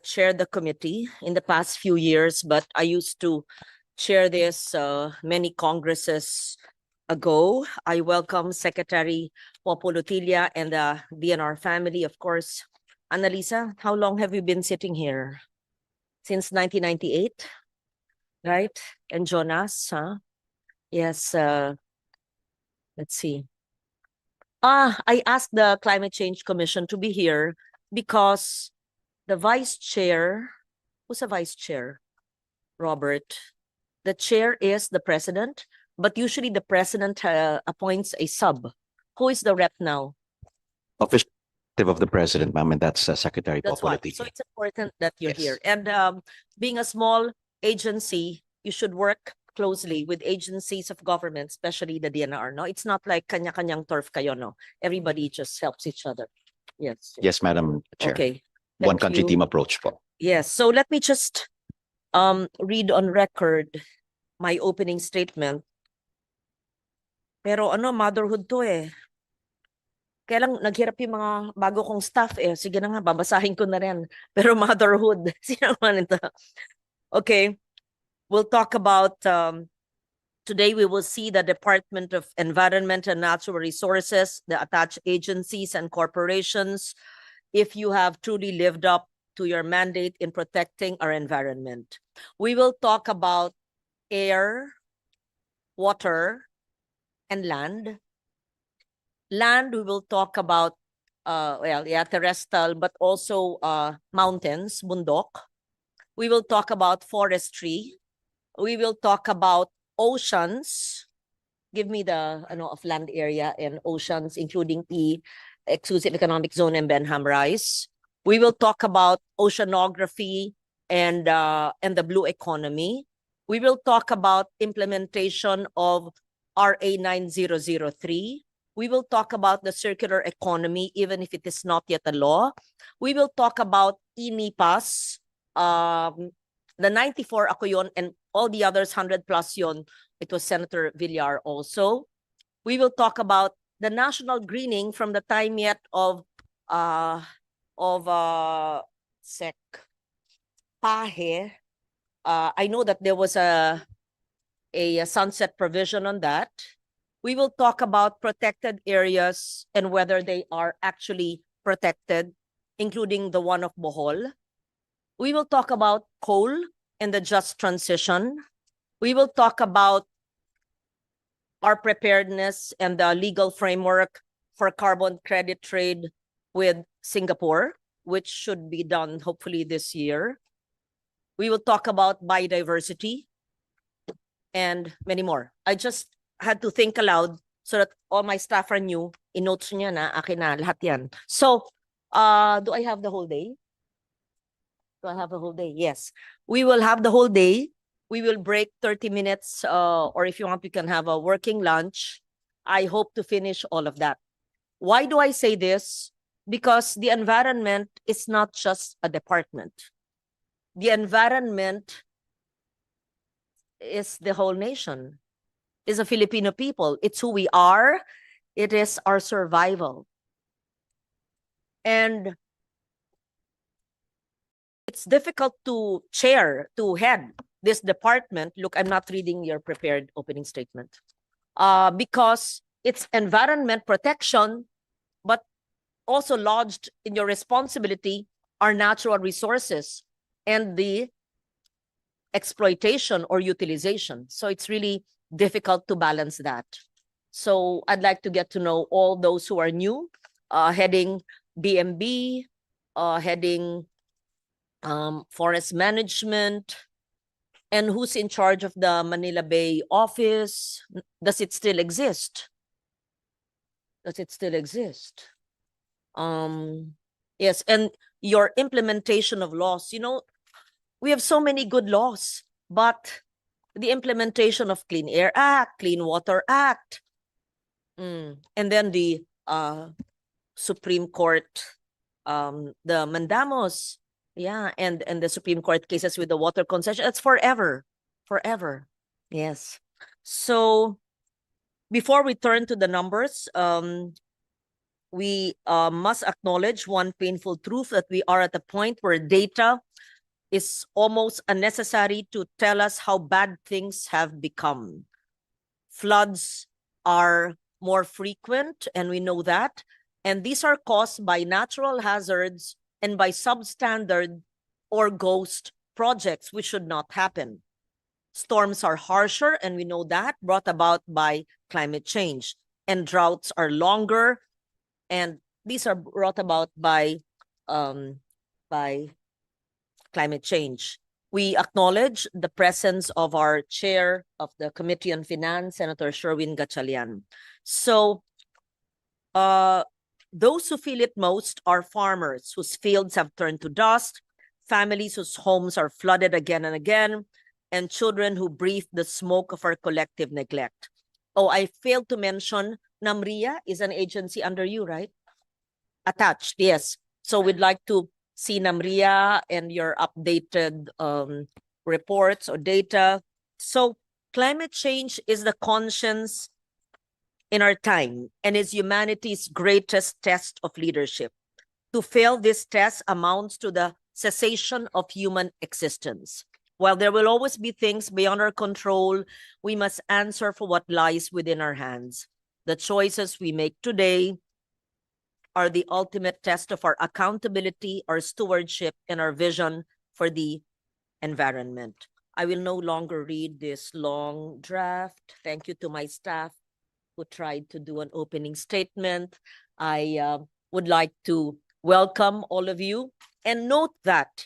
chair the committee in the past few years, but I used to chair this many congresses ago. I welcome Secretary Popolutilla and the DNR family, of course. Annalisa, how long have you been sitting here? Since 1998, right? And Jonas, huh? Yes, let's see. I asked the Climate Change Commission to be here because the vice chair, who's a vice chair? Robert. The chair is the president, but usually the president appoints a sub. Who is the rep now? Official of the president, ma'am, and that's Secretary That's why. Popolutilla. So it's important that you're Yes. here. And being a small agency, you should work closely with agencies of government, especially the DNR. No, it's not like kanya-kanyang turf kayo. No, everybody just helps each other. Yes. Yes, Madam Chair. Okay. One Thank country you. team approach po. Yes. So let me just read on record my opening statement. Pero ano, motherhood to eh. Kaya lang naghirap yung mga bago kong staff eh. Sige na nga, babasahin ko na rin. Pero motherhood, sino man ito? Okay, we'll talk about, today we will see the Department of Environment and Natural Resources, the attached agencies and corporations, if you have truly lived up to your mandate in protecting our environment. We will talk about air, water, and land. Land, we will talk about, terrestrial, but also mountains, bundok. We will talk about forestry. We will talk about oceans. Give me the of land area and oceans, including the exclusive economic zone and Benham Rise. We will talk about oceanography and the blue economy. We will talk about implementation of RA 9003. We will talk about the circular economy, even if it is not yet a law. We will talk about INIPAS, the 94 ako yun, and all the others 100 plus yun. It was Senator Villar also. We will talk about the national greening from the time yet of Sec Pahe. I know that there was a sunset provision on that. We will talk about protected areas and whether they are actually protected, including the one of Bohol. We will talk about coal and the just transition. We will talk about our preparedness and the legal framework for carbon credit trade with Singapore, which should be done hopefully this year. We will talk about biodiversity and many more. I just had to think aloud so that all my staff are new. In-notes niya na, akin na, lahat yan. So, do I have the whole day? Do I have the whole day? Yes. We will have the whole day. We will break 30 minutes, or if you want, you can have a working lunch. I hope to finish all of that. Why do I say this? Because the environment is not just a department. The environment is the whole nation, is a Filipino people. It's who we are. It is our survival. And it's difficult to chair, to head this department. Look, I'm not reading your prepared opening statement. Because it's environment protection, but also lodged in your responsibility are natural resources and the exploitation or utilization. So it's really difficult to balance that. So I'd like to get to know all those who are new, heading BMB, heading forest management, and who's in charge of the Manila Bay office. Does it still exist? Does it still exist? Yes, and your implementation of laws. You know, we have so many good laws, but the implementation of Clean Air Act, Clean Water Act, and then the Supreme Court, the mandamos, yeah, and the Supreme Court cases with the water concession. It's forever, forever. Yes. So before we turn to the numbers, we must acknowledge one painful truth, that we are at a point where data is almost unnecessary to tell us how bad things have become. Floods are more frequent, and we know that. And these are caused by natural hazards and by substandard or ghost projects, which should not happen. Storms are harsher, and we know that, brought about by climate change. And droughts are longer, and these are brought about by climate change. We acknowledge the presence of our chair of the Committee on Finance, Senator Sherwin Gatchalian. So those who feel it most are farmers whose fields have turned to dust, families whose homes are flooded again and again, and children who breathe the smoke of our collective neglect. Oh, I failed to mention NAMRIA is an agency under you, right? Attached, yes. So we'd like to see NAMRIA and your updated reports or data. So climate change is the conscience in our time and is humanity's greatest test of leadership. To fail this test amounts to the cessation of human existence. While there will always be things beyond our control, we must answer for what lies within our hands. The choices we make today are the ultimate test of our accountability, our stewardship, and our vision for the environment. I will no longer read this long draft. Thank you to my staff who tried to do an opening statement. I would like to welcome all of you and note that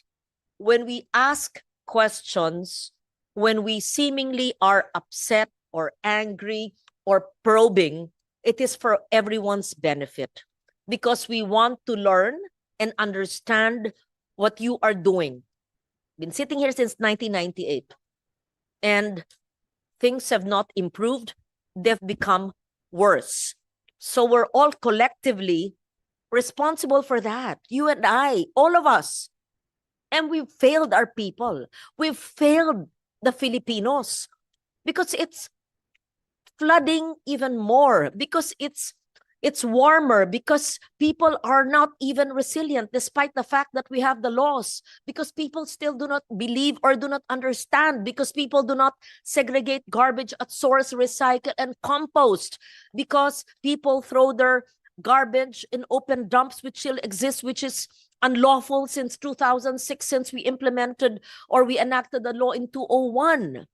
when we ask questions, when we seemingly are upset or angry or probing, it is for everyone's benefit because we want to learn and understand what you are doing. Been sitting here since 1998 and things have not improved. They've become worse. So we're all collectively responsible for that. You and I, all of us. And we've failed our people. We've failed the Filipinos because it's flooding even more, because it's warmer, because people are not even resilient despite the fact that we have the laws, because people still do not believe or do not understand, because people do not segregate garbage at source, recycle, and compost, because people throw their garbage in open dumps, which still exist, which is unlawful since 2006, since we implemented or we enacted the law in 2001.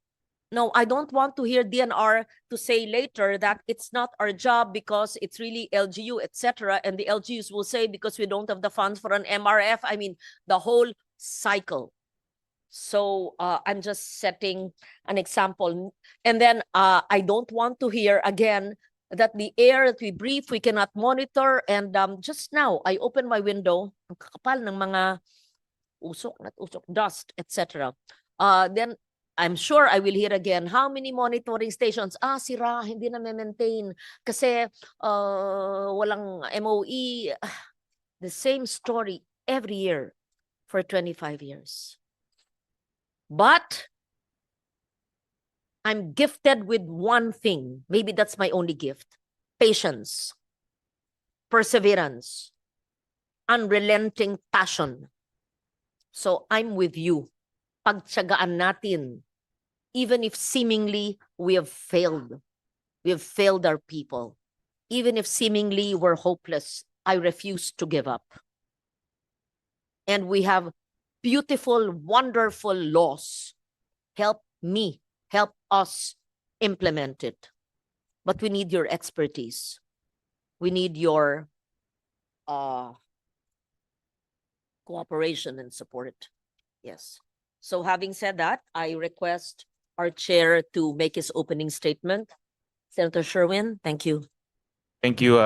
No, I don't want to hear DNR to say later that it's not our job because it's really LGU, etc. And the LGUs will say because we don't have the funds for an MRF. I mean, the whole cycle. So I'm just setting an example. And then I don't want to hear again that the air that we breathe, we cannot monitor. And just now, I opened my window, ang kakapal ng mga usok, dust, etc. Then I'm sure I will hear again, how many monitoring stations? Sira, hindi na maintain kasi walang MOE. The same story every year for 25 years. But I'm gifted with one thing. Maybe that's my only gift. Patience, perseverance, unrelenting passion. So I'm with you. Pagtiyagaan natin. Even if seemingly we have failed our people. Even if seemingly we're hopeless, I refuse to give up. And we have beautiful, wonderful laws. Help me, help us implement it. But we need your expertise. We need your cooperation and support. Yes. So having said that, I request our chair to make his opening statement. Senator Sherwin, thank you. Thank you,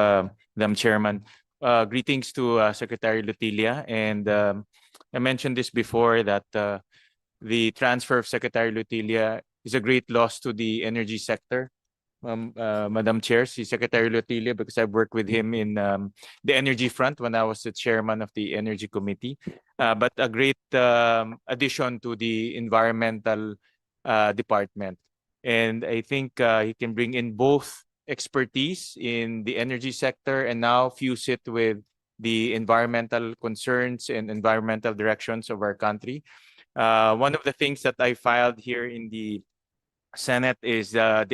Madam Chairman. Greetings to Secretary Lutilia. And I mentioned this before that the transfer of Secretary Lutilia is a great loss to the energy sector. Madam Chair, si Secretary Lutilia, because I've worked with him in the energy front when I was the chairman of the Energy Committee. But a great addition to the environmental department. And I think he can bring in both expertise in the energy sector and now fuse it with the environmental concerns and environmental directions of our country. One of the things that I filed here in the Senate is the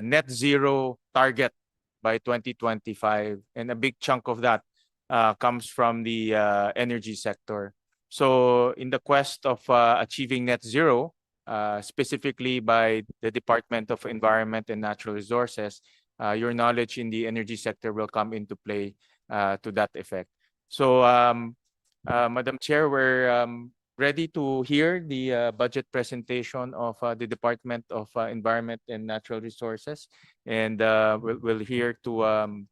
net zero target by 2025, and a big chunk of that comes from the energy sector. So in the quest of achieving net zero, specifically by the Department of Environment and Natural Resources, your knowledge in the energy sector will come into play to that effect. So, Madam Chair, we're ready to hear the budget presentation of the Department of Environment and Natural Resources, and we'll hear to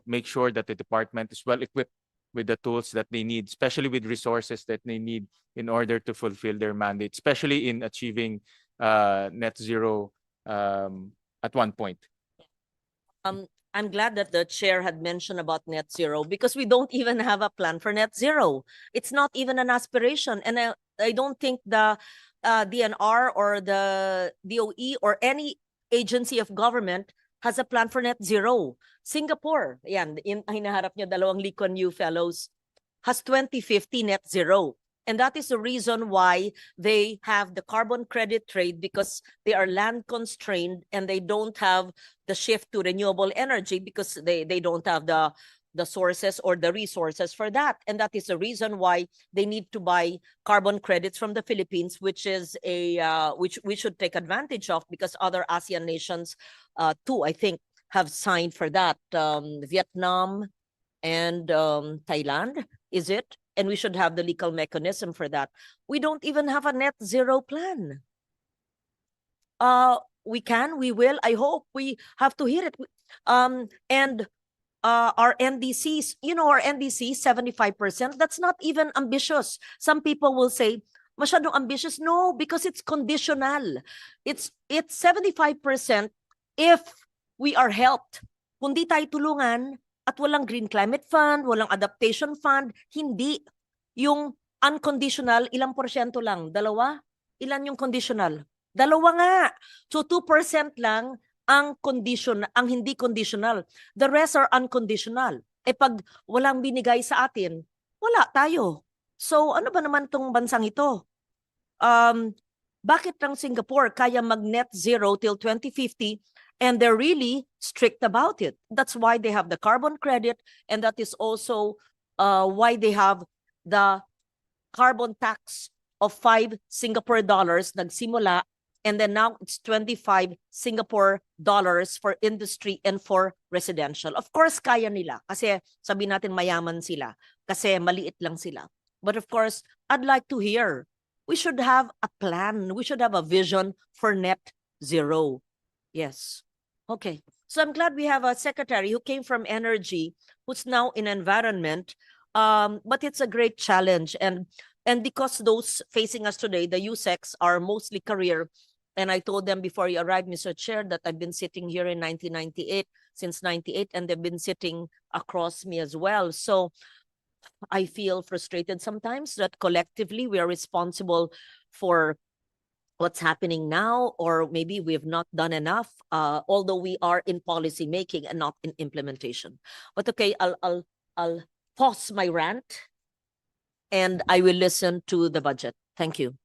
make sure that the department is well equipped with the tools that they need, especially with resources that they need in order to fulfill their mandate, especially in achieving net zero at one point. I'm glad that the chair had mentioned about net zero because we don't even have a plan for net zero. It's not even an aspiration. And I don't think the DNR or the DOE or any agency of government has a plan for net zero. Singapore, yan, hinaharap niyo dalawang Lee Kuan Yew fellows, has 2050 net zero. And that is the reason why they have the carbon credit trade, because they are land constrained and they don't have the shift to renewable energy because they don't have the sources or the resources for that. And that is the reason why they need to buy carbon credits from the Philippines, which is which we should take advantage of, because other ASEAN nations too, I think, have signed for that. Vietnam and Thailand, is it? And we should have the legal mechanism for that. We don't even have a net zero plan. We will, I hope. We have to hear it. And our NDCs, our NDC, 75%, that's not even ambitious. Some people will say, masyadong ambitious. No, because it's conditional. It's 75% if we are helped. Kung di tayo tulungan, at walang Green Climate Fund, walang Adaptation Fund, hindi. Yung unconditional, ilang porsyento lang? 2? Ilan yung conditional? 2 nga. So 2% lang ang hindi conditional. The rest are unconditional. Pag walang binigay sa atin, wala tayo. So ano ba naman tong bansang ito? Bakit lang Singapore kaya mag-net zero till 2050? And they're really strict about it. That's why they have the carbon credit, and that is also why they have the carbon tax of 5 Singapore dollars nagsimula, and then now it's 25 Singapore dollars for industry and for residential. Of course, kaya nila kasi sabi natin mayaman sila kasi maliit lang sila. But of course, I'd like to hear, we should have a plan. We should have a vision for net zero. Yes. Okay, so I'm glad we have a secretary who came from energy, who's now in environment, but it's a great challenge. And because those facing us today, the USECs, are mostly career, and I told them before you arrived, Mr. Chair, that I've been sitting here in 1998, since 98, and they've been sitting across me as well. So I feel frustrated sometimes that collectively we are responsible for what's happening now, or maybe we have not done enough, although we are in policy making and not in implementation. But okay, I'll pause my rant and I will listen to the budget. Thank you.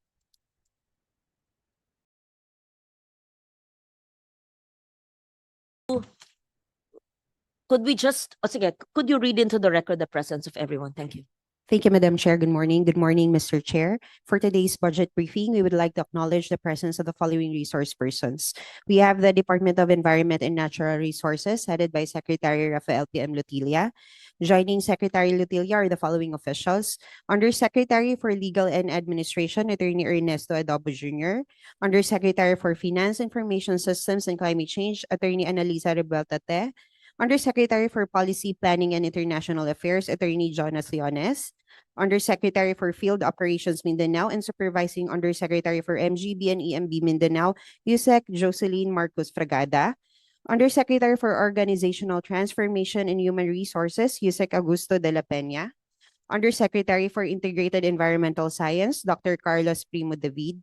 Could you read into the record the presence of everyone? Thank you. Thank you, Madam Chair. Good morning. Good morning, Mr. Chair. For today's budget briefing, we would like to acknowledge the presence of the following resource persons. We have the Department of Environment and Natural Resources, headed by Secretary Rafael P.M. Lutilla. Joining Secretary Lutilla are the following officials: Undersecretary for Legal and Administration, Attorney Ernesto Adobo Jr., Undersecretary for Finance, Information Systems, and Climate Change, Attorney Annalisa Rebeltate, Undersecretary for Policy, Planning, and International Affairs, Attorney Jonas Leones, Undersecretary for Field Operations Mindanao, and Supervising Undersecretary for MGB and EMB Mindanao, USEC Jocelyn Marcos Fragada, Undersecretary for Organizational Transformation and Human Resources, USEC Augusto de la Peña, Undersecretary for Integrated Environmental Science, Dr. Carlos Primo David.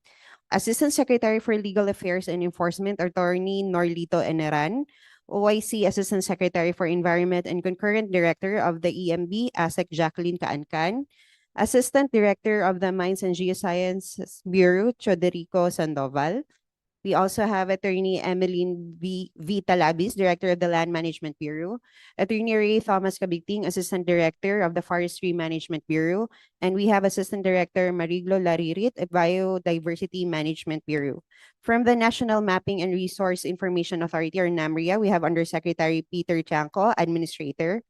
Assistant Secretary for Legal Affairs and Enforcement, Attorney Norlito Eneran. OIC Assistant Secretary for Environment and Concurrent Director of the EMB, ASEC Jacqueline Caancan. Assistant Director of the Mines and Geosciences Bureau, Choderico Sandoval. We also have Attorney Emeline V. Talabis, Director of the Land Management Bureau, Attorney Ray Thomas Cabigting, Assistant Director of the Forestry Management Bureau, and we have Assistant Director Mariglo Laririt at Biodiversity Management Bureau. From the National Mapping and Resource Information Authority, or NAMRIA, we have Undersecretary Peter Chanco, Administrator.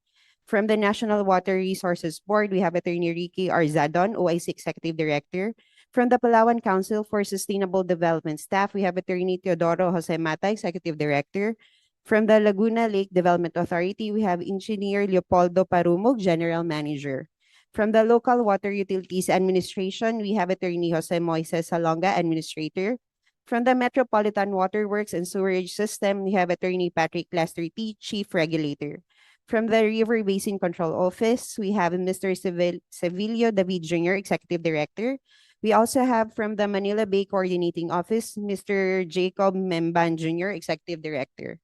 From the National Water Resources Board, we have Attorney Ricky Arzadon, OIC Executive Director. From the Palawan Council for Sustainable Development staff, we have Attorney Teodoro Jose Mata, Executive Director. From the Laguna Lake Development Authority, we have Engineer Leopoldo Parumog, General Manager. From the Local Water Utilities Administration, we have Attorney Jose Moises Salonga, Administrator. From the Metropolitan Waterworks and Sewerage System, we have Attorney Patrick Lester T., Chief Regulator. From the River Basin Control Office, we have Mr. Sevilio David Jr., Executive Director. We also have from the Manila Bay Coordinating Office, Mr. Jacob Memban Jr., Executive Director.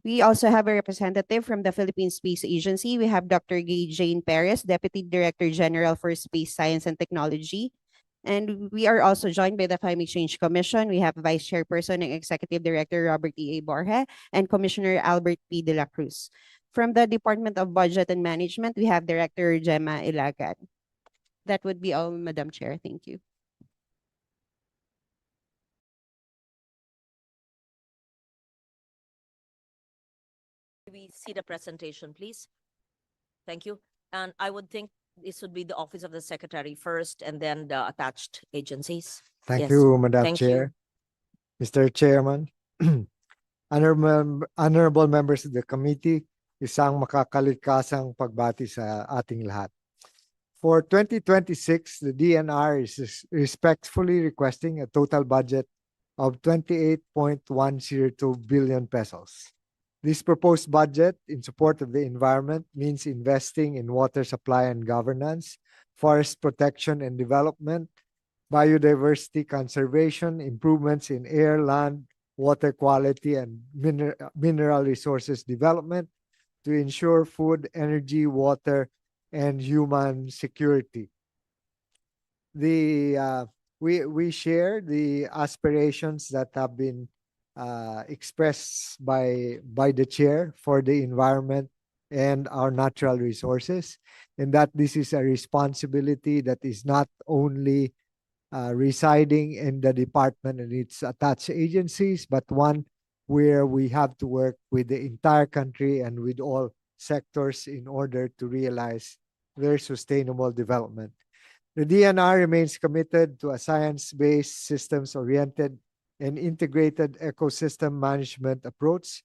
We also have a representative from the Philippine Space Agency. We have Dr. Gay Jane Perez, Deputy Director General for Space Science and Technology. And we are also joined by the Climate Change Commission. We have Vice Chairperson and Executive Director Robert E. A. Borja and Commissioner Albert P. De La Cruz. From the Department of Budget and Management, we have Director Gemma Ilagan. That would be all, Madam Chair. Thank you. We see the presentation, please. Thank you. And I would think this would be the Office of the Secretary first and then the attached agencies. Thank Yes. you, Madam Thank you. Chair. Mr. Chairman, honorable members of the committee, isang makakalikasang pagbati sa ating lahat. For 2026, the DNR is respectfully requesting a total budget of 28.102 billion pesos. This proposed budget in support of the environment means investing in water supply and governance, forest protection and development, biodiversity conservation, improvements in air, land, water quality, and mineral resources development to ensure food, energy, water, and human security. We share the aspirations that have been expressed by the chair for the environment and our natural resources, and that this is a responsibility that is not only residing in the department and its attached agencies, but one where we have to work with the entire country and with all sectors in order to realize their sustainable development. The DNR remains committed to a science-based, systems-oriented, and integrated ecosystem management approach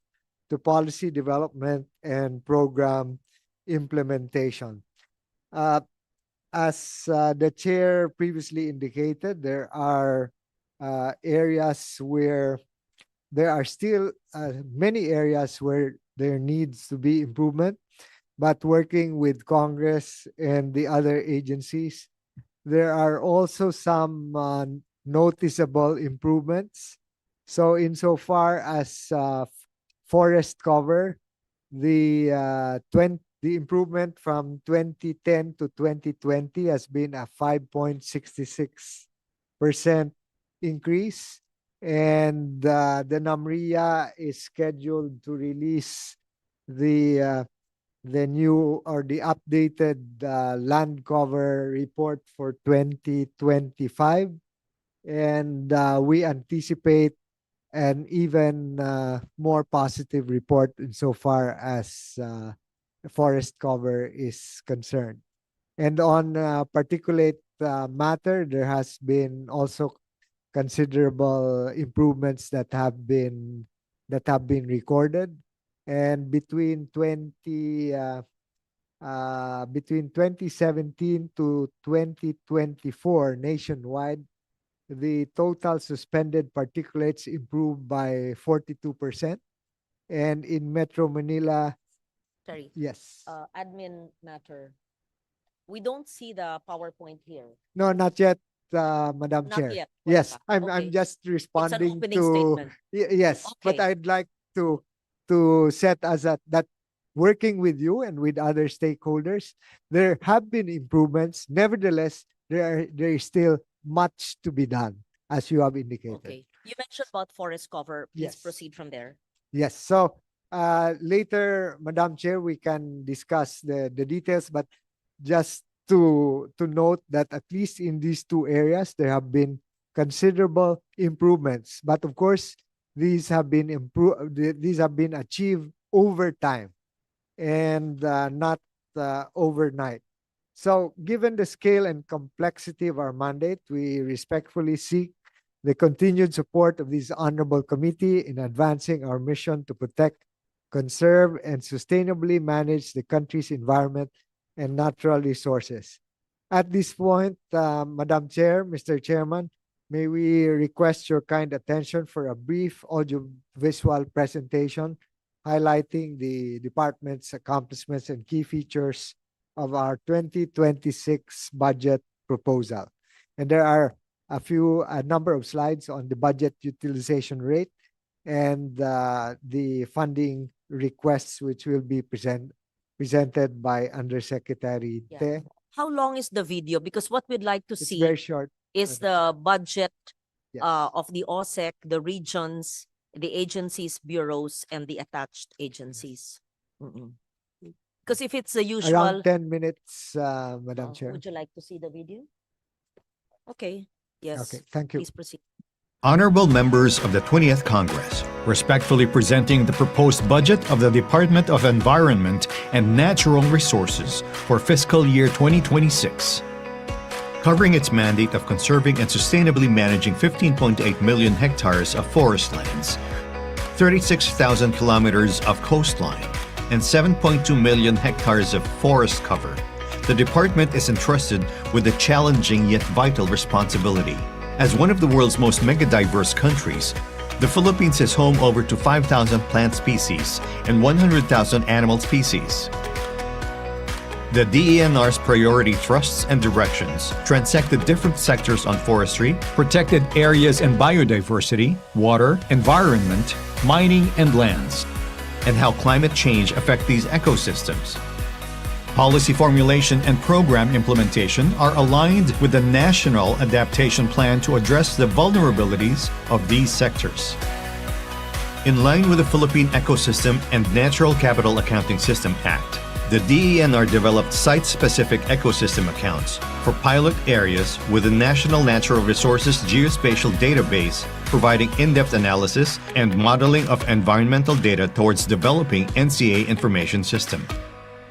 to policy development and program implementation. As the chair previously indicated, there are areas where there are still many areas where there needs to be improvement, but working with Congress and the other agencies, there are also some noticeable improvements. So insofar as forest cover, the improvement from 2010 to 2020 has been a 5.66% increase. And the NAMRIA is scheduled to release the new or the updated land cover report for 2025. And we anticipate an even more positive report insofar as forest cover is concerned. And on particulate matter, there has been also considerable improvements that have been recorded. And between 2017 to 2024 nationwide, the total suspended particulates improved by 42%. And in Metro Manila, Sorry. yes. Admin matter. We don't see the PowerPoint here. No, not yet, Madam Not Chair. yet. Wala Yes, pa. I'm Okay. just It's an responding opening to, statement. yes, but Okay. I'd like to set as that working with you and with other stakeholders, there have been improvements. Nevertheless, there is still much to be done, as you have indicated. Okay. You mentioned about forest cover. Please Yes. proceed from there. Yes, so later, Madam Chair, we can discuss the details, but just to note that at least in these two areas, there have been considerable improvements. But of course, these have been achieved over time and not overnight. So given the scale and complexity of our mandate, we respectfully seek the continued support of this honorable committee in advancing our mission to protect, conserve, and sustainably manage the country's environment and natural resources. At this point, Madam Chair, Mr. Chairman, may we request your kind attention for a brief audiovisual presentation highlighting the department's accomplishments and key features of our 2026 budget proposal. And there are a number of slides on the budget utilization rate and the funding requests, which will be presented by Undersecretary Yeah. Te. How long is the video? Because what we'd like to It's see very short. is the budget Yes. of the OSEC, the regions, the agencies, bureaus, and the attached agencies. Because if it's the usual, Around 10 minutes, Madam Chair. would you like to see the video? Okay. Yes. Okay, thank you. Please proceed. Honorable members of the 20th Congress, respectfully presenting the proposed budget of the Department of Environment and Natural Resources for fiscal year 2026. Covering its mandate of conserving and sustainably managing 15.8 million hectares of forest lands, 36,000 kilometers of coastline, and 7.2 million hectares of forest cover, the department is entrusted with a challenging yet vital responsibility. As one of the world's most megadiverse countries, the Philippines is home over to 5,000 plant species and 100,000 animal species. The DENR's priority thrusts and directions transect the different sectors on forestry, protected areas and biodiversity, water, environment, mining, and lands, and how climate change affect these ecosystems. Policy formulation and program implementation are aligned with the National Adaptation Plan to address the vulnerabilities of these sectors. In line with the Philippine Ecosystem and Natural Capital Accounting System Act, the DENR developed site-specific ecosystem accounts for pilot areas with the National Natural Resources Geospatial Database, providing in-depth analysis and modeling of environmental data towards developing NCA information system.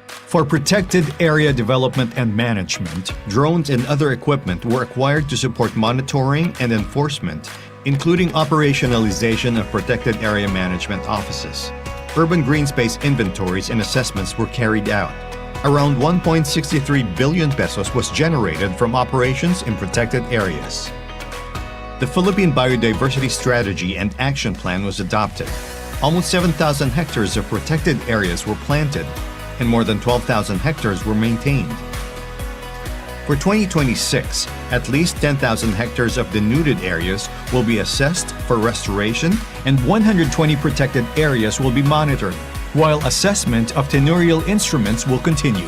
For protected area development and management, drones and other equipment were acquired to support monitoring and enforcement, including operationalization of protected area management offices. Urban green space inventories and assessments were carried out. Around 1.63 billion pesos was generated from operations in protected areas. The Philippine Biodiversity Strategy and Action Plan was adopted. Almost 7,000 hectares of protected areas were planted, and more than 12,000 hectares were maintained. For 2026, at least 10,000 hectares of denuded areas will be assessed for restoration and 120 protected areas will be monitored, while assessment of tenurial instruments will continue.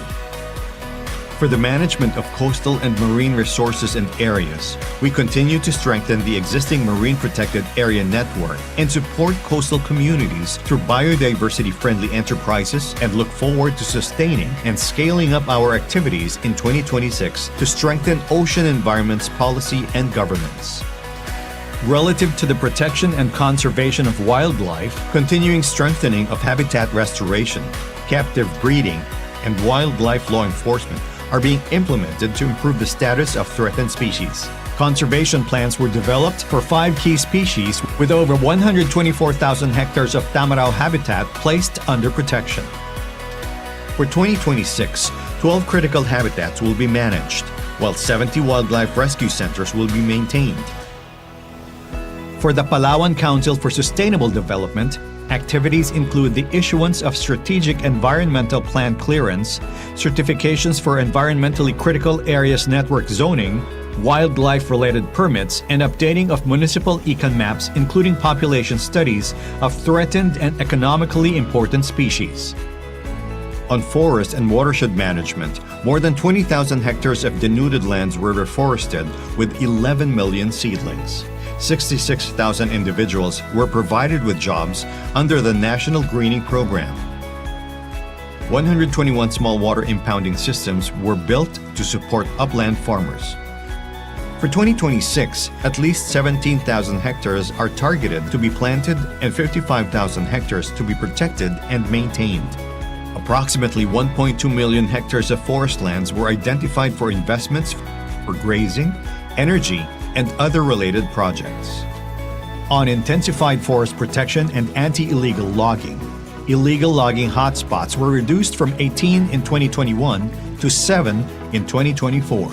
For the management of coastal and marine resources and areas, we continue to strengthen the existing marine protected area network and support coastal communities through biodiversity-friendly enterprises and look forward to sustaining and scaling up our activities in 2026 to strengthen ocean environment's policy and governance. Relative to the protection and conservation of wildlife, continuing strengthening of habitat restoration, captive breeding, and wildlife law enforcement are being implemented to improve the status of threatened species. Conservation plans were developed for 5 key species with over 124,000 hectares of tamarao habitat placed under protection. For 2026, 12 critical habitats will be managed, while 70 wildlife rescue centers will be maintained. For the Palawan Council for Sustainable Development, activities include the issuance of Strategic Environmental Plan clearance, certifications for environmentally critical areas network zoning, wildlife-related permits, and updating of municipal econ maps, including population studies of threatened and economically important species. On forest and watershed management, more than 20,000 hectares of denuded lands were reforested with 11 million seedlings. 66,000 individuals were provided with jobs under the National Greening Program. 121 small water impounding systems were built to support upland farmers. For 2026, at least 17,000 hectares are targeted to be planted and 55,000 hectares to be protected and maintained. Approximately 1.2 million hectares of forest lands were identified for investments for grazing, energy, and other related projects. On intensified forest protection and anti-illegal logging, illegal logging hotspots were reduced from 18 in 2021 to 7 in 2024.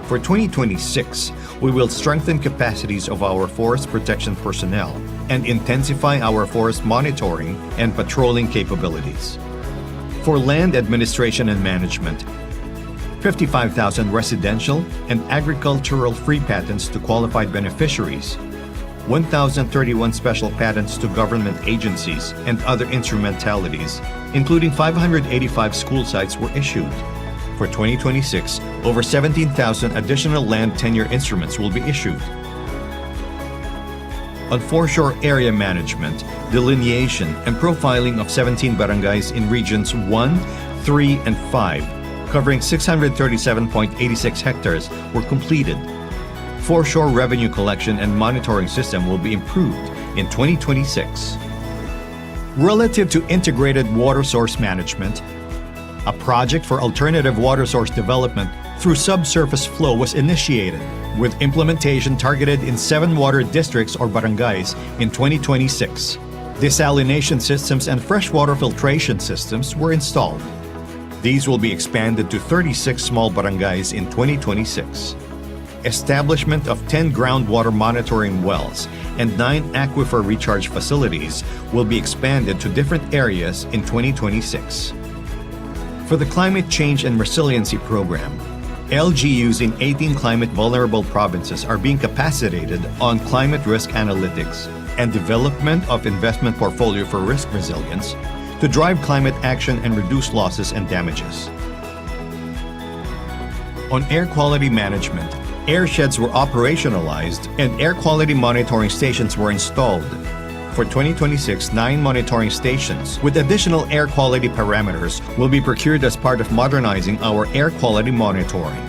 For 2026, we will strengthen capacities of our forest protection personnel and intensify our forest monitoring and patrolling capabilities. For land administration and management, 55,000 residential and agricultural free patents to qualified beneficiaries, 1,031 special patents to government agencies and other instrumentalities, including 585 school sites, were issued. For 2026, over 17,000 additional land tenure instruments will be issued. On foreshore area management, delineation, and profiling of 17 barangays in regions 1, 3, and 5, covering 637.86 hectares, were completed. Foreshore revenue collection and monitoring system will be improved in 2026. Relative to integrated water source management, a project for alternative water source development through subsurface flow was initiated, with implementation targeted in 7 water districts or barangays in 2026. Desalination systems and freshwater filtration systems were installed. These will be expanded to 36 small barangays in 2026. Establishment of 10 groundwater monitoring wells and 9 aquifer recharge facilities will be expanded to different areas in 2026. For the Climate Change and Resiliency Program, LGUs in 18 climate vulnerable provinces are being capacitated on climate risk analytics and development of investment portfolio for risk resilience to drive climate action and reduce losses and damages. On air quality management, air sheds were operationalized and air quality monitoring stations were installed. For 2026, 9 monitoring stations with additional air quality parameters will be procured as part of modernizing our air quality monitoring.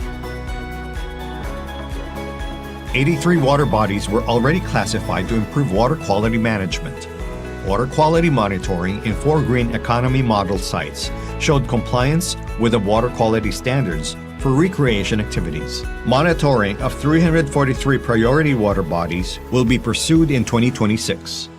83 water bodies were already classified to improve water quality management. Water quality monitoring in 4 green economy model sites showed compliance with the water quality standards for recreation activities. Monitoring of 343 priority water bodies will be pursued in 2026.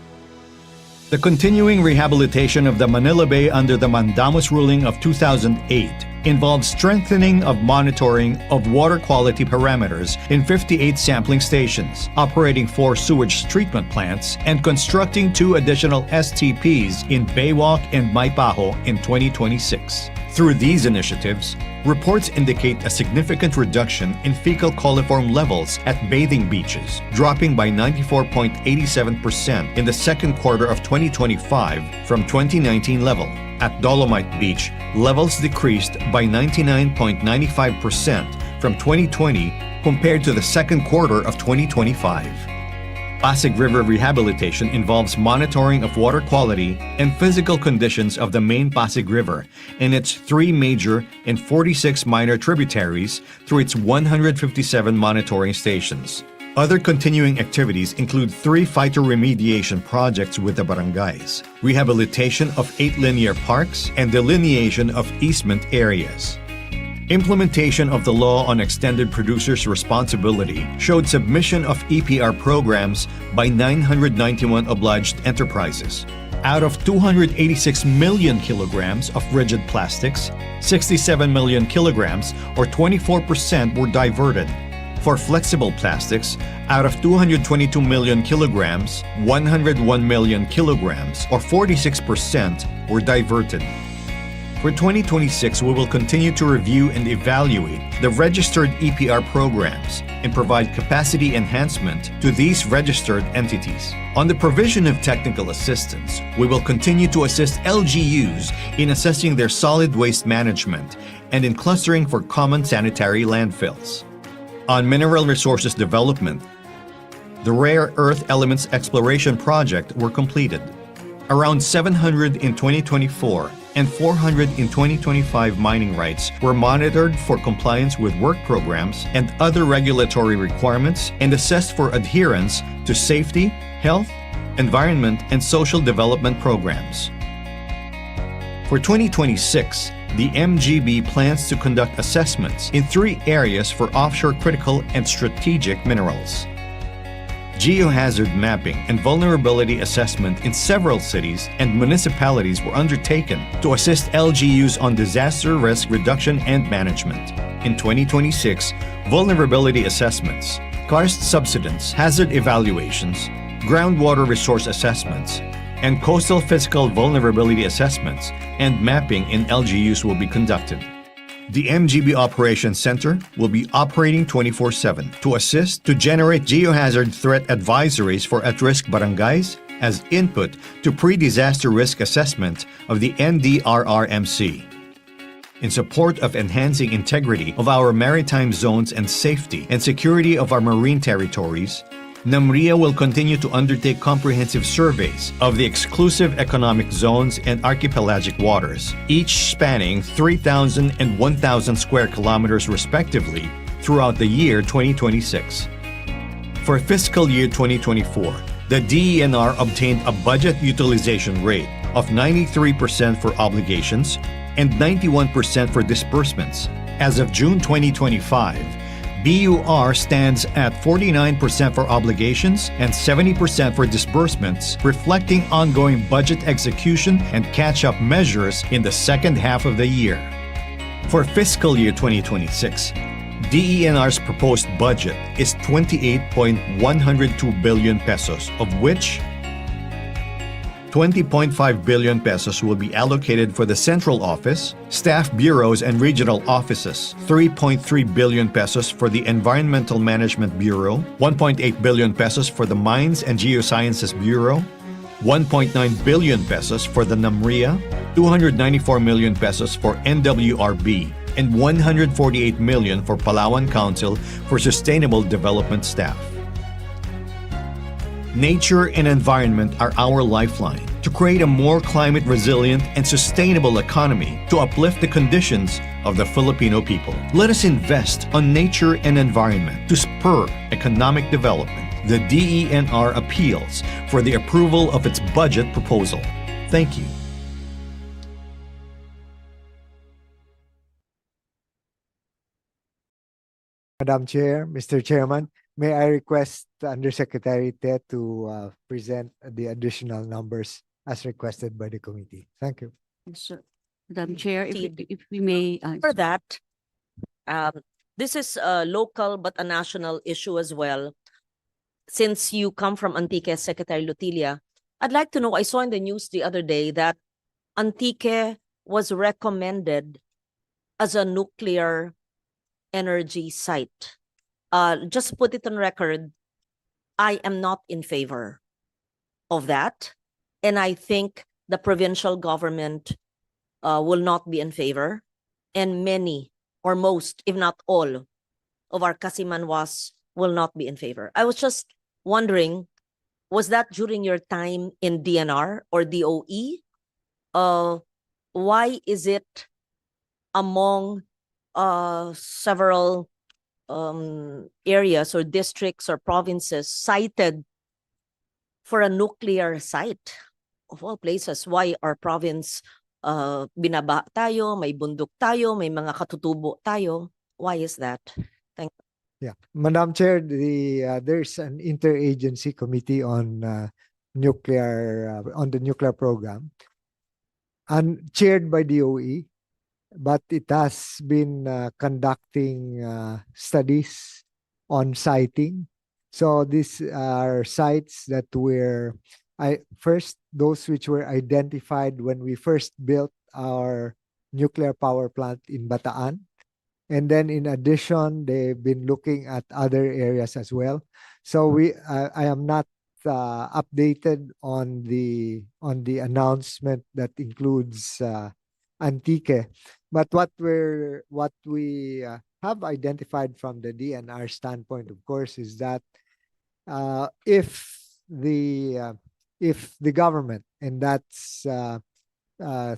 The continuing rehabilitation of the Manila Bay under the Mandamus ruling of 2008 involves strengthening of monitoring of water quality parameters in 58 sampling stations, operating 4 sewage treatment plants, and constructing 2 additional STPs in Baywalk and Maypaho in 2026. Through these initiatives, reports indicate a significant reduction in fecal coliform levels at bathing beaches, dropping by 94.87% in the second quarter of 2025 from 2019 level. At Dolomite Beach, levels decreased by 99.95% from 2020 compared to the second quarter of 2025. Pasig River rehabilitation involves monitoring of water quality and physical conditions of the main Pasig River and its 3 major and 46 minor tributaries through its 157 monitoring stations. Other continuing activities include 3 phytoremediation projects with the barangays, rehabilitation of 8 linear parks, and delineation of easement areas. Implementation of the law on extended producers' responsibility showed submission of EPR programs by 991 obliged enterprises. Out of 286 million kilograms of rigid plastics, 67 million kilograms, or 24%, were diverted. For flexible plastics, out of 222 million kilograms, 101 million kilograms, or 46%, were diverted. For 2026, we will continue to review and evaluate the registered EPR programs and provide capacity enhancement to these registered entities. On the provision of technical assistance, we will continue to assist LGUs in assessing their solid waste management and in clustering for common sanitary landfills. On mineral resources development, the rare earth elements exploration project were completed. Around 700 in 2024 and 400 in 2025 mining rights were monitored for compliance with work programs and other regulatory requirements and assessed for adherence to safety, health, environment, and social development programs. For 2026, the MGB plans to conduct assessments in 3 areas for offshore critical and strategic minerals. Geohazard mapping and vulnerability assessment in several cities and municipalities were undertaken to assist LGUs on disaster risk reduction and management. In 2026, vulnerability assessments, karst subsidence, hazard evaluations, groundwater resource assessments, and coastal physical vulnerability assessments and mapping in LGUs will be conducted. The MGB Operations Center will be operating 24/7 to assist to generate geohazard threat advisories for at-risk barangays as input to pre-disaster risk assessment of the NDRRMC. In support of enhancing integrity of our maritime zones and safety and security of our marine territories, NAMRIA will continue to undertake comprehensive surveys of the exclusive economic zones and archipelagic waters, each spanning 3,000 and 1,000 square kilometers respectively throughout the year 2026. For fiscal year 2024, the DENR obtained a budget utilization rate of 93% for obligations and 91% for disbursements. As of June 2025, BUR stands at 49% for obligations and 70% for disbursements, reflecting ongoing budget execution and catch-up measures in the second half of the year. For fiscal year 2026, DENR's proposed budget is 28.102 billion pesos, of which 20.5 billion pesos will be allocated for the central office, staff bureaus and regional offices, 3.3 billion pesos for the Environmental Management Bureau, 1.8 billion pesos for the Mines and Geosciences Bureau, 1.9 billion pesos for the NAMRIA, 294 million pesos for NWRB, and 148 million for Palawan Council for Sustainable Development staff. Nature and environment are our lifeline to create a more climate resilient and sustainable economy to uplift the conditions of the Filipino people. Let us invest on nature and environment to spur economic development. The DENR appeals for the approval of its budget proposal. Thank you. Madam Chair, Mr. Chairman, may I request the Undersecretary Ted to present the additional numbers as requested by the committee. Thank you. Sir, Madam Chair, Indeed. if we may, For that, this is a local but a national issue as well. Since you come from Antique, Secretary Lutilia, I'd like to know, I saw in the news the other day that Antique was recommended as a nuclear energy site. Just put it on record, I am not in favor of that. And I think the provincial government will not be in favor. And many or most, if not all, of our Kasimanwas will not be in favor. I was just wondering, was that during your time in DNR or DOE? Why is it among several areas or districts or provinces cited for a nuclear site? Of all places, why our province binaba tayo, may bundok tayo, may mga katutubo tayo? Why is that? Yeah, Madam Chair, there's an interagency committee on the nuclear program, and chaired by DOE, but it has been conducting studies on siting. So these are sites that those which were identified when we first built our nuclear power plant in Bataan. And then in addition, they've been looking at other areas as well. So I am not updated on the announcement that includes Antique, but what we have identified from the DNR standpoint, of course, is that if the government, and that's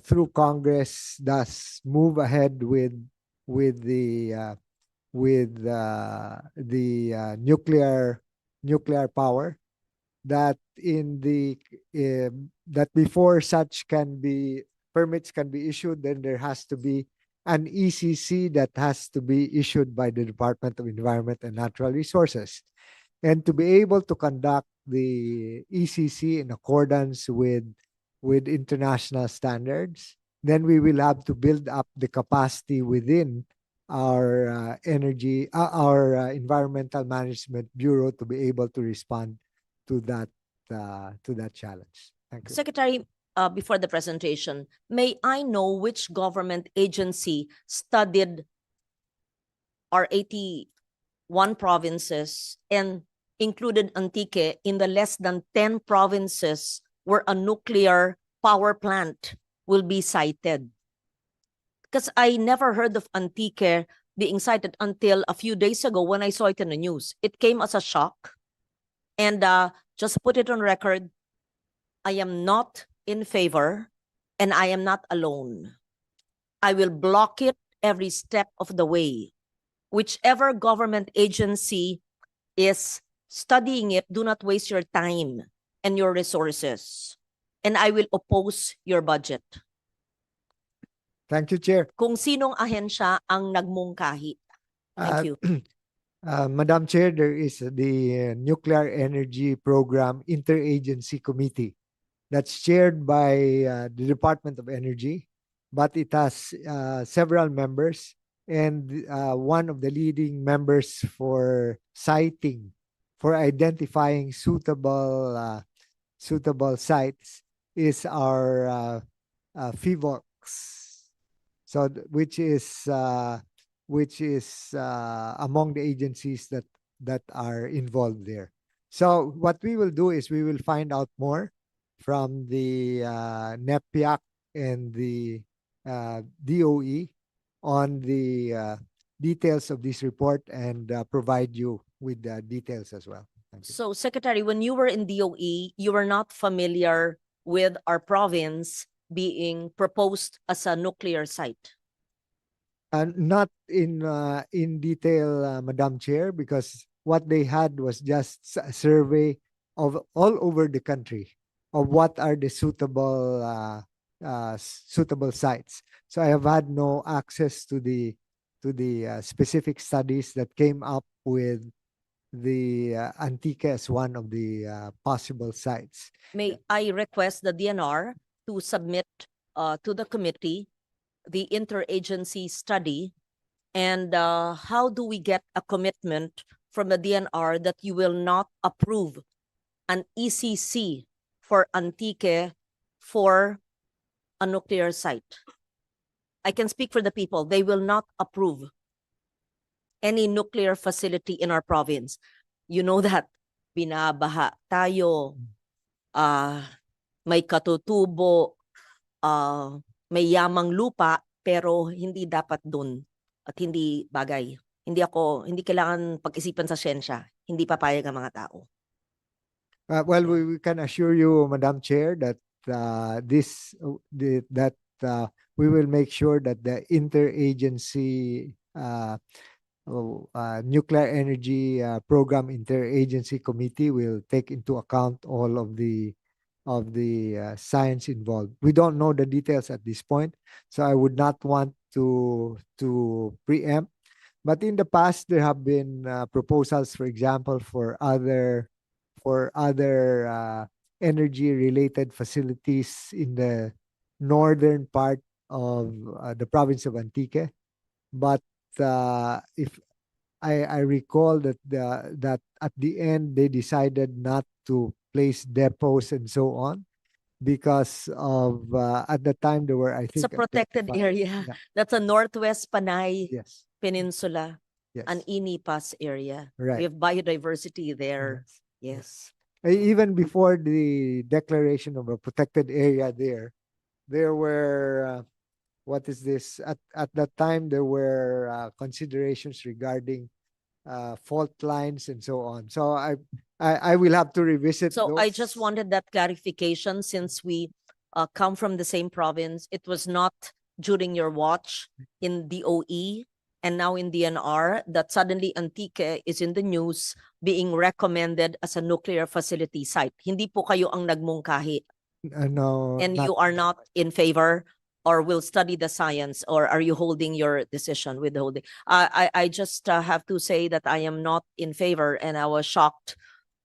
through Congress, does move ahead with the nuclear power, that that before such permits can be issued, then there has to be an ECC that has to be issued by the Department of Environment and Natural Resources. And to be able to conduct the ECC in accordance with international standards, then we will have to build up the capacity within our Environmental Management Bureau to be able to respond to that challenge. Thank you. Secretary, before the presentation, may I know which government agency studied our 81 provinces and included Antique in the less than 10 provinces where a nuclear power plant will be sited? Because I never heard of Antique being cited until a few days ago when I saw it in the news. It came as a shock. And just put it on record, I am not in favor, and I am not alone. I will block it every step of the way. Whichever government agency is studying it, do not waste your time and your resources. And I will oppose your budget. Thank you, Chair. Kung sinong ahensya ang nagmungkahi. Thank you. Madam Chair, there is the Nuclear Energy Program Interagency Committee that's chaired by the Department of Energy, but it has several members, and one of the leading members for identifying suitable sites is our FIVOX, so which is among the agencies that are involved there. So what we will do is we will find out more from the NEPIAC and the DOE on the details of this report and provide you with the details as well. Thank you. So, Secretary, when you were in DOE, you were not familiar with our province being proposed as a nuclear site. Not in detail, Madam Chair, because what they had was just a survey of all over the country of what are the suitable sites. So I have had no access to the specific studies that came up with the Antique as one of the possible sites. May I request the DNR to submit to the committee the interagency study, and how do we get a commitment from the DNR that you will not approve an ECC for Antique for a nuclear site? I can speak for the people. They will not approve any nuclear facility in our province. You know that binabaha tayo, may katutubo, may yamang lupa, pero hindi dapat dun at hindi bagay. Hindi kailangan pag-isipan sa siyensya. Hindi papayag ang mga tao. Well, we can assure you, Madam Chair, that we will make sure that the interagency nuclear energy program interagency committee will take into account all of the science involved. We don't know the details at this point, so I would not want to preempt. But in the past, there have been proposals, for example, for other energy-related facilities in the northern part of the province of Antique. But if I recall that at the end they decided not to place depots and so on because of at the time there were, I It's a think, protected identified- area. Yeah. That's a Northwest Panay Yes. Peninsula, Yes. an Inipas area. We Right. have biodiversity there. Yes. Even before the declaration of a protected area there were what is this? At that time there were considerations regarding fault lines and so on. So I will have to revisit So I just those. wanted that clarification since we come from the same province. It was not during your watch in DOE and now in DNR that suddenly Antique is in the news being recommended as a nuclear facility site. Hindi po kayo ang nagmungkahi No, and not you are not in favor or will study the science, or are you holding your decision, withholding? I just have to say that I am not in favor, and I was shocked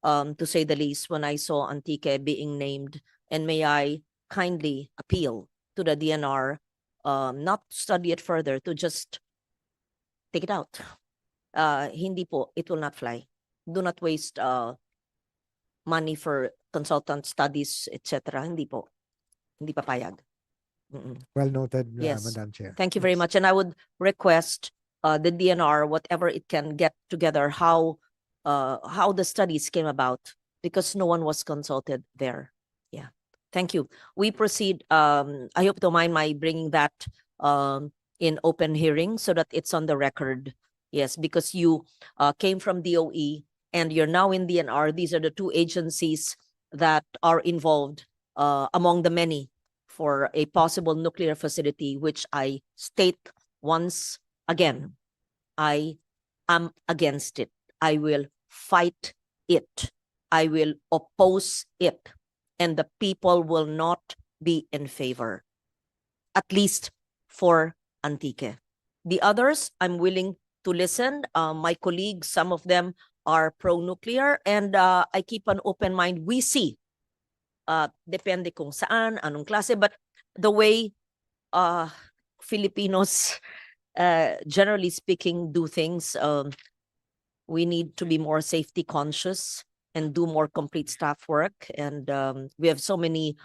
to say the least, when I saw Antique being named. And may I kindly appeal to the DNR not to study it further, to just take it out. Hindi po, it will not fly. Do not waste money for consultant studies, etc. Hindi po. Hindi papayag. well noted, Yes. Madam Chair. Thank you very Yes. much. And I would request the DNR, whatever it can get together, how the studies came about, because no one was consulted there. Yeah. Thank you. We proceed. I hope to mind my bringing that in open hearing so that it's on the record. Yes, because you came from DOE and you're now in DNR. These are the two agencies that are involved among the many for a possible nuclear facility, which I state once again, I am against it. I will fight it. I will oppose it. And the people will not be in favor, at least for Antique. The others, I'm willing to listen. My colleagues, some of them are pro-nuclear, and I keep an open mind. We see depende kung saan, anong klase, but the way Filipinos, generally speaking, do things, we need to be more safety conscious and do more complete staff work. And we have so many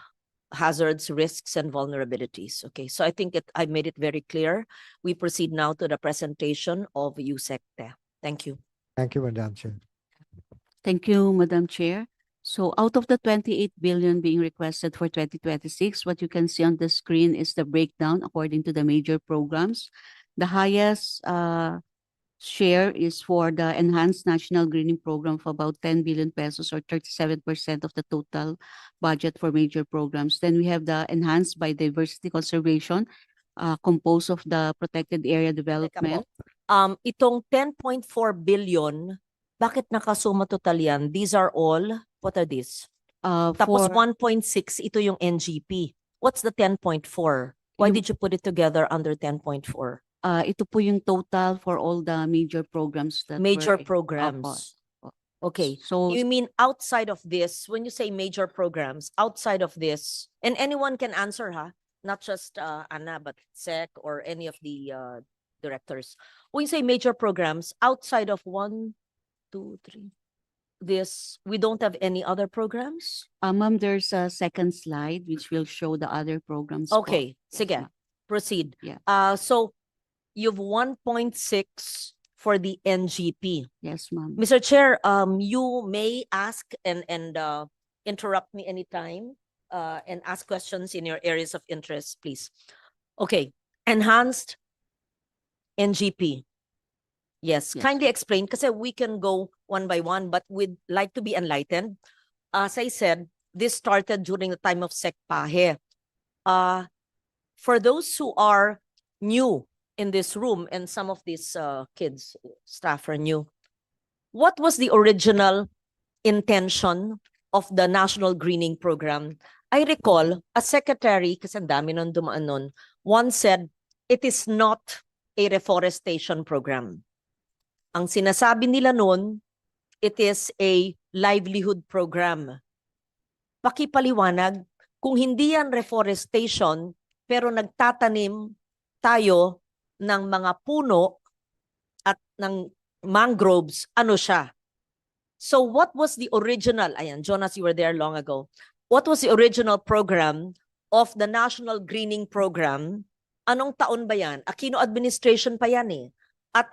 hazards, risks, and vulnerabilities. Okay, so I think I made it very clear. We proceed now to the presentation of USECTE. Thank you. Thank you, Madam Chair. Thank you, Madam Chair. So out of the 28 billion being requested for 2026, what you can see on the screen is the breakdown according to the major programs. The highest share is for the Enhanced National Greening Program for about 10 billion pesos, or 37% of the total budget for major programs. Then we have the Enhanced Biodiversity Conservation, composed of the Protected Area Teka Development. po. Itong 10.4 billion, bakit nakasuma total yan? These are all, what are these? Tapos For 1.6, ito yung NGP. What's the 10.4? Why Yung- did you put it together under 10.4? ito po yung total for all the major programs that Major were- programs. Opo. Okay. So You mean outside of this, when you say major programs, outside of this, and anyone can answer, not just Anna, but SEC or any of the directors. When you say major programs, outside of 1, 2, 3, this, we don't have any other programs? ma'am, there's a second slide which will show the other programs po. Okay, Yes, sige, ma'am. proceed. Yeah. So you've 1.6 for the NGP. Yes, ma'am. Mr. Chair, you may ask and interrupt me anytime and ask questions in your areas of interest, please. Okay, enhanced NGP. Yes, Yes. kindly explain, kasi we can go one by one, but we'd like to be enlightened. As I said, this started during the time of SECPAHE. For those who are new in this room, and some of these kids, staff are new, what was the original intention of the National Greening Program? I recall a secretary, kasi ang dami nun dumaan nun, once said, it is not a reforestation program. Ang sinasabi nila nun, it is a livelihood program. Pakipaliwanag, kung hindi yan reforestation, pero nagtatanim tayo ng mga puno at ng mangroves, ano siya? So what was the original, ayan, Jonas, you were there long ago. What was the original program of the National Greening Program? Anong taon ba yan? Aquino administration pa yan eh. At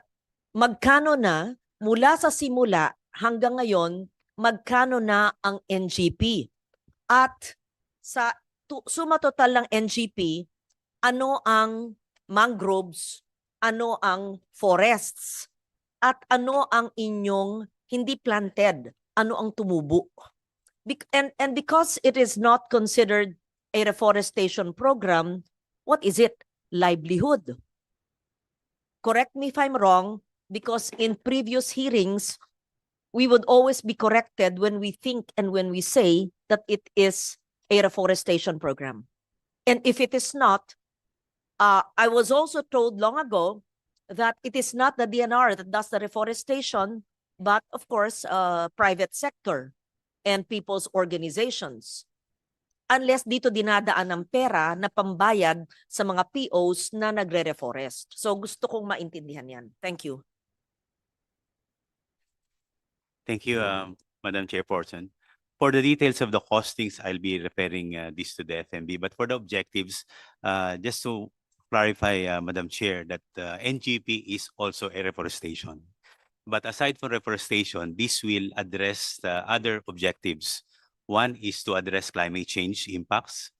magkano na, mula sa simula hanggang ngayon, magkano na ang NGP? At sa suma total ng NGP, ano ang mangroves, ano ang forests, at ano ang inyong hindi planted, ano ang tumubo. And because it is not considered a reforestation program, what is it? Livelihood. Correct me if I'm wrong, because in previous hearings, we would always be corrected when we think and when we say that it is a reforestation program. And if it is not, I was also told long ago that it is not the DNR that does the reforestation, but of course, private sector and people's organizations. Unless dito dinadaan ng pera na pambayad sa mga POs na nagre-reforest. So gusto kong maintindihan yan. Thank you. Thank you, Madam Chairperson. For the details of the costings, I'll be referring this to the FMB. But for the objectives, just to clarify, Madam Chair, that NGP is also a reforestation. But aside from reforestation, this will address the other objectives. One is to address climate change impacts,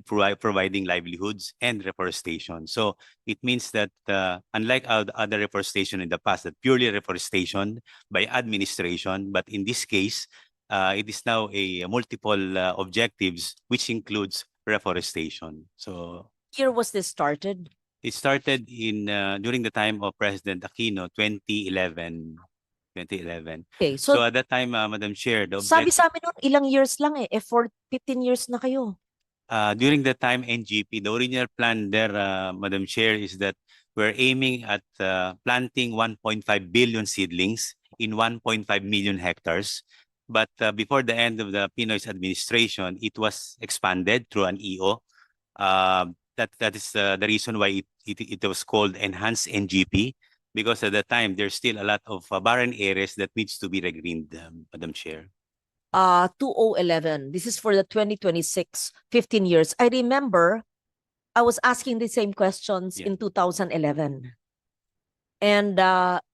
providing livelihoods and reforestation. So it means that unlike other reforestation in the past, that purely reforestation by administration, but in this case, it is now a multiple objectives, which includes reforestation. So Year was this started? it started in during the time of President Aquino, 2011. Okay, So so at that time, Madam Chair, the sabi objective, sa amin nun, ilang years lang eh. 15 years na kayo. during the time NGP, the original plan there, Madam Chair, is that we're aiming at planting 1.5 billion seedlings in 1.5 million hectares. But before the end of the Pinoy's administration, it was expanded through an EO. That is the reason why it was called Enhanced NGP, because at the time there's still a lot of barren areas that needs to be regreened, Madam Chair. 2011. This is for the 2026, 15 years. I remember I was asking the same questions Yeah. in 2011. And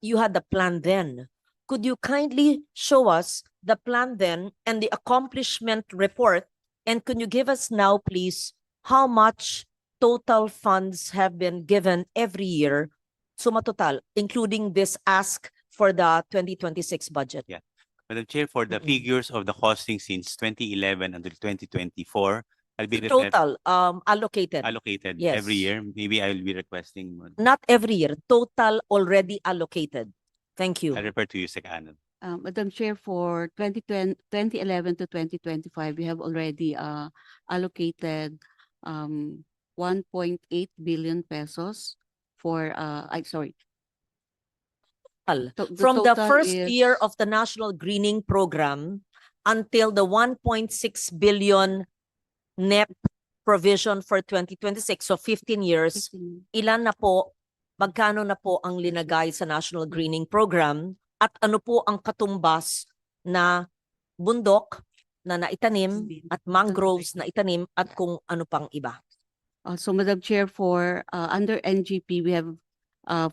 you had the plan then. Could you kindly show us the plan then and the accomplishment report? And could you give us now, please, how much total funds have been given every year, suma total, including this ask for the 2026 budget? Yeah. Madam Chair, for the Mm-mm. figures of the costing since 2011 until 2024, I'll be refer- Total, allocated. allocated Yes. every year. Maybe I'll be requesting. Not every year, total already allocated. Thank you. I refer to you, Sec. Anand. Madam Chair, for 2011 to 2025, we have already allocated 1.8 billion pesos for From the total first is- year of the National Greening Program until the 1.6 billion NEP provision for 2026, so 15 years, 15. ilan na po, magkano na po ang linagay sa National Greening Program at ano po ang katumbas na bundok na naitanim at mangroves na itanim at kung ano pang iba. So Madam Chair, for under NGP, we have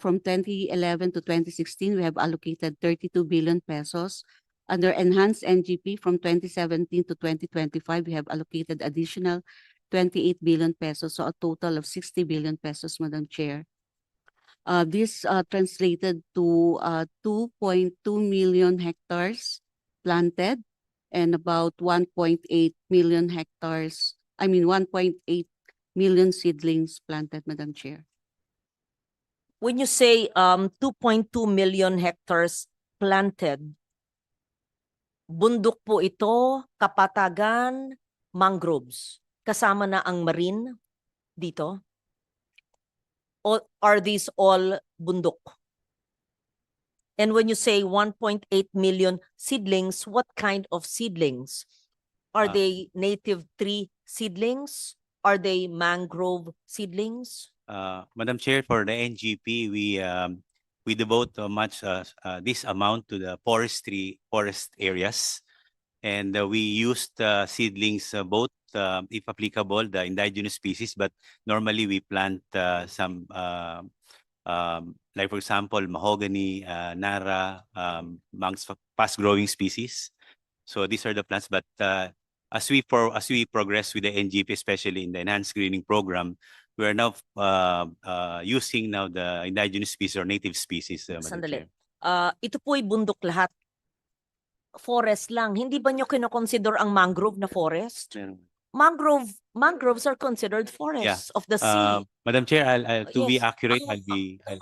from 2011 to 2016, we have allocated 32 billion pesos. Under enhanced NGP from 2017 to 2025, we have allocated additional 28 billion pesos, so a total of 60 billion pesos, Madam Chair. This translated to 2.2 million hectares planted and about 1.8 million hectares, 1.8 million seedlings planted, Madam Chair. When you say 2.2 million hectares planted, bundok po ito, kapatagan, mangroves. Kasama na ang marine dito? Or are these all bundok? And when you say 1.8 million seedlings, what kind of seedlings? Are they native tree seedlings? Are they mangrove seedlings? Madam Chair, for the NGP, we we devote this amount to the forest areas. And we used seedlings, both, if applicable, the indigenous species, but normally we plant some, like for example, mahogany, nara, amongst fast-growing species. So these are the plants. But as we progress with the NGP, especially in the enhanced greening program, we are now using now the indigenous species or native species, Madam Sandali. Chair. Ito po'y bundok lahat. Forest lang. Hindi ba nyo kinoconsider ang mangrove na forest? Meron. Mangroves are considered forests of the sea. Madam Chair, to be Yes. accurate,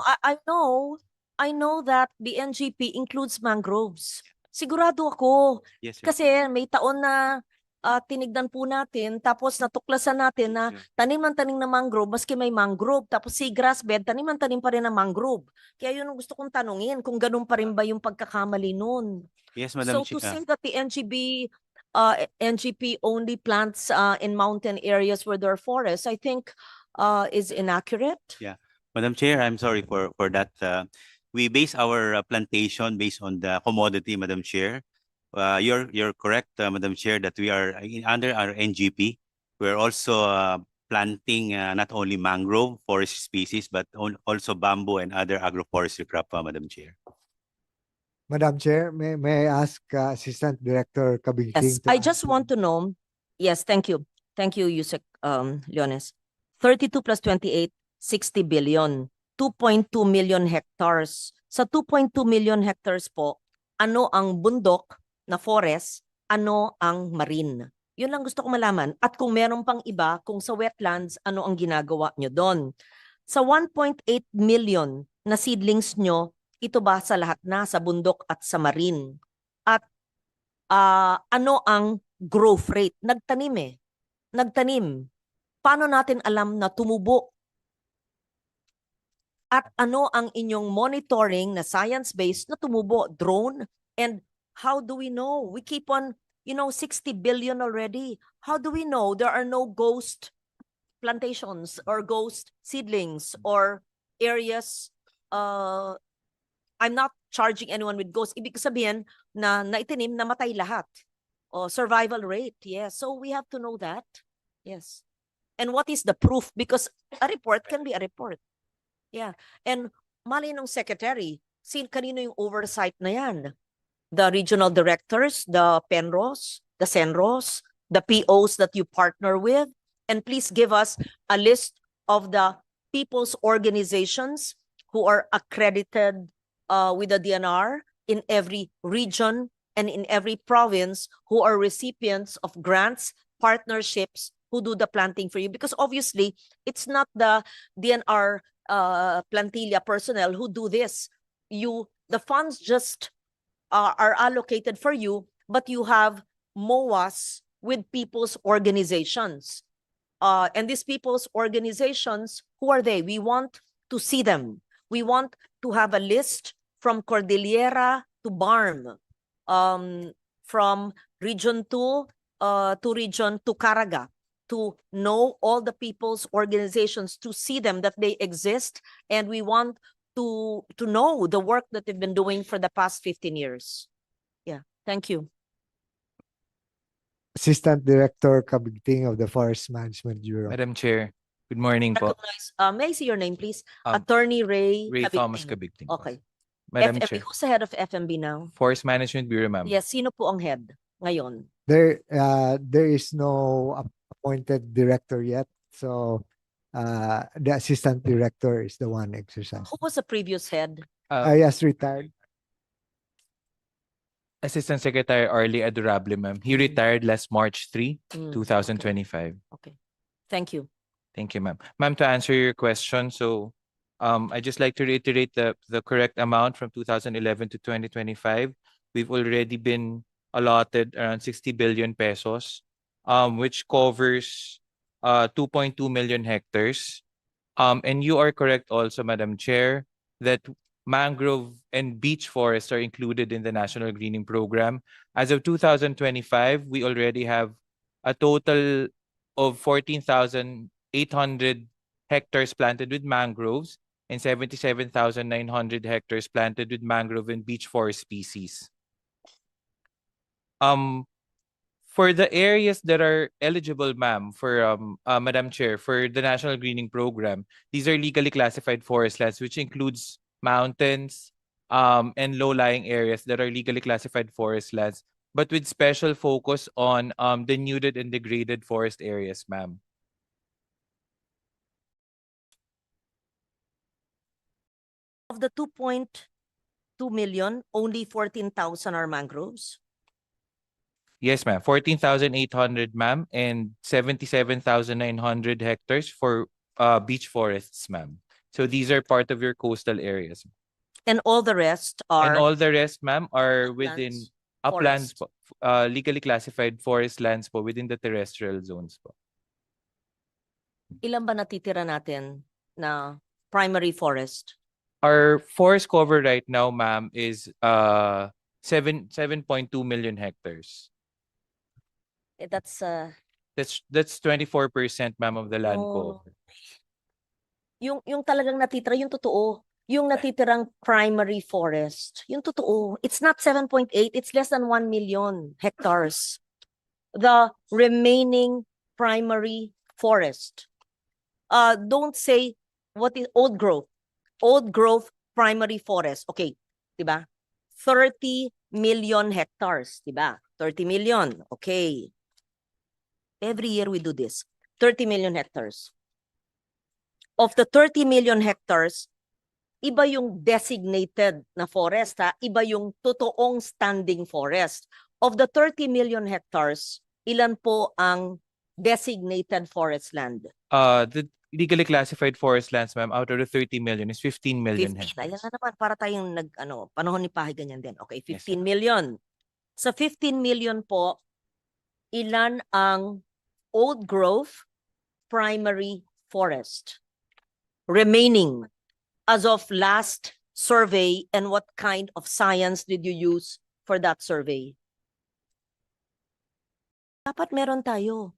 Ah, I'll I know that the NGP includes mangroves. Sigurado ako. yes, Kasi may taon na tinignan po natin, tapos natuklasan natin na Yes, tanim ng tanim na mangrove, maski may mangrove, tapos seagrass bed, tanim ng tanim pa rin ng mangrove. Kaya yun ang gusto kong tanungin, kung ganun pa rin ba yung pagkakamali nun. yes, Madam So to Chair. say that the NGP only plants in mountain areas where there are forests, I think is inaccurate. Yeah. Madam Chair, I'm sorry for that. We base our plantation based on the commodity, Madam Chair. You're correct, Madam Chair, that we are under our NGP. We're also planting not only mangrove forest species, but also bamboo and other agroforestry crop, Madam Chair. Madam Chair, may I ask Assistant Director Kabigting? Yes, I just want to know. Yes, thank you. Thank you, Yusek Leones. 32 plus 28, 60 billion. 2.2 million hectares. Sa 2.2 million hectares po, ano ang bundok na forest, ano ang marine? Yun lang gusto ko malaman. At kung meron pang iba, kung sa wetlands, ano ang ginagawa nyo doon? Sa 1.8 million na seedlings nyo, ito ba sa lahat na, sa bundok at sa marine? At ano ang growth rate? Nagtanim. Paano natin alam na tumubo? At ano ang inyong monitoring na science-based na tumubo? Drone? And how do we know? We keep on, 60 billion already. How do we know there are no ghost plantations or ghost seedlings or areas? I'm not charging anyone with ghosts. Ibig sabihin na naitanim, namatay lahat. Survival rate, yes. So we have to know that. Yes. And what is the proof? Because a report can be a report. Yeah. And mali nung secretary, kanino yung oversight na yan? The regional directors, the PENROS, the CENROS, the POs that you partner with. And please give us a list of the people's organizations who are accredited with the DNR in every region and in every province who are recipients of grants, partnerships, who do the planting for you. Because obviously, it's not the DNR plantilla personnel who do this. The funds just are allocated for you, but you have MOAs with people's organizations. And these people's organizations, who are they? We want to see them. We want to have a list from Cordillera to Barm, from region 2 to region to Caraga, to know all the people's organizations, to see them, that they exist, and we want to know the work that they've been doing for the past 15 years. Yeah, thank you. Assistant Director Kabigting of the Forest Management Bureau. Madam Chair, good morning po. Recognize, may I see your name, please? Um, Attorney Ray Thomas Cabigting. Cabigting po. Okay. Madam FMB, Chair, who's the head of FMB now? Forest Management Bureau, ma'am. Yes, sino po ang head ngayon? There is no appointed director yet, so the assistant director is the one exercising. Who was the previous head? Yes, retired. Assistant Secretary Arlie Adorable, ma'am. He retired last March 3, Mm, 2025. Okay. Thank you. Thank you, ma'am. Ma'am, to answer your question, so I just like to reiterate the correct amount from 2011 to 2025. We've already been allotted around 60 billion pesos, which covers 2.2 million hectares. And you are correct also, Madam Chair, that mangrove and beach forests are included in the National Greening Program. As of 2025, we already have a total of 14,800 hectares planted with mangroves, and 77,900 hectares planted with mangrove and beach forest species. For the areas that are eligible, ma'am, for Madam Chair, for the National Greening Program, these are legally classified forest lands, which includes mountains and low-lying areas that are legally classified forest lands, but with special focus on denuded and degraded forest areas, ma'am. Of the 2.2 million, only 14,000 are mangroves. Yes, ma'am. 14,800, ma'am, and 77,900 hectares for beach forests, ma'am. So these are part of your coastal areas. And all the rest And are all the rest, ma'am, are within uplands, uplands po, legally classified forest lands po within the terrestrial zones po. ilan ba natitira natin na primary forest? Our forest cover right now, ma'am, is 7.2 million hectares. That's That's 24%, ma'am, of the land no. cover. Yung talagang natitira, yung totoo. Yung natitirang primary forest, yung totoo. It's not 7.8, it's less than 1 million hectares. The remaining primary forest. Don't say what is old growth. Old growth primary forest. Okay, diba? 30 million hectares, diba? 30 million. Okay. Every year we do this. 30 million hectares. Of the 30 million hectares, iba yung designated na forest, ha? Iba yung totoong standing forest. Of the 30 million hectares, ilan po ang designated forest land? The legally classified forest lands, ma'am, out of the 30 million is 15 million 15. Ayan hectares. na naman, para tayong panahon ni Pahay ganyan din. Okay, Yes, 15 million. Sa 15 million po, ilan ang old growth primary forest remaining as of last survey, and what kind of science did you use for that survey? Dapat meron tayo.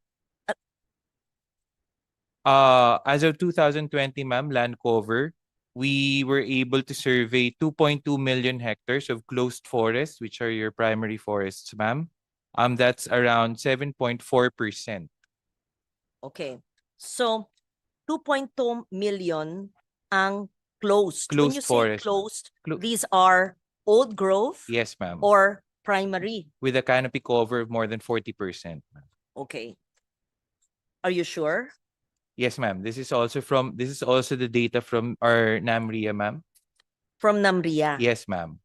As of 2020, ma'am, land cover, we were able to survey 2.2 million hectares of closed forests, which are your primary forests, ma'am. That's around 7.4%. Okay. So, 2.2 million ang closed. When Closed you say forest, ma'am. closed, these are old growth Yes, ma'am. or primary? With a canopy cover of more than 40%, ma'am. Okay. Are you sure? Yes, ma'am. This is also the data from our NAMRIA, ma'am. From NAMRIA? Yes, ma'am.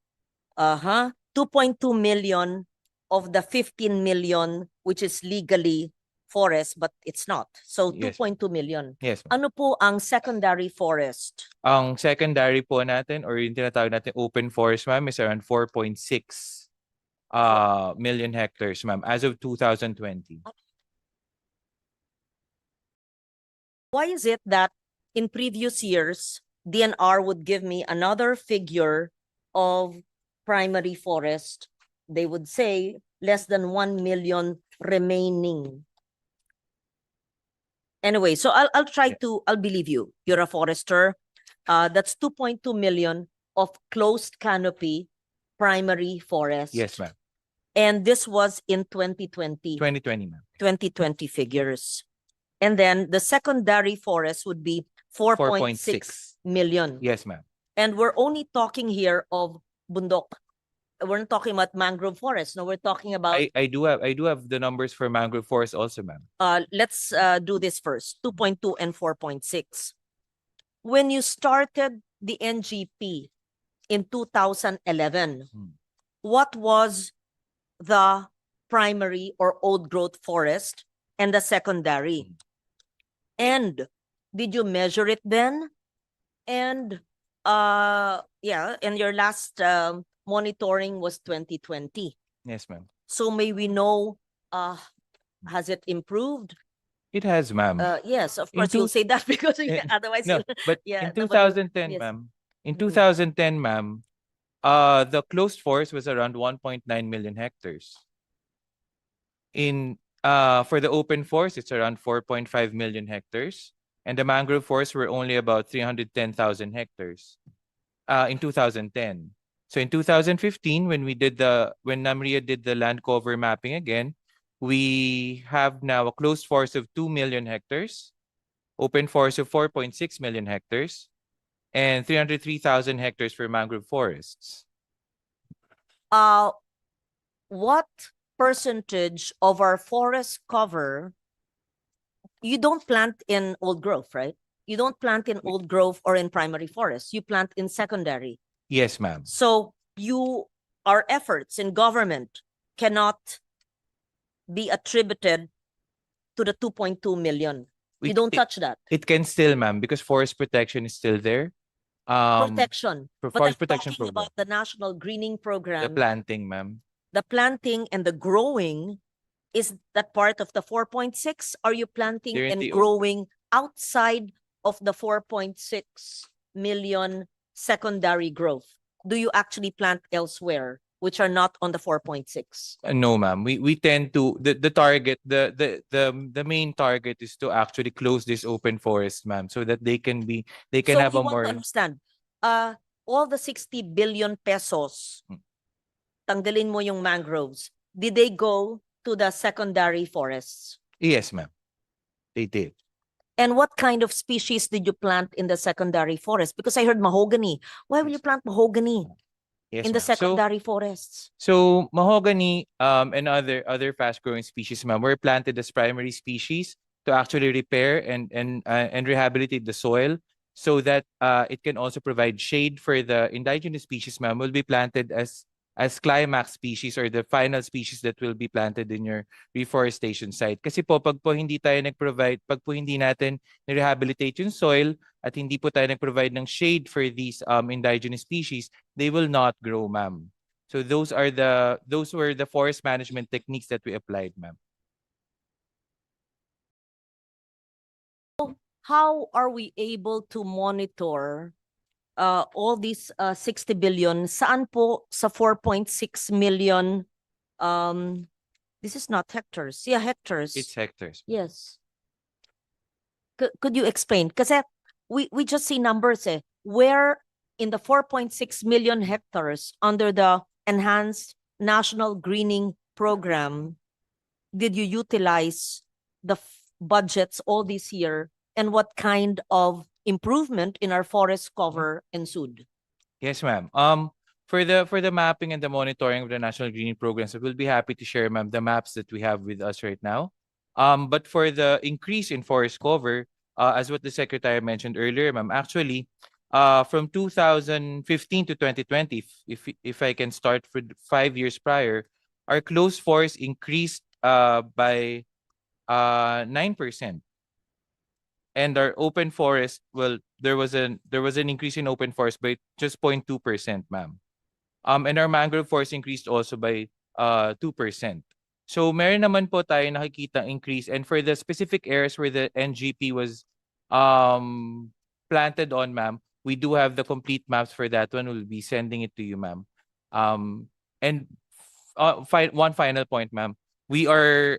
2.2 million of the 15 million, which is legally forest, but it's not. So, Yes. 2.2 million. Yes, ma'am. Ano po ang secondary forest? Ang secondary po natin, or yung tinatawag natin open forest, ma'am, is around 4.6 million hectares, ma'am, as of 2020. Why is it that in previous years, DNR would give me another figure of primary forest? They would say less than 1 million remaining. Anyway, so I'll believe you. You're a forester. That's 2.2 million of closed canopy primary forest. Yes, ma'am. And this was in 2020. 2020, ma'am. 2020 figures. And then the secondary forest would be 4.6 million. Yes, ma'am. And we're only talking here of bundok. We're not talking about mangrove forest. No, we're talking about. I do have the numbers for mangrove forest also, ma'am. Let's do this first. 2.2 and 4.6. When you started the NGP in 2011, what was the primary or old growth forest and the secondary? And did you measure it then? And yeah, and your last monitoring was 2020. Yes, ma'am. So may we know, has it improved? It has, ma'am. Yes, of In course you'll say that because otherwise. No, but yeah, in 2010, yes. ma'am. In Mhm. 2010, ma'am, the closed forest was around 1.9 million hectares. For the open forest, it's around 4.5 million hectares. and the mangrove forests were only about 310,000 hectares in 2010. So in 2015, when NAMRIA did the land cover mapping again, we have now a closed forest of 2 million hectares, open forest of 4.6 million hectares, and 303,000 hectares for mangrove forests. What percentage of our forest cover, you don't plant in old growth, right? You don't plant in old growth or in primary forest. You plant in secondary. Yes, ma'am. So our efforts in government cannot be attributed to the 2.2 million. You don't touch that. It can still, ma'am, because forest protection is still there. Protection. For But forest I'm protection talking program. about the national greening program. The planting, ma'am. The planting and the growing, is that part of the 4.6? Are you planting They're in and the growing outside of the 4.6 million secondary growth? Do you actually plant elsewhere, which are not on the 4.6? No, ma'am. We tend to the target, the main target is to actually close this open forest, ma'am, so that they can So have we a want more. to understand, all the 60 billion pesos, tanggalin mo yung mangroves, did they go to the secondary forests? Yes, ma'am. They did. And what kind of species did you plant in the secondary forest? Because I heard mahogany. Why will you plant mahogany Yes, in the ma'am. secondary forests? So mahogany and other fast growing species, ma'am, were planted as primary species to actually repair and rehabilitate the soil, so that it can also provide shade for the indigenous species, ma'am, will be planted as climax species or the final species that will be planted in your reforestation site. Kasi po pag po hindi tayo nag-provide, pag po hindi natin rehabilitate yung soil at hindi po tayo nag-provide ng shade for these indigenous species, they will not grow, ma'am. So those were the forest management techniques that we applied, ma'am. How are we able to monitor all these 60 billion? Saan po sa 4.6 million? This is not hectares. Yeah, hectares. It's hectares. Yes. Could you explain? Kasi we just see numbers eh. Where in the 4.6 million hectares under the Enhanced National Greening Program did you utilize the budgets all this year, and what kind of improvement in our forest cover ensued? Yes, ma'am. For the mapping and the monitoring of the national greening programs, we'll be happy to share, ma'am, the maps that we have with us right now. But for the increase in forest cover, as what the secretary mentioned earlier, ma'am, actually, from 2015 to 2020, if I can start for 5 years prior, our closed forest increased by 9%. And our open forest, well, there was an increase in open forest by just 0.2%, ma'am. And our mangrove forest increased also by 2%. So meron naman po tayo nakikita increase, and for the specific areas where the NGP was planted on, ma'am, we do have the complete maps for that one. We'll be sending it to you, ma'am. And one final point, ma'am. We are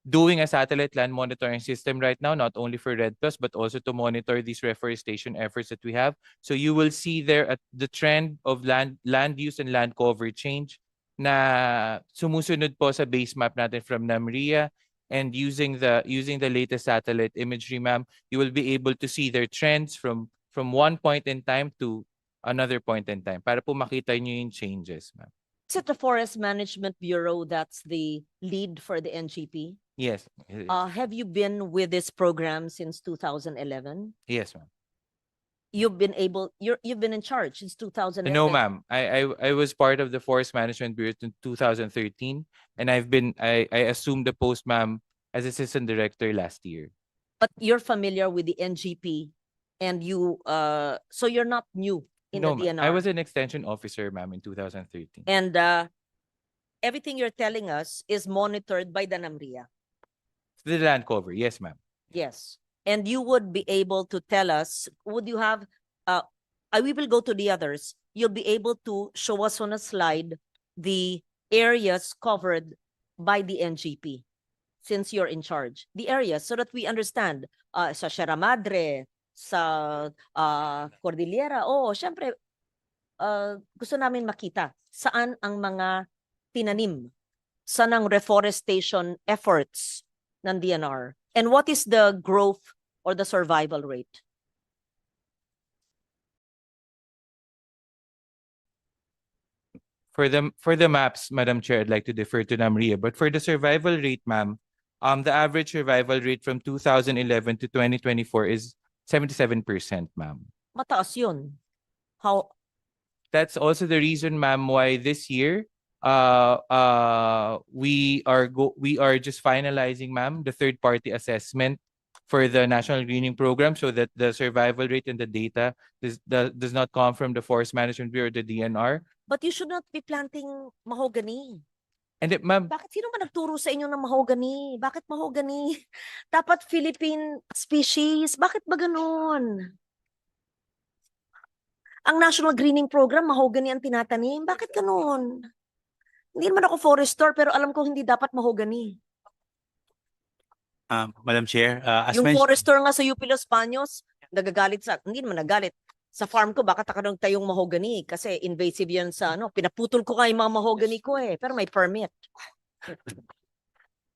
doing a satellite land monitoring system right now, not only for Red Plus, but also to monitor these reforestation efforts that we have. So you will see there the trend of land use and land cover change na sumusunod po sa base map natin from NAMRIA, and using the latest satellite imagery, ma'am, you will be able to see their trends from one point in time to another point in time para po makita niyo yung changes, ma'am. Is it the Forest Management Bureau that's the lead for the NGP? Yes. Have you been with this program since 2011? Yes, ma'am. You've been in charge since 2011. No, ma'am. I was part of the Forest Management Bureau in 2013, and I assumed the post, ma'am, as assistant director last year. But you're familiar with the NGP, and so you're not new in No, the ma'am. DNR. I was an extension officer, ma'am, in 2013. And everything you're telling us is monitored by the NAMRIA. The land cover, yes, ma'am. Yes. And you would be able to tell us, would you have, we will go to the others. You'll be able to show us on a slide the areas covered by the NGP. since you're in charge? The areas so that we understand. Sa Sierra Madre, sa Cordillera. Oo, syempre, gusto namin makita saan ang mga tinanim, saan ang reforestation efforts ng DNR, and what is the growth or the survival rate? For the maps, Madam Chair, I'd like to defer to Namria. But for the survival rate, ma'am, the average survival rate from 2011 to 2024 is 77%, ma'am. Mataas yun. How? That's also the reason, ma'am, why this year we are just finalizing, ma'am, the third-party assessment for the National Greening Program so that the survival rate and the data does not come from the Forest Management Bureau or the DNR. But you should not be planting mahogany. And ma'am, Bakit sino man nagturo sa inyo ng mahogany? Bakit mahogany? Dapat Philippine species. Bakit ba ganun? Ang National Greening Program, mahogany ang tinatanim. Bakit ganun? Hindi naman ako forester, pero alam ko hindi dapat mahogany. Madam Chair, as Yung mentioned, forester nga sa UP Los Baños, nagagalit sa, hindi naman nagalit. Sa farm ko, bakit ako nang tayong mahogany? Kasi invasive yan sa pinaputol ko nga yung mga mahogany ko pero may permit.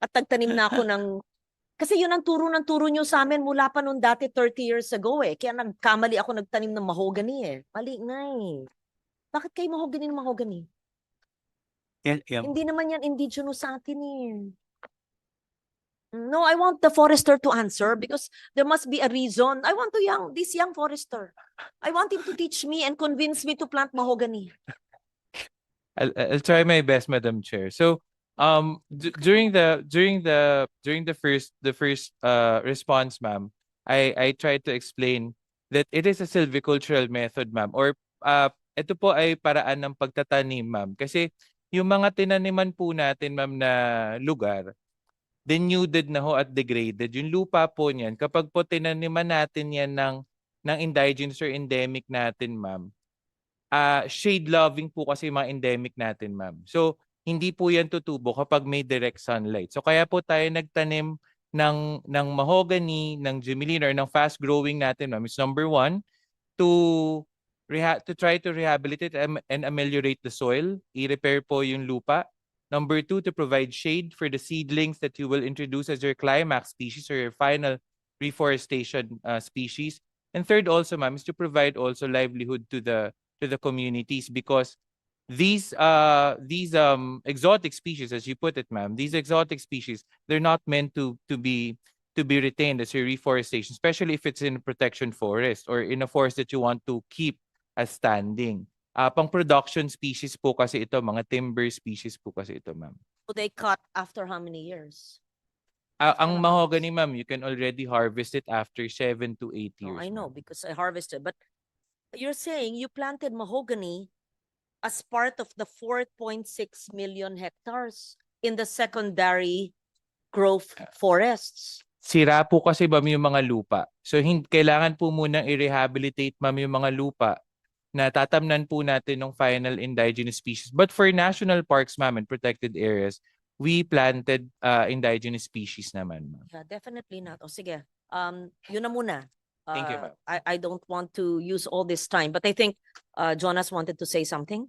At nagtanim na ako ng, kasi yun ang turo ng turo nyo sa amin mula pa noon dati 30 years ago Kaya nagkamali ako nagtanim ng mahogany Mali nga Bakit kayo mahogany ng mahogany? yeah, Hindi naman yan indigenous sa atin No, I want the forester to answer because there must be a reason. I want this young forester. I want him to teach me and convince me to plant mahogany. I'll try my best, Madam Chair. So, during the first response, ma'am, I tried to explain that it is a silvicultural method, ma'am, or ito po ay paraan ng pagtatanim, ma'am. Kasi yung mga tinaniman po natin, ma'am, na lugar, denuded na ho at degraded. Yung lupa po niyan, kapag po tinaniman natin yan ng indigenous or endemic natin, ma'am, shade loving po kasi mga endemic natin, ma'am. So, hindi po yan tutubo kapag may direct sunlight. So, kaya po tayo nagtanim ng mahogany, ng gymnelina, or ng fast growing natin, ma'am. It's number one, to try to rehabilitate and ameliorate the soil, i-repair po yung lupa. Number two, to provide shade for the seedlings that you will introduce as your climax species or your final reforestation species. And third also, ma'am, is to provide also livelihood to the communities, because these exotic species, as you put it, ma'am, these exotic species, they're not meant to be retained as your reforestation, especially if it's in a protection forest or in a forest that you want to keep as standing. Pang production species po kasi ito, mga timber species po kasi ito, ma'am. So they cut after how many years? Ang mahogany, ma'am, you can already harvest it after 7 to 8 years. No, I know ma'am. because I harvested. But you're saying you planted mahogany as part of the 4.6 million hectares in the secondary growth forests. Sira po kasi, ma'am, yung mga lupa. So, kailangan po munang i-rehabilitate, ma'am, yung mga lupa na tatamnan po natin ng final indigenous species. But for national parks, ma'am, and protected areas, we planted indigenous species naman, ma'am. Yeah, definitely not. O sige, yun na muna. Thank you, ma'am. I don't want to use all this time, but I think Jonas wanted to say something.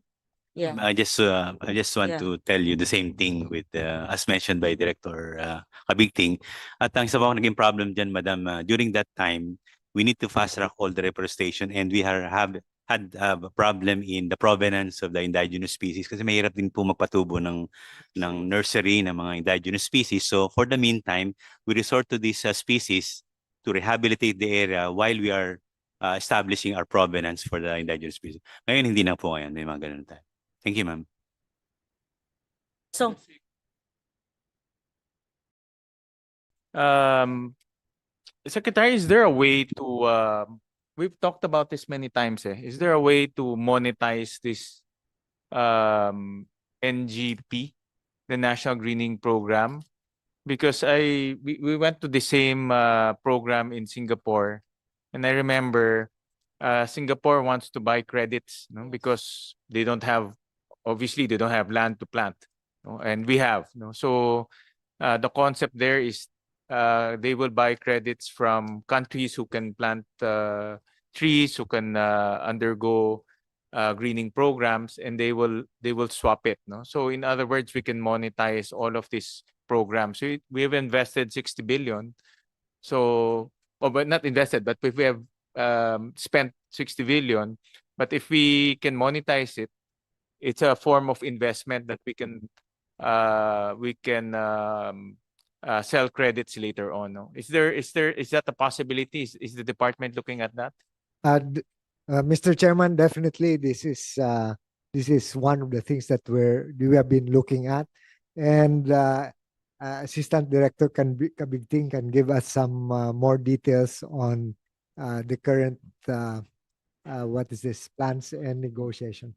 Yeah. I just want Yeah. to tell you the same thing with as mentioned by Director Kabigting. At ang isa pa naging problem dyan, Madam, during that time, we need to fast track all the reforestation, and we had a problem in the provenance of the indigenous species kasi mahirap din po magpatubo ng nursery ng mga indigenous species. So for the meantime, we resort to these species to rehabilitate the area while we are establishing our provenance for the indigenous species. Ngayon, hindi na po ngayon. May mga ganun tayo. Thank you, ma'am. So, Secretary, is there a way to we've talked about this many times Is there a way to monetize this NGP, the National Greening Program? Because we went to the same program in Singapore, and I remember Singapore wants to buy credits, because obviously they don't have land to plant, and we have, So The concept there is they will buy credits from countries who can plant trees, who can undergo greening programs, and they will swap it. No, so in other words, we can monetize all of these programs. We have invested 60 billion. So, but not invested, but if we have spent 60 billion, but if we can monetize it, it's a form of investment that we can sell credits later on. No? Is that a possibility? Is the department looking at that? Mr. Chairman, definitely this is one of the things that we have been looking at, and Assistant Director Kabigting can give us some more details on the current plans and negotiation.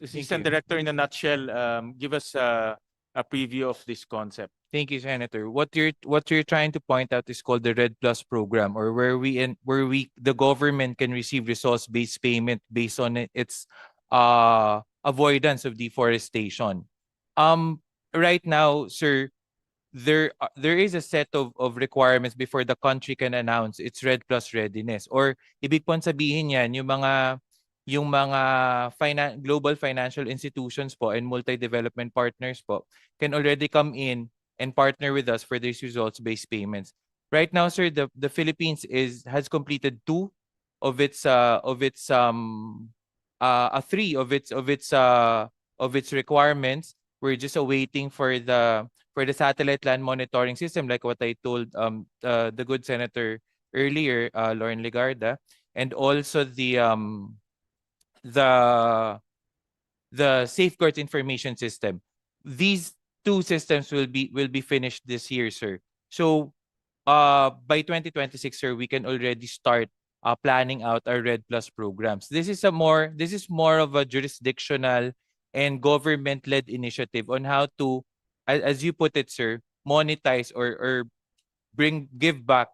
Assistant Director, in a nutshell, give us a preview of this concept. Thank you, Senator. What you're trying to point out is called the Red Plus program, or where the government can receive resource-based payment based on its avoidance of deforestation. Right now, sir, there is a set of requirements before the country can announce its Red Plus readiness. Or ibig pong sabihin yan, yung mga global financial institutions po and multi-development partners po can already come in and partner with us for these results-based payments. Right now, sir, the Philippines has completed three of its requirements. We're just awaiting for the satellite land monitoring system, like what I told the good senator earlier, Lauren Legarda, and also the safeguards information system. These two systems will be finished this year, sir. So by 2026, sir, we can already start planning out our Red Plus programs. This is more of a jurisdictional and government-led initiative on how to, as you put it, sir, monetize or give back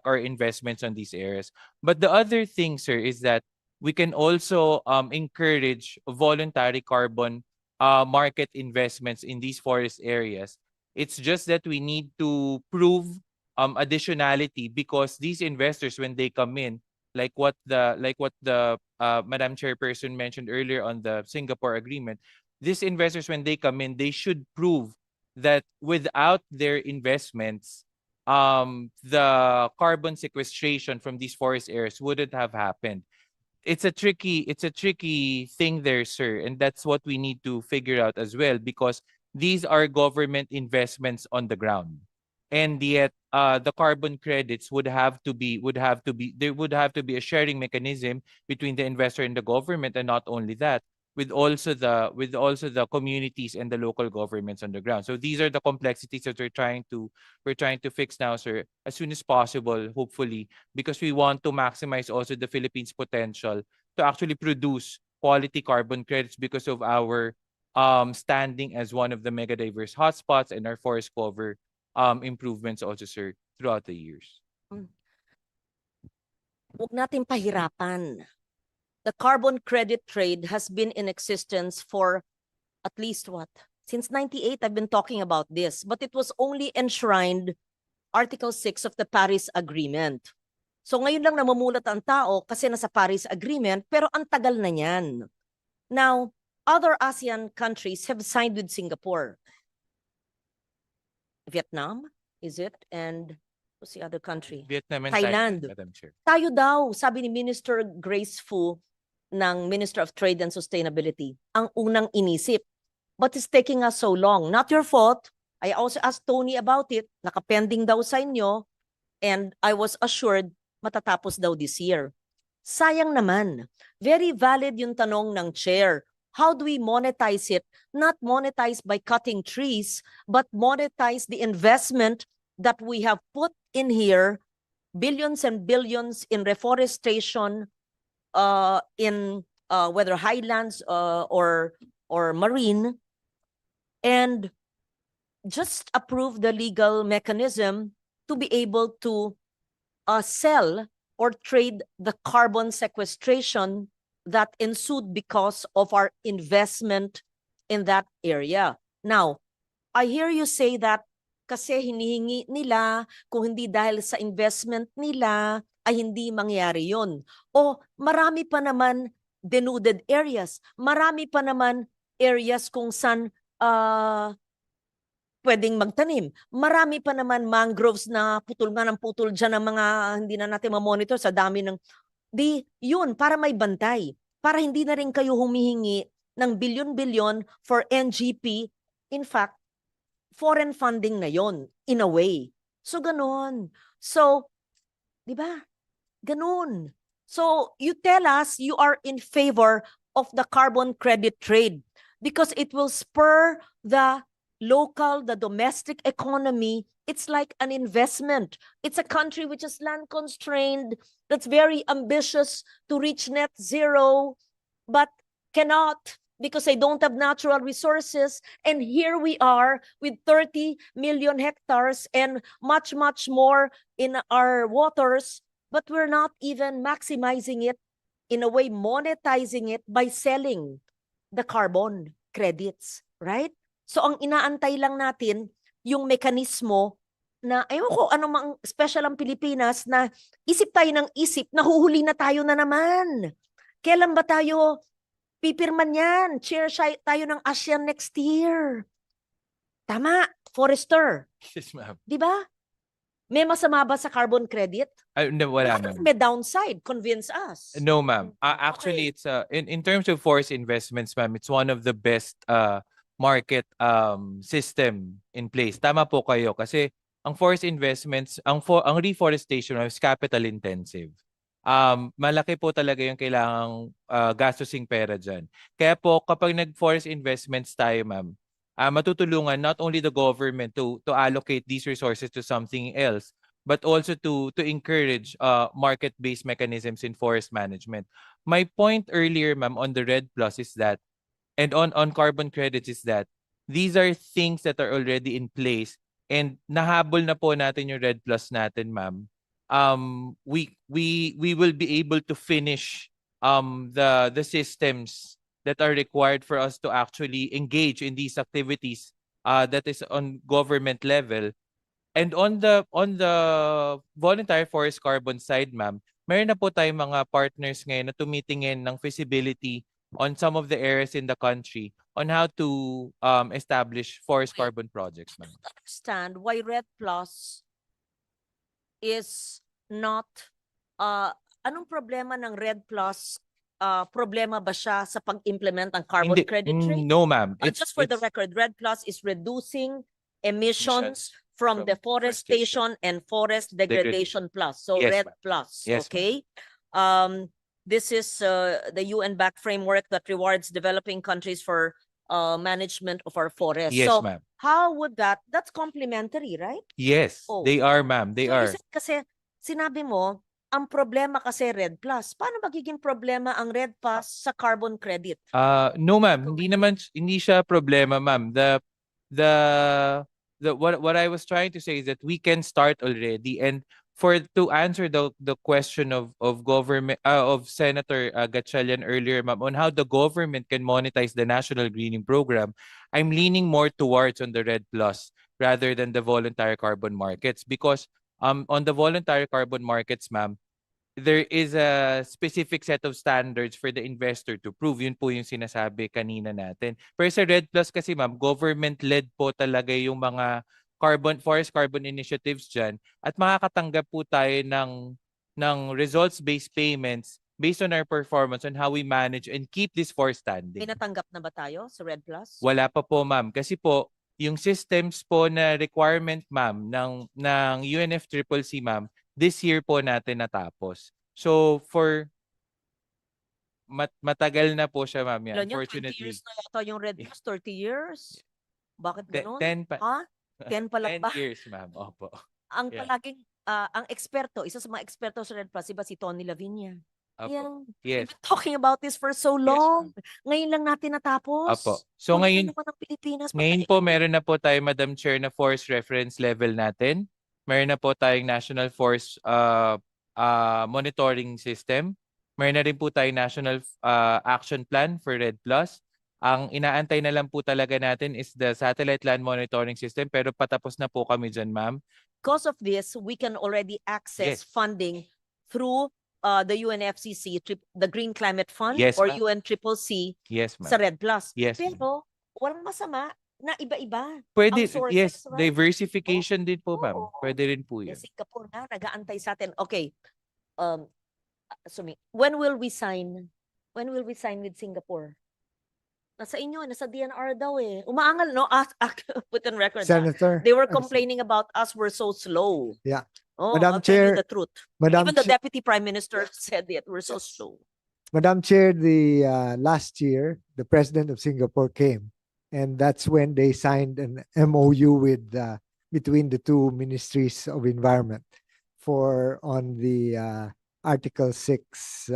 our investments on these areas. But the other thing, sir, is that we can also encourage voluntary carbon market investments in these forest areas. It's just that we need to prove additionality, because these investors, when they come in, like what the Madam Chairperson mentioned earlier on the Singapore agreement, these investors, when they come in, they should prove that without their investments, the carbon sequestration from these forest areas wouldn't have happened. It's a tricky thing there, sir, and that's what we need to figure out as well, because these are government investments on the ground, and yet the carbon credits would have to be a sharing mechanism between the investor and the government, and not only that, with also the communities and the local governments on the ground. So these are the complexities that we're trying to fix now, sir, as soon as possible, hopefully, because we want to maximize also the Philippines' potential to actually produce quality carbon credits because of our standing as one of the mega diverse hotspots and our forest cover improvements also, sir, throughout the years. Huwag natin pahirapan. The carbon credit trade has been in existence for at least what? Since 98, I've been talking about this, but it was only enshrined Article 6 of the Paris Agreement. So ngayon lang namumulat ang tao kasi nasa Paris Agreement, pero ang tagal na yan. Now, other ASEAN countries have signed with Singapore. Vietnam, is it? And what's the other country? Vietnam and Thailand. Madam Chair. Tayo daw, sabi ni Minister Grace Fu ng Minister of Trade and Sustainability, ang unang inisip. But it's taking us so long. Not your fault. I also asked Tony about it. Nakapending daw sa inyo. And I was assured matatapos daw this year. Sayang naman. Very valid yung tanong ng chair. How do we monetize it? Not monetize by cutting trees, but monetize the investment that we have put in here, billions and billions in reforestation, in whether highlands or marine, and just approve the legal mechanism to be able to sell or trade the carbon sequestration that ensued because of our investment in that area. Now, I hear you say that kasi hinihingi nila, kung hindi dahil sa investment nila, ay hindi mangyari yun. O marami pa naman denuded areas. Marami pa naman areas kung saan pwedeng magtanim. Marami pa naman mangroves na putol nga ng putol dyan ng mga hindi na natin ma-monitor sa dami ng... Yun, para may bantay. Para hindi na rin kayo humihingi ng bilyon-bilyon for NGP. In fact, foreign funding na yon in a way. So, ganun. So, di ba? Ganun. So, you tell us you are in favor of the carbon credit trade because it will spur the local, the domestic economy. It's like an investment. It's a country which is land constrained, that's very ambitious to reach net zero, but cannot because they don't have natural resources. And here we are with 30 million hectares and much, much more in our waters, but we're not even maximizing it, in a way, monetizing it by selling the carbon credits, right? So ang inaantay lang natin, yung mekanismo na, ayun ko, ano mang special ang Pilipinas na isip tayo ng isip, nahuhuli na tayo na naman. Kailan ba tayo pipirman yan? Chair tayo ng ASEAN next year. Tama, Forester. Yes, ma'am. Di ba? May masama ba sa carbon credit? No, wala, Bakit ma'am. may downside? Convince us. No, ma'am. Okay. Actually, it's in terms of forest investments, ma'am, it's one of the best market system in place. Tama po kayo kasi ang forest investments, ang reforestation is capital intensive. Malaki po talaga yung kailangang gastusing pera dyan. Kaya po kapag nag-forest investments tayo, ma'am, matutulungan not only the government to allocate these resources to something else, but also to encourage market-based mechanisms in forest management. My point earlier, ma'am, on the RED Plus is that, and on carbon credits is that, these are things that are already in place and nahabol na po natin yung RED Plus natin, ma'am. We will be able to finish the systems that are required for us to actually engage in these activities that is on government level. And on the voluntary forest carbon side, ma'am, meron na po tayong mga partners ngayon na tumitingin ng feasibility on some of the areas in the country on how to establish forest Wait. carbon projects, ma'am. Understand why Red Plus is not anong problema ng Red Plus? Problema ba siya sa pag-implement ng carbon Hindi, credit trade? no, ma'am. Just for the record, Red Plus is reducing emissions from from deforestation and forest degradation plus. So Yes, Red ma'am. Plus, Yes, ma'am. okay? This is the UN-backed framework that rewards developing countries for management of our forests. Yes, So ma'am. how would that's complementary, right? Yes, Oh. they are, ma'am. They So you are. said kasi, sinabi mo, ang problema kasi Red Plus. Paano magiging problema ang Red Plus sa carbon credit? No, ma'am. Hindi siya problema, ma'am. What I was trying to say is that we can start already, and to answer the question of government of Senator Gatchalian earlier, ma'am, on how the government can monetize the national greening program, I'm leaning more towards on the Red Plus rather than the voluntary carbon markets, because on the voluntary carbon markets, ma'am, there is a specific set of standards for the investor to prove. Yun po yung sinasabi kanina natin. Pero sa Red Plus kasi, ma'am, government-led po talaga yung mga forest carbon initiatives dyan, at makakatanggap po tayo ng results-based payments based on our performance on how we manage and keep this forest standing. May natanggap na ba tayo sa Red Plus? Wala pa po, ma'am. Kasi po, yung systems po na requirement, ma'am, ng UNFCCC, ma'am, this year po natin natapos. So, matagal na po siya, ma'am, yan. Ilan yun? 20 Fortunately. years na yata yung Red Plus? 30 years? Bakit ganun? 10 pa. Ha? 10 pa lang 10 ba? years, ma'am. Opo. Ang Yeah. palaging, ang eksperto, isa sa mga eksperto sa Red Plus, iba si Tony Lavinia. Opo. Yan. Yes. We've been talking about this for so long. Ngayon lang natin natapos. Opo. So Kunin ngayon, naman ng Pilipinas. ngayon po meron na po tayo, Madam Chair, na forest reference level natin. Meron na po tayong National Forest Monitoring System. Meron na rin po tayong National Action Plan for Red Plus. Ang inaantay na lang po talaga natin is the satellite land monitoring system, pero patapos na po kami dyan, ma'am. Because of this, we can already access Yes. funding through the UNFCCC, the Green Climate Fund, Yes, or ma'am. UNCCC Yes, sa ma'am. Red Plus. Yes, ma'am. Pero walang masama na iba-iba Pwede, ang sources, yes, right? diversification din po, ma'am. Oo. Pwede rin po Eh, yun. Singapore na, nag-aantay sa atin. Okay. When will we sign? When will we sign with Singapore? Nasa inyo, nasa DNR daw eh. Umaangal, no? Put on record. Senator. They were complaining about us, we're so slow. Yeah. Oh, Madam I'll tell you Chair, the truth. Madam Even the Chair- Deputy Prime Minister said that we're so slow. Madam Chair, the last year, the President of Singapore came, and that's when they signed an MOU with between the two ministries of environment on the Article 6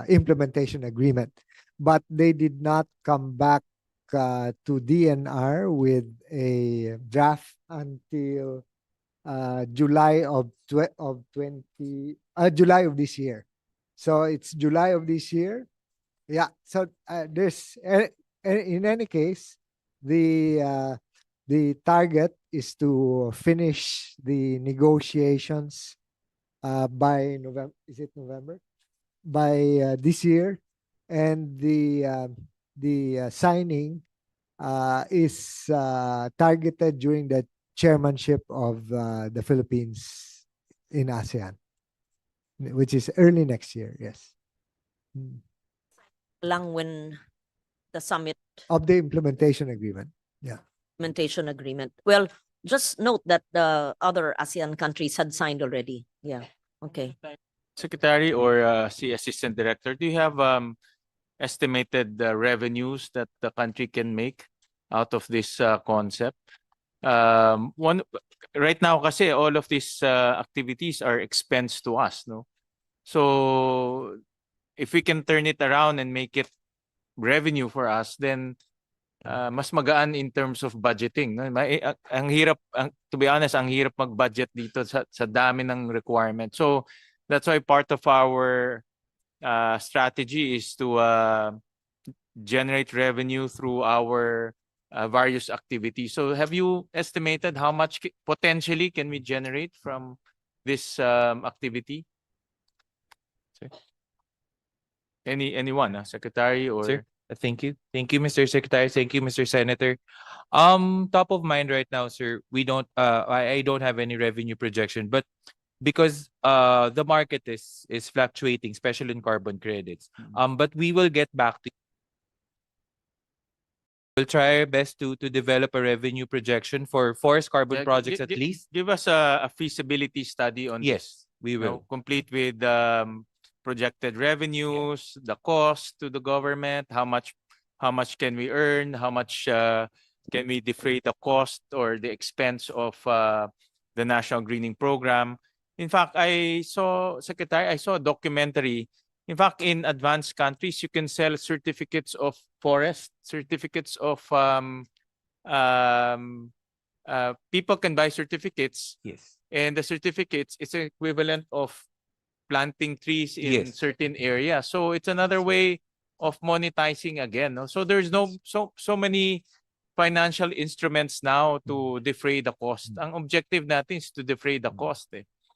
implementation agreement. But they did not come back to DNR with a draft until July of July of this year. So it's July of this year. Yeah. So in any case, the target is to finish the negotiations by November. Is it November? By this year, and the signing is targeted during the chairmanship of the Philippines in ASEAN, which is early next year. Yes. Lang when the summit Of the implementation agreement. implementation agreement. Well, just note that the other ASEAN countries had signed already. Yeah. Okay. Secretary or si Assistant Director, do you have estimated revenues that the country can make out of this concept? Right now kasi all of these activities are expense to us, no? So if we can turn it around and make it revenue for us, then mas magaan in terms of budgeting, no? Ang hirap, to be honest, ang hirap mag-budget dito sa dami ng requirement. So that's why part of our strategy is to generate revenue through our various activities. So have you estimated how much potentially can we generate from this activity? Sir? Anyone, Secretary or? Sir? Thank you. Thank you, Mr. Secretary. Thank you, Mr. Senator. Top of mind right now, sir, we don't I don't have any revenue projection, but because the market is fluctuating, especially in carbon credits. But we will get back to we'll try our best to develop a revenue projection for forest carbon Yeah, projects at least. Give us a feasibility study on this. Yes, we You know, will. complete with projected revenues, the cost to the government, how much can we earn, how much can we defray the cost or the expense of the National Greening Program. In fact, Secretary, I saw a documentary. In fact, in advanced countries, you can sell certificates of forest, certificates of people can buy certificates, Yes. and the certificates is equivalent of planting trees in Yes. certain areas. So it's another way of monetizing again. No? So there's so many financial instruments now to defray the cost. Ang objective natin is to defray the cost.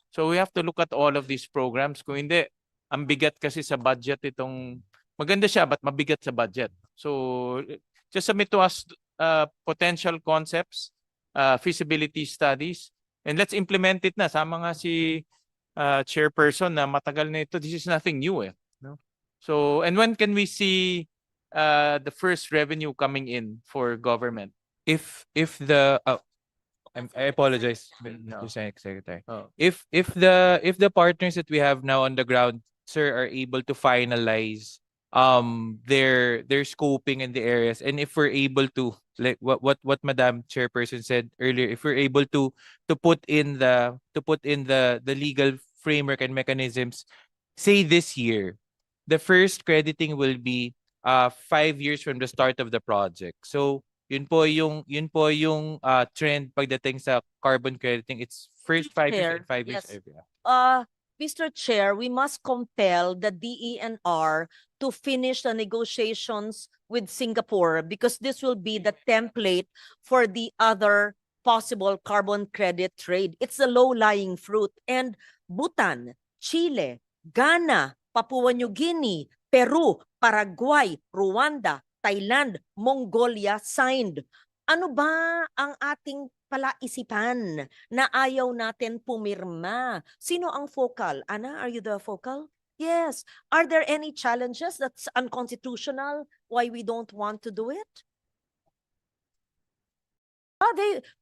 So we have to look at all of these programs. Kung hindi, ang bigat kasi sa budget itong, maganda siya but mabigat sa budget. So just submit to us potential concepts, feasibility studies, and let's implement it na. Sama nga si chairperson na matagal na ito. This is nothing new no? So, and when can we see the first revenue coming in for government? If the I apologize, No. Mr. Secretary. Oh. If the partners that we have now on the ground, sir, are able to finalize their scoping in the areas, and if we're able to, like what Madam Chairperson said earlier, if we're able to put in the legal framework and mechanisms, say this year, the first crediting will be 5 years from the start of the project. So yun po yung trend pagdating sa carbon crediting. It's first 5 years and 5 years. Yes. Yeah. Mr. Chair, we must compel the DENR to finish the negotiations with Singapore because this will be the template for the other possible carbon credit trade. It's the low-lying fruit. And Bhutan, Chile, Ghana, Papua New Guinea, Peru, Paraguay, Rwanda, Thailand, Mongolia signed. Ano ba ang ating palaisipan na ayaw natin pumirma? Sino ang focal? Ana, are you the focal? Yes. Are there any challenges that's unconstitutional why we don't want to do it?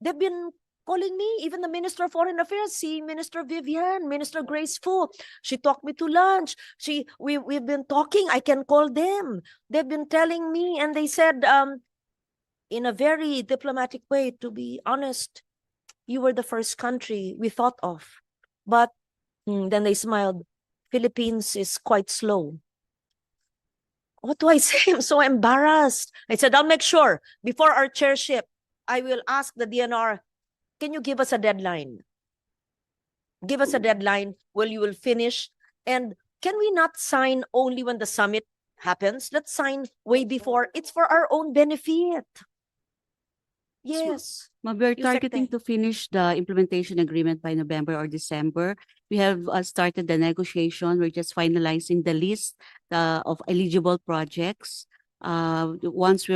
They've been calling me, even the Minister of Foreign Affairs, si Minister Vivian, Minister Grace Fu. She talked me to lunch. We've been talking. I can call them. They've been telling me, and they said, in a very diplomatic way, to be honest, you were the first country we thought of. But then they smiled. Philippines is quite slow. What do I say? I'm so embarrassed. I said, I'll make sure before our chairship, I will ask the DNR, can you give us a deadline? Give us a deadline when you will finish. And can we not sign only when the summit happens? Let's sign way before. It's for our own benefit. Yes. Ma'am, we're You targeting second. to finish the implementation agreement by November or December. We have started the negotiation. We're just finalizing the list of eligible projects. Once we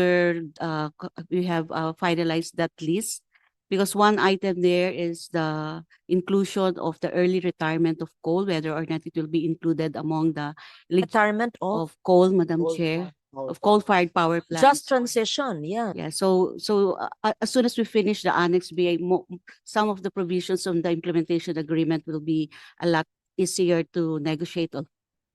have finalized that list, because one item there is the inclusion of the early retirement of coal, whether or not it will be included among the Retirement of of coal, Madam Chair, of coal-fired power plants. just transition. Yeah. Yeah, so as soon as we finish the Annex B, some of the provisions on the implementation agreement will be a lot easier to negotiate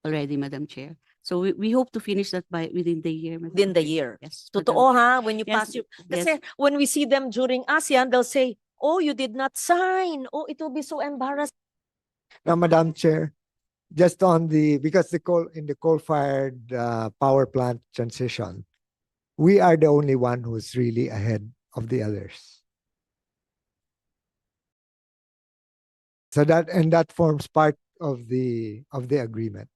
already, Madam Chair. So we hope to finish that within the year. Madam Within the Chair. year. Yes. Totoo ha, when you Yes, pass your, yes. kasi when we see them during ASEAN, they'll say, oh, you did not sign. Oh, it will be so embarrassing. Now, Madam Chair, just on because in the coal-fired power plant transition, we are the only one who's really ahead of the others. So that forms part of the agreement.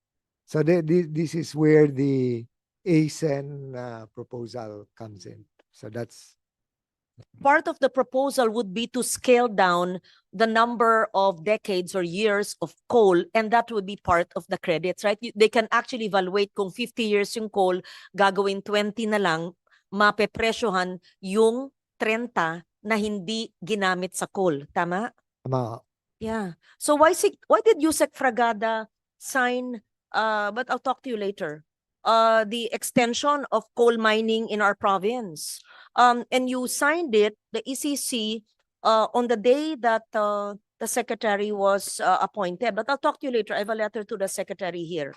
So this is where the ASEN proposal comes in. So that's Part of the proposal would be to scale down the number of decades or years of coal, and that would be part of the credits, right? They can actually evaluate kung 50 years yung coal, gagawin 20 na lang, mapepresyohan yung 30 na hindi ginamit sa coal. Tama? tama. Yeah. So why did Yusek Fragada sign, but I'll talk to you later, the extension of coal mining in our province? And you signed it, the ECC, on the day that the secretary was appointed. But I'll talk to you later. I have a letter to the secretary here.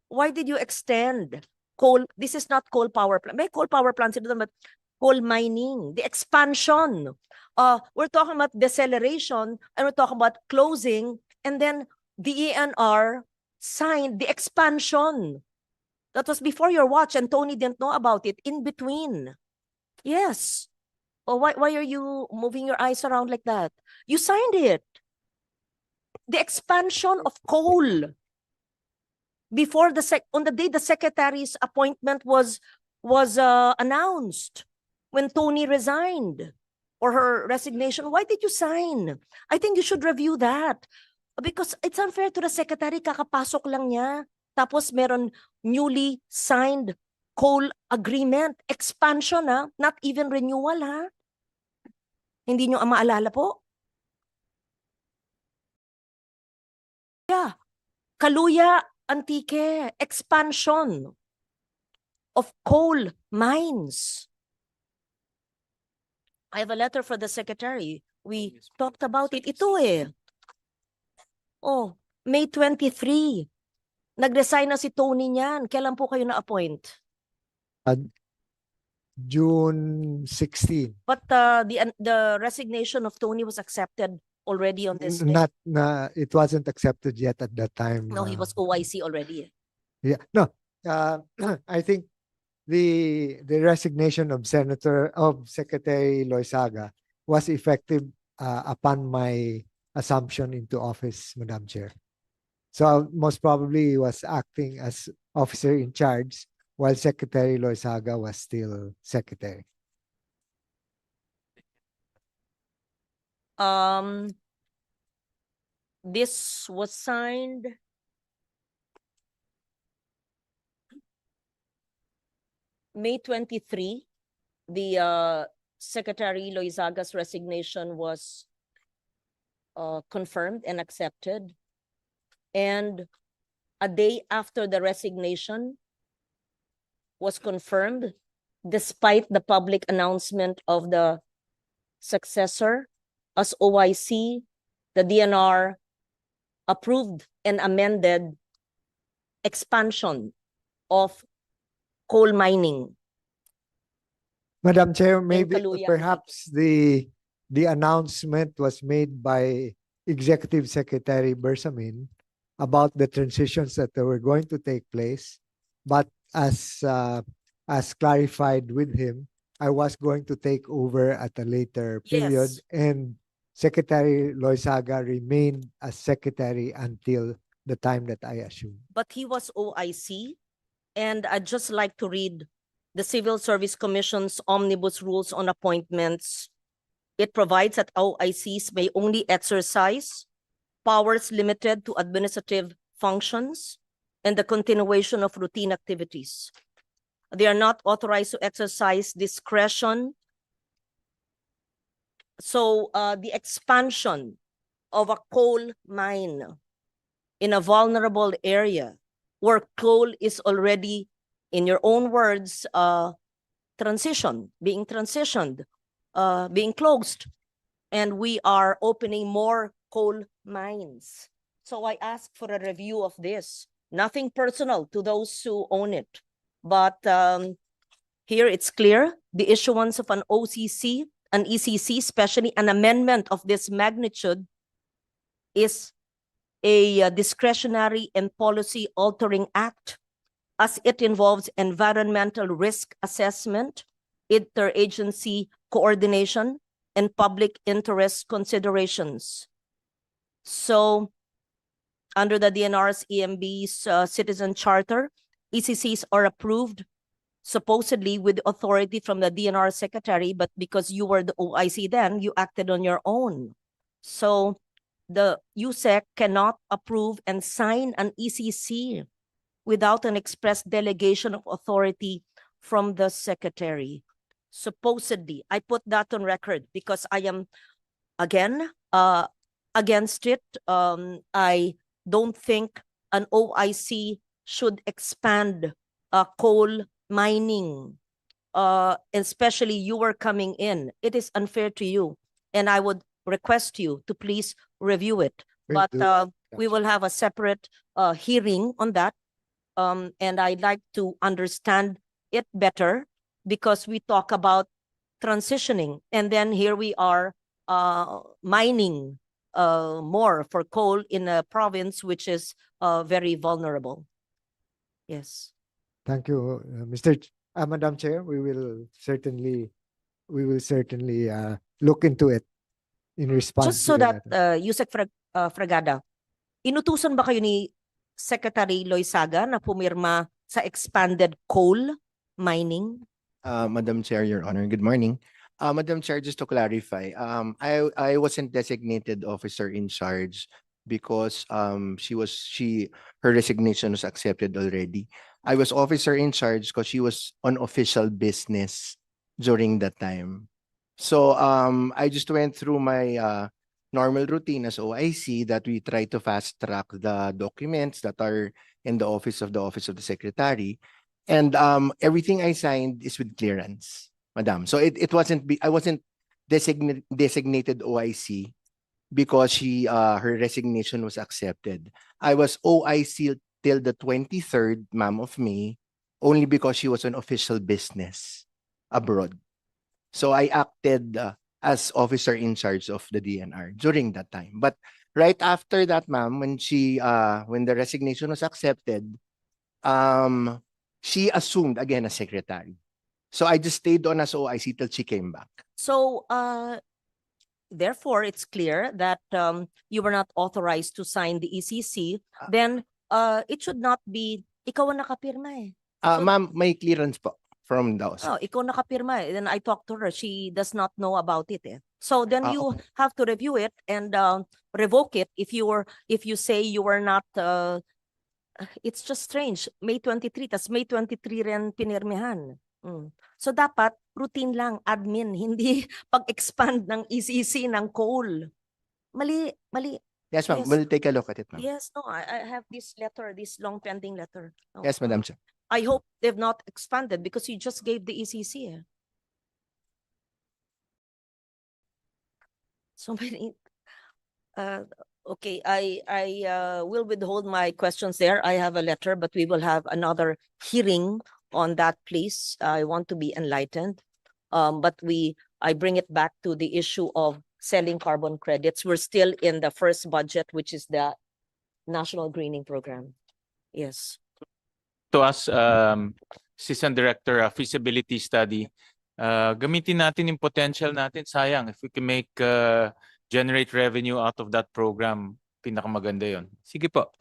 Why did you extend coal? This is not coal power plant. May coal power plants, but coal mining, the expansion. We're talking about deceleration, and we're talking about closing, and then the ENR signed the expansion. That was before your watch, and Tony didn't know about it. In between. Yes. Oh, why are you moving your eyes around like that? You signed it. The expansion of coal. Before on the day the secretary's appointment was announced, when Tony resigned or her resignation, why did you sign? I think you should review that. Because it's unfair to the secretary, kakapasok lang niya. Tapos meron newly signed coal agreement, expansion ha, not even renewal ha. Hindi nyo maalala po? Yeah. Kaluya Antique, expansion of coal mines. I have a letter for the secretary. We talked about it. Ito eh. Oh, May 23. Nag-resign na si Tony niyan. Kailan po kayo na-appoint? June 16. But the resignation of Tony was accepted already on this day. It wasn't accepted yet at that time. No, he was OIC already. Yeah, no. I think the resignation of Secretary Loizaga was effective upon my assumption into office, Madam Chair. So most probably he was acting as officer in charge while Secretary Loizaga was still secretary. This was signed May 23. The Secretary Loizaga's resignation was confirmed and accepted. And a day after the resignation was confirmed, despite the public announcement of the successor as OIC, the DNR approved and amended expansion of coal mining. Madam Chair, maybe Kaluya, perhaps the announcement was made by Executive Secretary Bersamin about the transitions that were going to take place, but as clarified with him, I was going to take over at a later period, Yes. and Secretary Loizaga remained as secretary until the time that I assumed. But he was OIC, and I'd just like to read the Civil Service Commission's Omnibus Rules on Appointments. It provides that OICs may only exercise powers limited to administrative functions and the continuation of routine activities. They are not authorized to exercise discretion. So the expansion of a coal mine in a vulnerable area where coal is already, in your own words, being transitioned, being closed, and we are opening more coal mines. So I asked for a review of this. Nothing personal to those who own it, but here it's clear the issuance of an OCC, an ECC, especially an amendment of this magnitude, is a discretionary and policy altering act, as it involves environmental risk assessment, interagency coordination, and public interest considerations. So under the DNR's EMB's citizen charter, ECCs are approved supposedly with authority from the DNR secretary, but because you were the OIC then, you acted on your own. So the USEC cannot approve and sign an ECC without an express delegation of authority from the secretary. Supposedly, I put that on record because I am, again, against it. I don't think an OIC should expand coal mining, especially you were coming in. It is unfair to you, and I would request you to please review it. Will But do. we will have a separate hearing on that. And I'd like to understand it better because we talk about transitioning, and then here we are mining more for coal in a province which is very vulnerable. Yes. Thank you, Madam Chair. We will certainly look into it in response. Just so that Yusek Fragada, inutusan ba kayo ni Secretary Loizaga na pumirma sa expanded coal mining? Madam Chair, Your Honor, good morning. Madam Chair, just to clarify, I wasn't designated officer in charge because her resignation was accepted already. I was officer in charge because she was on official business during that time. So I just went through my normal routine as OIC that we try to fast track the documents that are in the office of the secretary. And everything I signed is with clearance, Madam. So I wasn't designated OIC because her resignation was accepted. I was OIC till the 23rd, ma'am, of May, only because she was on official business abroad. So I acted as officer in charge of the DNR during that time. But right after that, ma'am, when the resignation was accepted, she assumed again as secretary. So I just stayed on as OIC till she came back. So therefore it's clear that you were not authorized to sign the ECC, then it should not be, ikaw ang nakapirma eh. So- Ma'am, may clearance po from the Oh, ikaw nakapirma eh. Then I talked to her, she does not know about it eh. So then you have to review it and revoke it if you say you were not it's just strange. May 23, tas May 23 rin pinirmihan. So dapat routine lang, admin, hindi pag-expand ng ECC ng coal. Mali. Yes, ma'am. Yes. We'll take a look at it, ma'am. Yes, no, I have this letter, this long pending letter. No, Yes, Madam Chair. I hope they've not expanded because you just gave the ECC. Eh. So many. Okay, I will withhold my questions there. I have a letter, but we will have another hearing on that, please. I want to be enlightened. But I bring it back to the issue of selling carbon credits. We're still in the first budget, which is the National Greening Program. Yes. To us, Assistant Director, feasibility study, gamitin natin yung potential natin. Sayang, if we can generate revenue out of that program, pinakamaganda yon. Sige po.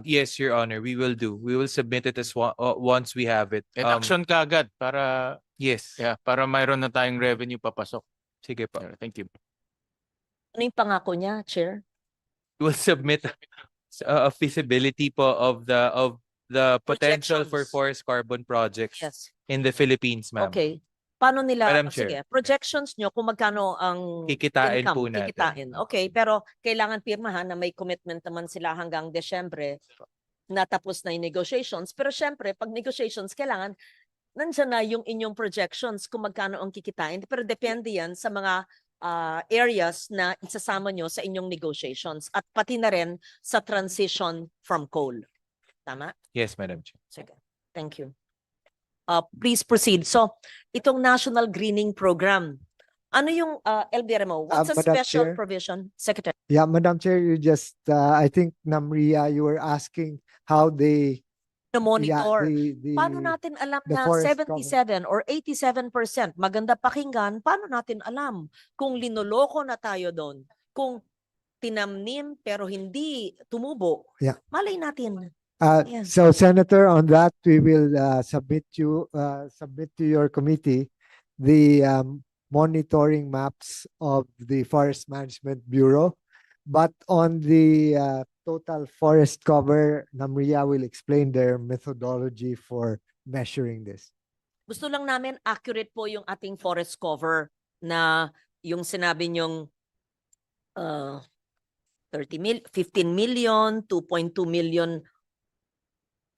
Yes, Your Honor, we will do. We will submit it as once we have it. And action kaagad para Yes. para mayroon na tayong revenue papasok. Sige po. Thank you. Ano yung pangako niya, Chair? We will submit a feasibility po of the potential for Projections. forest carbon projects Yes. in the Philippines, ma'am. Okay. Paano nila, Madam sige, Chair. projections nyo kung magkano ang Kikitain income, po natin. kikitain. Okay, pero kailangan pirmahan na may commitment naman sila hanggang Desyembre natapos na yung negotiations. Pero syempre, pag negotiations, kailangan nandiyan na yung inyong projections kung magkano ang kikitain. Pero depende yan sa mga areas na isasama nyo sa inyong negotiations at pati na rin sa transition from coal. Tama? Yes, Madam Chair. Sige. Thank you. Please proceed. So, itong National Greening Program, ano yung LBRMO? What's a Madam special Chair? provision? Secretary. Yeah, Madam Chair, you just, I think, Namria, you were asking how they, The monitor. the Paano natin alam the na forest 77 or 87% maganda pakinggan? Paano natin alam kung linoloko na tayo doon? Kung tinamnim pero hindi tumubo? Yeah. Malay natin. Yeah. So Senator, on that, we will submit to your committee the monitoring maps of the Forest Management Bureau. But on the total forest cover, Namria will explain their methodology for measuring this. Gusto lang namin accurate po yung ating forest cover na yung sinabi nyong 15 million, 2.2 million.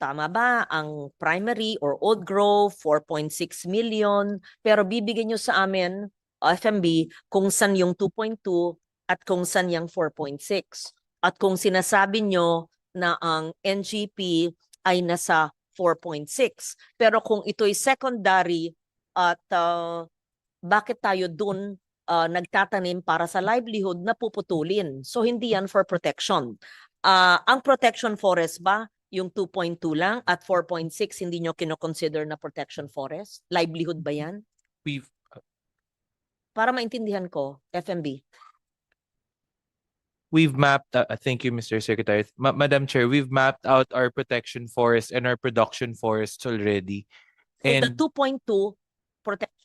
Tama ba? Ang primary or old growth, 4.6 million. Pero bibigyan nyo sa amin, FMB, kung saan yung 2.2 at kung saan yung 4.6. At kung sinasabi nyo na ang NGP ay nasa 4.6. Pero kung ito'y secondary at bakit tayo dun nagtatanim para sa livelihood na puputulin? So hindi yan for protection. Ang protection forest ba? Yung 2.2 lang at 4.6 hindi nyo kinoconsider na protection forest? Livelihood ba yan? Para maintindihan ko, FMB. We've mapped, thank you, Mr. Secretary. Madam Chair, we've mapped out our protection forests and our production forests already. So the And 2.2 protect.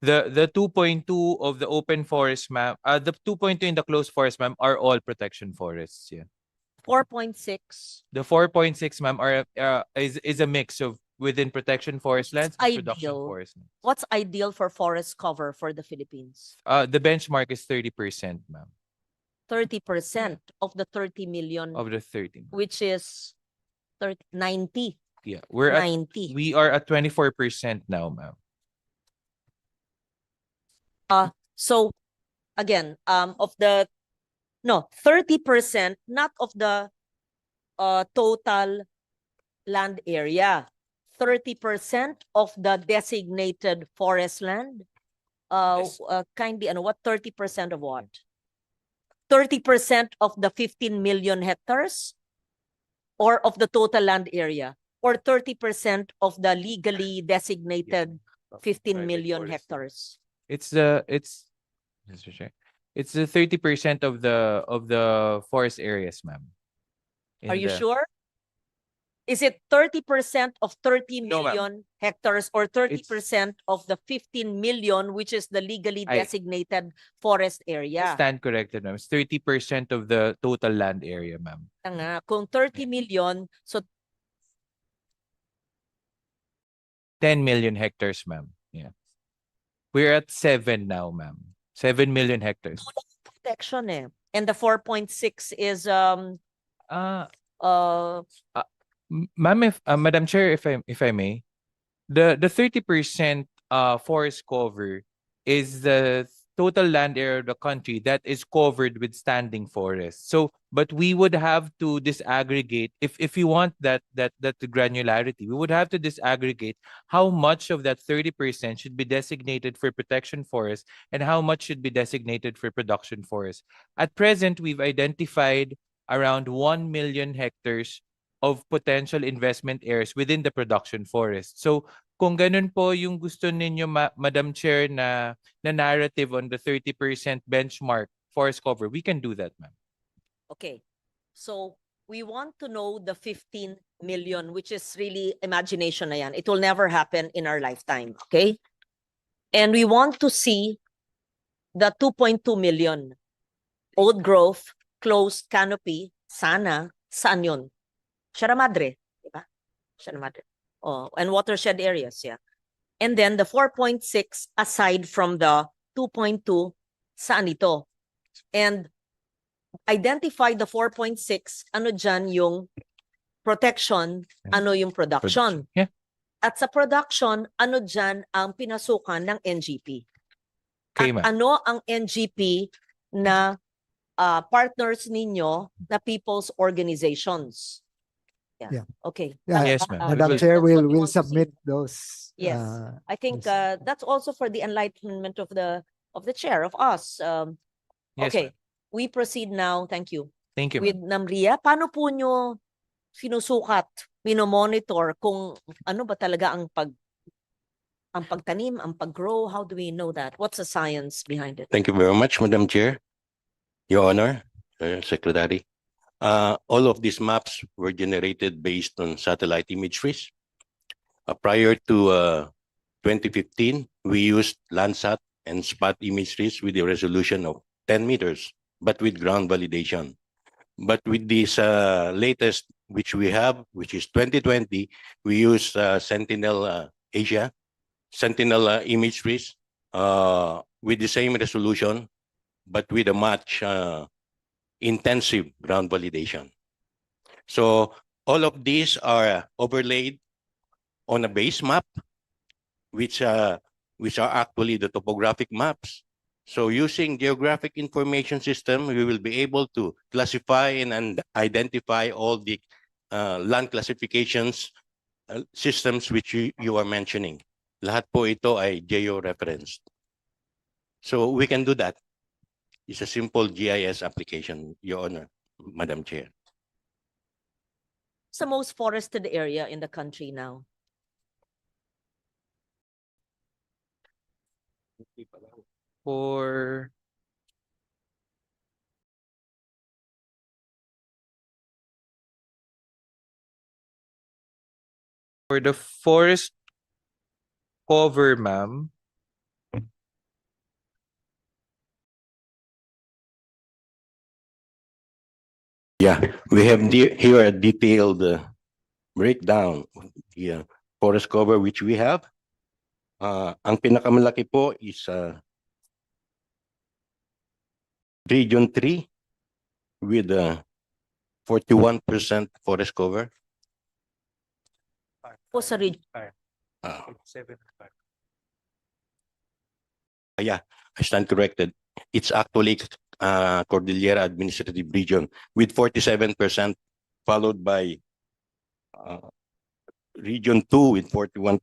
the 2.2 of the open forest map, the 2.2 in the closed forest map are all protection forests. Yeah. 4.6. The 4.6, ma'am, is a mix of within protection forest lands and production Ideal. forest lands. What's ideal for forest cover for the Philippines? The benchmark is 30%, ma'am, 30% of the 30 million, of the 30. which is 90. Yeah, 90. we are at 24% now, ma'am. So again, of the 30%, not of the total land area. 30% of the designated forest land. Yes. Kindly, what 30% of what? 30% of the 15 million hectares or of the total land area, or 30% of the legally designated 15 million hectares. It's Mr. Chair. It's the 30% of the forest areas, ma'am. Are In you the- sure? Is it 30% of 30 No, ma'am. million hectares or 30% of the 15 million, which is the legally I- designated forest I area? stand corrected, ma'am. It's 30% of the total land area, ma'am. Kaya nga, kung 30 million, so 10 million hectares, ma'am. Yeah. We're at 7 now, ma'am. 7 million hectares. protection eh. And the 4.6 is Uh, uh Ma'am, if Madam Chair, if I may, the 30% forest cover is the total land area of the country that is covered with standing forests. So, but we would have to disaggregate if you want that granularity, we would have to disaggregate how much of that 30% should be designated for protection forest and how much should be designated for production forest. At present, we've identified around 1 million hectares of potential investment areas within the production forest. So kung ganun po yung gusto ninyo, Madam Chair, na narrative on the 30% benchmark forest cover, we can do that, ma'am. okay. So we want to know the 15 million, which is really imagination na yan. It will never happen in our lifetime, okay? And we want to see the 2.2 million old growth, closed canopy, sana, saan yun? Sierra Madre, di ba? Sierra Madre. Oh, and watershed areas, yeah. And then the 4.6 aside from the 2.2, saan ito? And identify the 4.6, ano dyan yung protection, ano yung production. Yeah. At sa production, ano dyan ang pinasukan ng NGP? Okay, At ma'am. ano ang NGP na partners ninyo na people's organizations? Yeah. Okay. Yeah, Yes, ma'am. Madam Well, Chair, that's what we we'll want to see. submit those. Yes. I think yes. that's also for the enlightenment of the chair, of us. Yes, Okay, we proceed now. Thank you. Thank you, With ma'am. Namria, paano po nyo sinusukat, minomonitor kung ano ba talaga ang pagtanim, ang pag-grow? How do we know that? What's the science behind it? Thank you very much, Madam Chair, Your Honor, Secretary. All of these maps were generated based on satellite imageries. Prior to 2015, we used Landsat and spot imageries with a resolution of 10 meters, but with ground validation. But with this latest, which we have, which is 2020, we use Sentinel Asia, Sentinel imageries with the same resolution, but with a much intensive ground validation. So all of these are overlaid on a base map, which are actually the topographic maps. So using geographic information system, we will be able to classify and identify all the land classifications systems which you are mentioning. Lahat po ito ay geo-referenced. So we can do that. It's a simple GIS application, Your Honor, Madam Chair. It's the most forested area in the country now. For the forest cover, ma'am, Yeah, we have here a detailed breakdown of the forest cover which we have. Ang pinakamalaki po is Region 3 with 41% forest cover. Po sa region. Yeah, I stand corrected. It's actually Cordillera Administrative Region with 47%, followed by Region 2 with 41%.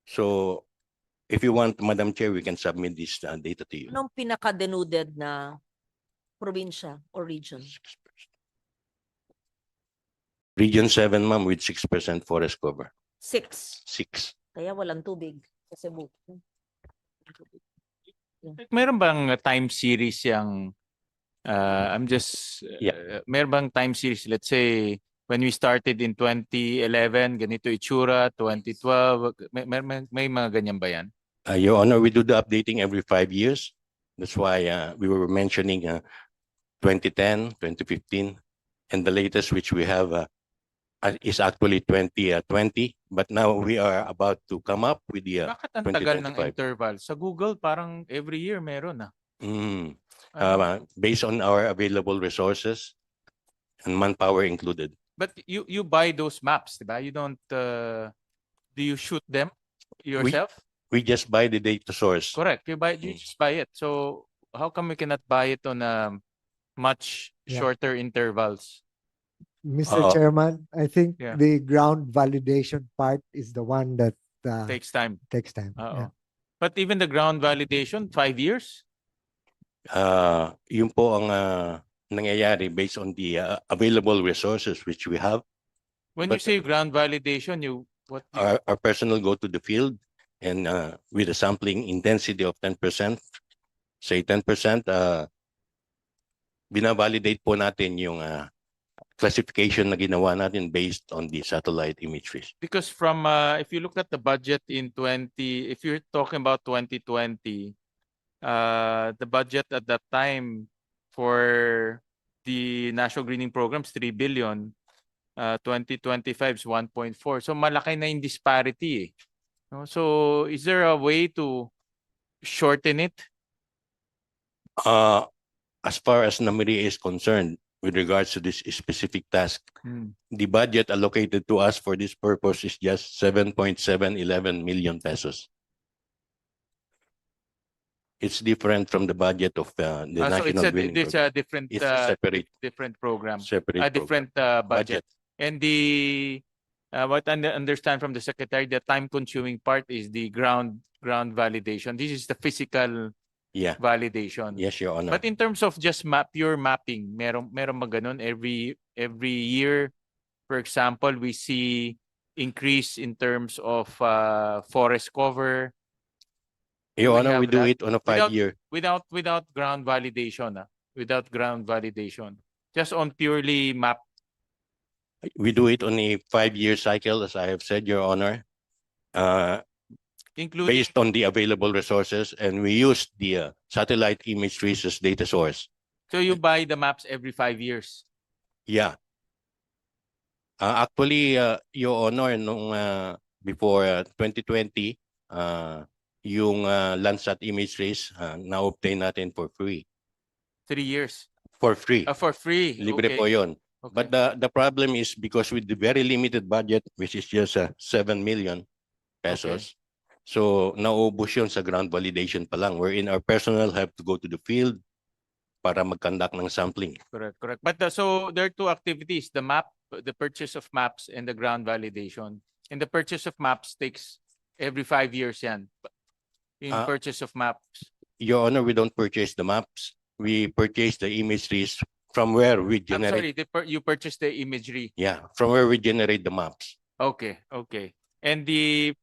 So if you want, Madam Chair, we can submit this data to you. Anong pinaka-denuded na probinsya or region? Region 7, ma'am, with 6% forest cover. 6. 6. Kaya walang tubig sa Cebu. Meron bang time series yung I'm just meron bang time series, let's say when we started in 2011 ganito itsura, 2012 may mga ganyan ba yan? Your Honor, we do the updating every 5 years. That's why we were mentioning 2010, 2015, and the latest which we have is actually 2020. But now we are about to come up with the Bakit ang tagal ng 2025. interval? Sa Google parang every year meron Mm. Ano? Based on our available resources and manpower included. But you buy those maps, diba? You don't do you shoot them yourself? We just buy the data source. Correct. You just buy it. So how come we cannot buy it on much Yeah. shorter intervals? Mr. Oo. Chairman, I think Yeah. the ground validation part is the one that Takes time. takes time. Oo. Yeah. But even the ground validation, 5 years? Yun po ang nangyayari based on the available resources which we have. When you But- say ground validation, what Our personnel go to the field and with a sampling intensity of 10%, say 10%, binavalidate po natin yung classification na ginawa natin based on the satellite imagery. because from if you look at the budget in if you're talking about 2020, the budget at that time for the national greening programs 3 billion, 2025 is 1.4. So malaki na yung disparity eh. No? So is there a way to shorten it? As far as Namiri is concerned, with regards to this specific task, the budget allocated to us for this purpose is just 7.711 million pesos. It's different from the budget of the So it's National Greening it's Program. a different It's a different program. separate A program. different budget. And what I understand from the secretary, the time-consuming part is the ground validation. This is the physical Yeah. validation. Yes, Your Honor. But in terms of just pure mapping, meron ba ganun every year? For example, we see increase in terms of forest cover. Your we Honor, we have do that? it on a 5-year. Without ground validation, without ground validation, just on purely map. We do it on a 5-year cycle, as I have said, Your Honor, Including based on the available resources, and we use the satellite imageries as data source. so you buy the maps every 5 years. Yeah. Actually, Your Honor, nung before 2020, yung Landsat imageries na-obtain natin for free. 3 years. For free. For free. Libre Okay. po yun. Okay. But the problem is because with the very limited budget, which is just 7 million pesos, so naubos yun sa ground validation pa lang, wherein our personnel have to go to the field para mag-conduct ng sampling. Correct. But so there are two activities, the purchase of maps and the ground validation. And the purchase of maps takes every 5 years yan. In purchase of maps. Your Honor, we don't purchase the maps. We purchase the imageries from where we I'm generate. sorry, you purchase the imagery. Yeah, from where we generate the maps. Okay. And we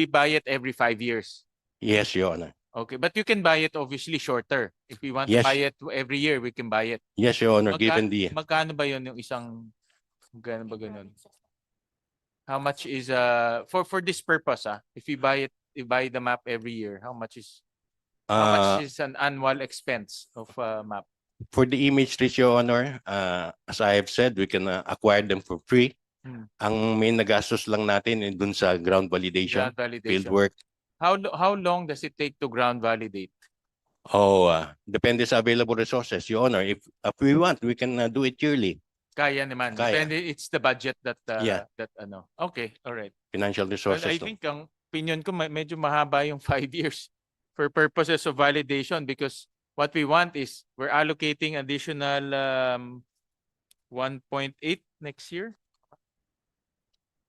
buy it every 5 years. Yes, Your Honor. Okay, but you can buy it obviously shorter. If we want Yes. to buy it every year, we can buy it. Yes, Your Honor, given the Magkano ba yun yung magkano ba ganun? How much is for this purpose if you buy the map every year, how much is an annual expense of map? for the imageries, Your Honor, as I have said, we can acquire them for free. Ang main nagastos lang natin dun sa ground validation, Ground validation. field work. How long does it take to ground validate? Depende sa available resources, Your Honor. If we want, we can do it yearly. Kaya naman. Kaya. Depende, it's the budget that Yeah. that ano. Okay, all right. Financial Well, resources. I think ang opinion ko medyo mahaba yung 5 years for purposes of validation because what we want is we're allocating additional 1.8 next year.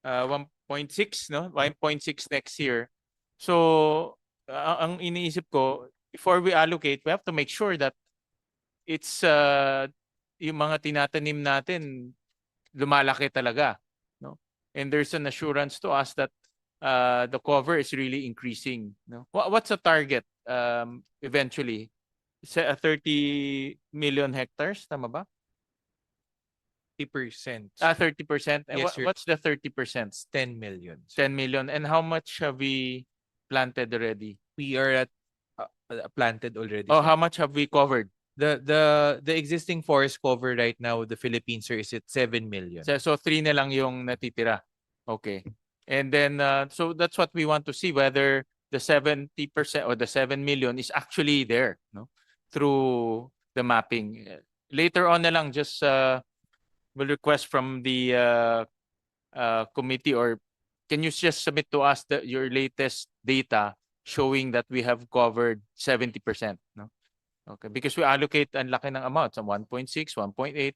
1.6 no? 1.6 next year. So ang iniisip ko before we allocate, we have to make sure that it's yung mga tinatanim natin lumalaki talaga, no? And there's an assurance to us that the cover is really increasing. No? What's the target eventually? 30 million hectares, tama ba? 30%. 30%. And Yes, what's the 30%? 10 million. 10 million. And how much have we planted already? We are at planted already. Oh, sir. how much have we covered? The existing forest cover right now, the Philippines, sir, is at 7 million. So 3 na lang yung natitira. Okay. And then so that's what we want to see, whether the 70% or the 7 million is actually there, no? Through the mapping. Later on na lang, just will request from the committee, or can you just submit to us your latest data showing that we have covered 70%, no? Okay, because we allocate ang laki ng amount, sa 1.6, 1.8.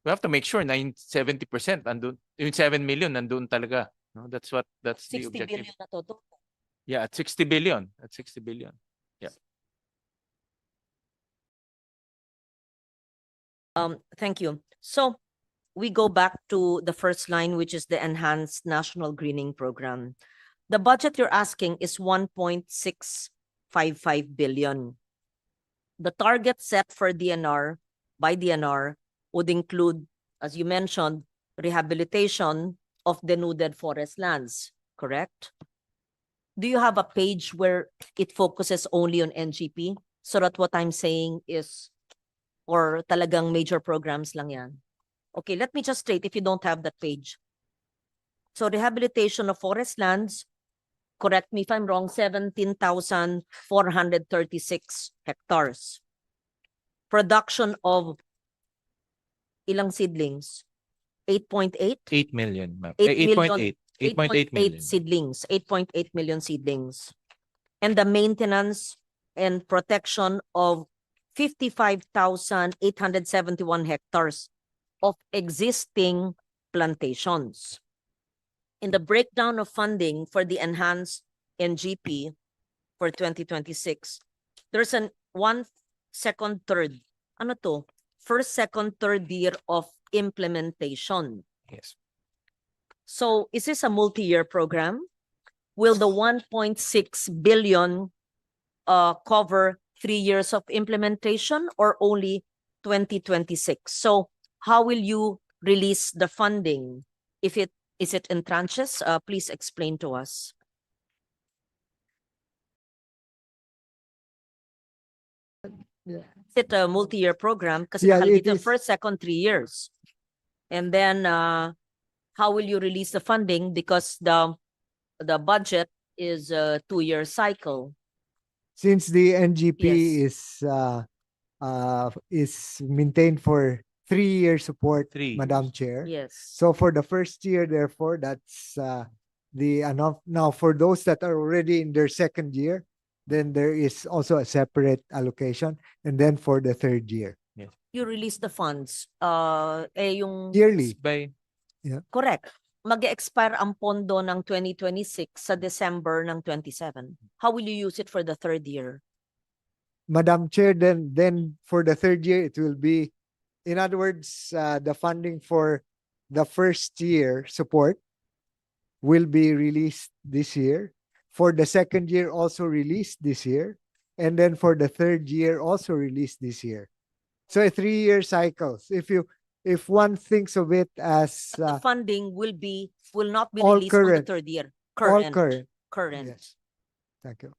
We have to make sure na yung 70% andun, yung 7 million nandun talaga. No? That's the 60 objective. billion na to. Yeah, at 60 billion. At 60 billion. Yeah. Thank you. So we go back to the first line, which is the Enhanced National Greening Program. The budget you're asking is 1.655 billion. The target set for DNR by DNR would include, as you mentioned, rehabilitation of denuded forest lands, correct? Do you have a page where it focuses only on NGP? So that what I'm saying is, or talagang major programs lang yan? Okay, let me just state if you don't have that page. So rehabilitation of forest lands, correct me if I'm wrong, 17,436 hectares. Production of ilang seedlings? 8.8? 8 million, ma'am. 8 8.8 million. seedlings, 8.8 million seedlings. And the maintenance and protection of 55,871 hectares of existing plantations. In the breakdown of funding for the enhanced NGP for 2026, there's an 1/2, 3rd. Ano to? First, second, third year of implementation. Yes. So is this a multi-year program? Will the 1.6 billion cover 3 years of implementation or only 2026? So how will you release the funding? Is it in tranches? Please explain to us. Yeah. Is it a multi-year program? Kasi Yeah, nakalagay it dito, is. first, second, 3 years. And then how will you release the funding? Because the budget is a 2-year cycle. Since the NGP Yes. is maintained for 3-year support, 3 Madam years. Chair. Yes. So for the first year, therefore, that's the enough. Now, for those that are already in their second year, then there is also a separate allocation. And then for the third year, You release the funds. Yung yearly. By correct. Mag-expire ang pondo ng 2026 sa December ng 27. How will you use it for the third year? Madam Chair, then for the third year, it will be, in other words, the funding for the first year support will be released this year. For the second year, also released this year. And then for the third year, also released this year. So a 3-year cycles. If one thinks of it as The funding will not be all released on the current. third year. all Current. current. Current. Yes. Thank you.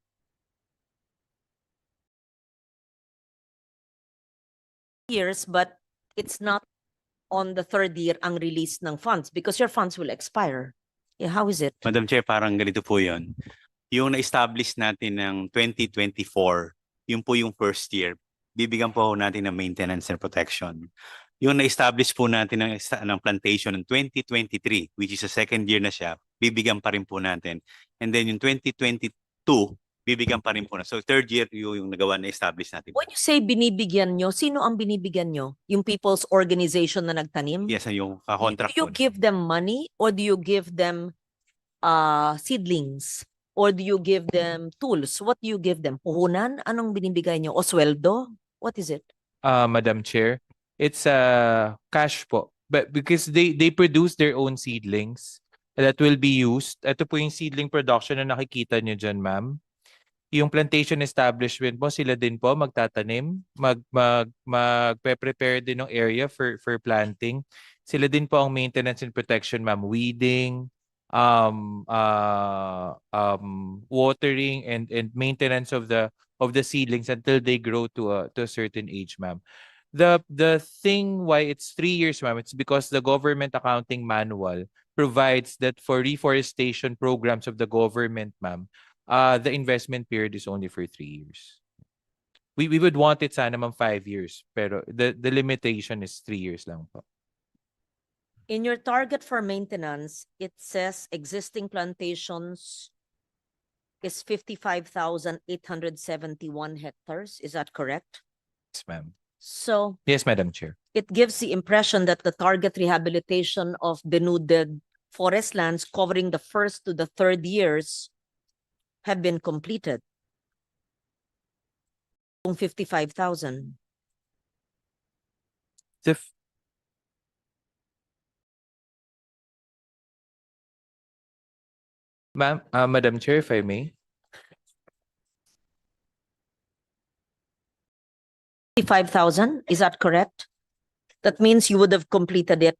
Years, but it's not on the third year ang release ng funds because your funds will expire. Yeah, how is it? Madam Chair, parang ganito po yun. Yung na-establish natin ng 2024, yun po yung first year. Bibigyan po natin ng maintenance and protection. Yung na-establish po natin ng plantation ng 2023, which is a second year na siya, bibigyan pa rin po natin. And then yung 2022, bibigyan pa rin po na. So third year yung nagawa na establish natin. When you say binibigyan nyo, sino ang binibigyan nyo? Yung people's organization na nagtanim? Yes, yung Do contract you po. give them money or do you give them seedlings? Or do you give them tools? What do you give them? Puhunan? Anong binibigay nyo? O sweldo? What is it? Madam Chair, it's cash po. But because they produce their own seedlings, that will be used. Ito po yung seedling production na nakikita nyo dyan, ma'am. Yung plantation establishment po, sila din po magtatanim, magpe-prepare din ng area for planting. Sila din po ang maintenance and protection, ma'am. Weeding, watering and maintenance of the seedlings until they grow to a certain age, ma'am. The thing why it's 3 years, ma'am, it's because the government accounting manual provides that for reforestation programs of the government, ma'am, the investment period is only for 3 years. We would want it sana ma'am 5 years, pero the limitation is 3 years lang po. In your target for maintenance, it says existing plantations is 55,871 hectares. Is that correct? Yes, ma'am. So Yes, Madam Chair. it gives the impression that the target rehabilitation of denuded forest lands covering the first to the third years have been completed. 55,000. The f- Ma'am, Madam Chair, if I may. 55,000, is that correct? That means you would have completed it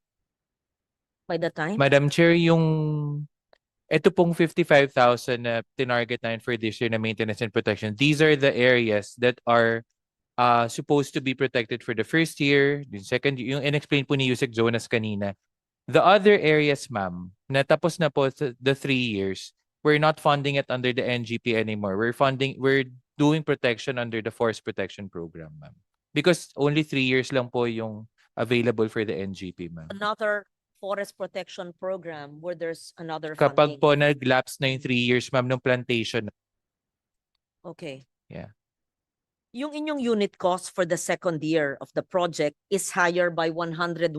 by the time? Madam Chair, ito pong 55,000 na tinarget namin for this year na maintenance and protection, these are the areas that are supposed to be protected for the first year, the second year, yung in-explain po ni Yusek Jonas kanina. The other areas, ma'am, na tapos na po the 3 years, we're not funding it under the NGP anymore. We're doing protection under the Forest Protection Program, ma'am. Because only 3 years lang po yung available for the NGP, ma'am. Another forest protection program where there's another Kapag funding. po nag-lapse na yung 3 years, ma'am, ng plantation. Okay. Yeah. Yung inyong unit cost for the second year of the project is higher by 101%,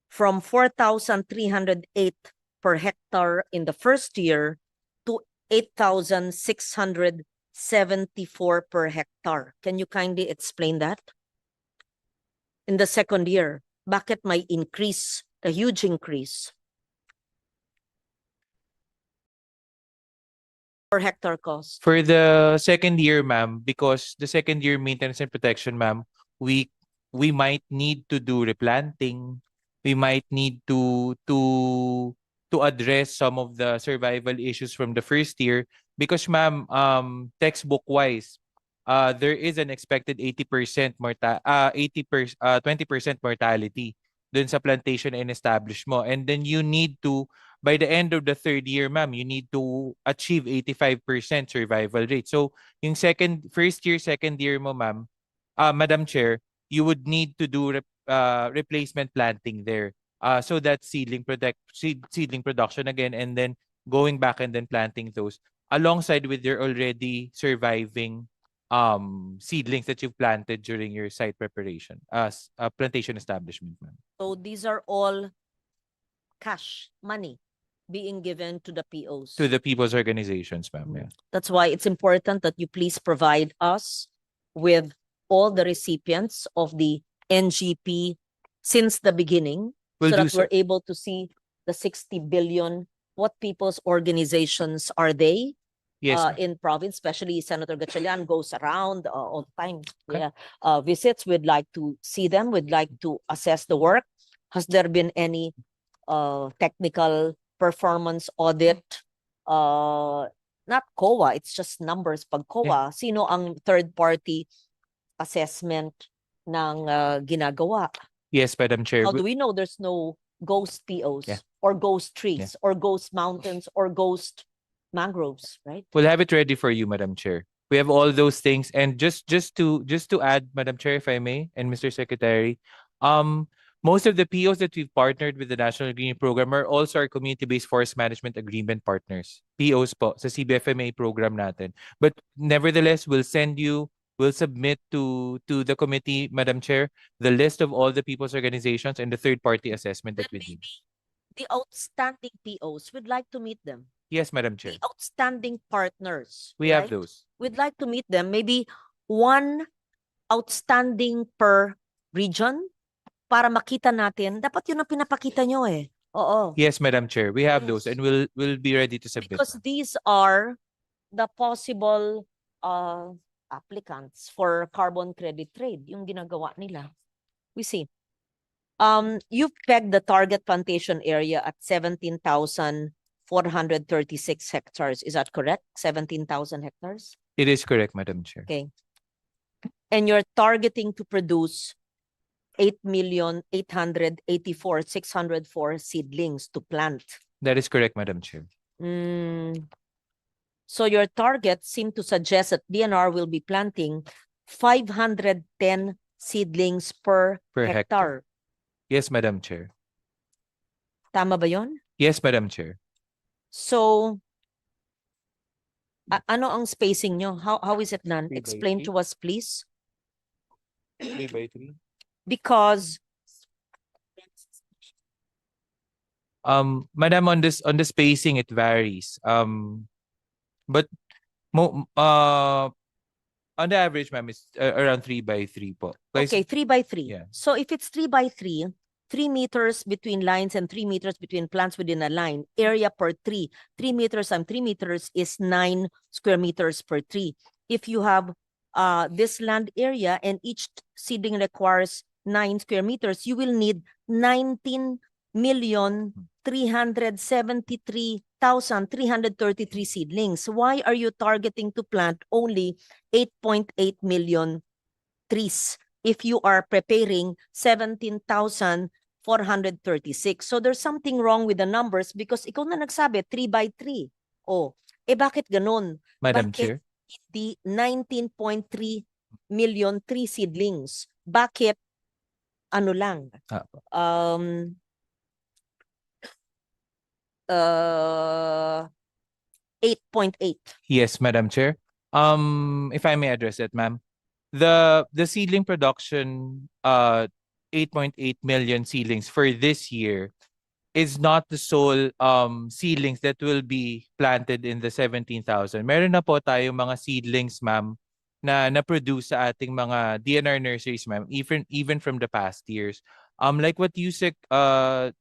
from 4,308 per hectare in the first year to 8,674 per hectare. Can you kindly explain that? In the second year, bakit may increase, a huge increase? Per hectare cost. For the second year, ma'am, because the second year maintenance and protection, ma'am, we might need to do replanting. We might need to address some of the survival issues from the first year because, ma'am, textbook wise, there is an expected 20% mortality dun sa plantation and establish mo. And then you need to, by the end of the third year, ma'am, you need to achieve 85% survival rate. So yung first year, second year mo, ma'am, Madam Chair, you would need to do replacement planting there. So that seedling production again, and then going back and then planting those alongside with your already surviving seedlings that you've planted during your site preparation as a plantation establishment, ma'am. So these are all cash money being given to the POs. To the people's organizations, ma'am. Yeah. That's why it's important that you please provide us with all the recipients of the NGP since the beginning, We'll so do that we're able to see the 60 billion. What people's organizations are they? Yes, ma'am. In province, especially Senator Gatchalian goes around all the time. Okay. Yeah, visits. We'd like to see them. We'd like to assess the work. Has there been any technical performance audit? Not COA, it's just numbers. Pag COA, sino ang third party assessment ng ginagawa? Yes, Madam Chair. How do we know there's no ghost POs Yeah. or ghost trees or ghost mountains or ghost mangroves, right? We'll have it ready for you, Madam Chair. We have all those things, and just to add, Madam Chair, if I may, and Mr. Secretary, most of the POs that we've partnered with the National Green Program are also our community-based forest management agreement partners. POs po sa CBFMA program natin. But nevertheless, we'll submit to the committee, Madam Chair, the list of all the people's organizations and the third-party assessment that we Then do. the outstanding POs, we'd like to meet them. Yes, Madam Chair. The outstanding partners. We have right? those. We'd like to meet them. Maybe one outstanding per region para makita natin. Dapat yun ang pinapakita nyo eh. Oo. Yes, Madam Chair, we have those Yes. and we'll be ready to submit. Because ma'am. these are the possible applicants for carbon credit trade, yung ginagawa nila. We see. You've pegged the target plantation area at 17,436 hectares. Is that correct? 17,000 hectares? It is correct, Madam Chair. Okay. And you're targeting to produce 8,884,604 seedlings to plant. That is correct, Madam Chair. So your targets seem to suggest that DNR will be planting 510 seedlings per Per hectare. hectare. Yes, Madam Chair. Tama ba yon? Yes, Madam Chair. So, ano ang spacing nyo? How is it done? 3 by Explain 3. to us, please. 3 by 3. Because Madam, on the spacing it varies. But on the average, ma'am, it's around 3 by 3 po. okay, 3 by 3. Yeah. So if it's 3 by 3, 3 meters between lines and 3 meters between plants within a line, area per tree, 3 meters times 3 meters is 9 square meters per tree. If you have this land area and each seedling requires 9 square meters, you will need 19,373,333 seedlings. Why are you targeting to plant only 8.8 million trees if you are preparing 17,436? So there's something wrong with the numbers because ikaw na nagsabi 3 by 3. Oh, bakit ganun? Madam Bakit Chair. hindi 19.3 million tree seedlings? Bakit ano lang? 8.8. Yes, Madam Chair. If I may address it, ma'am. The seedling production, 8.8 million seedlings for this year is not the sole seedlings that will be planted in the 17,000. Meron na po tayong mga seedlings, ma'am, na na-produce sa ating mga DNR nurseries, ma'am, even from the past years. Like what Yusek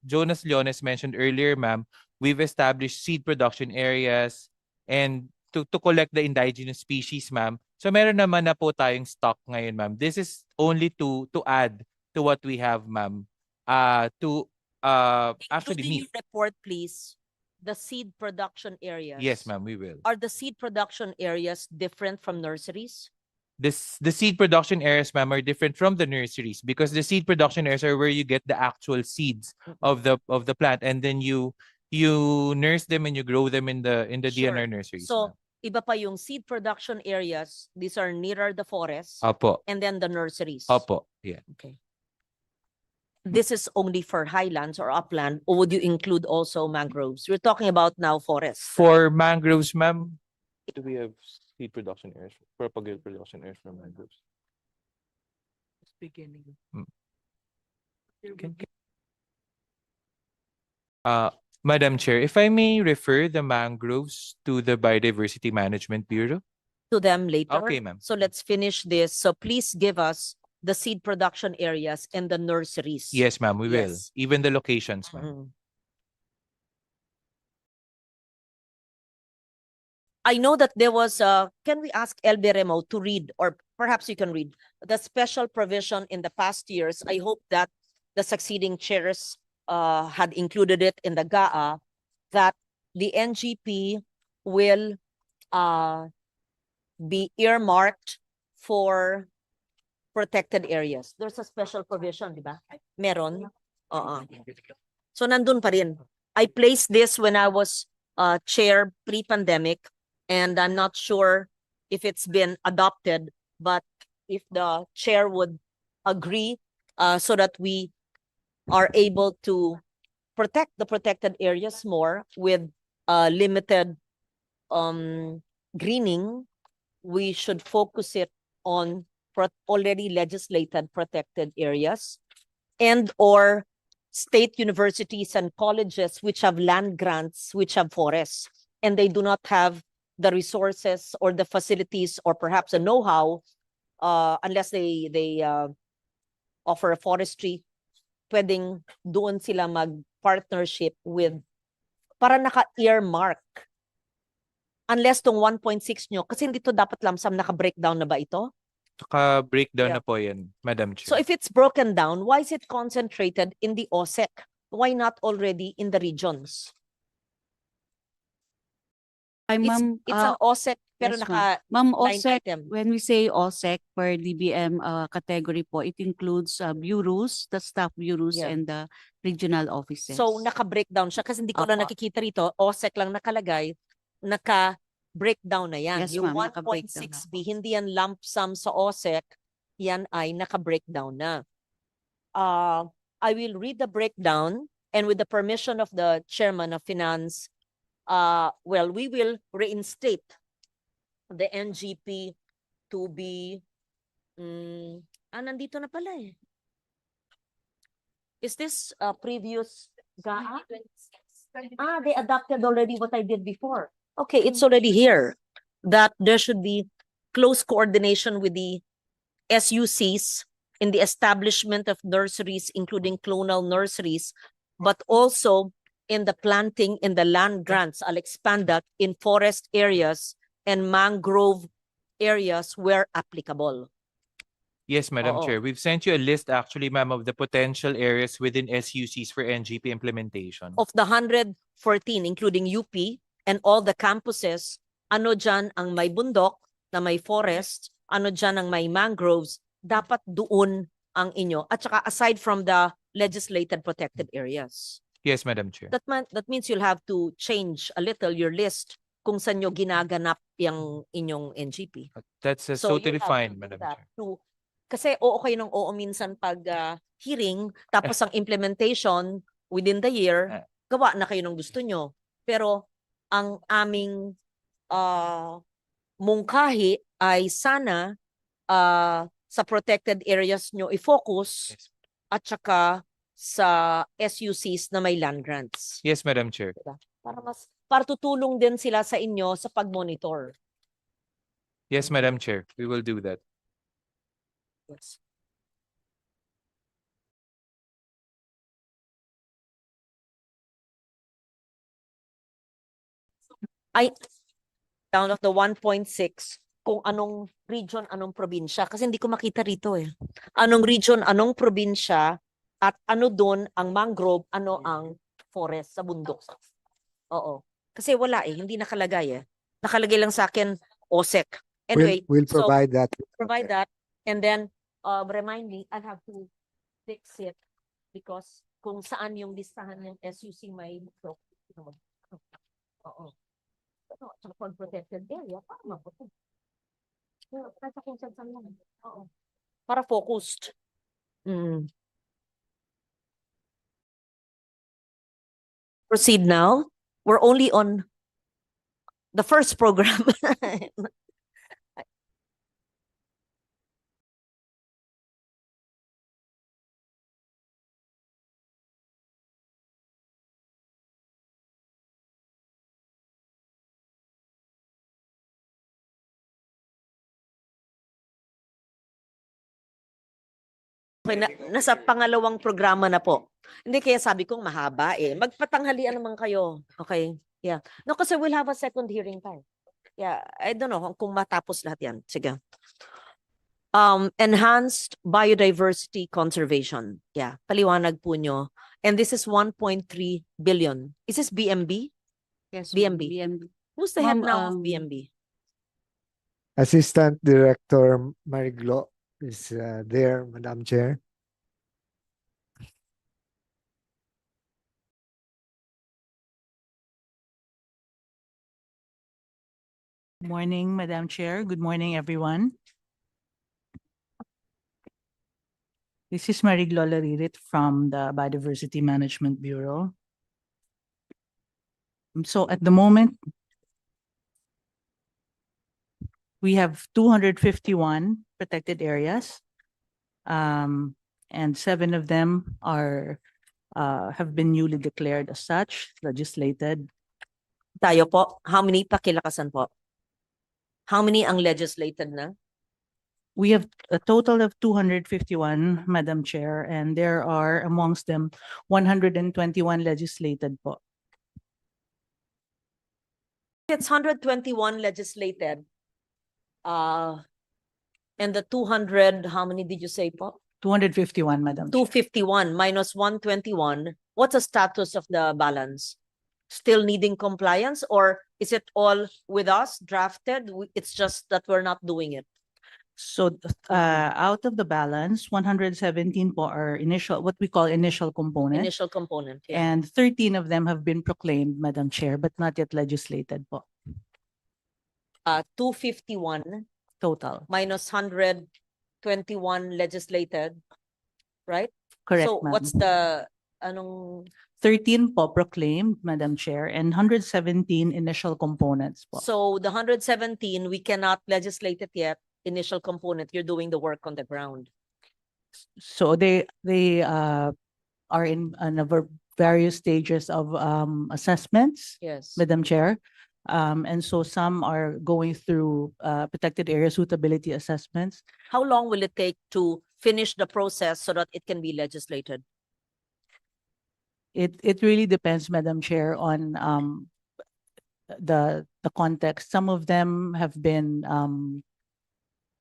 Jonas Leones mentioned earlier, ma'am, we've established seed production areas and to collect the indigenous species, ma'am. So meron naman na po tayong stock ngayon, ma'am. This is only to add to what we have, ma'am. Actually Including meet. your report, please, the seed production areas. Yes, ma'am, we will. Are the seed production areas different from nurseries? The seed production areas, ma'am, are different from the nurseries because the seed production areas are where you get the actual seeds of the plant, and then you nurse them and you grow them in the Sure. DNR nurseries. So, ma'am. iba pa yung seed production areas. These are nearer the forest. Opo. And then the nurseries. Opo. Yeah. Okay. This is only for highlands or upland, or would you include also mangroves? We're talking about now forests. For mangroves, ma'am, do we have seed production areas, propagate production areas for mangroves? Beginning. Madam Chair, if I may refer the mangroves to the Biodiversity Management Bureau. To them later. Okay, ma'am. So let's finish this. So please give us the seed production areas and the nurseries. Yes, ma'am, we will. Yes. Even the locations, ma'am. Mm. I know that there was can we ask LB Remo to read, or perhaps you can read, the special provision in the past years. I hope that the succeeding chairs had included it in the GAA, that the NGP will be earmarked for protected areas. There's a special provision, di ba? Meron. So nandun pa rin. I placed this when I was chair pre-pandemic, and I'm not sure if it's been adopted, but if the chair would agree so that we are able to protect the protected areas more with limited greening, we should focus it on already legislated protected areas and or state universities and colleges which have land grants, which have forests, and they do not have the resources or the facilities or perhaps the know-how unless they offer a forestry, pwedeng doon sila partnership with, para naka-earmark. Unless tong 1.6 nyo, kasi hindi to dapat lump sum, naka-breakdown na ba ito? Naka-breakdown Yeah. na po yan, Madam So Chair. if it's broken down, why is it concentrated in the OSEC? Why not already in the regions? Ay, It's, ma'am, it's an OSEC pero yes, naka Ma'am, line OSEC, item. when we say OSEC per DBM category po, it includes bureaus, the staff bureaus, Yeah. and the regional offices. So naka-breakdown siya kasi hindi ko na Opo. nakikita rito, OSEC lang nakalagay, naka-breakdown na yan. Yes, Yung ma'am, naka-breakdown 1.6B, hindi yan lump sum sa OSEC, yan ay naka-breakdown na. I will read the breakdown and with the permission of the chairman of finance, well, we will reinstate the NGP to be, nandito na pala eh. Is this previous GAA? They adopted already what I did before. Okay, it's already here that there should be close coordination with the SUCs in the establishment of nurseries, including clonal nurseries, but also in the planting in the land grants. I'll expand that in forest areas and mangrove areas where applicable. Yes, Madam Oo. Chair. We've sent you a list actually, ma'am, of the potential areas within SUCs for NGP implementation. Of the 114, including UP and all the campuses, ano dyan ang may bundok na may forest, ano dyan ang may mangroves, dapat doon ang inyo. At saka aside from the legislated protected areas. Yes, Madam Chair. That means you'll have to change a little your list kung saan nyo ginaganap yung inyong NGP. That's So totally you'll have fine, to do Madam that Chair. to- kasi oo kayo ng oo minsan pag hearing, tapos ang implementation within the year, gawa na kayo ng gusto nyo. Pero ang aming mungkahi ay sana sa protected areas nyo i-focus Yes. at saka sa SUCs na may land grants. Yes, Madam Chair. Diba? Para tutulong din sila sa inyo sa pag-monitor. Yes, Madam Chair. We will do that. Yes. Down of the 1.6 kung anong region, anong probinsya. Kasi hindi ko makita rito eh. Anong region, anong probinsya, at ano doon ang mangrove, ano ang forest sa bundok. Oo. Kasi wala eh, hindi nakalagay eh. Nakalagay lang sa akin, OSEC. Anyway, We'll so provide that. provide that. And then, remind me, I'll have to fix it because kung saan yung listahan ng SUC may bundok. Oo. No, sa protected area, para mabuti. Kasi kung saan lang. Oo. Para focused. Proceed now. We're only on the first program. Okay, nasa pangalawang programa na po. Hindi kaya sabi kong mahaba eh. Magpatanghalian naman kayo. Okay. Yeah. No, kasi we'll have a second hearing time. Yeah, I don't know kung matapos lahat yan. Sige. Enhanced biodiversity conservation. Yeah, paliwanag po nyo. And this is 1.3 billion. Is this BMB? Yes, BMB. BMB. Who's the head Ma'am, now of BMB? Assistant Director Mariglo is there, Madam Chair. Morning, Madam Chair. Good morning, everyone. This is Mariglo Laririt from the Biodiversity Management Bureau. So at the moment, we have 251 protected areas. And 7 of them have been newly declared as such, legislated. Tayo po. How many? Pakilakasan po. How many ang legislated na? We have a total of 251, Madam Chair, and there are amongst them 121 legislated po. It's 121 legislated. And the 200, how many did you say po? 251, Madam Chair. 251 minus 121. What's the status of the balance? Still needing compliance, or is it all with us drafted? It's just that we're not doing it. So out of the balance, 117 po are initial, what we call initial component. Initial component. Yeah. And 13 of them have been proclaimed, Madam Chair, but not yet legislated po. 251 Total. minus 121 legislated, right? Correct, So ma'am. what's the anong 13 po proclaimed, Madam Chair, and 117 initial components po. so the 117 we cannot legislate it yet. Initial component, you're doing the work on the ground. So they are in various stages of assessments, Yes. Madam Chair. And so some are going through protected area suitability assessments. How long will it take to finish the process so that it can be legislated? It really depends, Madam Chair, on the context. Some of them have been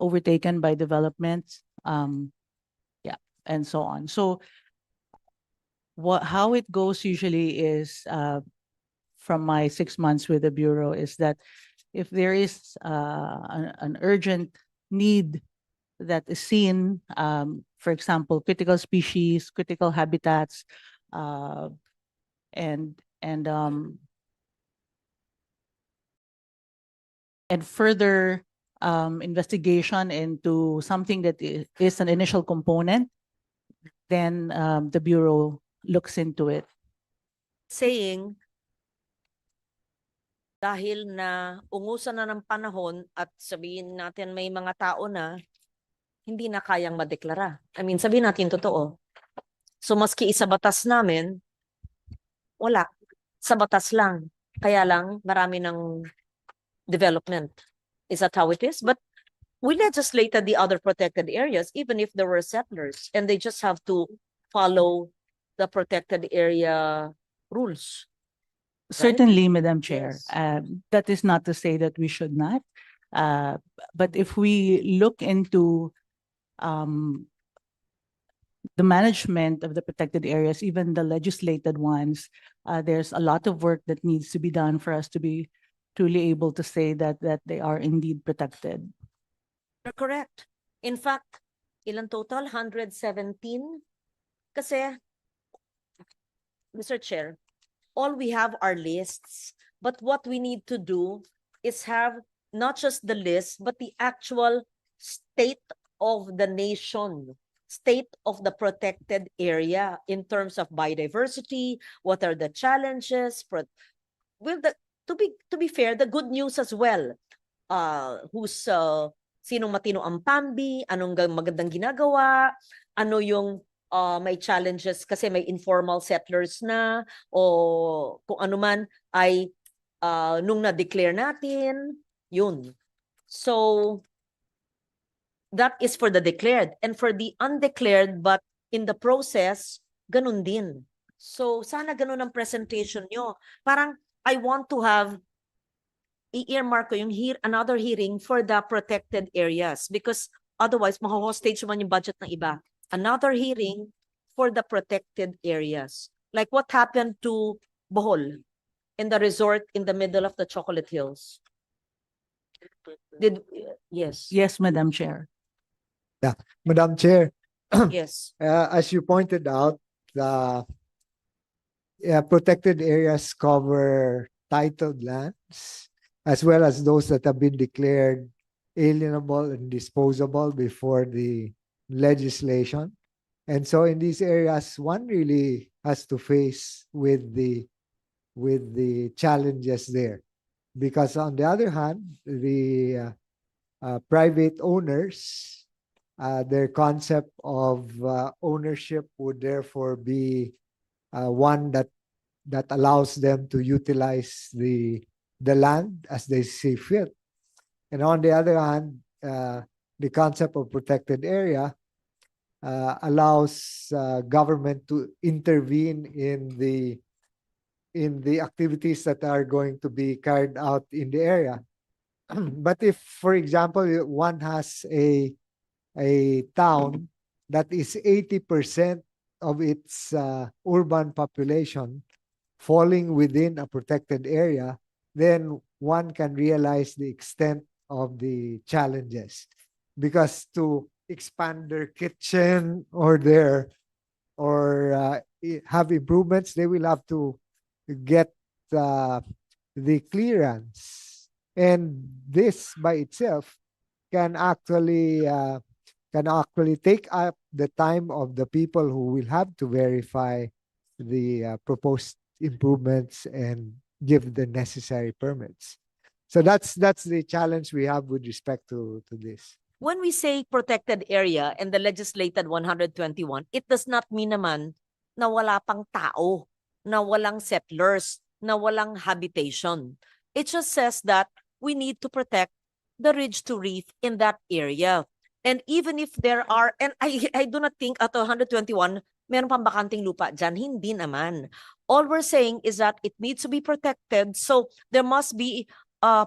overtaken by developments, yeah, and so on. So how it goes usually is from my 6 months with the Bureau is that if there is an urgent need that is seen, for example, critical species, critical habitats, and further investigation into something that is an initial component, then the Bureau looks into it. Saying dahil na ungusan na ng panahon at sabihin natin may mga tao na hindi na kayang madeklara. I mean, sabihin natin totoo. So maski isa batas namin, wala. Sa batas lang. Kaya lang marami ng development. Is that how it is? But we legislated the other protected areas even if there were settlers and they just have to follow the protected area rules. Certainly, Madam Chair. Yes. That is not to say that we should not. But if we look into the management of the protected areas, even the legislated ones, there's a lot of work that needs to be done for us to be truly able to say that they are indeed protected. You're correct. In fact, ilan total? 117? Kasi, Mr. Chair, all we have are lists. But what we need to do is have not just the list, but the actual state of the nation, state of the protected area in terms of biodiversity, what are the challenges, to be fair, the good news as well. Sinong matino ang PAMBI, anong magandang ginagawa, ano yung may challenges kasi may informal settlers na o kung ano man ay nung na-declare natin, yun. So, that is for the declared. And for the undeclared but in the process, ganun din. So, sana ganun ang presentation nyo. Parang, I want to have i-earmark ko yung another hearing for the protected areas because otherwise, maho-hostage man yung budget ng iba. Another hearing for the protected areas. Like what happened to Bohol in the resort in the middle of the Chocolate Hills. Yes. Yes, Madam Chair. Madam Chair, Yes. as you pointed out, the protected areas cover titled lands as well as those that have been declared alienable and disposable before the legislation. And so in these areas, one really has to face with the challenges there. Because on the other hand, the private owners, their concept of ownership would therefore be one that allows them to utilize the land as they see fit. And on the other hand, the concept of protected area allows government to intervene in the activities that are going to be carried out in the area. But if, for example, one has a town that is 80% of its urban population falling within a protected area, then one can realize the extent of the challenges. Because to expand their kitchen or have improvements, they will have to get the clearance, and this by itself can actually take up the time of the people who will have to verify the proposed improvements and give the necessary permits. So that's the challenge we have with respect to this. When we say protected area and the legislated 121, it does not mean naman na wala pang tao, na walang settlers, na walang habitation. It just says that we need to protect the ridge to reef in that area. And even if there are, and I do not think at 121, meron pang bakanting lupa dyan. Hindi naman. All we're saying is that it needs to be protected. So there must be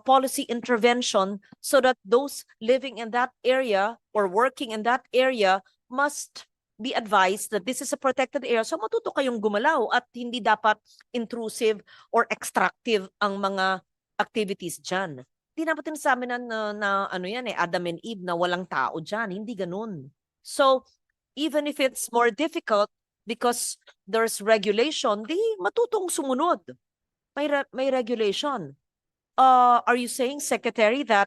policy intervention so that those living in that area or working in that area must be advised that this is a protected area. So matuto kayong gumalaw at hindi dapat intrusive or extractive ang mga activities dyan. Hindi naman sinasabi na ano yan Adam and Eve na walang tao dyan. Hindi ganun. So even if it's more difficult because there's regulation, di matutong sumunod. May regulation. Are you saying, Secretary, that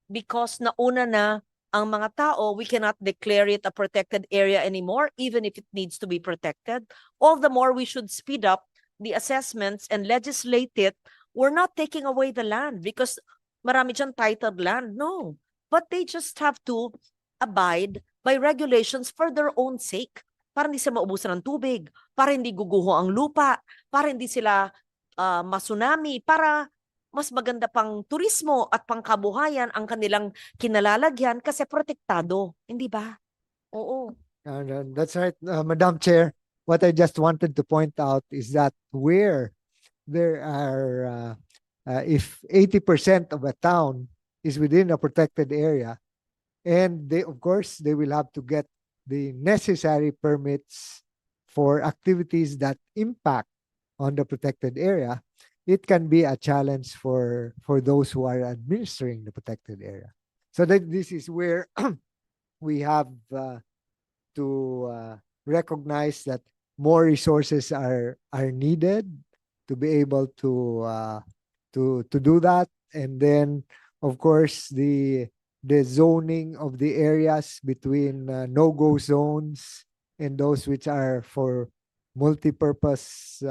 because nauna na ang mga tao, we cannot declare it a protected area anymore, even if it needs to be protected? All the more we should speed up the assessments and legislate it. We're not taking away the land because marami dyan titled land. No. But they just have to abide by regulations for their own sake. Para hindi sila maubusan ng tubig, para hindi guguho ang lupa, para hindi sila masunami, para mas maganda pang turismo at pangkabuhayan ang kanilang kinalalagyan kasi protektado. Hindi ba? Oo. That's right, Madam Chair. What I just wanted to point out is that where there are, if 80% of a town is within a protected area, and of course, they will have to get the necessary permits for activities that impact on the protected area, it can be a challenge for those who are administering the protected area. So this is where we have to recognize that more resources are needed to be able to do that, and then of course the zoning of the areas between no-go zones and those which are for multi-purpose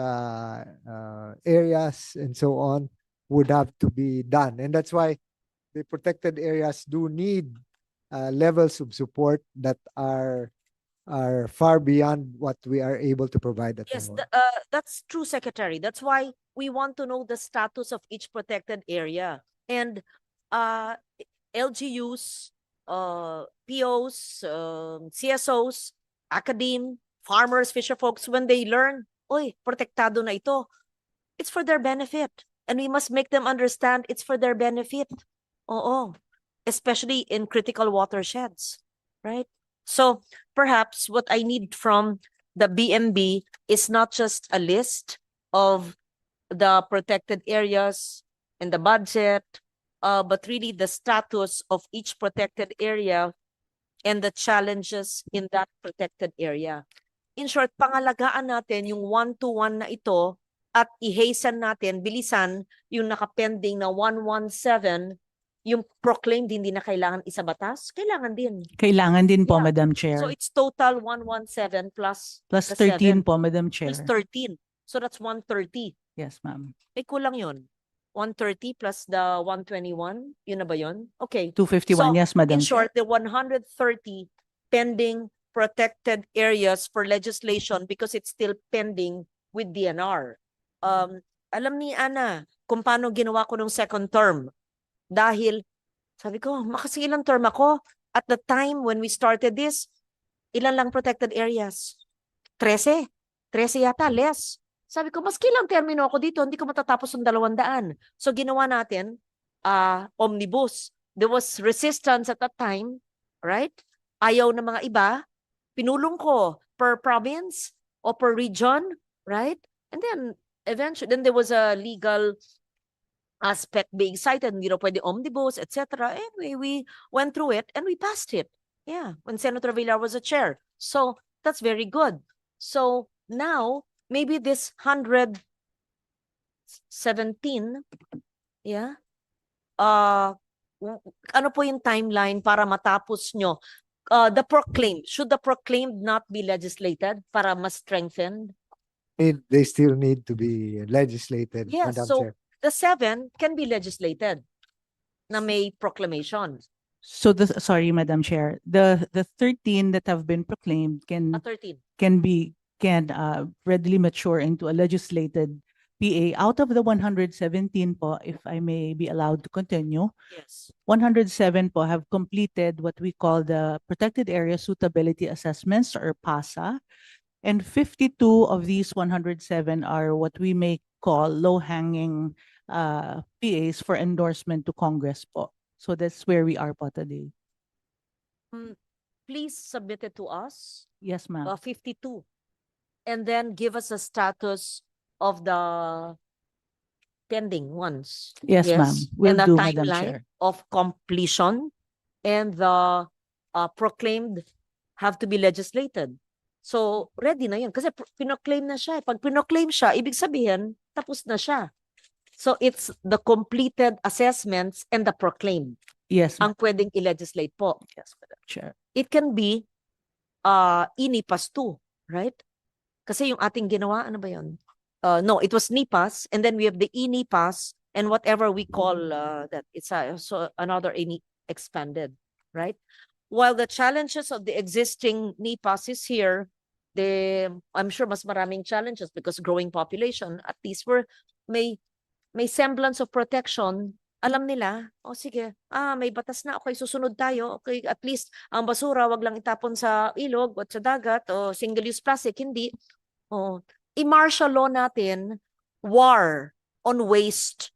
areas and so on would have to be done. And that's why the protected areas do need levels of support that are far beyond what we are able to provide at the Yes, moment. that's true, Secretary. That's why we want to know the status of each protected area. And LGUs, POs, CSOs, academe, farmers, fisher folks, when they learn, oy, protektado na ito, it's for their benefit. And we must make them understand it's for their benefit. Oo. Especially in critical watersheds, right? So perhaps what I need from the BMB is not just a list of the protected areas and the budget, but really the status of each protected area and the challenges in that protected area. In short, pangalagaan natin yung 1-to-1 na ito at i-hasten natin, bilisan yung nakapending na 117, yung proclaimed hindi na kailangan isa batas, kailangan din. Kailangan din po, Yeah. Madam Chair. So it's total 117 plus Plus the 13 7, po, Madam Chair. plus 13. So that's 130. Yes, ma'am. May kulang yun. 130 plus the 121, yun na ba yun? Okay. 251, So, yes, Madam in Chair. short, the 130 pending protected areas for legislation because it's still pending with DNR. Alam ni Ana kung paano ginawa ko nung second term. Dahil, sabi ko, makasilang term ako, At the time when we started this, ilan lang protected areas? 13. 13 yata, less. Sabi ko, maski lang termino ako dito, hindi ko matatapos ng 200. So ginawa natin, omnibus. There was resistance at that time, right? Ayaw ng mga iba. Pinulong ko per province or per region, right? And then eventually, then there was a legal aspect being cited, hindi raw pwede omnibus, etc. Anyway, we went through it and we passed it. Yeah, when Senator Villar was a chair. So that's very good. So now, maybe this 117, yeah, ano po yung timeline para matapos nyo? The proclaimed, should the proclaimed not be legislated para mas strengthened? They still need to be legislated, Yes, Madam so Chair. the 7 can be legislated na may proclamation. So sorry, Madam Chair, the 13 that have been proclaimed can 13. readily mature into a legislated PA. Out of the 117 po, if I may be allowed to continue, Yes. 107 po have completed what we call the Protected Area Suitability Assessments, or PASA, and 52 of these 107 are what we may call low-hanging PAs for endorsement to Congress po. So that's where we are po today. Please submit it to us, Yes, ma'am. 52. And then give us a status of the pending ones. Yes, ma'am. Will And the do, Madam timeline Chair. of completion and the proclaimed have to be legislated. So, ready na yun. Kasi pinoclaim na siya. Pag pinoclaim siya, ibig sabihin, tapos na siya. So, it's the completed assessments and the proclaimed Yes, ang pwedeng i-legislate po. yes, Madam Chair. It can be INIPAS 2, right? Kasi yung ating ginawa, ano ba yun? No, it was NIPAS, and then we have the INIPAS and whatever we call that. It's so another expanded, right? While the challenges of the existing NIPAS is here, I'm sure mas maraming challenges because growing population, at least may semblance of protection. Alam nila, sige, may batas na, okay, susunod tayo, okay, at least ang basura wag lang itapon sa ilog o sa dagat o single-use plastic, hindi. I-martial law natin, war on waste,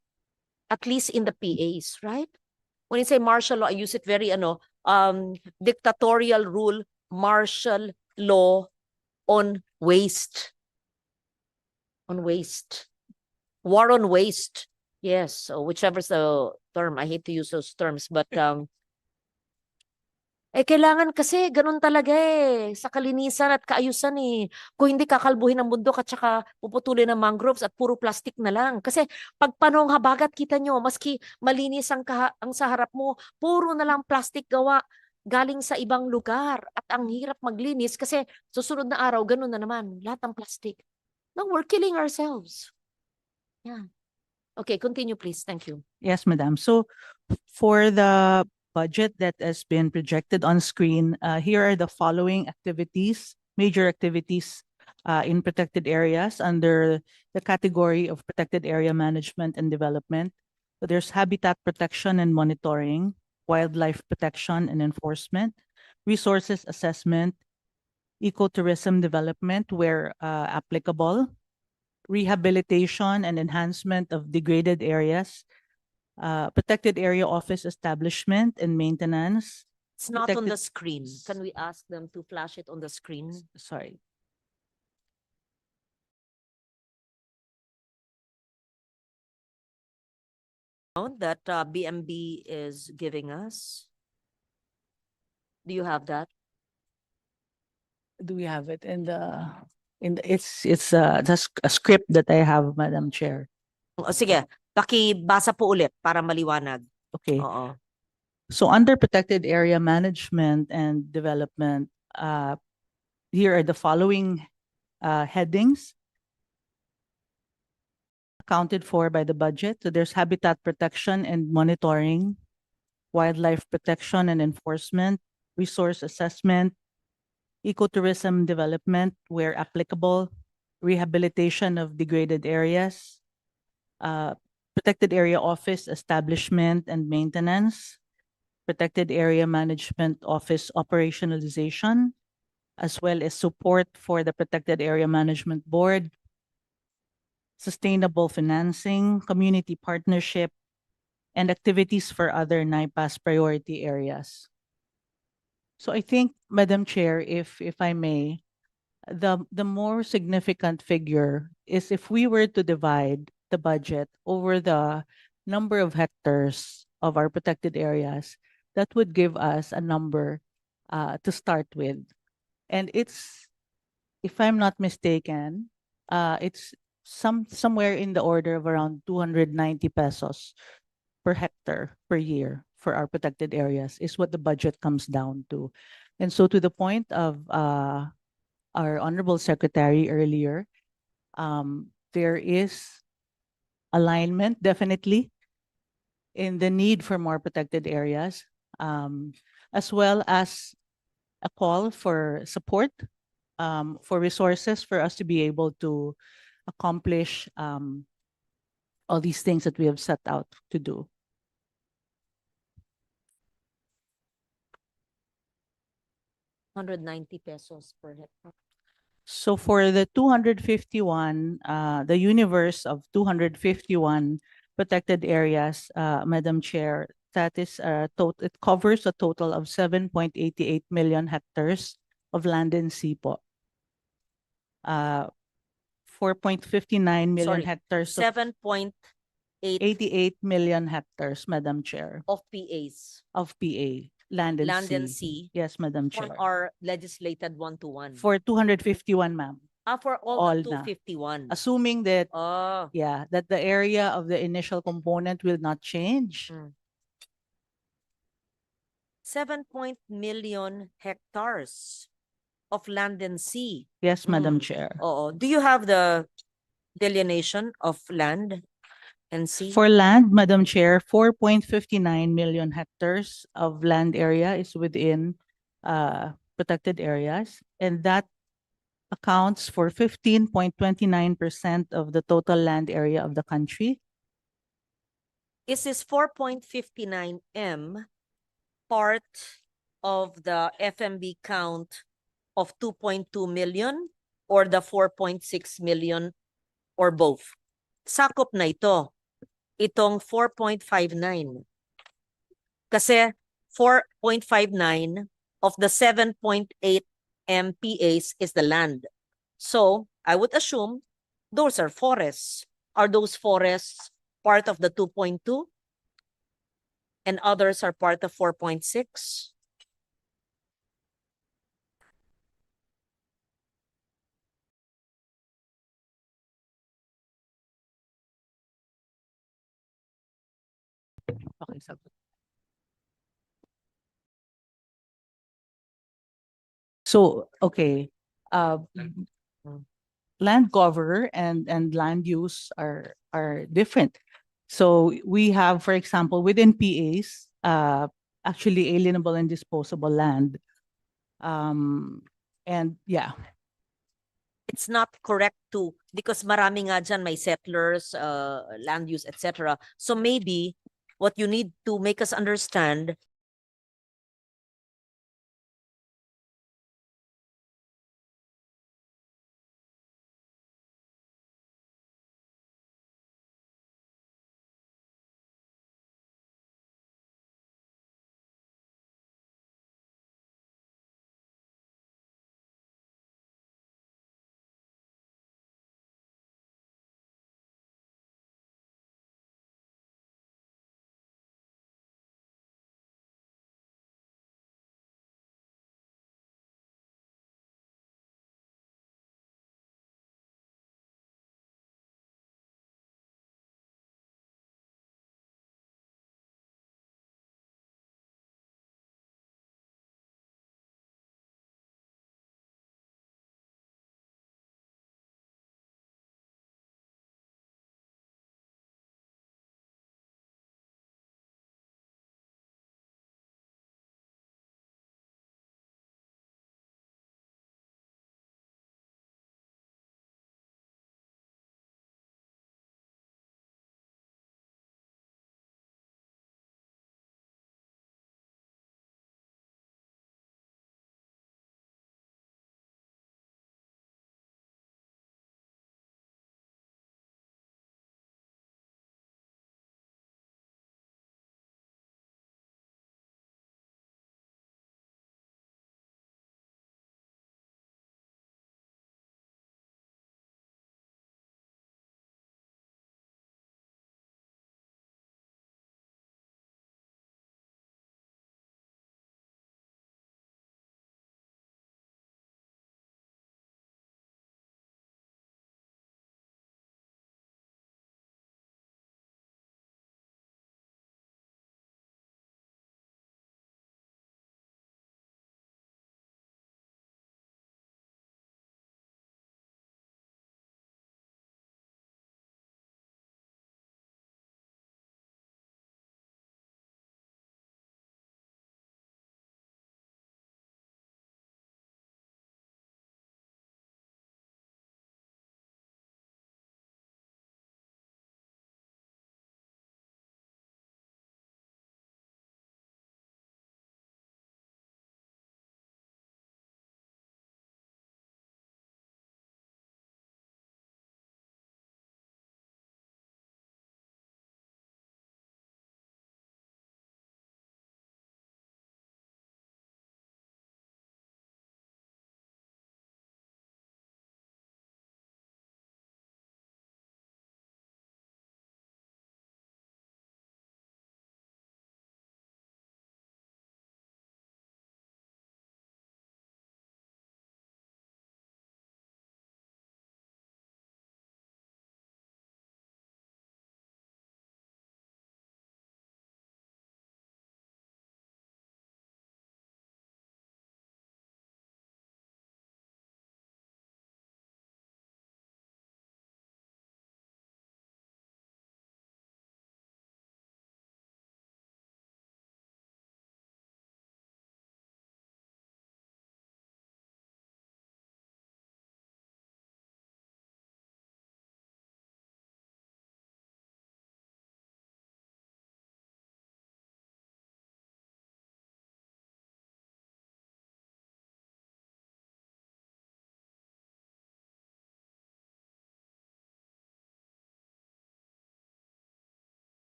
at least in the PAs, right? When you say martial law, I use it very, dictatorial rule, martial law on waste. On waste. War on waste. Yes, so whichever's the term. I hate to use those terms, but kailangan kasi ganun talaga sa kalinisan at kaayusan Kung hindi kakalbuhin ang bundok at saka puputulin ng mangroves at puro plastic na lang. Kasi pag panong habagat kita nyo, maski malinis ang sa harap mo, puro na lang plastic gawa galing sa ibang lugar. At ang hirap maglinis kasi susunod na araw, ganun na naman. Lahat ng plastic. No, we're killing ourselves. Yeah. Okay, continue please. Thank you. Yes, Madam. So for the budget that has been projected on screen, here are the following activities, major activities in protected areas under the category of protected area management and development. So there's habitat protection and monitoring, wildlife protection and enforcement, resources assessment, ecotourism development where applicable, rehabilitation and enhancement of degraded areas, protected area office establishment and maintenance. It's not on the Protected- screen. Can we ask them to flash it on the screen? Sorry. That BMB is giving us. Do you have that? Do we have it in the it's a script that I have, Madam Chair. Sige, pakibasa po ulit para maliwanag. Okay. Oo. So under protected area management and development, here are the following headings accounted for by the budget. So there's habitat protection and monitoring, wildlife protection and enforcement, resource assessment, ecotourism development where applicable, rehabilitation of degraded areas, protected area office establishment and maintenance, Protected Area Management Office operationalization, as well as support for the Protected Area Management Board, sustainable financing, community partnership, and activities for other NIPAS priority areas. So I think, Madam Chair, if I may, the more significant figure is if we were to divide the budget over the number of hectares of our protected areas, that would give us a number to start with. And it's, if I'm not mistaken, it's somewhere in the order of around 290 pesos per hectare per year for our protected areas is what the budget comes down to. And so to the point of our Honorable Secretary earlier, there is alignment definitely in the need for more protected areas, as well as a call for support for resources for us to be able to accomplish all these things that we have set out to do. ₱190 per hectare. So for the 251, the universe of 251 protected areas, Madam Chair, that is it covers a total of 7.88 million hectares of land and sea po. 4.59 million Sorry, hectares of 7.8 88 million hectares, Madam Chair, of PAs, of PA, land and land sea. and sea, Yes, Madam from Chair. our legislated 1-to-1. For 251, ma'am. For all all the na. 251. Assuming that Oh, yeah, that the area of the initial component will not change. 7 million hectares of land and sea. Yes, Madam Mm. Chair. Oo. Do you have the delineation of land and sea? For land, Madam Chair, 4.59 million hectares of land area is within protected areas, and that accounts for 15.29% of the total land area of the country. Is this 4.59 M part of the FMB count of 2.2 million or the 4.6 million or both? Sakop na ito, itong 4.59. Kasi 4.59 of the 7.8 MPAs is the land. So I would assume those are forests. Are those forests part of the 2.2? And others are part of 4.6? Okay, so okay, land cover and land use are different. So we have, for example, within PAs, actually alienable and disposable land. And yeah, It's not correct to, because marami nga dyan, may settlers, land use, etc. So maybe what you need to make us understand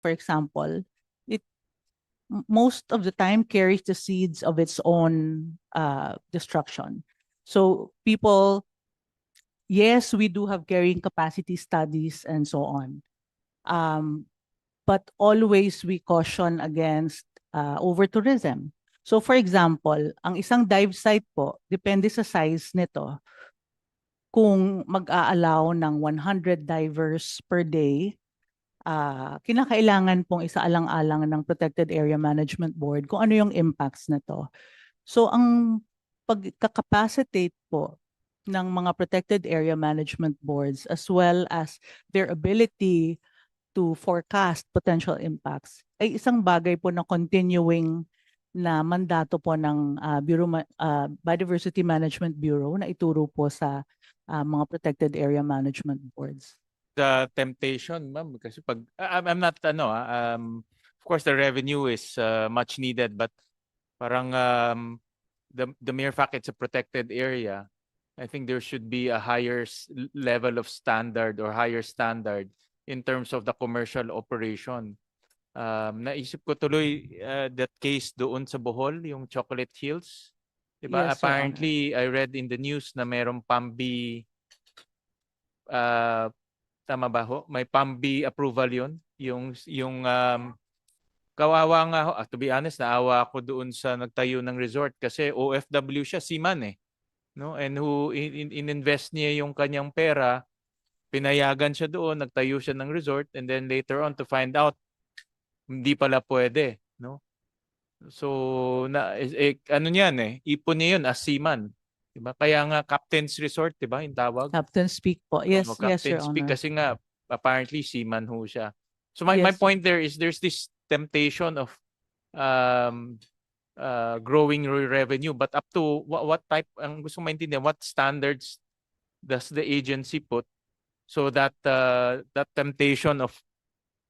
for example, it most of the time carries the seeds of its own destruction. So people, yes, we do have carrying capacity studies and so on. But always we caution against over-tourism. So for example, ang isang dive site po, depende sa size nito. Kung mag-aalaw ng 100 divers per day, kinakailangan pong isaalang-alang ng Protected Area Management Board kung ano yung impacts nito. So ang pagkakapacitate po ng mga Protected Area Management Boards as well as their ability to forecast potential impacts ay isang bagay po na continuing na mandato po ng Biodiversity Management Bureau na ituro po sa mga Protected Area Management Boards. The temptation, ma'am, kasi pag I'm not of course the revenue is much needed, but parang the mere fact it's a protected area, I think there should be a higher level of standard or higher standard in terms of the commercial operation. Naisip ko tuloy that case doon sa Bohol, yung Chocolate Hills. Diba? Yes, Your Honor. Apparently, I read in the news na merong PAMBI, tama ba ho? May PAMBI approval yun. Yung kawawa nga ho. To be honest, naawa ako doon sa nagtayo ng resort kasi OFW siya, seaman eh. No? And who in-invest niya yung kanyang pera, pinayagan siya doon, nagtayo siya ng resort, and then later on to find out hindi pala pwede, no? So ano niyan eh, ipon niya yun as seaman. Diba? Kaya nga Captain's Resort, diba, yung tawag? Captain Speak po. Yes, yes, Your Captain's Peak Honor. kasi nga apparently seaman ho siya. So my Yes. point there is there's this temptation of growing revenue, but up to what type, ang gusto maintindihan, what standards does the agency put so that that temptation of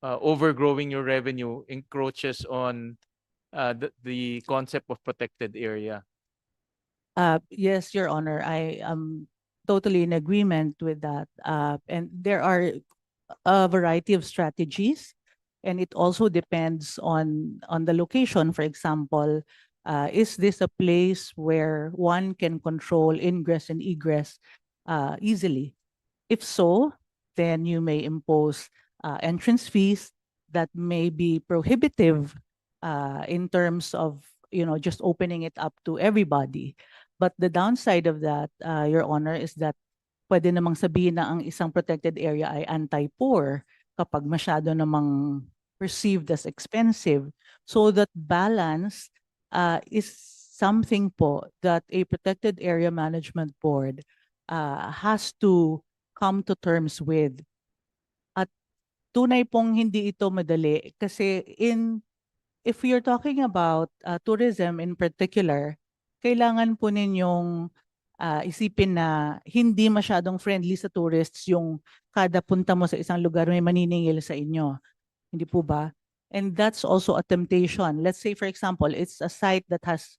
overgrowing your revenue encroaches on the concept of protected area? Yes, Your Honor, I am totally in agreement with that. And there are a variety of strategies, and it also depends on the location. For example, is this a place where one can control ingress and egress easily? If so, then you may impose entrance fees that may be prohibitive in terms of just opening it up to everybody. But the downside of that, Your Honor, is that pwede namang sabihin na ang isang protected area ay anti-poor kapag masyado namang perceived as expensive. So that balance is something po that a protected area management board has to come to terms with. At tunay pong hindi ito madali kasi if you're talking about tourism in particular, kailangan po ninyong isipin na hindi masyadong friendly sa tourists yung kada punta mo sa isang lugar may maniningil sa inyo. Hindi po ba? And that's also a temptation. Let's say, for example, it's a site that has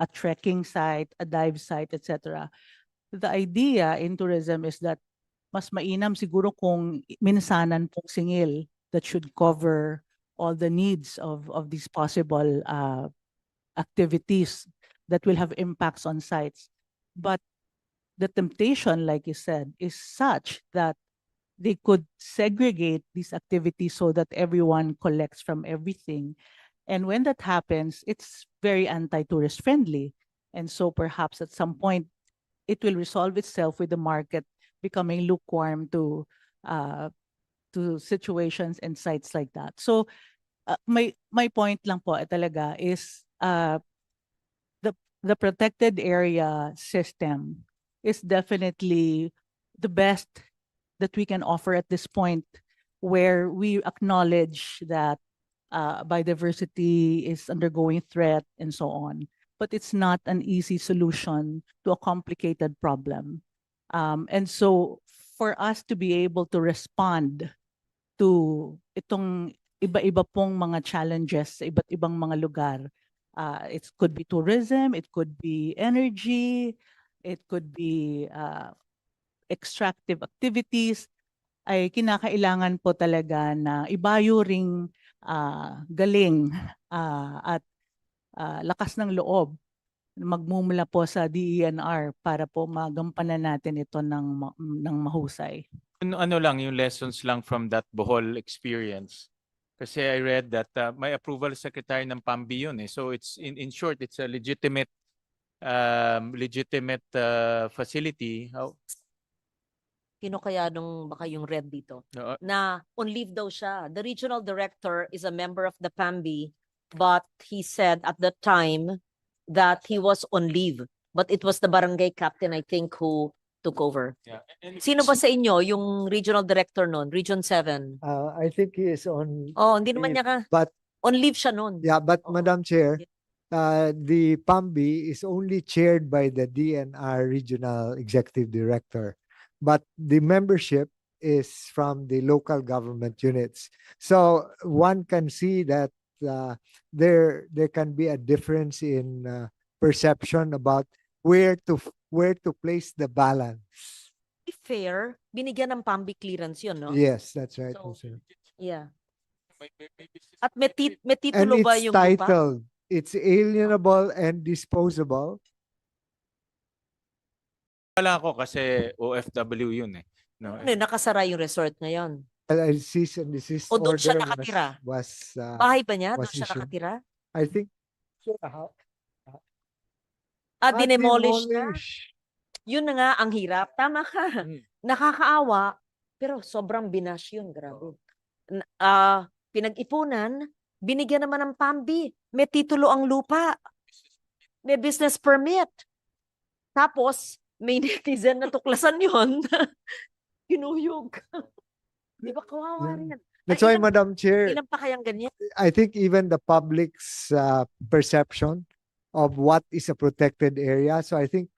a trekking site, a dive site, etc. The idea in tourism is that mas mainam siguro kung minsanan pong singil that should cover all the needs of these possible activities that will have impacts on sites. But the temptation, like you said, is such that they could segregate these activities so that everyone collects from everything. And when that happens, it's very anti-tourist friendly. And so perhaps at some point, it will resolve itself with the market becoming lukewarm to situations and sites like that. So my point lang po talaga is the protected area system is definitely the best that we can offer at this point, where we acknowledge that biodiversity is undergoing threat and so on. But it's not an easy solution to a complicated problem. And so for us to be able to respond to itong iba-iba pong mga challenges sa iba't ibang mga lugar, it could be tourism, it could be energy, it could be extractive activities, ay kinakailangan po talaga na ibayo ring galing at lakas ng loob magmumula po sa DENR para po magampanan natin ito ng mahusay. Ano lang yung lessons lang from that Bohol experience? Kasi I read that may approval secretary ng PAMBI yun eh. So it's in short, it's a legitimate facility. Sino kaya nung baka yung red dito? Uh, Na on leave daw siya. The regional director is a member of the PAMBI, but he said at the time that he was on leave. But it was the barangay captain, I think, who took over. yeah. And Sino ba sa inyo yung regional director nun? Region 7? I think he is on. Oh, hindi naman leave, niya ka. But On leave siya nun. yeah, but Oo. Madam Chair, the PAMBI is only chaired by the DNR Regional Executive Director, but the membership is from the local government units. So one can see that there can be a difference in perception about where to place the balance. Be fair, binigyan ng PAMBI clearance yun, no? Yes, that's right. So, Mr. Yeah. maybe At may And titulo ba it's yung lupa? titled, it's alienable and disposable. wala ko kasi OFW yun eh. No? Ano, nakasara yung resort ngayon? A cease and desist O doon siya order nakatira? was Bahay ba niya? was Doon siya issued. nakatira? I think Dinemolish na? demolish. Yun na nga ang hirap. Tama ka. Mm. Nakakaawa, pero sobrang binash yun. Grabe. Pinag-ipunan, binigyan naman ng PAMBI. May titulo ang lupa. May business permit. Tapos, may netizen na tuklasan yun. Kinuyog. Di ba kawawa Yeah. rin? That's Ay, why, Madam Chair, Ilan pa kayang ganyan? I think even the public's perception of what is a protected area. So I think,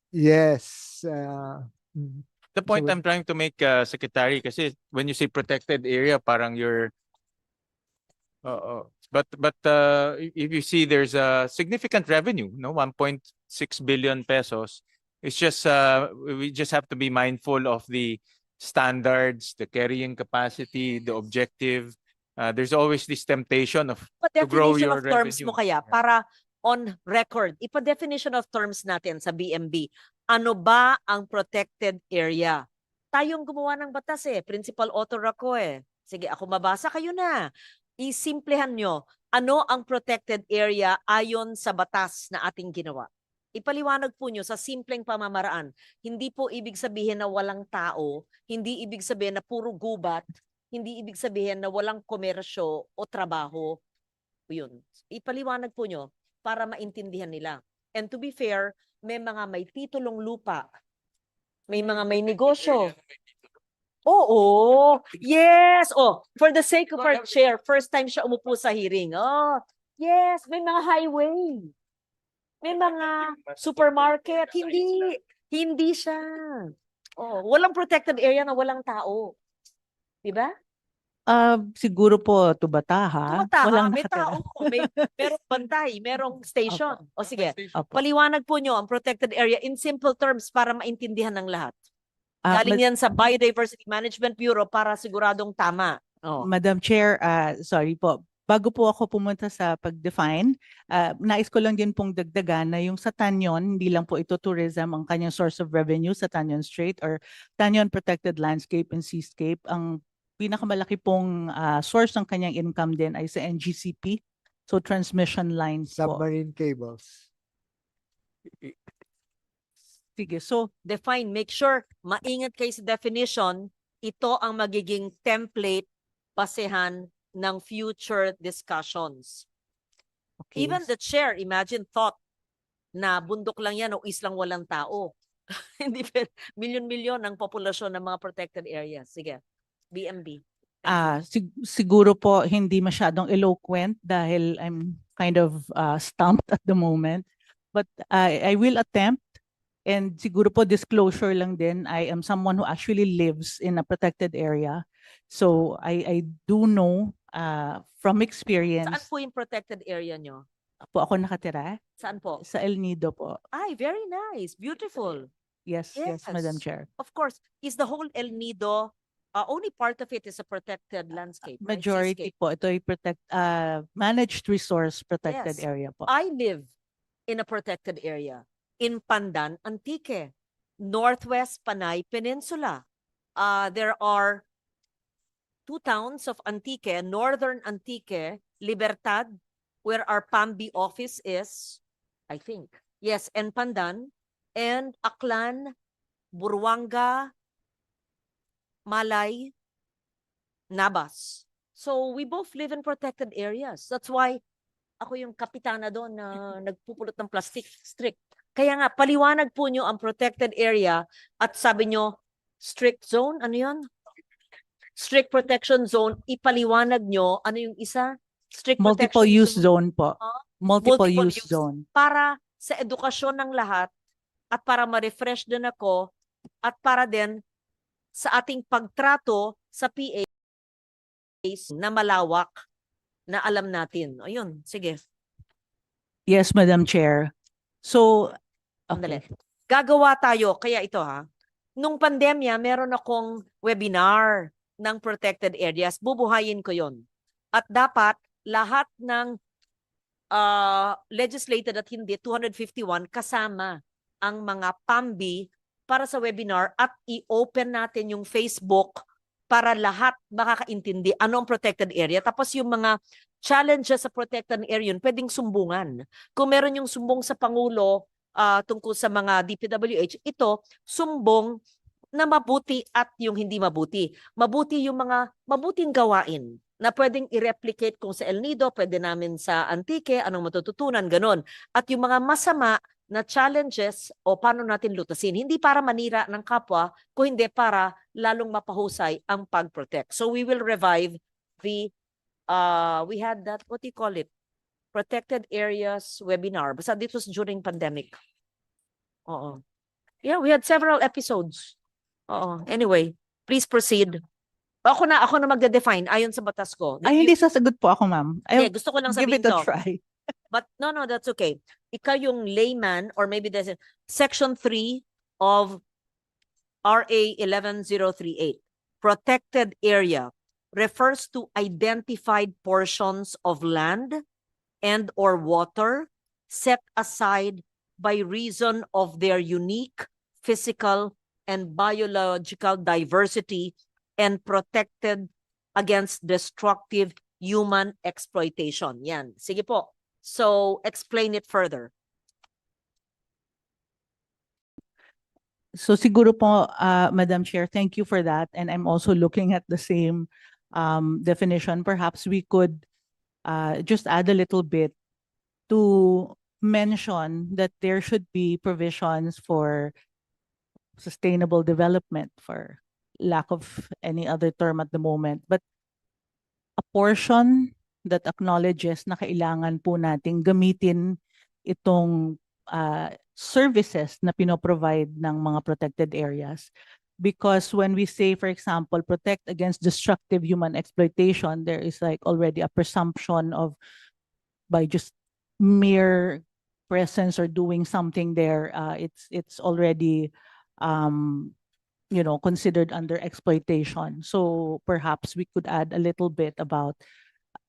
yes. The point So- I'm trying to make, Secretary, kasi when you say protected area, parang you're but if you see there's a significant revenue, no, 1.6 billion pesos. It's just we just have to be mindful of the standards, the carrying capacity, the objective. There's always this temptation of to grow Pa-definition your of terms mo revenue. kaya para on record, ipa-definition of terms natin sa BMB. Ano ba ang protected area? Tayong gumawa ng batas eh. Principal author ako eh. Sige, ako mabasa, kayo na. Isimplehan nyo, ano ang protected area ayon sa batas na ating ginawa? Ipaliwanag po nyo sa simpleng pamamaraan. Hindi po ibig sabihin na walang tao, hindi ibig sabihin na puro gubat, hindi ibig sabihin na walang komersyo o trabaho. Yun. Ipaliwanag po nyo para maintindihan nila. And to be fair, may mga may titulong lupa. May mga may negosyo. Oo. Yes. Oh, for the sake of our chair, first time siya umupo sa hearing. Oh, yes. May mga highway. May mga supermarket. Hindi siya. Oh, walang protected area na walang tao. Diba? Siguro po Tubataha. Tumataha, Walang may nakatira. tao. Merong bantay, merong station. O sige, Opo. paliwanag po nyo ang protected area in simple terms para maintindihan ng lahat. Galing Mad- yan sa Biodiversity Management Bureau para siguradong tama. Oh. Madam Chair, sorry po. Bago po ako pumunta sa pag-define, nais ko lang din pong dagdagan na yung sa Tanyon, hindi lang po ito tourism ang kanyang source of revenue sa Tanyon Strait or Tanyon Protected Landscape and Seascape. Ang pinakamalaki pong source ng kanyang income din ay sa NGCP, so transmission lines po. Submarine cables. Sige, so Define, make sure maingat kayo sa definition, ito ang magiging template basehan ng future discussions. okay. Even the chair, imagine thought na bundok lang yan o islang walang tao. Hindi milyon-milyon ang populasyon ng mga protected areas. Sige, BMB. Siguro po hindi masyadong eloquent dahil I'm kind of stumped at the moment. But I will attempt, and siguro po disclosure lang din, I am someone who actually lives in a protected area. So I do know from Saan experience, po yung protected area nyo? po ako nakatira Saan po? sa El Nido po. Ay, very nice. Beautiful. Yes, Madam Yes. Chair. Of course. Is the whole El Nido only part of it is a protected landscape, right? Majority Seascape. po, ito ay managed resource protected Yes. area po. I live in a protected area in Pandan, Antique, Northwest Panay Peninsula. There are two towns of Antique, Northern Antique, Libertad, where our PAMBI office is, I think. Yes, and Pandan, and Aklan, Buruanga, Malay, Nabas. So we both live in protected areas. That's why ako yung kapitana doon na nagpupulot ng plastic strict. Kaya nga, paliwanag po nyo ang protected area at sabi nyo, strict zone, ano yun? Strict protection zone, ipaliwanag nyo, ano yung isa? Strict Multiple protection use zone po. Ah, Multiple use zone. para sa edukasyon ng lahat at para ma-refresh din ako at para din sa ating pagtrato sa PA na malawak na alam natin. Ayun, sige. Yes, Madam Chair. So, Sandali. okay. Gagawa tayo, kaya ito ha. Nung pandemya, meron akong webinar ng protected areas. Bubuhayin ko yon. At dapat lahat ng legislated at hindi, 251, kasama ang mga PAMBI para sa webinar at i-open natin yung Facebook para lahat makakaintindi ano ang protected area. Tapos yung mga challenges sa protected area, yun, pwedeng sumbungan. Kung meron yung sumbong sa Pangulo tungkol sa mga DPWH, ito, sumbong na mabuti at yung hindi mabuti. Mabuti yung mga mabuting gawain na pwedeng i-replicate kung sa El Nido, pwede namin sa Antique, anong matututunan, ganon. At yung mga masama na challenges o paano natin lutasin, hindi para manira ng kapwa, kung hindi para lalong mapahusay ang pag-protect. So we will revive the, we had that, what do you call it? Protected Areas webinar. Basta this was during pandemic. Oo. Yeah, we had several episodes. Oo. Anyway, please proceed. Ako na magde-define ayon sa batas ko. Ay, hindi sasagot po ako, ma'am. Hindi, gusto ko lang Give sabihin it a to. try. But no, that's okay. Ikaw yung layman or maybe there's Section 3 of RA 11038. Protected area refers to identified portions of land and or water set aside by reason of their unique physical and biological diversity and protected against destructive human exploitation. Yan. Sige po. So, explain it further. So siguro po, Madam Chair, thank you for that. And I'm also looking at the same definition. Perhaps we could just add a little bit to mention that there should be provisions for sustainable development, for lack of any other term at the moment. But a portion that acknowledges na kailangan po nating gamitin itong services na pinoprovide ng mga protected areas. Because when we say, for example, protect against destructive human exploitation, there is like already a presumption of by just mere presence or doing something there, it's already considered under exploitation. So perhaps we could add a little bit about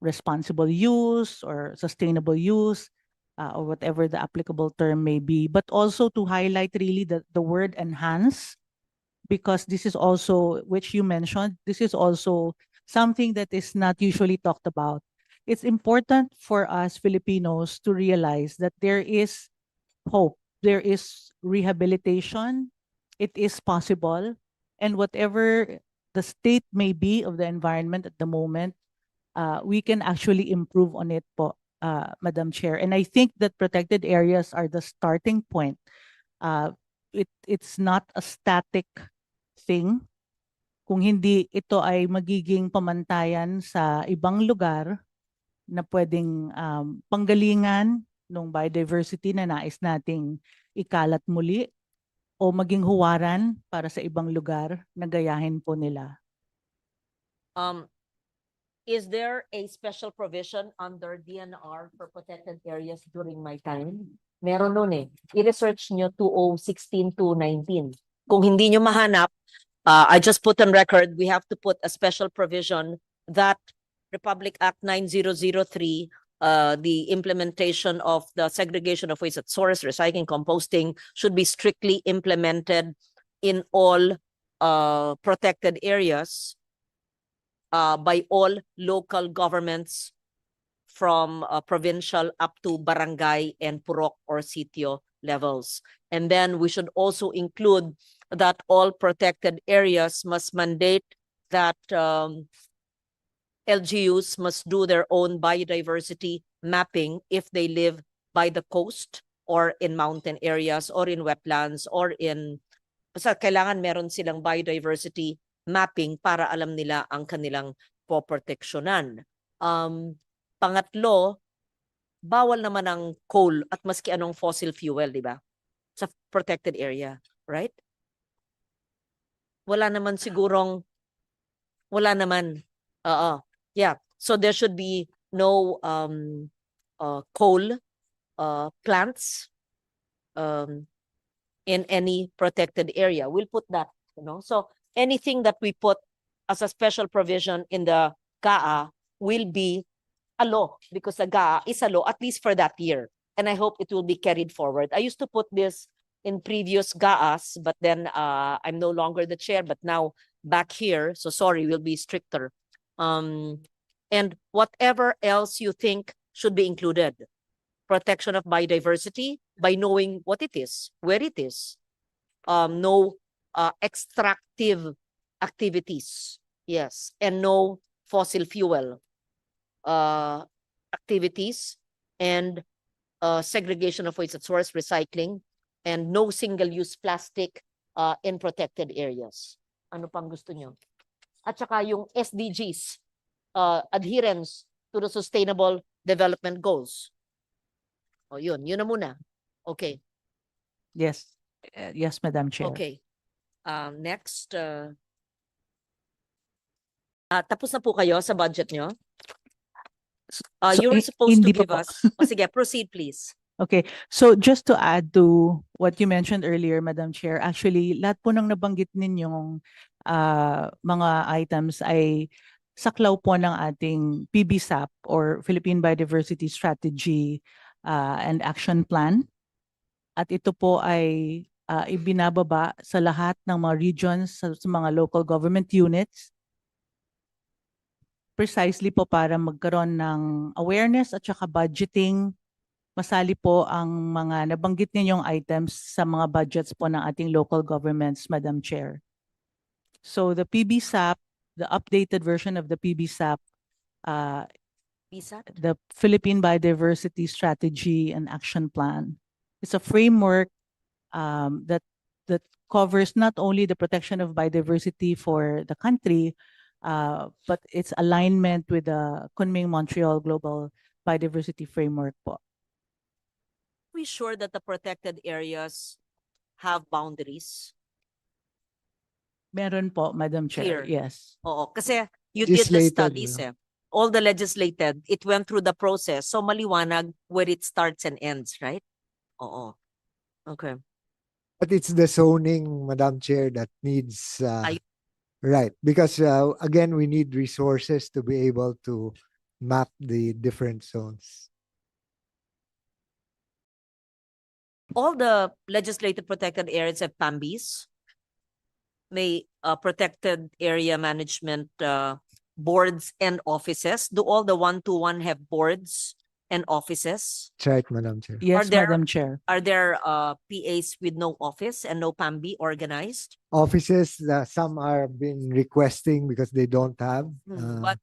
responsible use or sustainable use, or whatever the applicable term may be, but also to highlight really the word enhance, because this is also, which you mentioned, this is also something that is not usually talked about. It's important for us Filipinos to realize that there is hope, there is rehabilitation, it is possible, and whatever the state may be of the environment at the moment, we can actually improve on it po, Madam Chair. And I think that protected areas are the starting point. It's not a static thing. Kung hindi, ito ay magiging pamantayan sa ibang lugar na pwedeng panggalingan ng biodiversity na nais nating ikalat muli o maging huwaran para sa ibang lugar na gayahin po nila. Is there a special provision under DNR for protected areas during my time? Meron nun eh. I-research nyo 2016 to 19. Kung hindi nyo mahanap, I just put on record, we have to put a special provision that Republic Act 9003, the implementation of the segregation of waste at source, recycling, composting should be strictly implemented in all protected areas by all local governments from provincial up to barangay and purok or sitio levels. And then we should also include that all protected areas must mandate that LGUs must do their own biodiversity mapping if they live by the coast or in mountain areas or in wetlands or in basta kailangan meron silang biodiversity mapping para alam nila ang kanilang poproteksyonan. Pangatlo, bawal naman ang coal at maski anong fossil fuel, di ba? Sa protected area, right? Wala naman sigurong, wala naman. Yeah. So there should be no coal plants in any protected area. We'll put that, So anything that we put as a special provision in the GAA will be a law because the GAA is a law, at least for that year. And I hope it will be carried forward. I used to put this in previous GAAs, but then I'm no longer the chair, but now back here. So sorry, we'll be stricter. And whatever else you think should be included. Protection of biodiversity by knowing what it is, where it is. No extractive activities. Yes. And no fossil fuel activities and segregation of waste at source, recycling, and no single-use plastic in protected areas. Ano pang gusto nyo? At saka yung SDGs, adherence to the Sustainable Development Goals. O yun na muna. Okay. Yes. Yes, Madam Chair. Okay. Next. Tapos na po kayo sa budget nyo? So, You were supposed to hindi pa give po. us. Sige, proceed please. Okay. So just to add to what you mentioned earlier, Madam Chair, actually, lahat po ng nabanggit ninyong mga items ay saklaw po ng ating PBSAP or Philippine Biodiversity Strategy and Action Plan. At ito po ay ibinababa sa lahat ng mga regions, sa mga local government units, precisely po para magkaroon ng awareness at saka budgeting. Masali po ang mga nabanggit ninyong items sa mga budgets po ng ating local governments, Madam Chair. So the PBSAP, the updated version of the PBSAP, PSAP? the Philippine Biodiversity Strategy and Action Plan, it's a framework that covers not only the protection of biodiversity for the country, but its alignment with the Kunming-Montreal Global Biodiversity Framework po. We sure that the protected areas have boundaries? Meron po, Madam Clear. Chair. Yes. Oo, kasi you did the Legislated, studies All the legislated, it went through the process. So maliwanag where it starts and ends, right? Oo. Okay. But it's the zoning, Madam Chair, that needs, Ay- right, because again, we need resources to be able to map the different zones. All the legislative protected areas have PAMBs. May protected area management boards and offices. Do all the 121 have boards and offices? That's right, Madam Chair. Yes, there- Madam Chair. Are there PAs with no office and no PAMB organized? Offices, some are been requesting because they don't have. But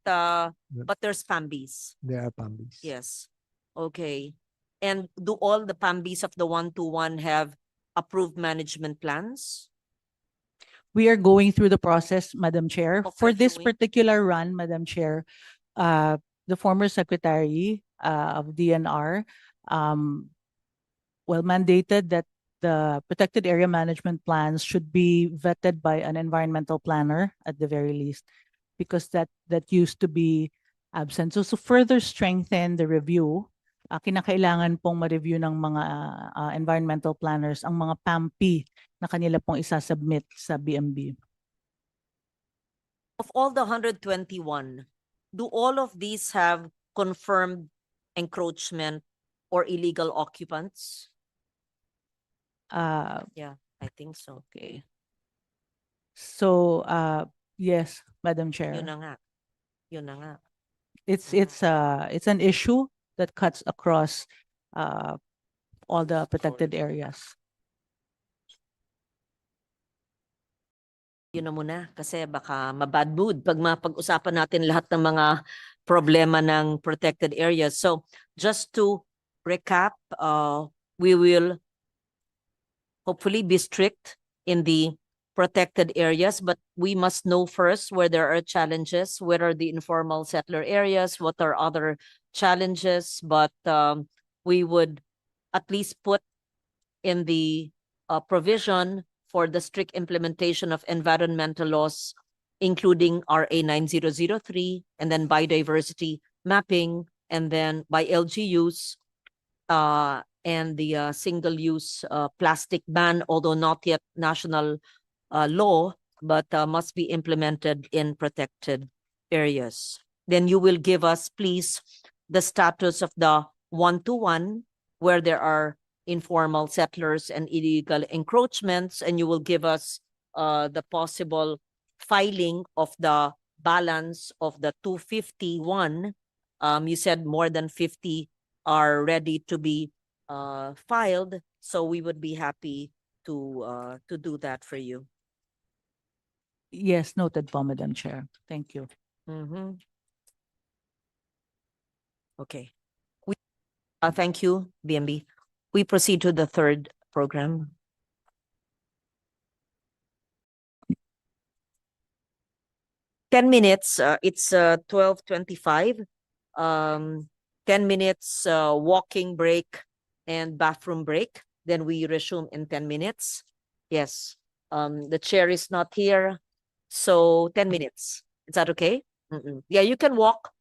there's PAMBs. There are PAMBs. Yes. Okay. And do all the PAMBs of the 121 have approved management plans? We are going through the process, Madam Chair. Of For this reviewing. particular run, Madam Chair, the former Secretary of DNR mandated that the protected area management plans should be vetted by an environmental planner at the very least, because that used to be absent. So to further strengthen the review, kinakailangan pong ma-review ng mga environmental planners ang mga PAMP na kanila pong isasubmit sa BMB. all the 121, do all of these have confirmed encroachment or illegal occupants? Yeah, I think so. Okay. So, yes, Madam Chair. Yun na nga. Yun na nga. It's an issue that cuts across all the protected areas. Yun na muna kasi baka mabad mood pag mapag-usapan natin lahat ng mga problema ng protected areas. So just to recap, we will hopefully be strict in the protected areas, but we must know first where there are challenges, where are the informal settler areas, what are other challenges, but we would at least put in the provision for the strict implementation of environmental laws, including RA 9003, and then biodiversity mapping, and then by LGUs, and the single-use plastic ban, although not yet national law, but must be implemented in protected areas. Then you will give us, please, the status of the one-to-one, where there are informal settlers and illegal encroachments, and you will give us the possible filing of the balance of the 251. You said more than 50 are ready to be filed, so we would be happy to do that for you. Yes, noted po, Madam Chair. Thank you. Mm-hmm. Okay. Thank you, BMB. We proceed to the third program. Ten minutes. It's 12:25. 10 minutes walking break and bathroom break. Then we resume in 10 minutes. Yes. The chair is not here, so 10 minutes. Is that okay? Yeah, you can walk.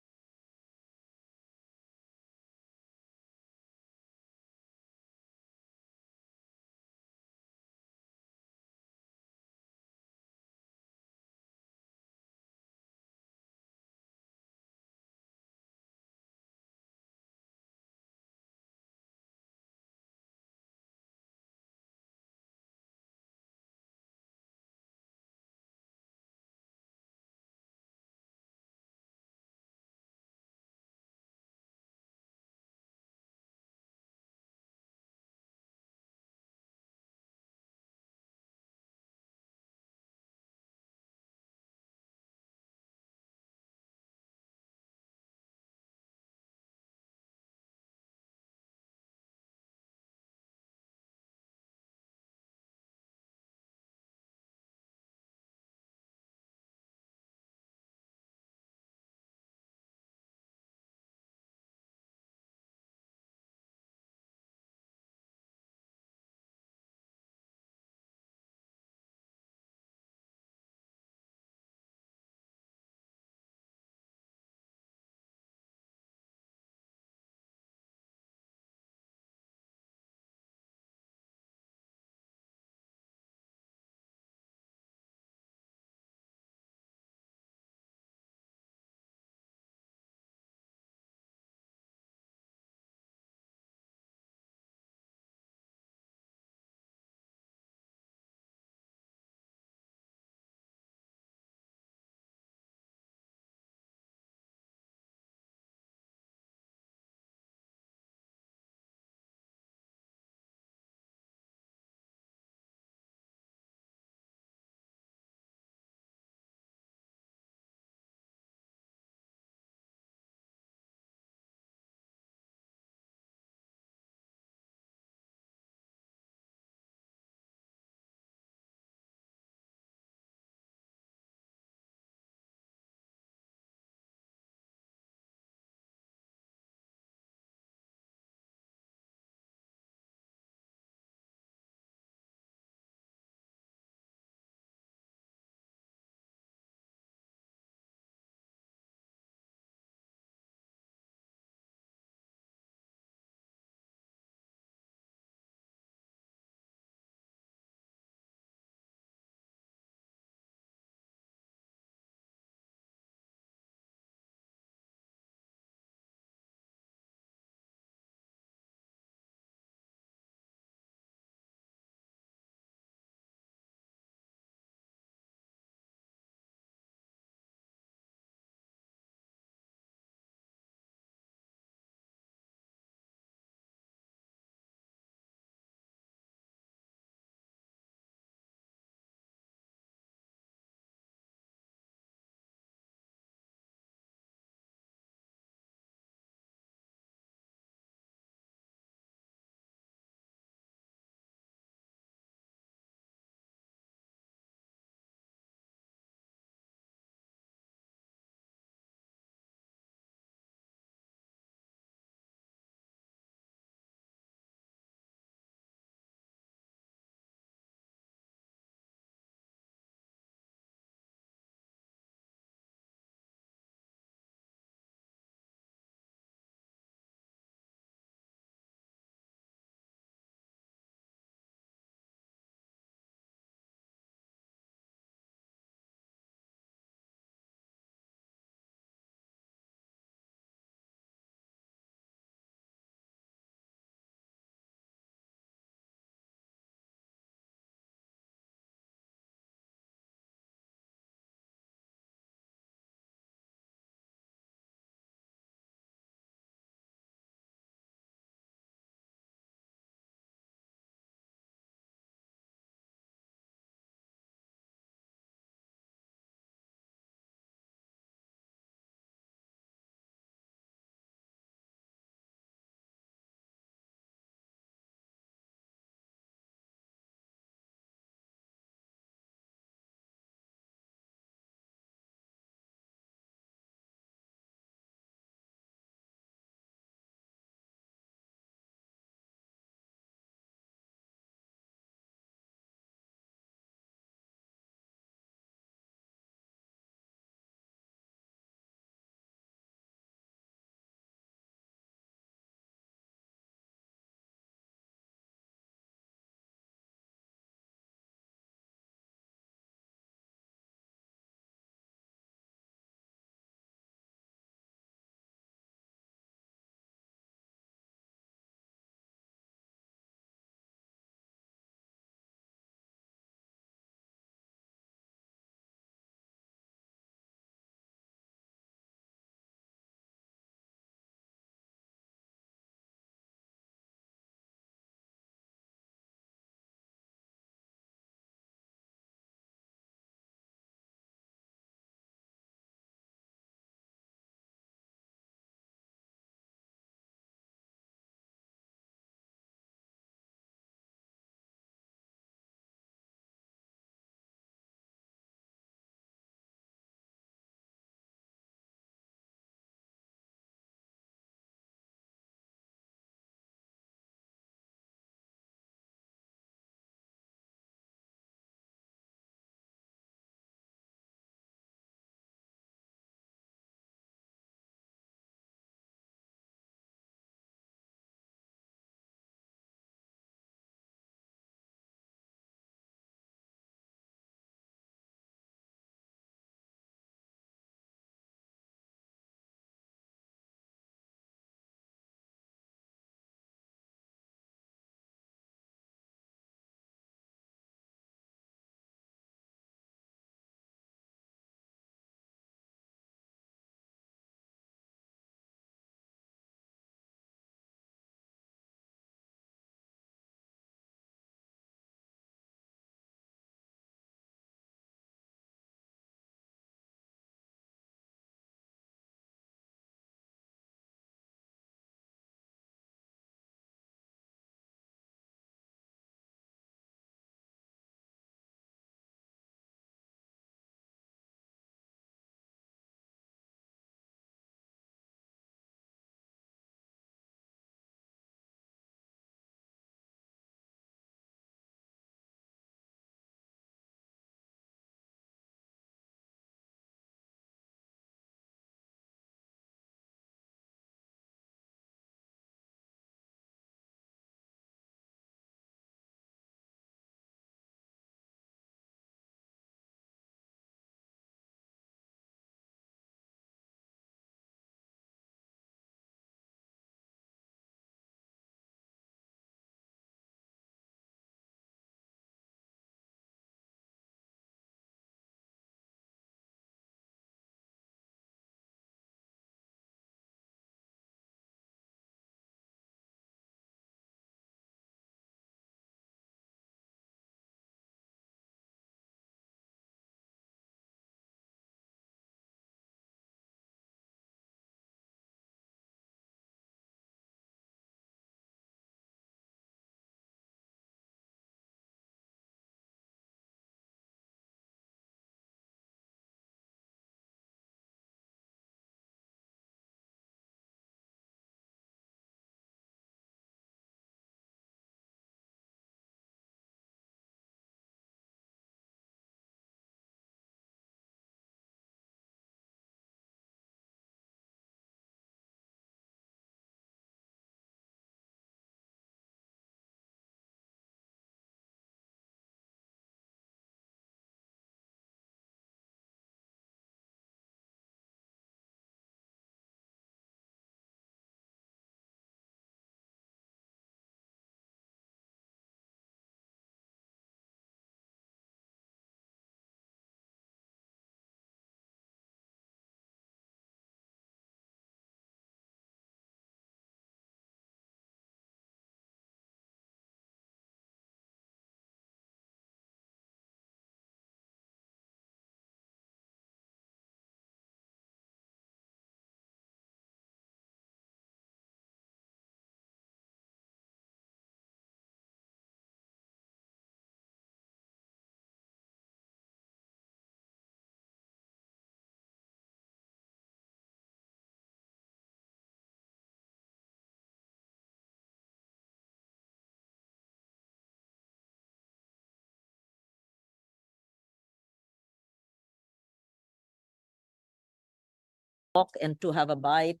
and to have a bite.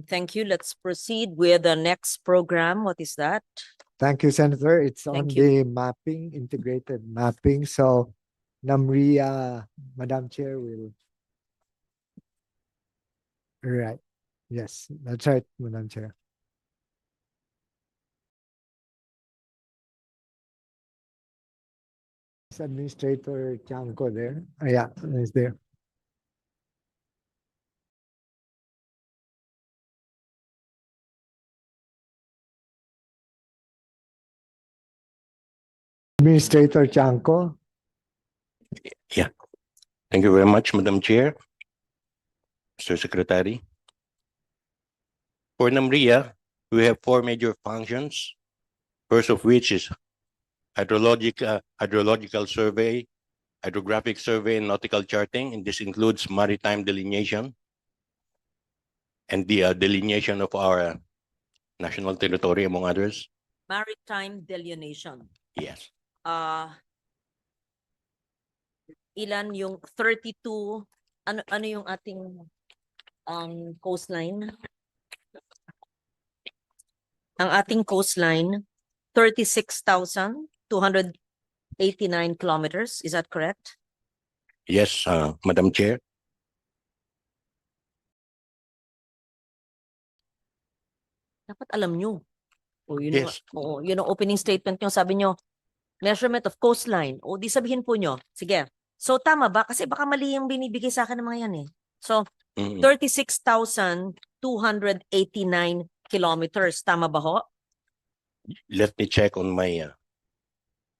Thank you. Let's proceed with the next program. What is that? Thank you, Senator. It's on Thank you. the mapping, integrated mapping. So Namria, Madam Chair will. Right. Yes, that's right, Madam Chair. Is Administrator Chanco there? Yeah, is there. Administrator Chanco. Thank you very much, Madam Chair. Mr. Secretary. For NAMRIA, we have four major functions. First of which is hydrological survey, hydrographic survey, and nautical charting, and this includes maritime delineation and the delineation of our national territory, among others. Maritime delineation. Yes. Ilan yung 32, ano yung ating coastline? Ang ating coastline, 36,289 kilometers. Is that correct? Yes, Madam Chair. Dapat alam nyo. O yun, Yes. yun ang opening statement nyo. Sabi nyo, measurement of coastline. O di sabihin po nyo. Sige. So tama ba? Kasi baka mali yung binibigay sa akin ng mga yan eh. So 36,289 kilometers. Tama ba ho? Let me check on my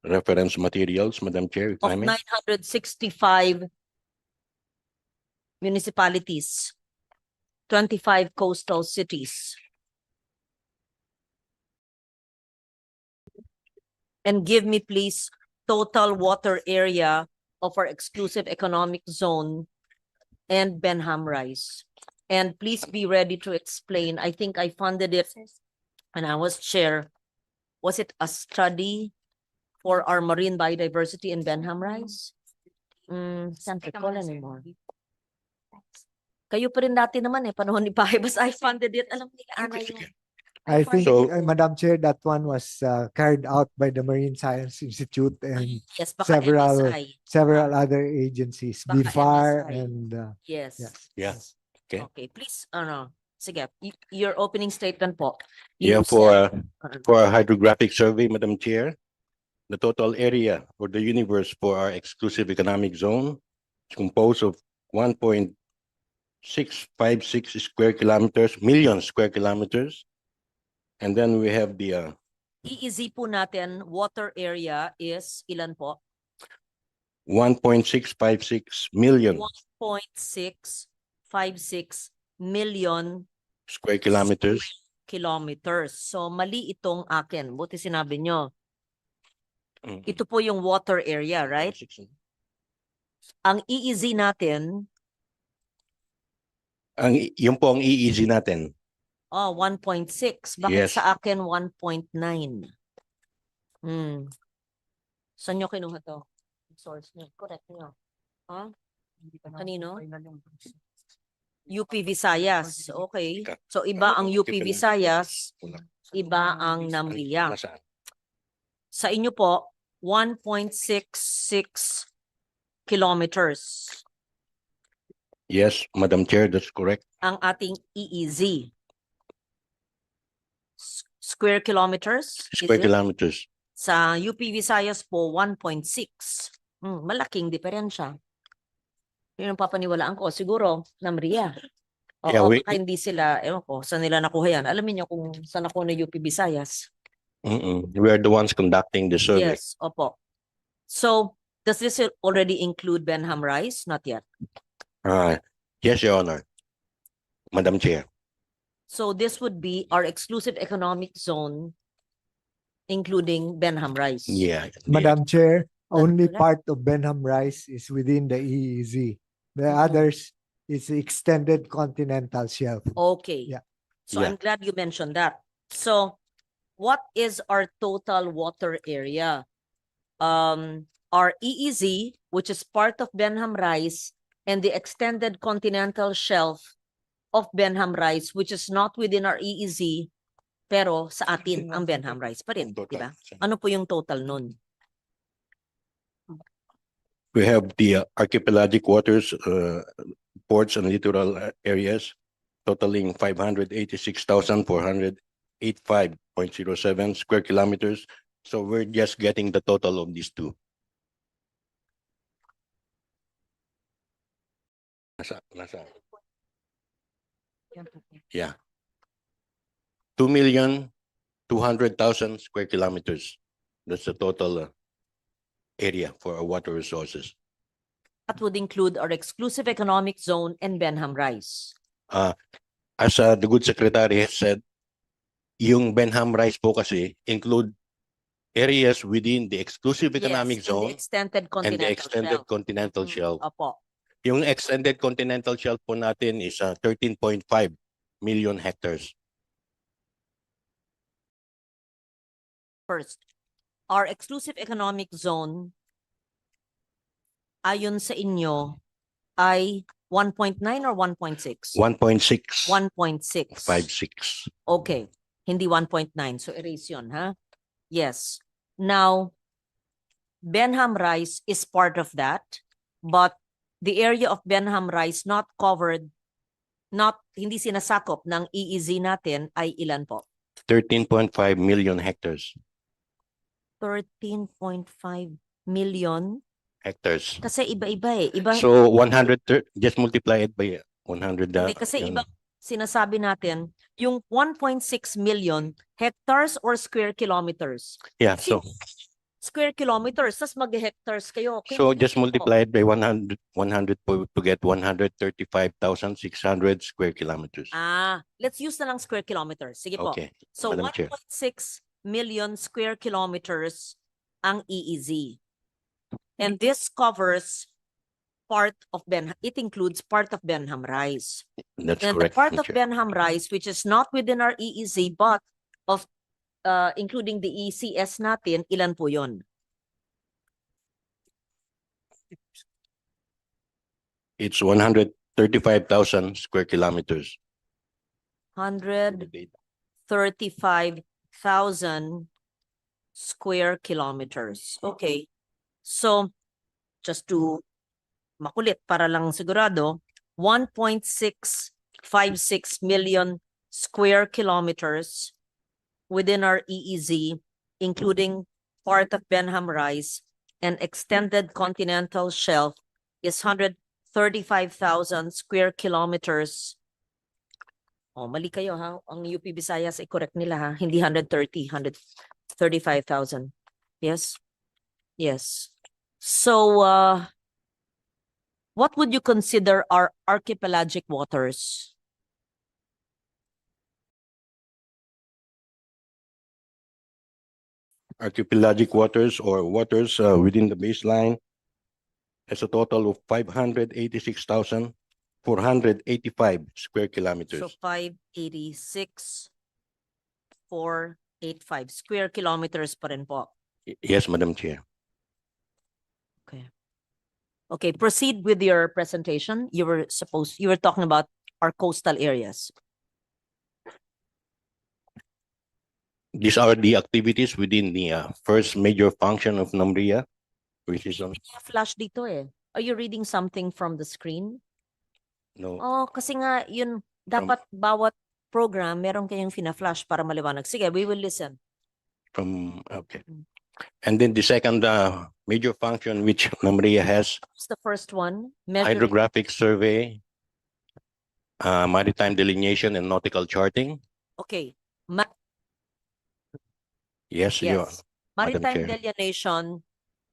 reference materials, Madam Chair, if Of I may. 965 municipalities, 25 coastal cities. And give me please total water area of our exclusive economic zone and Benham Rice. And please be ready to explain. I think I funded it when I was chair. Was it a study for our marine biodiversity in Benham Rice? Can't recall anymore. Kayo pa rin dati naman eh, panahon ni Paibas, I funded it. Alam nila, Ana yung... I think, So- Madam Chair, that one was carried out by the Marine Science Institute and Yes, baka several MSI. several other agencies, Baka BFAR MSI. and Yes. yes. Yeah. Okay. Okay, please, sige, your opening statement po. Yeah, You said- for a hydrographic survey, Madam Chair, the total area for the universe for our exclusive economic zone is composed of 1.656 million square kilometers. And then we have the EEZ po natin, water area is ilan po? 1.656 million 1.656 million square kilometers. kilometers. So mali itong akin. Buti sinabi nyo. Mhm. Ito po yung water area, right? Ang EEZ natin, Yun po ang EEZ natin. 1.6. Bakit Yes. sa akin 1.9? Saan nyo kinuha to? Source nyo. Correct nyo. Kanino? UP Visayas. Okay. So iba ang UP Visayas, iba ang Namria. Nasaan? Sa inyo po, 1.66 kilometers Yes, Madam Chair, that's correct. ang ating EEZ. Square kilometers? is Square it? kilometers. Sa UP Visayas po, 1.6. Malaking diferensya. Yun ang papaniwalaan ko. Siguro, Namria. Oo, Yeah, baka hindi sila, ewan ko, saan nila nakuha yan. Alamin niyo kung saan nakuha na UP Visayas. We are the ones conducting the survey. Yes, opo. So, does this already include Benham Rice? Not yet. Yes, Your Honor. Madam Chair. So this would be our exclusive economic zone, including Benham Rice. Yeah. Madam Chair, only correct? part of Benham Rice is within the EEZ. The others is extended continental shelf. Okay. Yeah. So I'm glad you mentioned that. So what is our total water area? Our EEZ, which is part of Benham Rice, and the extended continental shelf of Benham Rice, which is not within our EEZ, pero sa atin ang Benham Rice pa rin, di ba? Ano po yung total nun? We have the archipelagic waters, ports and littoral areas totaling 586,485.07 square kilometers. So we're just getting the total of these two. Nasa. Yeah. 2,200,000 square kilometers. That's the total area for our water resources. That would include our exclusive economic zone and Benham Rice. As the good secretary has said, yung Benham Rice po kasi include areas within the exclusive economic Yes, in the zone extended and continental the extended shelf. continental shelf. Opo. Yung extended continental shelf po natin is 13.5 million hectares. First, our exclusive economic zone, ayon sa inyo, ay 1.9 or 1.6? 1.6. 1.6. 56. Okay. Hindi 1.9. So erase yun, ha? Yes. Now, Benham Rice is part of that, but the area of Benham Rice not covered, hindi sinasakop ng EEZ natin ay ilan po? 13.5 million hectares. 13.5 million? Hectares. Kasi iba-iba eh. Iba, So 100, just multiply it by 100. hindi, kasi yun. iba sinasabi natin, yung 1.6 million hectares or square kilometers. Yeah, Kasi so square kilometers, tas mag-hectares kayo. Okay, so just po. multiply it by 100 to get 135,600 square kilometers. Let's use na lang square kilometers. Sige po. Okay, So Madam Chair. 1.6 million square kilometers ang EEZ. And this covers part of it includes part of Benham Rice. That's And correct. the part Madam of Chair. Benham Rice, which is not within our EEZ, but of including the ECS natin, ilan po yun? It's 135,000 square kilometers. 135,000 square kilometers. Okay. So, just to makulit para lang sigurado, 1.656 million square kilometers within our EEZ, including part of Benham Rice and extended continental shelf is 135,000 square kilometers. Oh, mali kayo ha. Ang UP Visayas ay correct nila ha. Hindi 130, 135,000. Yes? Yes. So, what would you consider our archipelagic waters? Archipelagic waters or waters within the baseline has a total of 586,485 square So kilometers. 586,485 square kilometers pa rin po. Yes, Madam Chair. Okay, proceed with your presentation. You were talking about our coastal areas. These are the activities within the first major function of NAMRIA, which is on. Flash dito eh. Are you reading something from the screen? No, Oh, kasi nga yun, dapat bawat program meron kayong fina-flash para maliwanag. Sige, we will listen. okay. And then the second major function which NAMRIA has, What's the first one? Measuring. hydrographic survey, maritime delineation and nautical charting. Okay. Yes, Yes. Madam Maritime Chair. delineation,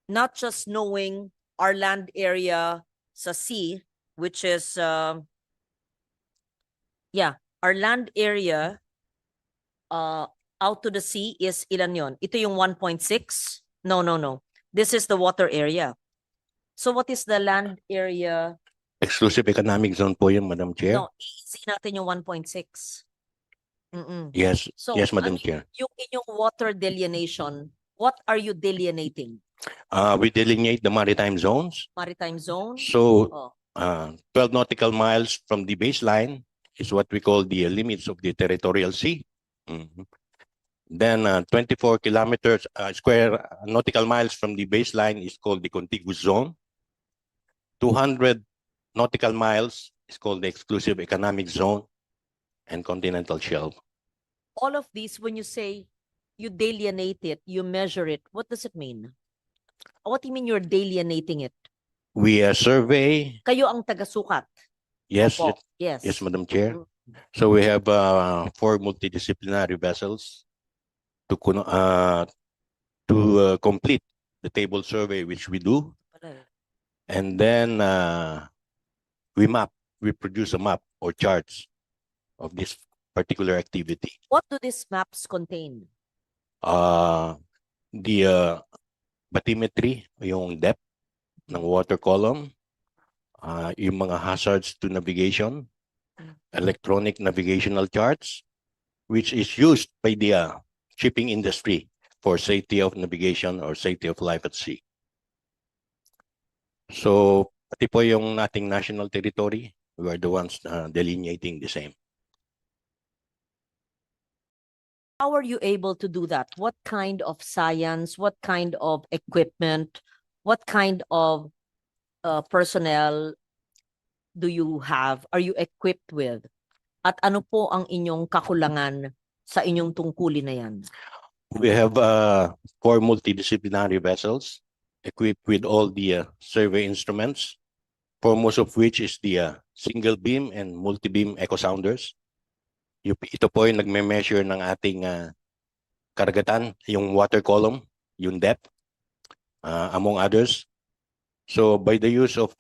not just knowing our land area sa sea, which is, our land area out to the sea is ilan yon? Ito yung 1.6? No. This is the water area. So what is the land area? Exclusive economic zone po yun, Madam Chair. No, easy natin yung 1.6. Yes, So, yes, Madam ano Chair. yung inyong water delineation, what are you delineating? We delineate the maritime zones. Maritime zone? So, Oh. 12 nautical miles from the baseline is what we call the limits of the territorial sea. Mhm. Then 24 kilometers square nautical miles from the baseline is called the contiguous zone. 200 nautical miles is called the exclusive economic zone and continental shelf. All of these, when you say you delineate it, you measure it, what does it mean? What do you mean you're delineating it? We survey, Kayo ang taga-sukat. yes, Opo. Yes. yes, Madam Chair. So we have 4 multidisciplinary vessels to complete the table survey, which we do. And then we produce a map or charts of this particular activity. What do these maps contain? The bathymetry, yung depth ng water column, yung mga hazards to navigation, electronic navigational charts, which is used by the shipping industry for safety of navigation or safety of life at sea. So, pati po yung ating national territory, we are the ones delineating the same. How are you able to do that? What kind of science, what kind of equipment, what kind of personnel do you have? Are you equipped with? At ano po ang inyong kakulangan sa inyong tungkulin na yan? We have 4 multidisciplinary vessels equipped with all the survey instruments, foremost of which is the single beam and multi-beam echo sounders. Ito po yung nagme-measure ng ating karagatan, yung water column, yung depth, among others. So by the use of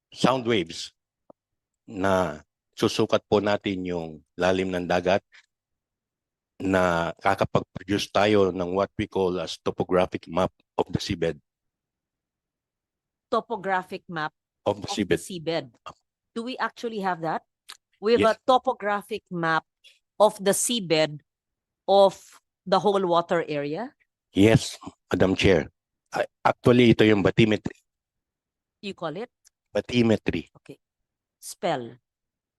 sound waves na susukat po natin yung lalim ng dagat, na kakapag-produce tayo ng what we call as topographic map of the seabed. Topographic map Of the of the seabed. seabed. Do we actually have that? We have a Yes. topographic map of the seabed of the whole water area. Yes, Madam Chair. Actually, ito yung bathymetry. You call it? Bathymetry. Okay. Spell.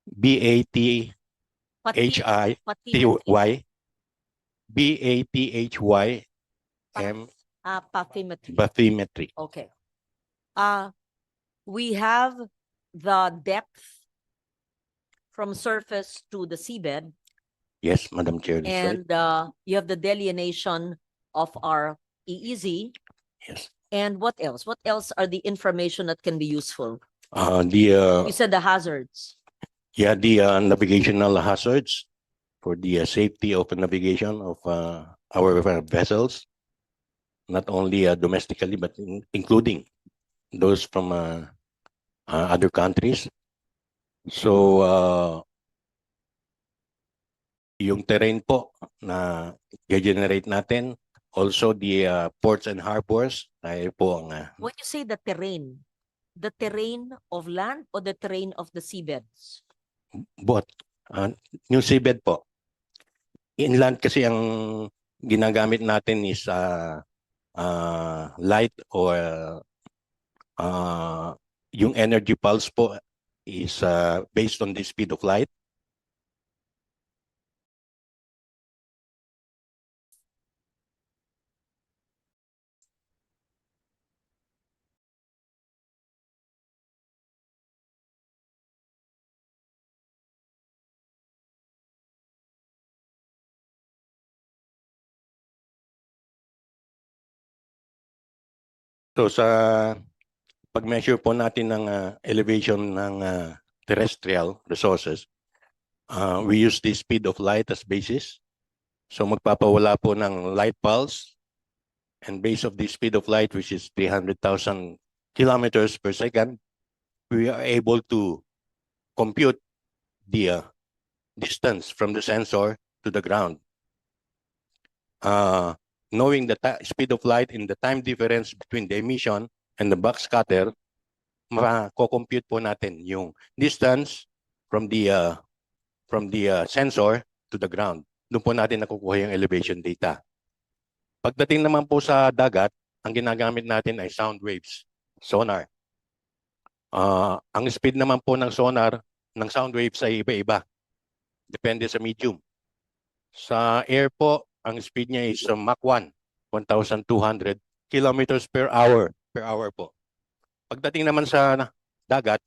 B-A-T-H-I-T-Y. Bathymetry. B-A-T-H-Y-M. Bathymetry. Bathymetry. Okay. We have the depth from surface to the seabed, Yes, Madam Chair. That's right. and you have the delineation of our EEZ. Yes. And what else? What else are the information that can be useful? The You said the hazards. navigational hazards for the safety of navigation of our vessels, not only domestically but including those from other countries. So yung terrain po na generate natin, also the ports and harbors, tayo po ang When you say the terrain of land or the terrain of the seabeds? both. Yung seabed po. Inland kasi ang ginagamit natin is light or yung energy pulse po is based on the speed of light. So sa pag-measure po natin ng elevation ng terrestrial resources, we use the speed of light as basis. So magpapawala po ng light pulse, and based of the speed of light, which is 300,000 kilometers per second, we are able to compute the distance from the sensor to the ground. Knowing the speed of light and the time difference between the emission and the backscatter, mako-compute po natin yung distance from the sensor to the ground. Doon po natin nakukuha yung elevation data. Pagdating naman po sa dagat, ang ginagamit natin ay sound waves, sonar. Ang speed naman po ng sonar, ng sound waves ay iba-iba. Depende sa medium. Sa air po, ang speed niya is Mach 1, 1,200 kilometers per hour. Per hour po. Pagdating naman sa dagat,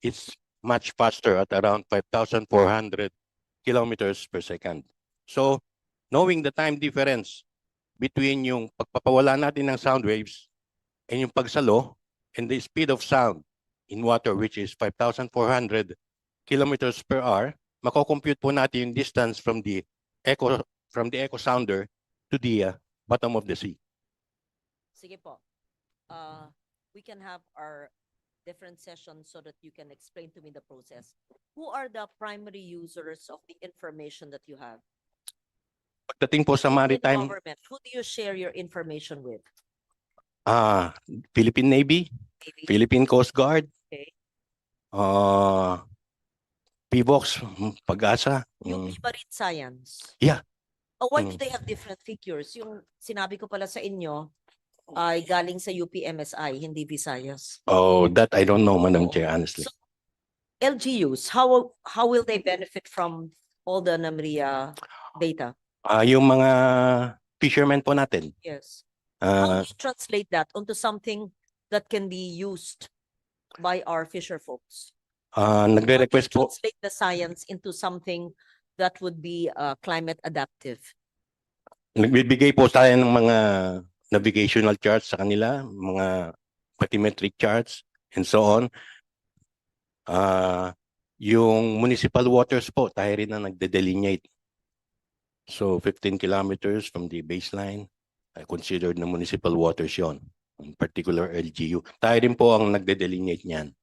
it's much faster at around 5,400 kilometers per second. So, knowing the time difference between yung pagpapawala natin ng sound waves and yung pagsalo and the speed of sound in water, which is 5,400 kilometers per hour, mako-compute po natin yung distance from the echo sounder to the bottom of the sea. Sige po. We can have our different sessions so that you can explain to me the process. Who are the primary users of the information that you have? Pagdating po sa In maritime, government, who do you share your information with? Philippine Navy, Maybe. Philippine Coast Guard, Okay. PBOX, Pag-asa. UP Marine Science. Yeah. Oh, why do Mm. they have different figures? Yung sinabi ko pala sa inyo ay galing sa UPMSI, hindi Visayas. Oh, that I don't know, Madam Oo. Chair, honestly. So, LGUs, how will they benefit from all the NAMRIA data? Yung mga fishermen po natin, Yes. How uh, do you translate that onto something that can be used by our fisher folks? How do you nagre-request po, translate the science into something that would be climate adaptive? nagbibigay po tayo ng mga navigational charts sa kanila, mga bathymetric charts, and so on. Yung municipal waters po, tayo rin na nagde-delineate. So 15 kilometers from the baseline, considered na municipal waters yon, in particular LGU. Tayo rin po ang nagde-delineate niyan.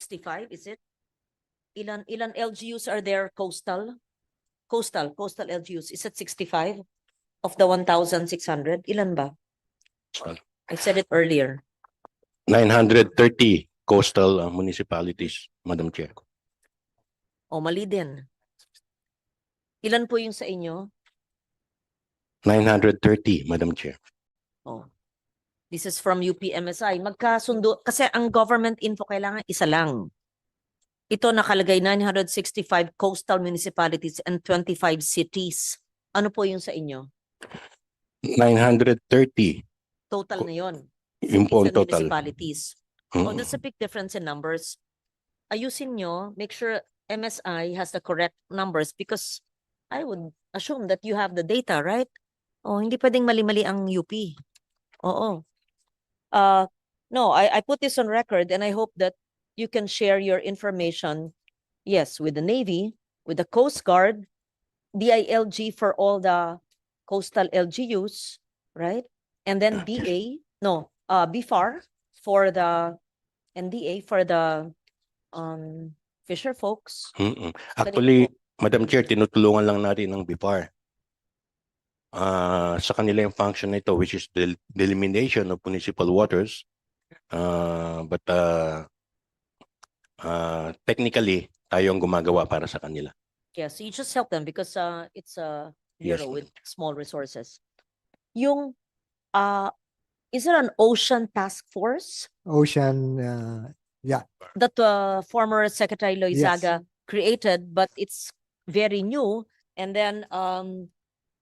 65, is it? Ilan LGUs are there coastal? Coastal LGUs. Is it 65 of the 1,600? Ilan ba? I said it earlier. 930 coastal municipalities, Madam Chair. O mali din. Ilan po yung sa inyo? 930, Madam Chair. Oh. This is from UPMSI. Magkasundo, kasi ang government info kailangan isa lang. Ito nakalagay 965 coastal municipalities and 25 cities. Ano po yung sa inyo? 930, Total na yon. yung po ang Cities and total. municipalities. Oh, that's a big difference in numbers. Ayusin nyo, make sure MSI has the correct numbers because I would assume that you have the data, right? Oh, hindi pwedeng mali-mali ang UP. Oo. No, I put this on record and I hope that you can share your information, yes, with the Navy, with the Coast Guard, DILG for all the coastal LGUs, right? And then BFAR for the NDA for the fisher folks. Actually, Madam Chair, tinutulungan lang natin ng BIPAR. Sa kanila yung function nito, which is the delimitation of municipal waters. But technically, tayo ang gumagawa para sa kanila. Yeah, so you just help them because it's a Yes, bureau ma'am. with small resources. Yung is there an ocean task force Ocean, that former Secretary Loizaga created, but it's very new, and then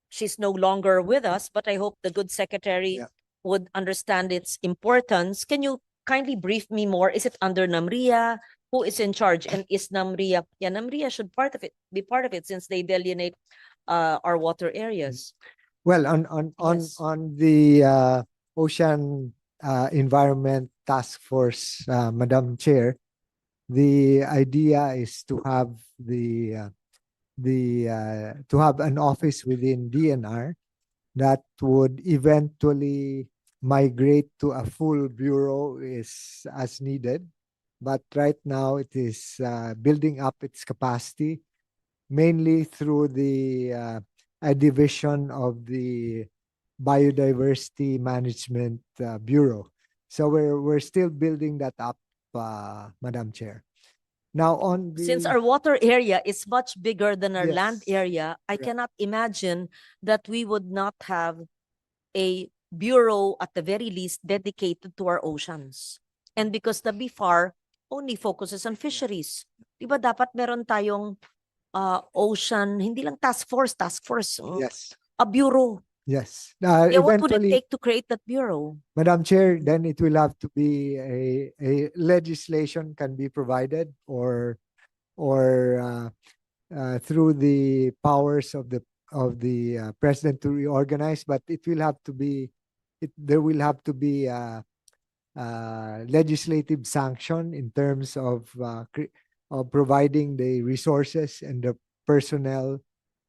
she's no longer with us, but I hope the good secretary Yeah. would understand its importance. Can you kindly brief me more? Is it under NAMRIA? Who is in charge? And is NAMRIA? Yeah, NAMRIA should be part of it since they delineate our water areas. well, Yes. on the Ocean Environment Task Force, Madam Chair, the idea is to have to have an office within DNR that would eventually migrate to a full bureau is as needed. But right now it is building up its capacity mainly through a division of the Biodiversity Management Bureau. So we're still building that up, Madam Chair. Now on the Since our water area is much bigger than our land Yes. area, I Right. cannot imagine that we would not have a bureau at the very least dedicated to our oceans. And because the BFAR only focuses on fisheries. Di ba dapat meron tayong ocean, hindi lang task force, Yes, a bureau. yes. Yeah, what would it Eventually, take to create that bureau? Madam Chair, then it will have to be a legislation can be provided or through the powers of the president to reorganize, but it will have to be there will have to be legislative sanction in terms of providing the resources and the personnel.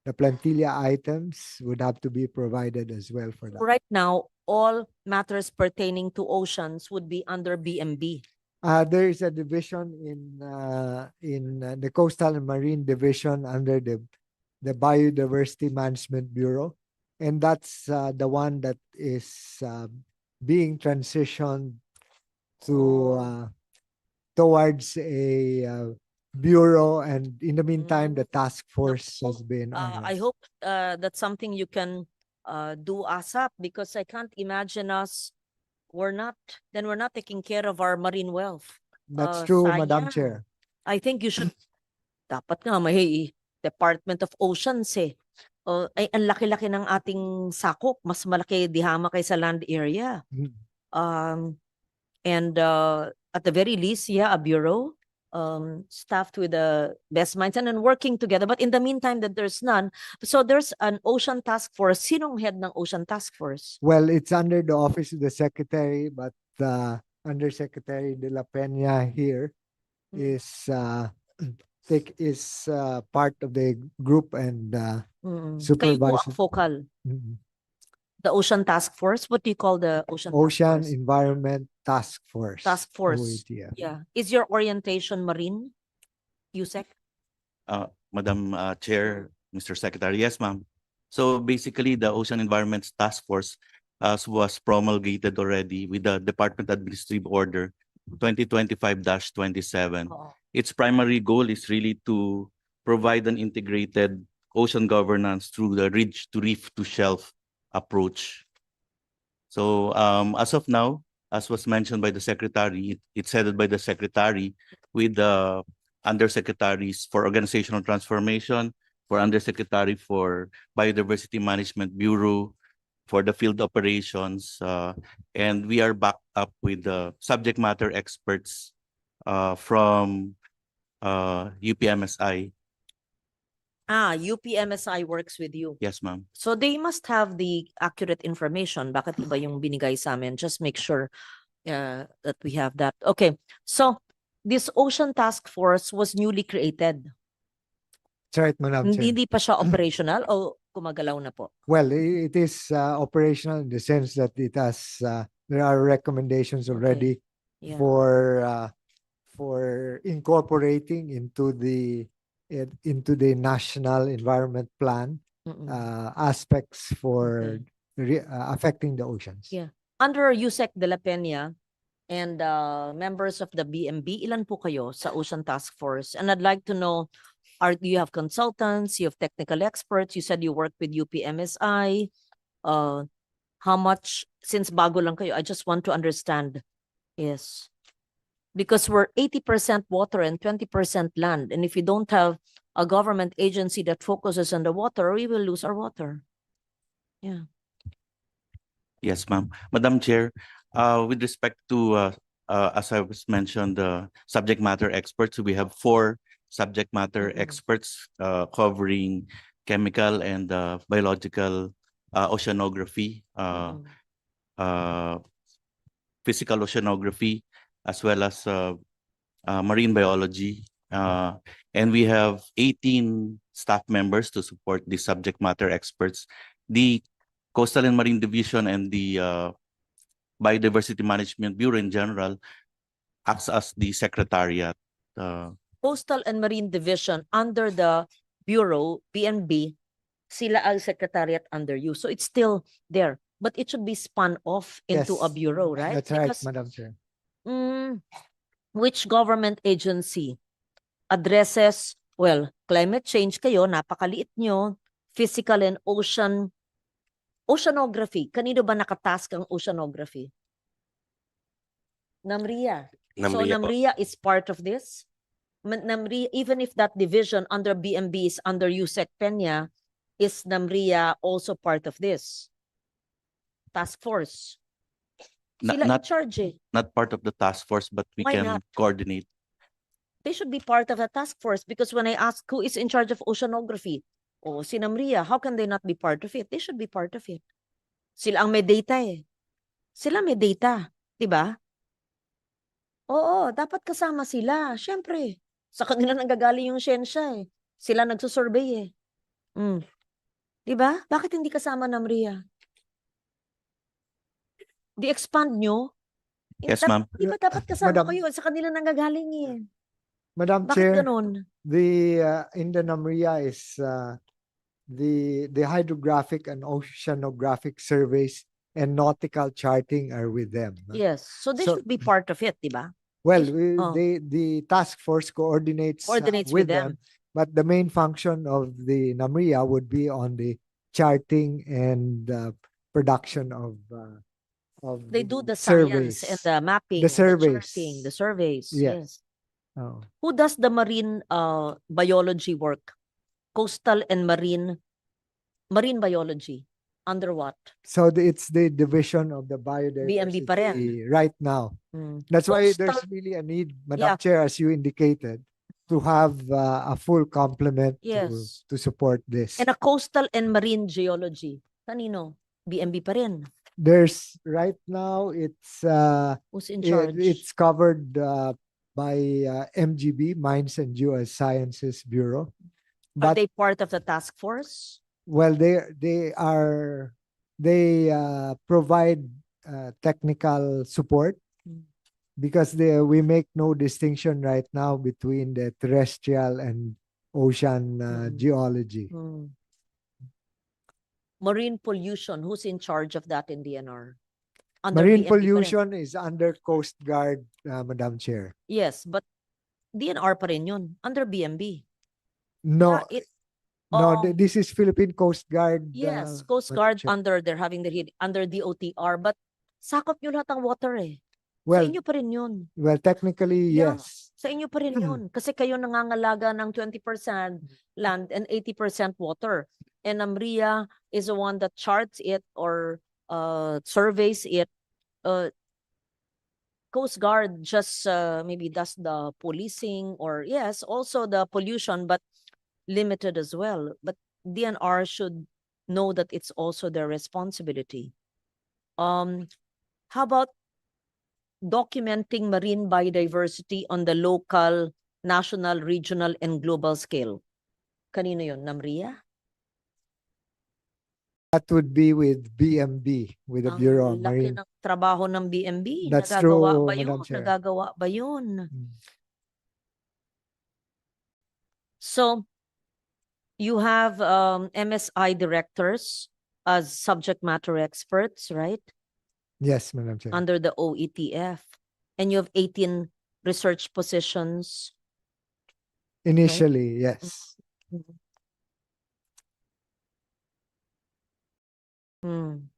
The plantilla items would have to be provided as well for that. Right now, all matters pertaining to oceans would be under BMB. There is a division in the Coastal and Marine Division under the Biodiversity Management Bureau, and that's the one that is being transitioned to towards a bureau, and in the meantime, the task force has been I organized. hope that's something you can do ASAP, because I can't imagine we're not taking care of our marine wealth. That's true, Madam sayang. Chair. I think you should, dapat nga may Department of Oceans eh. Ay, ang laki-laki ng ating sakop, mas malaki dihama kaysa land area. Mm. And at the very least, yeah, a bureau staffed with the best minds and then working together. But in the meantime, that there's none. So there's an ocean task force. Sinong head ng ocean task force? Well, it's under the office of the secretary, but Undersecretary de la Peña here Mm. is part of the group and Kayo po ang supervisor. focal. Mm. The ocean task force. What do you call the ocean Ocean task force? Environment Task Force. Task force. OETF. Yeah. Is your orientation marine, USEC? Madam Chair, Mr. Secretary, yes, ma'am. So basically, the Ocean Environment Task Force was promulgated already with the Department Administrative Order 2025-27. Oo. Its primary goal is really to provide an integrated ocean governance through the ridge to reef to shelf approach. So as of now, as was mentioned by the Secretary, it's headed by the Secretary with the Undersecretaries for Organizational Transformation, for Undersecretary for Biodiversity Management Bureau, for the field operations, and we are backed up with the subject matter experts from UPMSI. UPMSI works with you. Yes, ma'am. So they must have the accurate information. Bakit iba yung binigay sa amin? Just make sure that we have that. Okay. So this Ocean Task Force was newly created. That's right, Madam Chair. Hindi pa siya operational o gumagalaw na po? Well, it is operational in the sense that it has there are recommendations already Yeah. for incorporating into the National Environment Plan aspects for affecting the oceans. Yeah. Under USEC de la Peña and members of the BMB, ilan po kayo sa Ocean Task Force? And I'd like to know, do you have consultants, you have technical experts? You said you work with UPMSI. How much, since bago lang kayo, I just want to understand. Yes. Because we're 80% water and 20% land. And if we don't have a government agency that focuses on the water, we will lose our water. Yeah. Yes, ma'am. Madam Chair, with respect to, as I was mentioned, the subject matter experts, we have 4 subject matter experts covering chemical and biological oceanography, physical oceanography, as well as marine biology. And we have 18 staff members to support the subject matter experts. The Coastal and Marine Division and the Biodiversity Management Bureau in general acts as the secretariat. Coastal and Marine Division under the Bureau, BNB, sila ang secretariat under you. So it's still there. But it should be spun off into a Yes, bureau, right? That's right, Because, Madam Chair. which government agency addresses, well, climate change kayo, napakaliit nyo, physical and oceanography. Kanino ba nakatask ang oceanography? Namria. So Namria po. Namria is part of this? Namria, even if that division under BMB is under USEC Peña, is Namria also part of this task force? Sila in charge eh. Not part of the task force, but we Why can not? coordinate. They should be part of the task force because when I ask who is in charge of oceanography, oh, si Namria, how can they not be part of it? They should be part of it. Sila ang may data eh. Sila may data, 'di ba? Oo, dapat kasama sila. Siyempre, sa kanila nanggagaling yung siyensya eh. Sila nagsusurvey eh. Mm. 'Di ba? Bakit hindi kasama Namria? Di-expand nyo. Yes, ma'am. Di ba dapat kasama Madam- kayo? Sa kanila nanggagaling eh. Madam Bakit Chair, ganun? in the Namria is the hydrographic and oceanographic surveys and nautical charting are with them. Yes. So they So- should be part of it, di ba? Well, Oh. the task force coordinates, Coordinates with with them, but the main function of the Namria would be on the charting and production of They do the science and the mapping, The surveys. charting, the surveys. Yes. Yes. Oh. Who does the marine biology work? Coastal and marine biology. Under what? So it's the division of the biodiversity pa rin. right now. Mm. That's why there's Coastal- really a need, Madam Yeah. Chair, as you indicated, to have a full complement Yes. to support this. And a coastal and marine geology. Kanino? BMB pa rin. There's right now it's Who's in charge? it's covered by MGB, Mines and Geosciences Bureau. Are But they part of the task force? well, they provide technical support Mm. because we make no distinction right now between the terrestrial and ocean geology. Hmm. Marine pollution, who's in charge of that in DNR? Under Marine BMB pa rin. pollution is under Coast Guard, Madam Chair. Yes, but DNR pa rin yun. Under BMB. No, Yeah, no, oo. this is Philippine Coast Guard. Yes, Coast Madam Guard Chair. they're having under DOTR, but sakop nyo lahat ng water eh. Sa Well, inyo pa rin yun. well, technically, Yeah. yes. Sa inyo pa rin yun. Kasi kayo nangangalaga ng 20% land and 80% water. And Amria is the one that charts it or surveys it. Coast Guard just maybe does the policing or yes, also the pollution, but limited as well. But DNR should know that it's also their responsibility. How about documenting marine biodiversity on the local, national, regional, and global scale? Kanino yun? Namria? That would be with BMB, with the Bureau of Ang laki Marine. ng trabaho ng BMB. That's Nagagawa true, ba Madam yun? Chair. Nagagawa ba yun? Mm. So, you have MSI directors as subject matter experts, right? Yes, Madam Chair. Under the OETF. And you have 18 research positions. Initially, yes. Hmm.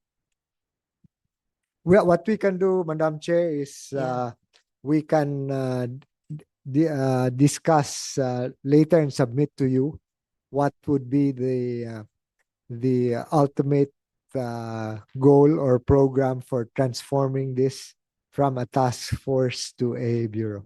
Well, what we can do, Madam Chair, is Yeah. we can discuss later and submit to you what would be the ultimate goal or program for transforming this from a task force to a bureau.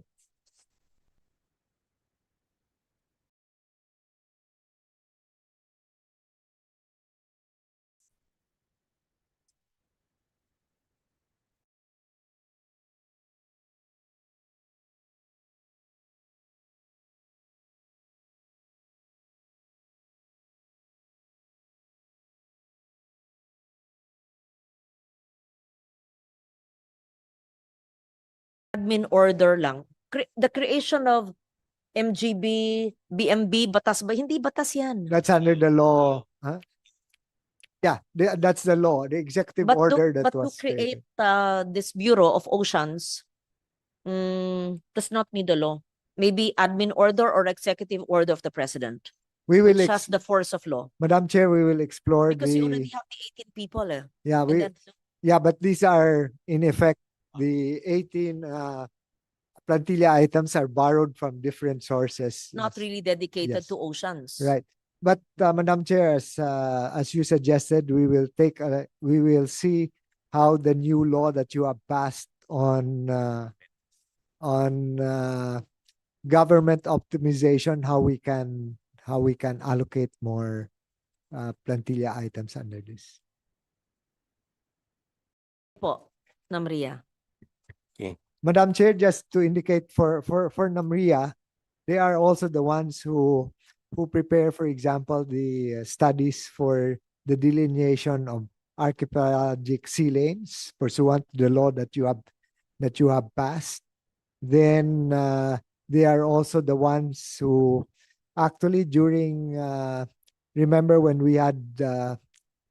Admin order lang. The creation of MGB, BMB, batas ba? Hindi batas yan. That's under the law. Huh? Yeah, that's the law, the executive But order to, that but to was create created. this Bureau of Oceans does not need a law. Maybe admin order or executive order of the president, We will, which has the force of law. Madam Chair, we will explore Because you already the, have the 18 people. yeah, And then, yeah, but these are in effect the 18 plantilla items are borrowed from different sources. Not really dedicated Yes. to oceans. Right. But Madam Chair, as you suggested, we will we will see how the new law that you have passed on government optimization, how we can allocate more plantilla items under this. Po, Namria. Madam Chair, just to indicate for NAMRIA, they are also the ones who prepare, for example, the studies for the delineation of archipelagic sea lanes pursuant to the law that you have passed. Then they are also the ones who actually during remember when we had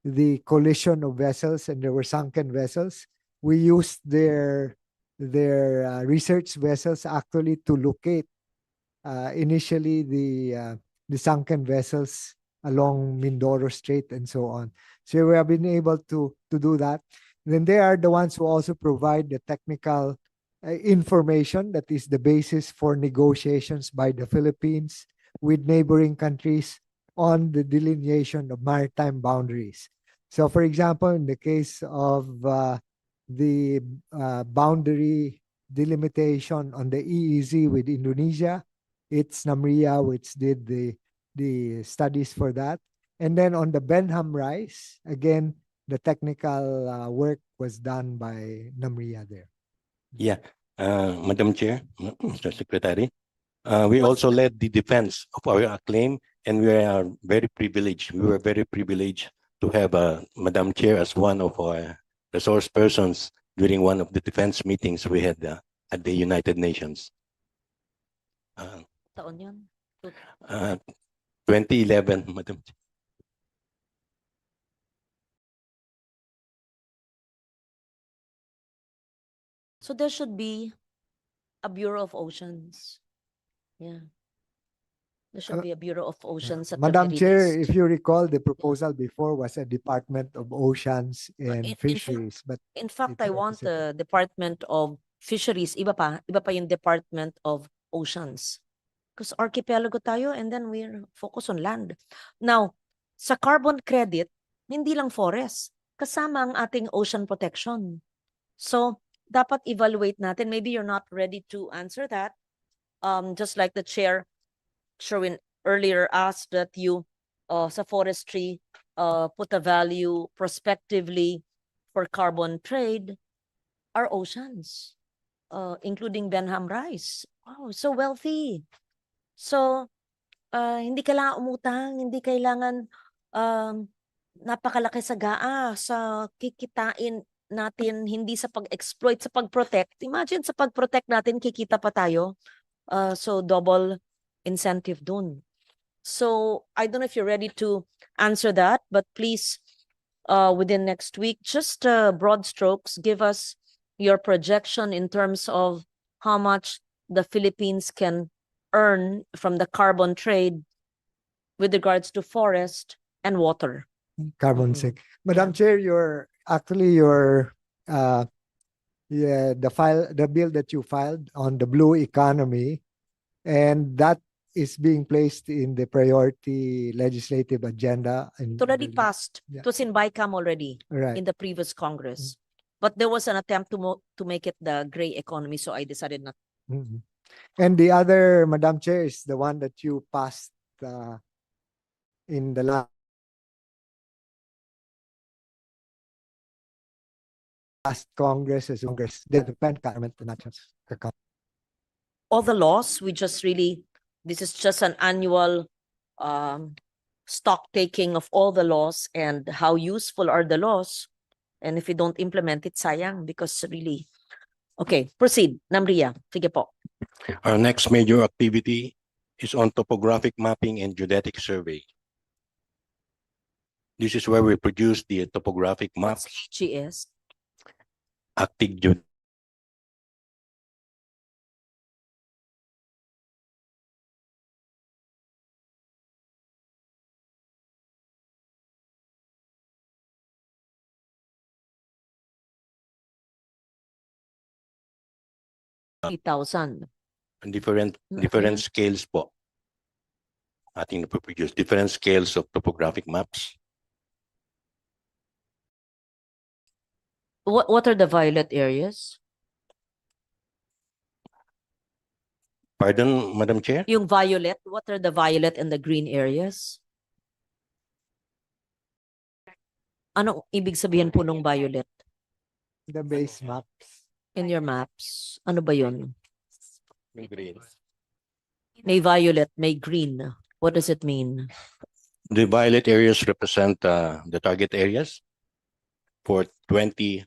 the collision of vessels and there were sunken vessels, we used their research vessels actually to locate initially the sunken vessels along Mindoro Strait and so on. So we have been able to do that. Then they are the ones who also provide the technical information that is the basis for negotiations by the Philippines with neighboring countries on the delineation of maritime boundaries. So for example, in the case of the boundary delimitation on the EEZ with Indonesia, it's NAMRIA which did the studies for that. And then on the Benham Rice, again, the technical work was done by NAMRIA there. Yeah, Madam Chair, Mr. Secretary, we also led the defense of our claim, and we are very privileged. We were very privileged to have Madam Chair as one of our resource persons during one of the defense meetings we had at the United Nations. Taon yun? 2011, Madam Chair. So there should be a Bureau of Oceans. Yeah. There should be a Bureau of Oceans at Madam the very Chair, least. if you recall, the proposal before was a Department of Oceans in and Fisheries, but In fact, it's I want separate. the Department of Fisheries. Iba pa yung Department of Oceans. Because archipelago tayo and then we're focused on land. Now, sa carbon credit, hindi lang forest. Kasama ang ating ocean protection. So, dapat evaluate natin. Maybe you're not ready to answer that. Just like the chair, Sherwin, earlier asked that you, sa forestry, put a value prospectively for carbon trade, our oceans, including Benham Rice. Wow, so wealthy. So, hindi kailangan umutang, hindi kailangan napakalaki sa GAA, sa kikitain natin, hindi sa pag-exploit, sa pag-protect. Imagine sa pag-protect natin, kikita pa tayo. So, double incentive dun. So, I don't know if you're ready to answer that, but please, within next week, just broad strokes, give us your projection in terms of how much the Philippines can earn from the carbon trade with regards to forest and water. Carbon sink. Madam Chair, your the bill that you filed on the blue economy, and that is being placed in the priority legislative agenda. It already passed. Yeah. It was in BICAM already Right. in the previous Congress. But there was an attempt to make it the gray economy, so I decided not. Mhm. And the other, Madam Chair, is the one that you passed in the last Congress, the depend government to national account. All the laws, this is just an annual stock taking of all the laws and how useful are the laws. And if you don't implement it, sayang, because really. Okay, proceed. Namria, sige po. Our next major activity is on topographic mapping and geodetic survey. This is where we produce the topographic What's maps, AGS? active 3,000. different Okay. scales po. Ating napoproduce different scales of topographic maps. What are the violet areas? Pardon, Madam Chair? Yung violet, what are the violet and the green areas? Ano ibig sabihin po ng violet The base maps. in your maps? Ano ba yun? May violet, may green. What does it mean? The violet areas represent the target areas for 2026.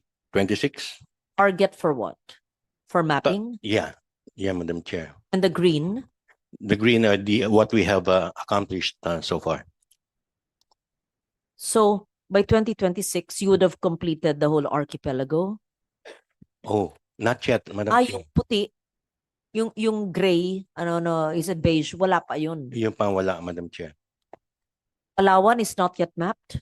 Target for what? For mapping? Yeah, Madam Chair. And the green? The green are what we have accomplished so far. So by 2026, you would have completed the whole archipelago? Oh, not yet, Madam Ah, Chair. yung puti, yung gray, is it beige? Wala pa yun. Yung pang wala, Madam Chair. Palawan is not yet mapped?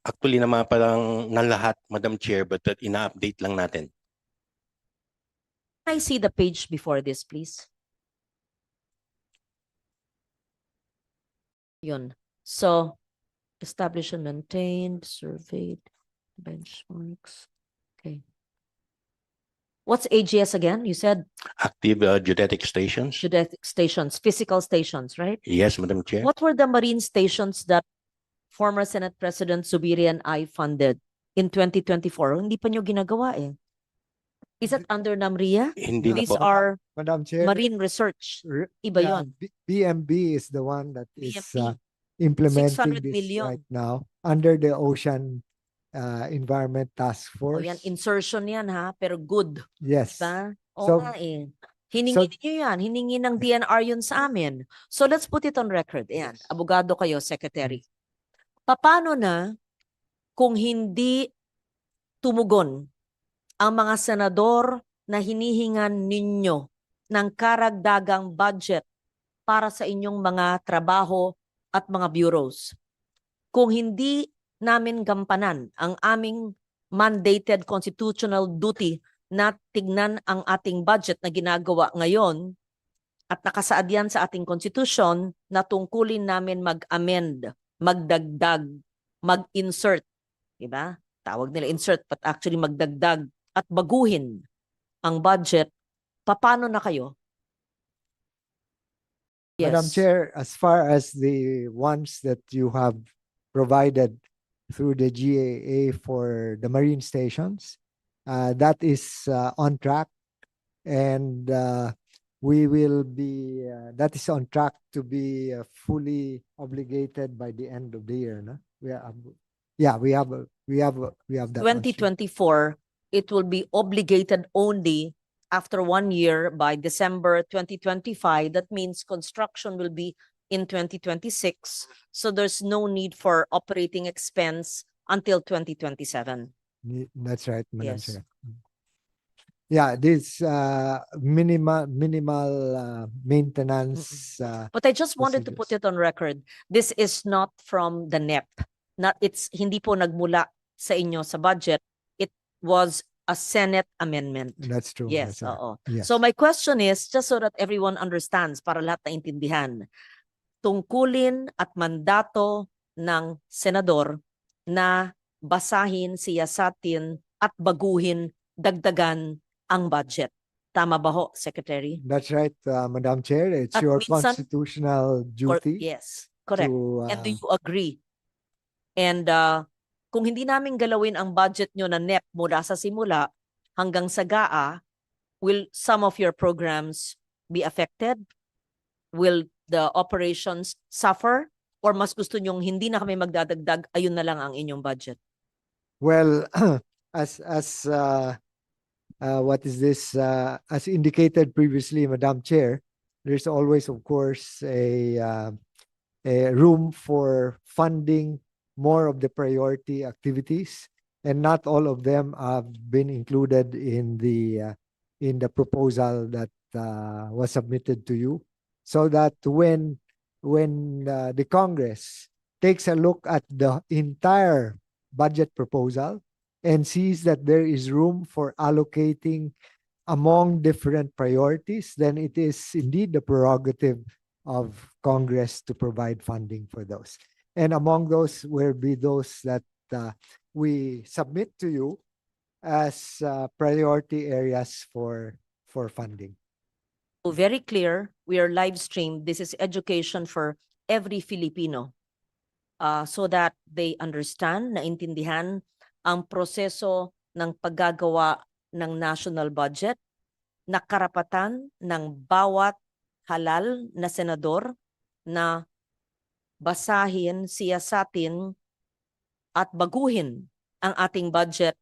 Actually, naman parang ng lahat, Madam Chair, but that ina-update lang natin. Can I see the page before this, please? Yun. So, established and maintained, surveyed, benchmarks. Okay. What's AGS again? You said Active geodetic stations. geodetic stations, physical stations, right? Yes, Madam Chair. What were the marine stations that former Senate President Zubiri and I funded in 2024? Hindi pa nyo ginagawa eh. Is that under NAMRIA? Hindi na These po. are Madam Chair. marine research. Iba Yeah, yun. BMB is the one that is BMB. implementing 600 this million. right now under the Ocean Environment Task O Force. yan, insertion yan ha, pero good. Yes. Diba? Oo So- nga eh. Hiningi niyo yan. Hiningi ng DNR yun sa amin. So let's put it on record. Ayan, abogado kayo, secretary. Paano na kung hindi tumugon ang mga senador na hinihingan ninyo ng karagdagang budget para sa inyong mga trabaho at mga bureaus? Kung hindi namin gampanan ang aming mandated constitutional duty na tignan ang ating budget na ginagawa ngayon at nakasaad yan sa ating constitution na tungkulin namin mag-amend, magdagdag, mag-insert, diba? Tawag nila insert but actually magdagdag at baguhin ang budget, paano na kayo? Madam Chair, as far as the ones that you have provided through the GAA for the marine stations, that is on track, and we will be that is on track to be fully obligated by the end of the year. No? We have that. 2024, it will be obligated only after 1 year by December 2025. That means construction will be in 2026. So there's no need for operating expense until 2027. That's right, Madam Yes. Chair. Yeah, this minimal maintenance. But I just wanted to put procedures. it on record. This is not from the NEP. It's hindi po nagmula sa inyo sa budget. It was a Senate amendment. That's true. Yes, that's right. oo. Yes. So my question is, just so that everyone understands, para lahat na intindihan, tungkulin at mandato ng senador na basahin, siyasatin at baguhin, dagdagan ang budget. Tama ba ho, Secretary? That's right, Madam Chair. It's At your minsan- constitutional duty. Yes, correct. To, And do you agree? And kung hindi namin galawin ang budget nyo na NEP mula sa simula hanggang sa GAA, will some of your programs be affected? Will the operations suffer? Or mas gusto nyong hindi na kami magdadagdag, ayun na lang ang inyong budget? Well, as what is this? As indicated previously, Madam Chair, there's always, of course, a room for funding more of the priority activities, and not all of them have been included in the proposal that was submitted to you, so that when the Congress takes a look at the entire budget proposal and sees that there is room for allocating among different priorities, then it is indeed the prerogative of Congress to provide funding for those. And among those will be those that we submit to you as priority areas for funding. So very clear, we are live streamed. This is education for every Filipino. So that they understand, naintindihan ang proseso ng paggagawa ng national budget, na karapatan ng bawat halal na senador na basahin, siyasatin at baguhin ang ating budget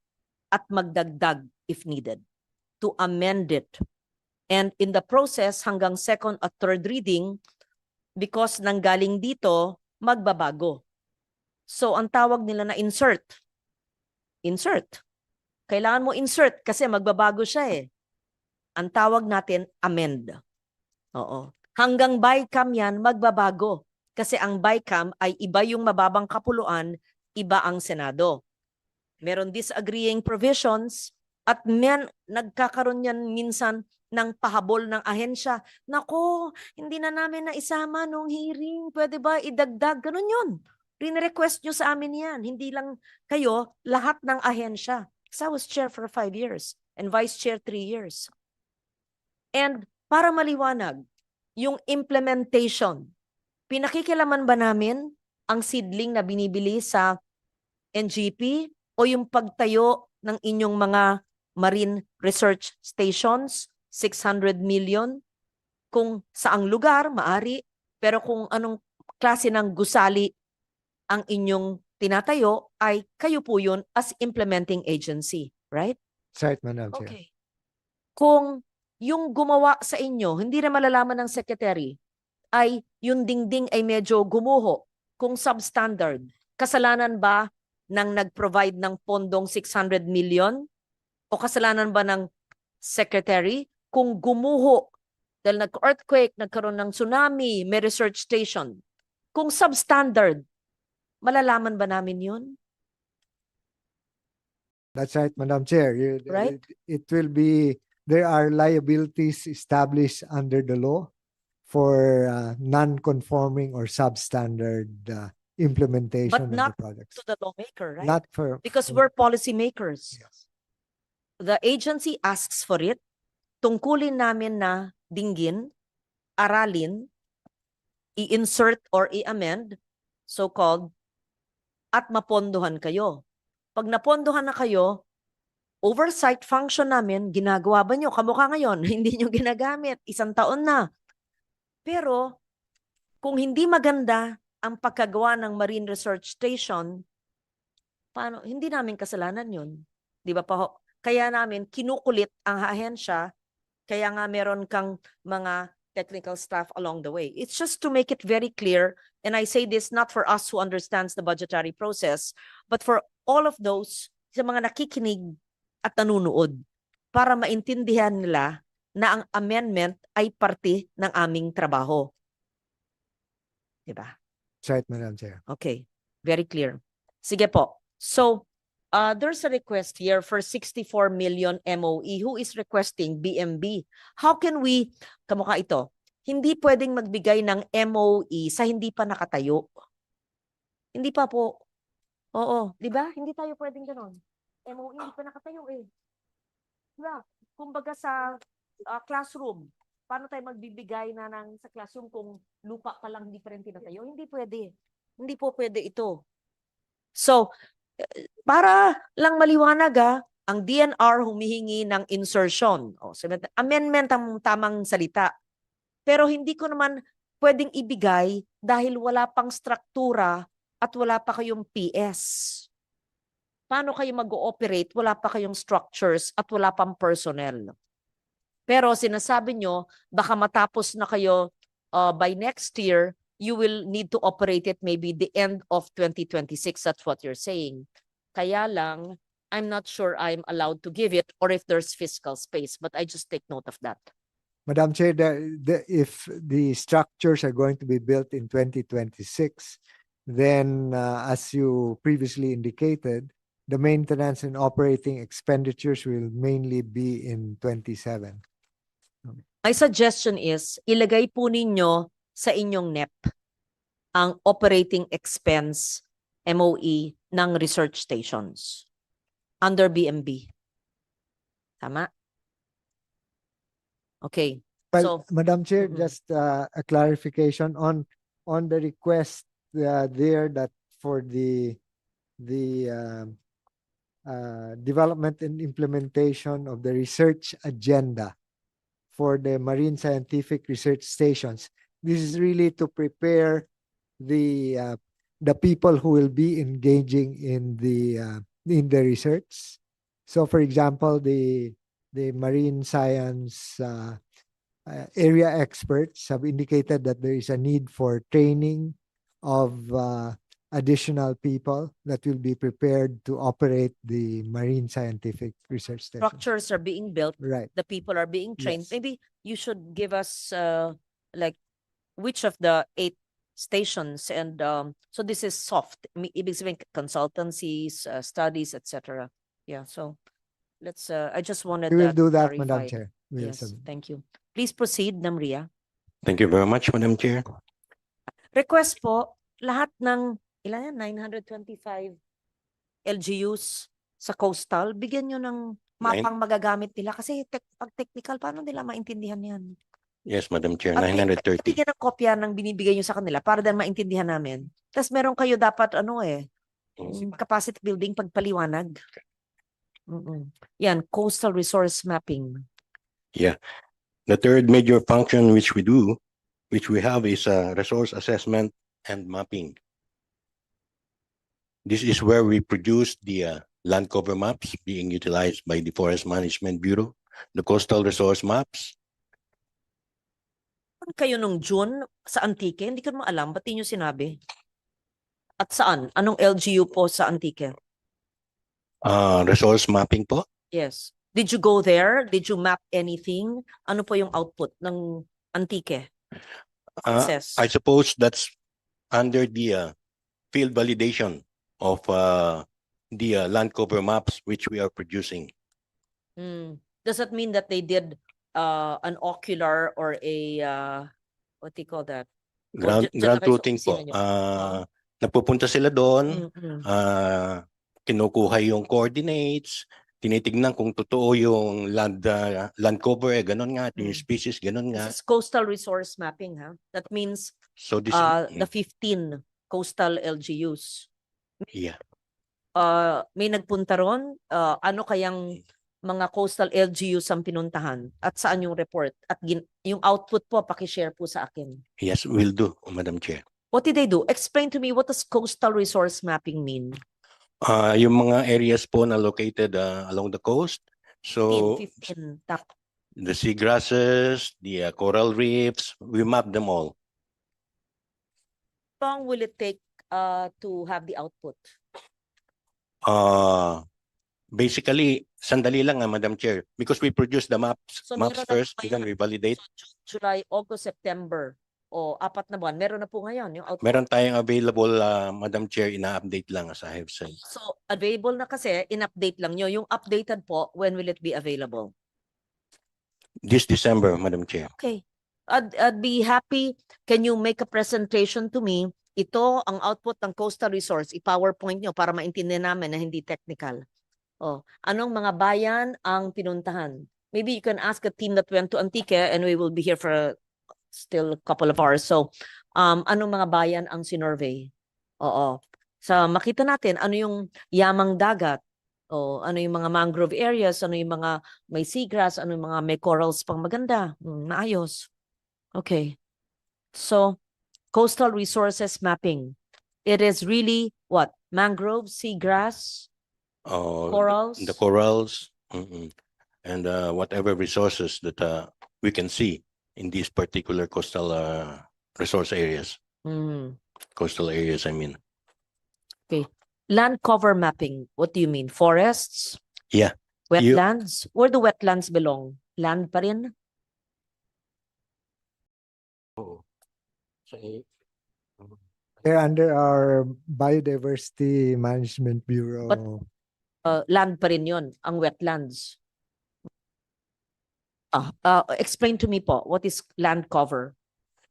at magdagdag if needed, to amend it. And in the process, hanggang second at third reading, because nanggaling dito, magbabago. So ang tawag nila na insert. Insert. Kailangan mo insert kasi magbabago siya eh. Ang tawag natin amend. Oo. Hanggang BICAM yan, magbabago. Kasi ang BICAM ay iba yung mababang kapuluan, iba ang Senado. Meron disagreeing provisions at nagkakaroon yan minsan ng pahabol ng ahensya. Nako, hindi na namin naisama nung hearing. Pwede ba idagdag? Ganun yun. Rin-request nyo sa amin yan. Hindi lang kayo, lahat ng ahensya. Because I was chair for 5 years and vice chair 3 years. And para maliwanag, yung implementation, pinakikilaman ba namin ang seedling na binibili sa NGP o yung pagtayo ng inyong mga marine research stations, 600 million, kung saang lugar, maari, pero kung anong klase ng gusali ang inyong tinatayo, ay kayo po yun as implementing agency, right? Right, Madam Chair. Okay. Kung yung gumawa sa inyo, hindi na malalaman ng secretary, ay yung dingding ay medyo gumuho, kung substandard, kasalanan ba ng nag-provide ng pondong 600 million? O kasalanan ba ng secretary kung gumuho dahil nag-earthquake, nagkaroon ng tsunami, may research station? Kung substandard, malalaman ba namin yun? That's right, Madam Chair. Right? It will be, there are liabilities established under the law for non-conforming or substandard implementation But of not the projects. to the lawmaker, right? Not for Because we're policymakers. Yes. The agency asks for it, tungkulin namin na dinggin, aralin, i-insert or i-amend, so-called, at mapondohan kayo. Pag napondohan na kayo, oversight function namin, ginagawa ba nyo? Kamukha ngayon, hindi nyo ginagamit, 1 taon na. Pero, kung hindi maganda ang pagkagawa ng Marine Research Station, paano? Hindi namin kasalanan yun. Di ba pa ho? Kaya namin kinukulit ang ahensya, kaya nga meron kang mga technical staff along the way. It's just to make it very clear, and I say this not for us who understands the budgetary process, but for all of those sa mga nakikinig at nanunood, para maintindihan nila na ang amendment ay parte ng aming trabaho. Diba? That's right, Madam Chair. Okay, very clear. Sige po. So, there's a request here for 64 million MOE. Who is requesting? BMB. How can we, kamukha ito, hindi pwedeng magbigay ng MOE sa hindi pa nakatayo. Hindi pa po. Oo, di ba? Hindi tayo pwedeng ganon. MOE hindi pa nakatayo eh. Diba? Kumbaga sa classroom, paano tayo magbibigay na sa classroom kung lupa pa lang hindi pa rin tinatayo? Hindi pwede. Hindi po pwede ito. So, para lang maliwanag ang DNR humihingi ng insertion. O, amendment ang tamang salita. Pero hindi ko naman pwedeng ibigay dahil wala pang struktura at wala pa kayong PS. Paano kayo mag-ooperate? Wala pa kayong structures at wala pang personnel. Pero sinasabi nyo, baka matapos na kayo by next year, you will need to operate it maybe the end of 2026. That's what you're saying. Kaya lang, I'm not sure I'm allowed to give it or if there's fiscal space, but I just take note of that. Madam Chair, if the structures are going to be built in 2026, then as you previously indicated, the maintenance and operating expenditures will mainly be in 27. My suggestion is, ilagay po ninyo sa inyong NEP ang operating expense MOE ng research stations under BMB. Tama? Okay. Well, So, Madam Chair, Mhm. just a clarification on the request there that for the development and implementation of the research agenda for the marine scientific research stations. This is really to prepare the people who will be engaging in the research. So, for example, the marine science area experts have indicated that there is a need for training of additional people that will be prepared to operate the marine scientific research station. structures are being built, Right. the people are being trained. Yes. Maybe you should give us like which of the 8 stations, and so this is soft. Ibig sabihin consultancies, studies, etc. Yeah, so let's I just wanted We will that do that, Madam clarified. Chair. We will Yes, submit. thank you. Please proceed, Namria. Thank you very much, Madam Chair. Request po, lahat ng, ilan yan, 925 LGUs sa coastal, bigyan nyo ng mapang magagamit nila. Kasi pag technical, paano nila maintindihan yan? Yes, Madam Chair, At 930. bigyan ng kopya ng binibigay nyo sa kanila para din maintindihan namin. Tapos meron kayo dapat capacity building pagpaliwanag. Yan, coastal resource mapping. Yeah. The third major function which we have is resource assessment and mapping. This is where we produce the land cover maps being utilized by the Forest Management Bureau, the coastal resource maps. Kayo nung June sa Antique, hindi ko naman alam, ba't di nyo sinabi? At saan? Anong LGU po sa Antique? Resource mapping po. Yes. Did you go there? Did you map anything? Ano po yung output ng Antique? Access. I suppose that's under the field validation of the land cover maps which we are producing. Does that mean that they did an ocular or a what do you call that? Ground dyan na kayo sa truthing po. opisina nyo? Napupunta sila doon, Mm-mm. kinukuha yung coordinates, tinitignan kung totoo yung land cover, ganun nga, yung species, ganun nga. This is coastal resource mapping, ha? That means So this the 15 coastal LGUs. yeah. May nagpunta ron? Ano kayang mga coastal LGUs ang pinuntahan? At saan yung report? At yung output po, pakishare po sa akin. Yes, will do, Madam Chair. What did they do? Explain to me, what does coastal resource mapping mean? Yung mga areas po na located along the coast. So 15. the seagrasses, the coral reefs, we map them all. How long will it take to have the output? Basically, sandali lang Madam Chair, because we produce the maps So meron na first, po then we validate. So, July, August, September, o 4 na buwan, meron na po ngayon yung output. Meron tayong available, Madam Chair, ina-update lang as I have said. So available na kasi, in-update lang nyo. Yung updated po, when will it be available? This December, Madam Chair. Okay. I'd be happy. Can you make a presentation to me? Ito ang output ng coastal resource. I-PowerPoint nyo para maintindihan namin na hindi technical. Anong mga bayan ang pinuntahan? Maybe you can ask a team that went to Antique and we will be here for still a couple of hours. So, anong mga bayan ang sinurvey? Oo. So, makita natin ano yung yamang dagat. Ano yung mga mangrove areas, ano yung mga may seagrass, ano yung mga may corals pang maganda. Maayos. Okay. So, coastal resources mapping. It is really what? Mangrove, seagrass, corals? The corals, and whatever resources that we can see in these particular coastal resource areas. Coastal areas, I mean. Okay. Land cover mapping. What do you mean? Forests? Yeah. Wetlands? Where do wetlands belong? Land pa rin? They're under our Biodiversity Management Bureau land pa rin yun, ang wetlands. Explain to me po, what is land cover?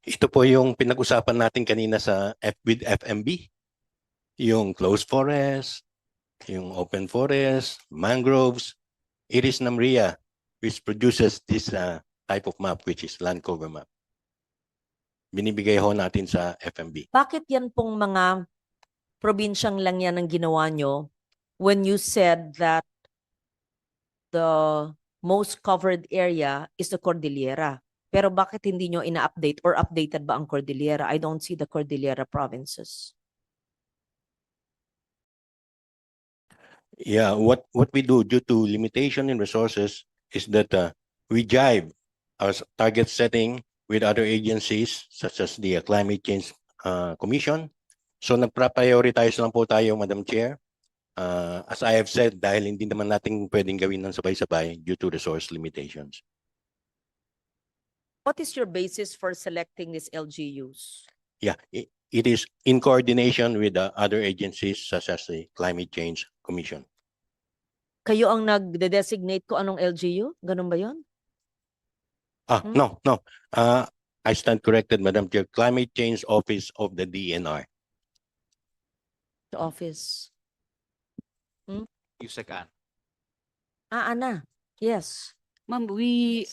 Ito po yung pinag-usapan natin kanina sa with FMB. Yung closed forest, yung open forest, mangroves. It is NAMRIA which produces this type of map, which is land cover map. Binibigay ho natin sa FMB. Bakit yan pong mga probinsyang lang yan ang ginawa nyo when you said that the most covered area is the Cordillera? Pero bakit hindi nyo ina-update or updated ba ang Cordillera? I don't see the Cordillera provinces. Yeah, what we do due to limitation in resources is that we jive our target setting with other agencies such as the Climate Change Commission. So nagpa-prioritize lang po tayo, Madam Chair. As I have said, dahil hindi naman natin pwedeng gawin ng sabay-sabay due to resource limitations. What is your basis for selecting these LGUs? Yeah, it is in coordination with the other agencies such as the Climate Change Commission. Kayo ang nagde-designate ko anong LGU? Ganun ba yun? No. I stand corrected, Madam Chair. Climate Change Office of the DNR. The office. Yusakan. Ana. Yes. Ma'am, we,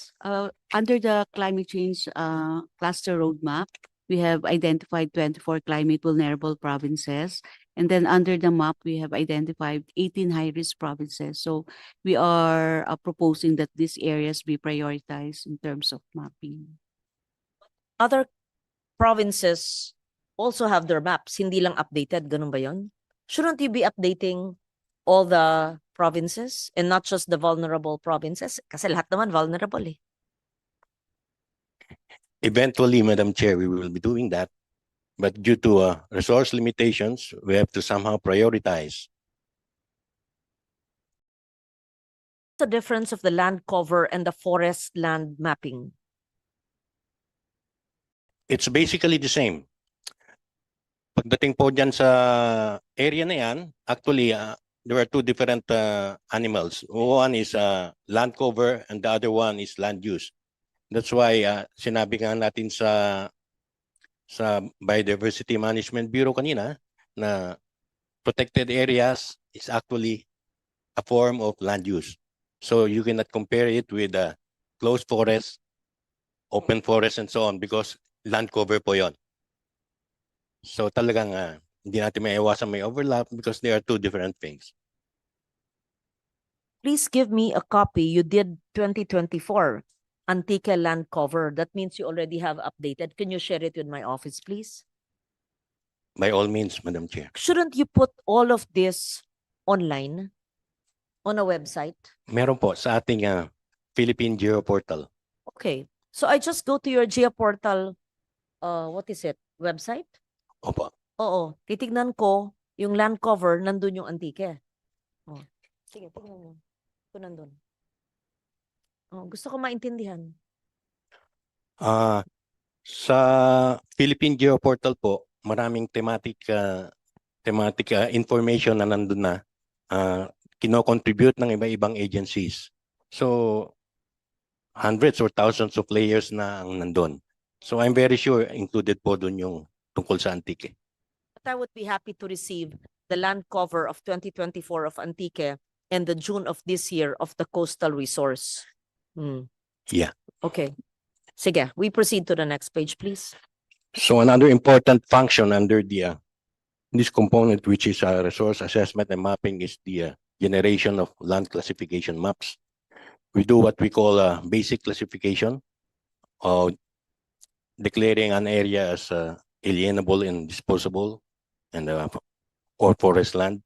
under the climate change cluster roadmap, we have identified 24 climate vulnerable provinces. And then under the map, we have identified 18 high-risk provinces. So we are proposing that these areas be prioritized in terms of mapping. Other provinces also have their maps, hindi lang updated. Ganun ba yun? Shouldn't you be updating all the provinces and not just the vulnerable provinces? Kasi lahat naman vulnerable eh. Eventually, Madam Chair, we will be doing that. But due to resource limitations, we have to somehow prioritize. What's the difference of the land cover and the forest land mapping? It's basically the same. Pagdating po dyan sa area na yan, actually, there are two different animals. One is land cover and the other one is land use. That's why sinabi nga natin sa Biodiversity Management Bureau kanina na protected areas is actually a form of land use. So you cannot compare it with closed forest, open forest, and so on because land cover po yon. So talagang hindi natin maiwasan may overlap because they are two different things. Please give me a copy. You did 2024 Antique land cover. That means you already have updated. Can you share it with my office, please? By all means, Madam Chair. Shouldn't you put all of this online on a website? Meron po sa ating Philippine Geoportal. Okay. So I just go to your Geoportal, what is it? Website? Opo. Oo. Titignan ko yung land cover, nandun yung Antique. Oh. Sige, tignan mo. Ito nandun. Oh, gusto ko maintindihan. Sa Philippine Geoportal po, maraming thematic information na nandun na kino-contribute ng iba-ibang agencies. So hundreds or thousands of layers na ang nandun. So I'm very sure included po dun yung tungkol sa Antique. But I would be happy to receive the land cover of 2024 of Antique and the June of this year of the coastal resource. Yeah. Okay. Sige, we proceed to the next page, please. So another important function under the this component, which is resource assessment and mapping, is the generation of land classification maps. We do what we call basic classification, declaring an area as alienable and disposable, and or forest land.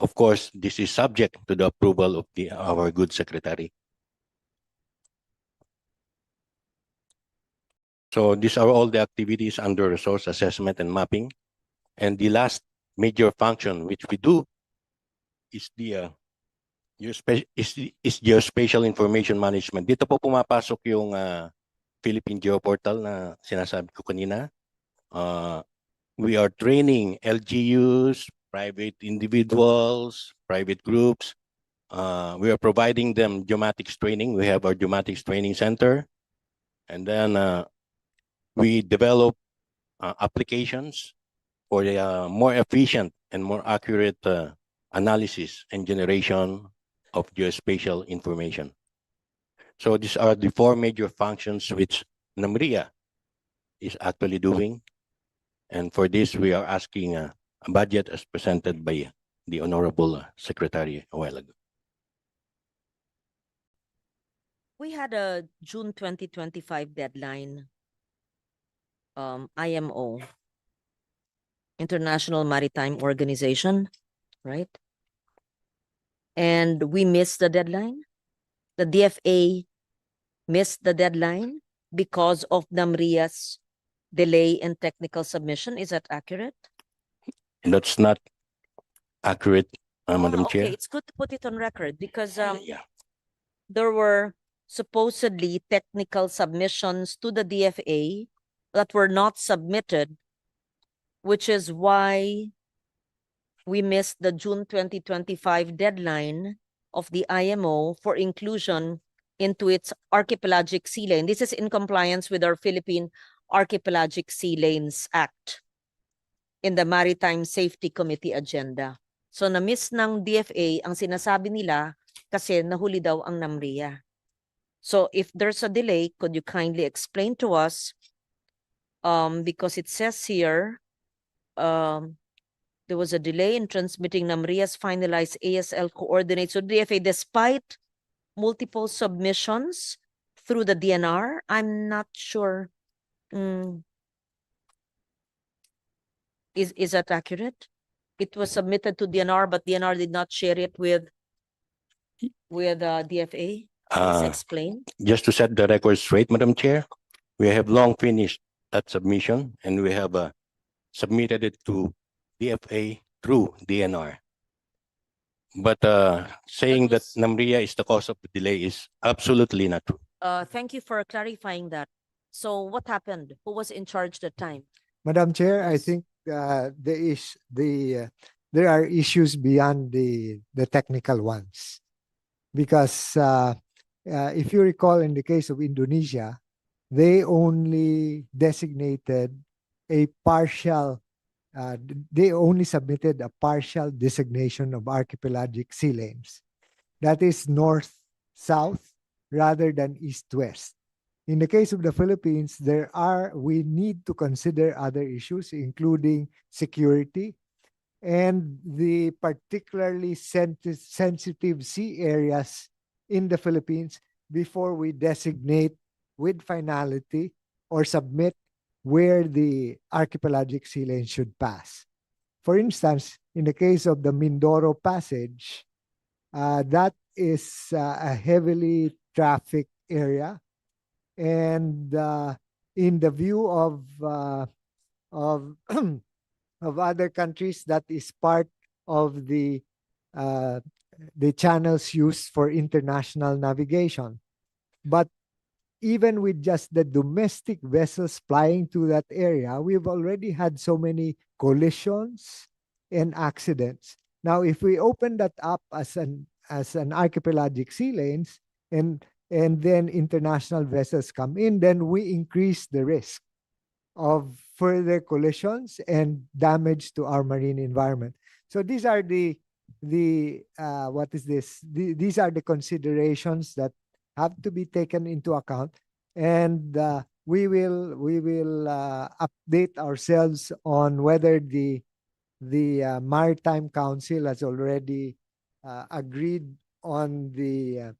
Of course, this is subject to the approval of our good secretary. So these are all the activities under resource assessment and mapping. And the last major function which we do is the geospatial information management. Dito po pumapasok yung Philippine Geoportal na sinasabi ko kanina. We are training LGUs, private individuals, private groups We are providing them geomatics training. We have our geomatics training center. And then we develop applications for the more efficient and more accurate analysis and generation of geospatial information. So these are the four major functions which NAMRIA is actually doing. And for this, we are asking a budget as presented by the Honorable Secretary a while ago. We had a June 2025 deadline. IMO, International Maritime Organization, right? And we missed the deadline. The DFA missed the deadline because of NAMRIA's delay in technical submission. Is that accurate? And that's not accurate, Madam Okay, Chair. it's good to put it on record because Yeah. there were supposedly technical submissions to the DFA that were not submitted, which is why we missed the June 2025 deadline of the IMO for inclusion into its archipelagic sea lane. This is in compliance with our Philippine Archipelagic Sea Lanes Act in the Maritime Safety Committee agenda. So na-miss ng DFA ang sinasabi nila kasi nahuli daw ang NAMRIA. So if there's a delay, could you kindly explain to us, because it says here, there was a delay in transmitting NAMRIA's finalized ASL coordinates to DFA despite multiple submissions through the DNR. I'm not sure. Is that accurate? It was submitted to DNR, but DNR did not share it with DFA. Please explain. Just to set the record straight, Madam Chair, we have long finished that submission and we have submitted it to DFA through DNR. But saying that was- NAMRIA is the cause of the delay is absolutely not true. Thank you for clarifying that. So what happened? Who was in charge that time? Madam Chair, I Yes. think there are issues beyond the technical ones. Because if you recall, in the case of Indonesia, they only designated a partial, they only submitted a partial designation of archipelagic sea lanes. That is north-south rather than east-west. In the case of the Philippines, we need to consider other issues, including security and the particularly sensitive sea areas in the Philippines before we designate with finality or submit where the archipelagic sea lane should pass. For instance, in the case of the Mindoro Passage, that is a heavily trafficked area. And in the view of of other countries, that is part of the channels used for international navigation. But even with just the domestic vessels flying to that area, we've already had so many collisions and accidents. Now, if we open that up as an archipelagic sea lanes and then international vessels come in, then we increase the risk of further collisions and damage to our marine environment. So these are the what is this? These are the considerations that have to be taken into account, and we will update ourselves on whether the Maritime Council has already agreed on the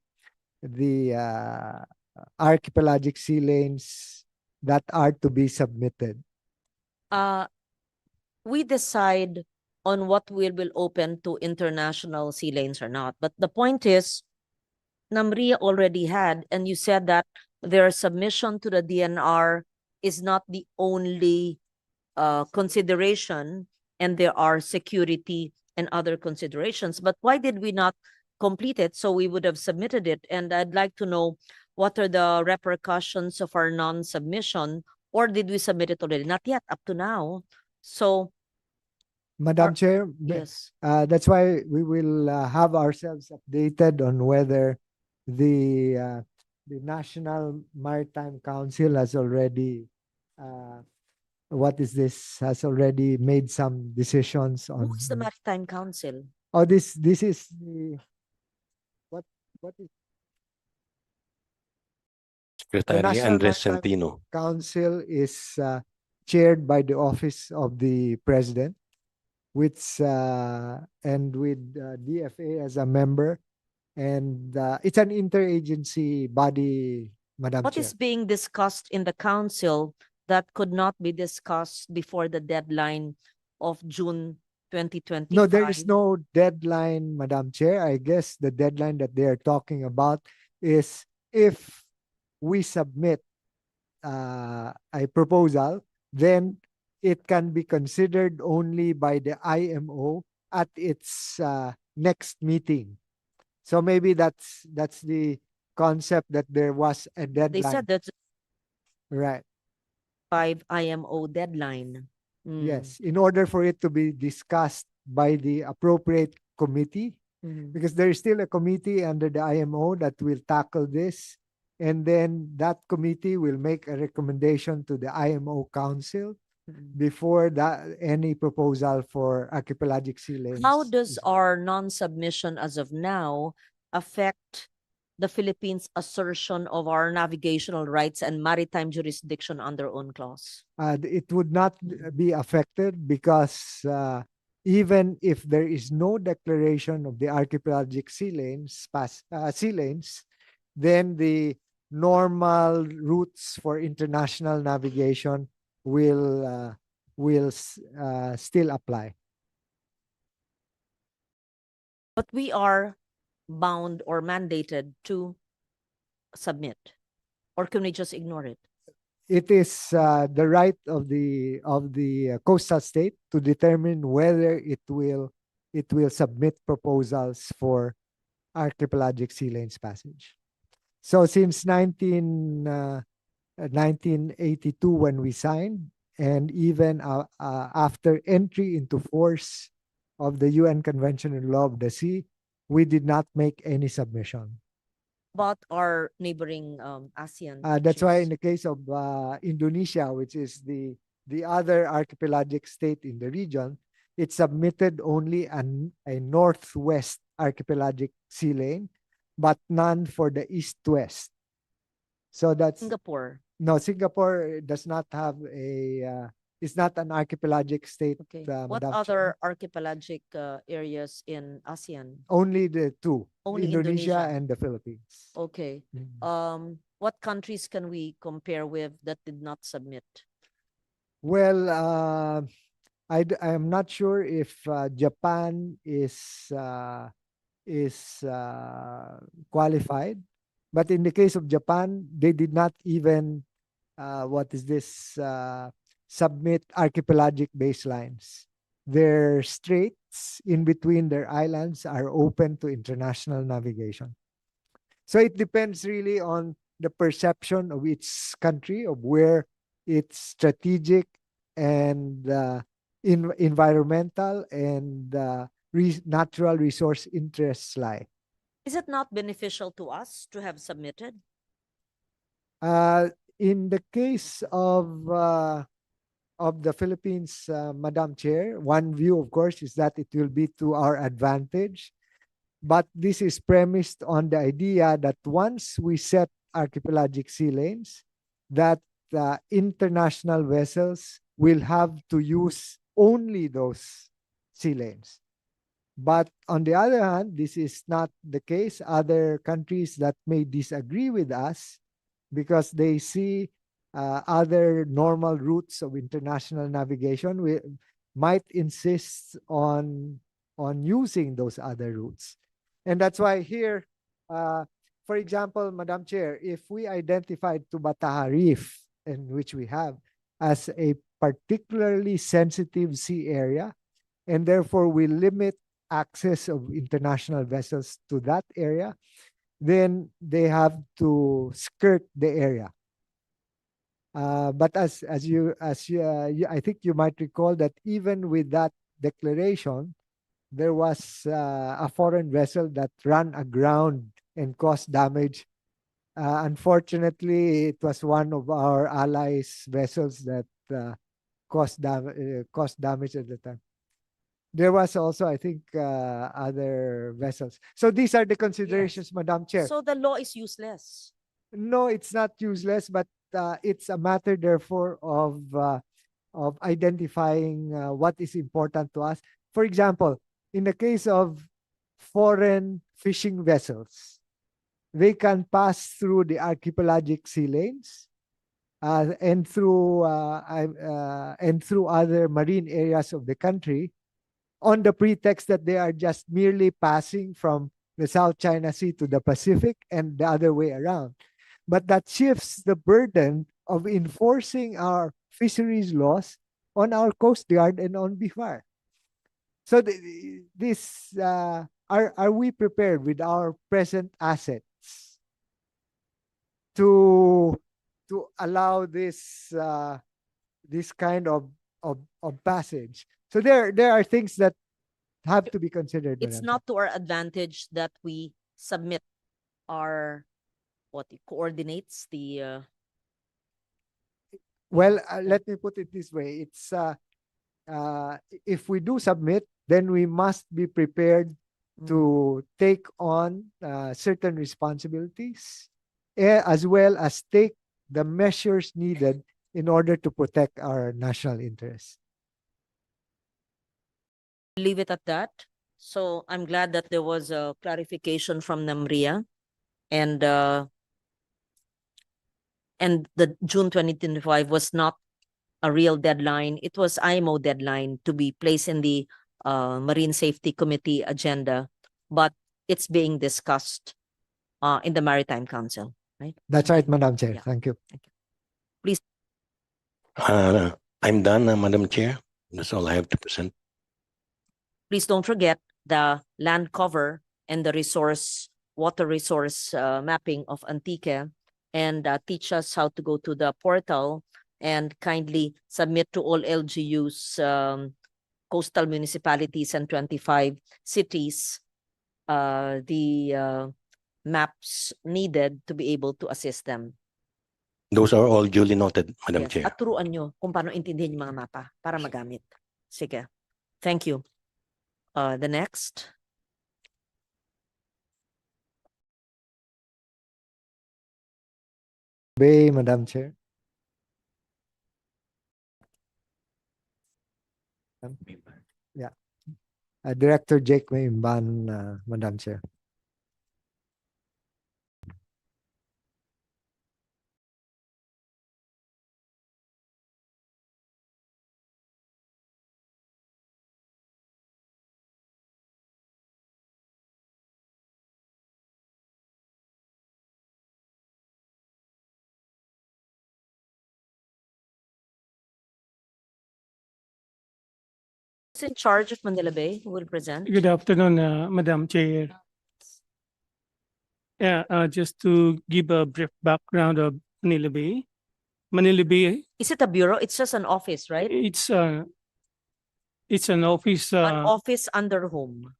archipelagic sea lanes that are to be submitted. We decide on what we will open to international sea lanes or not. But the point is, NAMRIA already had, and you said that their submission to the DNR is not the only consideration, and there are security and other considerations. But why did we not complete it? So we would have submitted it. And I'd like to know, what are the repercussions of our non-submission, or did we submit it already? Not yet, up to now. So Madam Are- Chair, Yes. that's why we will have ourselves updated on whether the National Maritime Council has already what is this has already made some decisions on. Who's the Maritime Council? Oh, this is the what is the Secretary National Andres Maritime Centino. Council is chaired by the Office of the President, which and with DFA as a member, and it's an interagency body, Madam What Chair. is being discussed in the council that could not be discussed before the deadline of June 2025? No, there is no deadline, Madam Chair. I guess the deadline that they are talking about is if we submit a proposal, then it can be considered only by the IMO at its next meeting. So maybe that's the concept that there was a deadline. They said that's Right. 5 IMO deadline. Yes, in order for it to be discussed by the appropriate committee, Mhm. because there is still a committee under the IMO that will tackle this. And then that committee will make a recommendation to the IMO Council Mhm. before that any proposal for archipelagic sea lanes. How does is- our non-submission as of now affect the Philippines' assertion of our navigational rights and maritime jurisdiction under UNCLOS? It would not be affected because even if there is no declaration of the archipelagic sea lanes, then the normal routes for international navigation will still apply. But we are bound or mandated to submit, or can we just ignore it? It is the right of the coastal state to determine whether it will submit proposals for archipelagic sea lanes passage. So since 1982 when we signed, and even after entry into force of the UN Convention on Law of the Sea, we did not make any submission. About our neighboring ASEAN That's why in countries. the case of Indonesia, which is the other archipelagic state in the region, it submitted only a northwest archipelagic sea lane, but none for the east-west. So that's Singapore. no, Singapore does not have it's not an archipelagic state. Okay. What Madam other Chair. archipelagic areas in ASEAN? Only the two, Only Indonesia Indonesia. and the Philippines. Okay. Mm. What countries can we compare with that did not submit? Well, I am not sure if Japan is qualified, but in the case of Japan, they did not even submit archipelagic baselines. Their straits in between their islands are open to international navigation. So it depends really on the perception of each country of where its strategic and environmental and natural resource interests lie. Is it not beneficial to us to have submitted? In the case of the Philippines, Madam Chair, one view, of course, is that it will be to our advantage. But this is premised on the idea that once we set archipelagic sea lanes, that international vessels will have to use only those sea lanes. But on the other hand, this is not the case. Other countries that may disagree with us because they see other normal routes of international navigation, we might insist on using those other routes. And that's why here, for example, Madam Chair, if we identified Tubataha Reef, in which we have, as a particularly sensitive sea area, and therefore we limit access of international vessels to that area, then they have to skirt the area. But as you I think you might recall that even with that declaration, there was a foreign vessel that ran aground and caused damage. Unfortunately, it was one of our allies' vessels that caused damage at the time. There was also, I think, other vessels. So these are the considerations, Madam Chair. So the law is useless. No, it's not useless, but it's a matter, therefore, of identifying what is important to us. For example, in the case of foreign fishing vessels, they can pass through the archipelagic sea lanes and through other marine areas of the country on the pretext that they are just merely passing from the South China Sea to the Pacific and the other way around. But that shifts the burden of enforcing our fisheries laws on our Coast Guard and on BIFAR. So are we prepared with our present assets to allow this kind of passage? So there are things that have to be considered. It's Madam not to our advantage that we submit our coordinates the Well, let me put it this way. It's if we do submit, then we must be prepared to take on certain responsibilities, as well as take the measures needed in order to protect our national interests. leave it at that. So I'm glad that there was a clarification from Namria and the June 2025 was not a real deadline. It was IMO deadline to be placed in the Marine Safety Committee agenda, but it's being discussed in the Maritime Council, right? That's right, Madam Chair. Yeah. Thank you. I'm done, Madam Chair. That's all I have to present. Please don't forget the land cover and the water resource mapping of Antique, and teach us how to go to the portal and kindly submit to all LGUs, coastal municipalities and 25 cities the maps needed to be able to assist them. Those are all duly noted, Madam Yes. Chair. At turuan nyo kung paano intindihin yung mga mapa para magamit. Sige. Thank you. The next. Bay, Madam Chair. Yeah. Director Jake Maimban, Madam Chair. Who's in charge of Manila Bay? Who will present? Good afternoon, Madam Chair. Yeah, just to give a brief background of Manila Bay. Manila Bay, Is it a bureau? It's just an office, right? it's an office. An office under whom?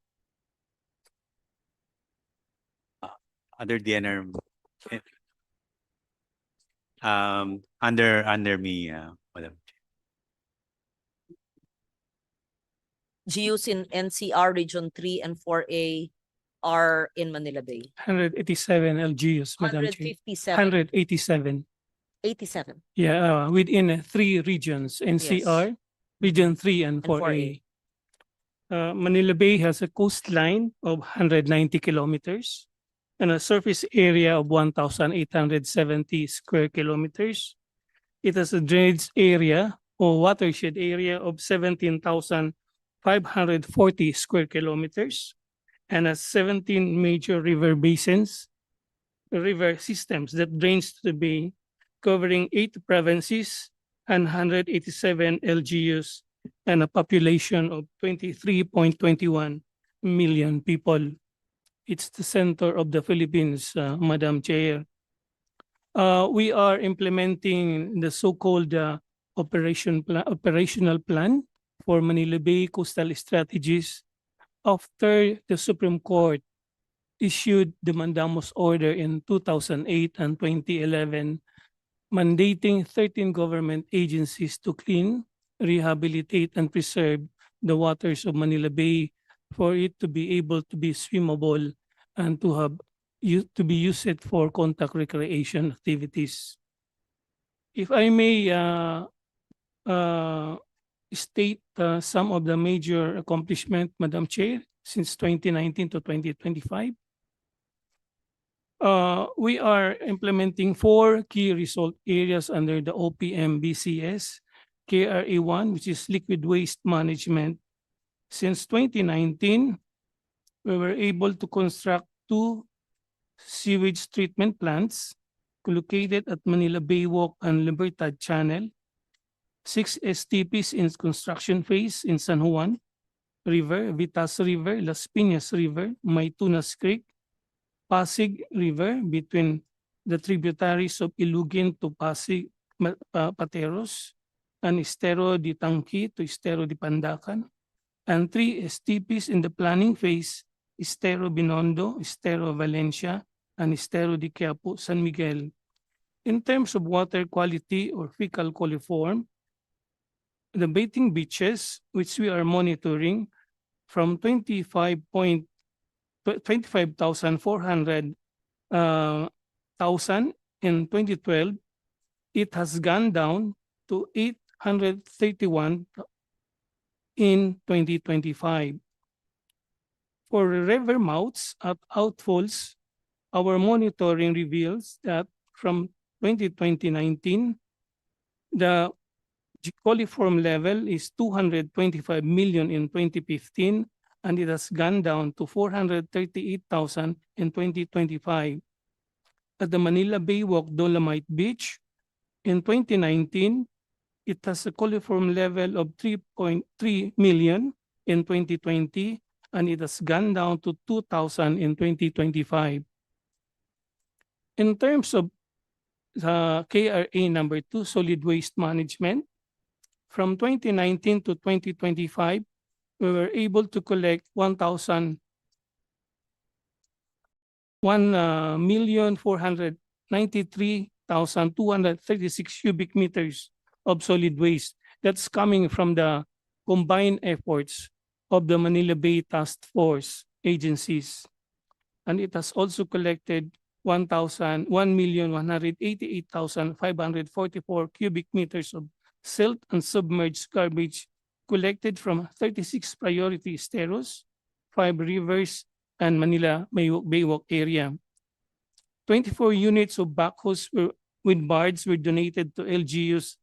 Under DNR, under me, Madam. GUs in NCR Region 3 and 4A are in Manila Bay. 187 LGUs, Madam Chair. 157. 187. 87 Yeah, within 3 regions, NCR, Region 3 and 4A. Manila Bay has a coastline of 190 kilometers and a surface area of 1,870 square kilometers. It has a drainage area or watershed area of 17,540 square kilometers and has 17 major river basins, river systems that drains to the bay, covering 8 provinces and 187 LGUs and a population of 23.21 million people. It's the center of the Philippines, Madam Chair. We are implementing the so-called operational plan for Manila Bay coastal strategies after the Supreme Court issued the mandamus order in 2008 and 2011 mandating 13 government agencies to clean, rehabilitate, and preserve the waters of Manila Bay for it to be able to be swimmable and to have to be used for contact recreation activities. If I may state some of the major accomplishment, Madam Chair, since 2019 to 2025. We are implementing 4 key result areas under the OPM BCS, KRA1, which is liquid waste management. Since 2019, we were able to construct 2 sewage treatment plants located at Manila Baywalk and Libertad Channel, 6 STPs in construction phase in San Juan River, Vitas River, Las Piñas River, Maytunas Creek, Pasig River between the tributaries of Ilugin to Pasig, Pateros, and Estero de Tangki to Estero de Pandacan, and 3 STPs in the planning phase, Estero Binondo, Estero Valencia, and Estero de Quiapo, San Miguel. In terms of water quality or fecal coliform, the bathing beaches, which we are monitoring from 25,400 thousand in 2012, it has gone down to 831 in 2025. For river mouths at outfalls, our monitoring reveals that from 2019, the coliform level is 225 million in 2015, and it has gone down to 438,000 in 2025. At the Manila Baywalk Dolomite Beach, in 2019, it has a coliform level of 3.3 million in 2020, and it has gone down to 2,000 in 2025. In terms of KRA number 2, solid waste management, from 2019 to 2025, we were able to collect 1,493,236 cubic meters of solid waste. That's coming from the combined efforts of the Manila Bay Task Force agencies. And it has also collected 1,188,544 cubic meters of silt and submerged garbage collected from 36 priority esteros, 5 rivers, and Manila Baywalk area. 24 units of backhoes with bards were donated to LGUs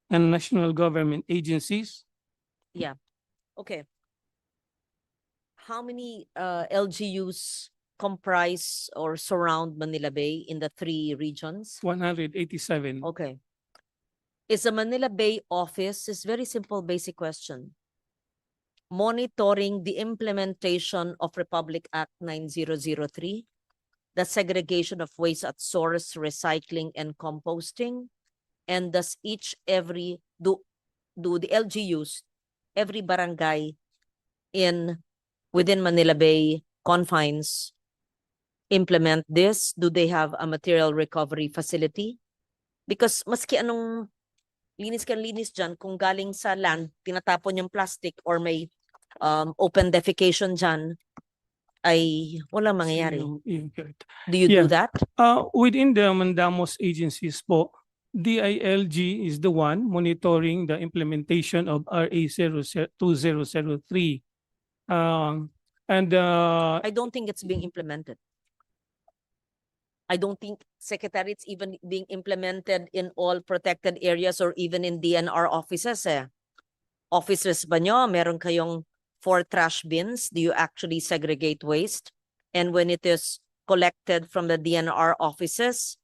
and national government agencies. Yeah. Okay. How many LGUs comprise or surround Manila Bay in the 3 regions? 187. Okay. Is the Manila Bay office, is very simple basic question, monitoring the implementation of Republic Act 9003, the segregation of waste at source, recycling, and composting? And does do the LGUs, every barangay within Manila Bay confines implement this? Do they have a material recovery facility? Because maski anong linis dyan, kung galing sa land, tinatapon yung plastic or may open defecation dyan, ay walang mangyayari. Do you do that? Within the Mandamos agencies po, DILG is the one monitoring the implementation of RA 2003. I don't think it's being implemented. I don't think, Secretary, it's even being implemented in all protected areas or even in DNR offices. Offices ba nyo, meron kayong 4 trash bins? Do you actually segregate waste? And when it is collected from the DNR offices,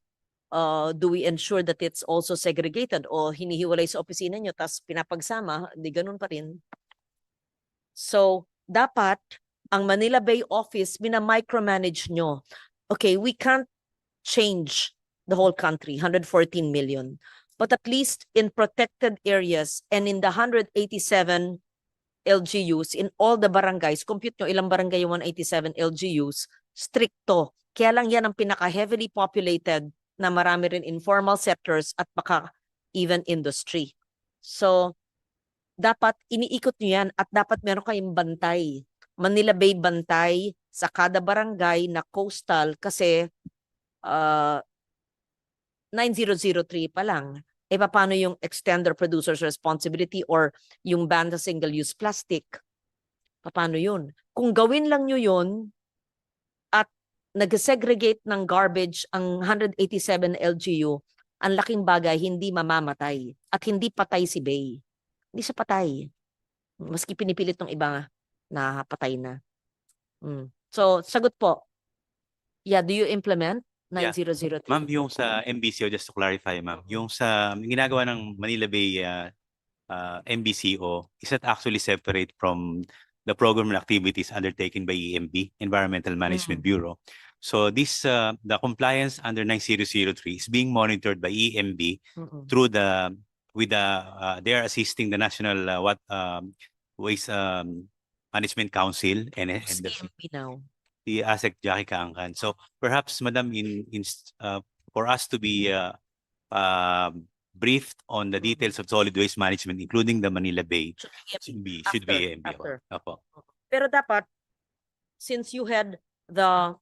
do we ensure that it's also segregated o hinihiwalay sa opisina nyo tas pinapagsama? Di ganun pa rin. So, dapat ang Manila Bay office, mina-micromanage nyo. Okay, we can't change the whole country, 114 million. But at least in protected areas and in the 187 LGUs in all the barangays. Compute nyo ilang barangay yung 187 LGUs. Stricto. Kaya lang yan ang pinaka-heavily populated na marami rin informal sectors at baka even industry. So, dapat iniikot nyo yan at dapat meron kayong bantay. Manila Bay bantay sa kada barangay na coastal kasi 9003 pa lang. E paano yung extender producer's responsibility or yung ban sa single-use plastic? Paano yun? Kung gawin lang nyo yun at nag-segregate ng garbage ang 187 LGU, ang laking bagay, hindi mamamatay. At hindi patay si Bay. Hindi siya patay. Maski pinipilit ng iba na patay na. So, sagot po. Yeah, do you implement Yeah. 9003? Ma'am, yung sa MBCO, just to clarify, ma'am, yung sa ginagawa ng Manila Bay MBCO, is that actually separate from the program and activities undertaken by EMB, Environmental Management Bureau? So this, the compliance under 9003 is being monitored by EMB through they are assisting the National Waste Management Council and Who's EMB now? the ASEC Jackie Kaangkan. So perhaps, Madam, for us to be briefed on the details of solid waste management, including the Manila Bay, should be EMB. After. Opo. Pero dapat, since you had the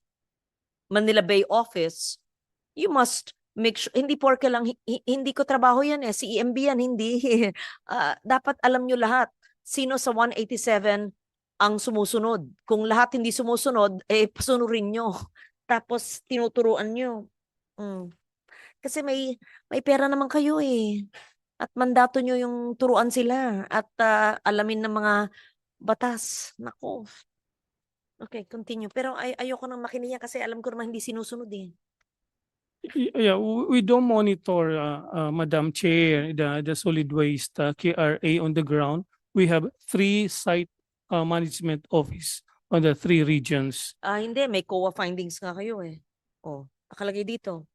Manila Bay office, you must make sure, hindi porke lang, hindi ko trabaho yan si EMB yan, hindi. Dapat alam nyo lahat, sino sa 187 ang sumusunod. Kung lahat hindi sumusunod, pasunurin nyo. Tapos tinuturuan nyo. Kasi may pera naman kayo At mandato nyo yung turuan sila. At alamin ng mga batas. Nako. Okay, continue. Pero ayoko nang makinig yan kasi alam ko naman hindi sinusunod Yeah, we don't monitor, Madam Chair, the solid waste KRA on the ground. We have 3 site management office on the 3 regions. Hindi. May COA findings nga kayo nakalagay dito.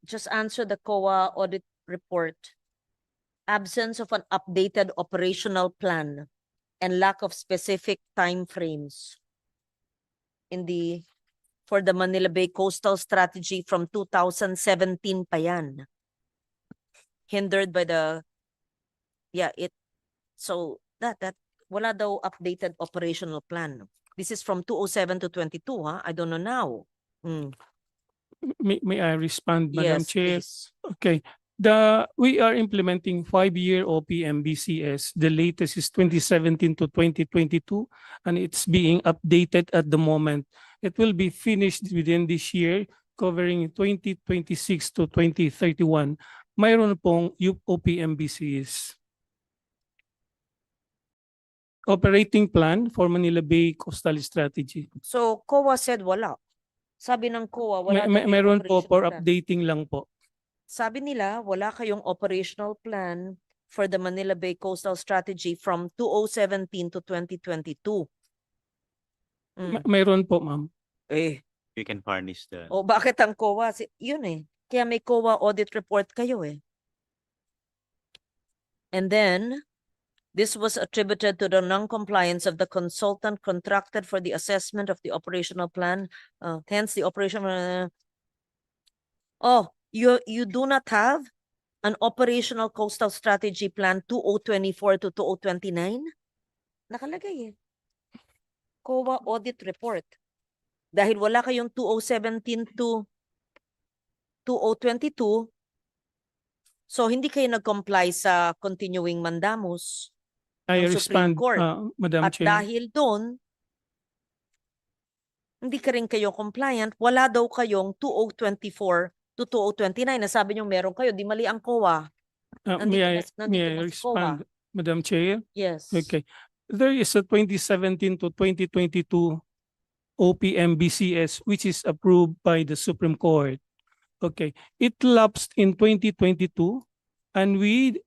Just answer the COA audit report. Absence of an updated operational plan and lack of specific time frames for the Manila Bay Coastal Strategy from 2017 pa yan. Hindered by so that wala daw updated operational plan. This is from 2007 to 22, I don't know now. May I respond, Madam Yes, Chair? please. Okay. We are implementing 5-year OPMBCS. The latest is 2017 to 2022, and it's being updated at the moment. It will be finished within this year, covering 2026 to 2031. Mayroon pong OPMBCS. Operating plan for Manila Bay Coastal Strategy. So, COA said wala. Sabi ng COA, wala daw yung Meron po operational for plan. updating lang po. Sabi nila, wala kayong operational plan for the Manila Bay Coastal Strategy from 2017 to 2022. Mayroon po, ma'am. You can furnish the... Bakit ang COA? Yun Kaya may COA audit report kayo And then, this was attributed to the non-compliance of the consultant contracted for the assessment of the operational plan. Hence, the operational... You do not have an operational coastal strategy plan 2024 to 2029? Nakalagay COA audit report. Dahil wala kayong 2017 to 2022, so hindi kayo nag-comply sa continuing mandamus I ng Supreme respond, Court. Madam At Chair. dahil doon, hindi ka rin kayo compliant, wala daw kayong 2024 to 2029. Nasabi nyo meron kayo, di mali ang COA. May Nandito I na sa respond, COA. Madam Chair? Yes. Okay. There is a 2017 to 2022 OPMBCS which is approved by the Supreme Court. Okay. It lapsed in 2022 and we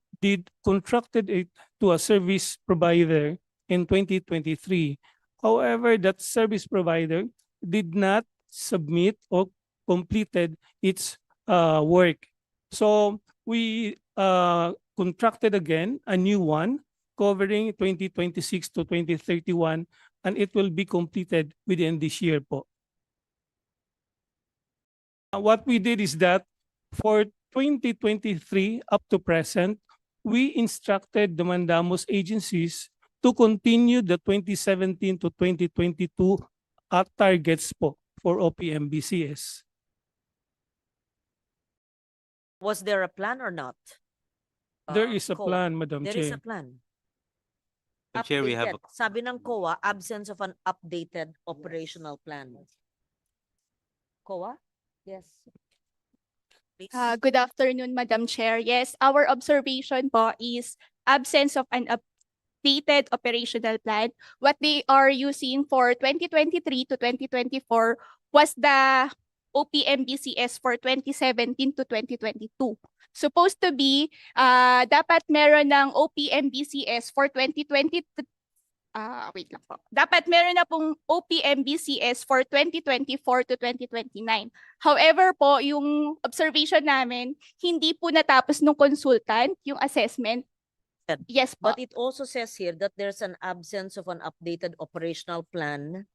contracted it to a service provider in 2023. However, that service provider did not submit or completed its work. So we contracted again a new one covering 2026 to 2031, and it will be completed within this year po. What we did is that for 2023 up to present, we instructed the Mandamos agencies to continue the 2017 to 2022 targets po for OPM-BCS. Was there a plan or not? There is a COA. plan, Madam There is Chair. a plan. Madam Chair, we have Updated. Sabi ng COA, absence of an updated operational plan. COA? Yes. Please. Good afternoon, Madam Chair. Yes, our observation po is absence of an updated operational plan. What they are using for 2023 to 2024 was the OPM-BCS for 2017 to 2022. Supposed to be, dapat meron ng OPM-BCS for 2020, wait lang po. Dapat meron na pong OPM-BCS for 2024 to 2029. However po, yung observation namin, hindi po natapos nung consultant, yung assessment. Yes po. But it also says here that there's an absence of an updated operational plan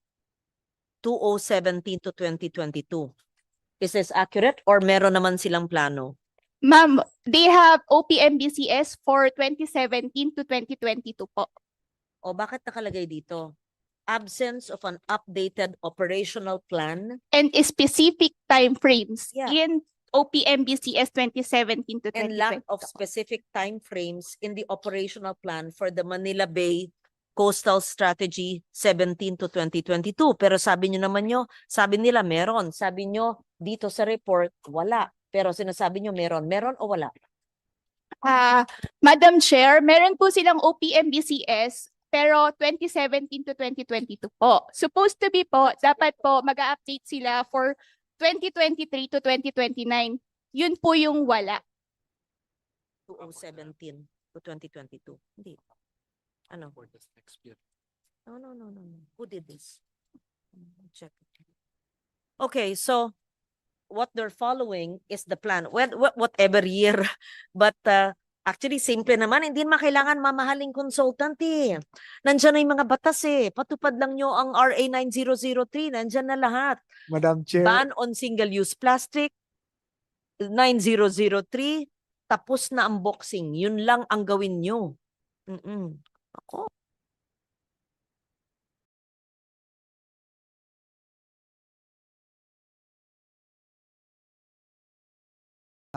2017 to 2022. Is this accurate or meron naman silang plano? Ma'am, they have OPM-BCS for 2017 to 2022 po. O bakit nakalagay dito? Absence of an updated operational plan And specific time frames Yeah. in OPM-BCS 2017 to 2022. and lack of specific time frames in the operational plan for the Manila Bay Coastal Strategy 17 to 2022. Pero sabi nila meron. Sabi nyo dito sa report, wala. Pero sinasabi nyo meron. Meron o wala? Madam Chair, meron po silang OPM-BCS pero 2017 to 2022 po. Supposed to be po, dapat po mag-update sila for 2023 to 2029. Yun po yung wala. 2017 to 2022. Hindi. Ano? No. Who did this? Check. Okay, so what they're following is the plan. Whatever year. But actually, simple naman. Hindi naman kailangan mamahaling consultant eh. Nandiyan na yung mga batas eh. Patupad lang nyo ang RA 9003. Nandiyan na lahat. Madam Chair. Ban on single-use plastic, 9003. Tapos na ang boxing. Yun lang ang gawin nyo. Ako.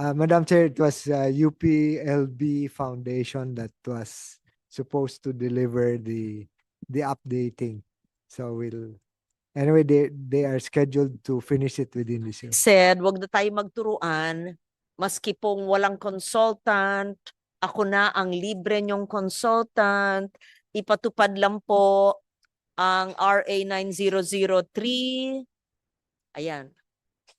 Madam Chair, it was UPLB Foundation that was supposed to deliver the updating. So anyway, they are scheduled to finish it within this year. Said, wag na tayo magturuan, maski pong walang consultant, ako na ang libre nyong consultant, ipatupad lang po ang RA 9003. Ayan.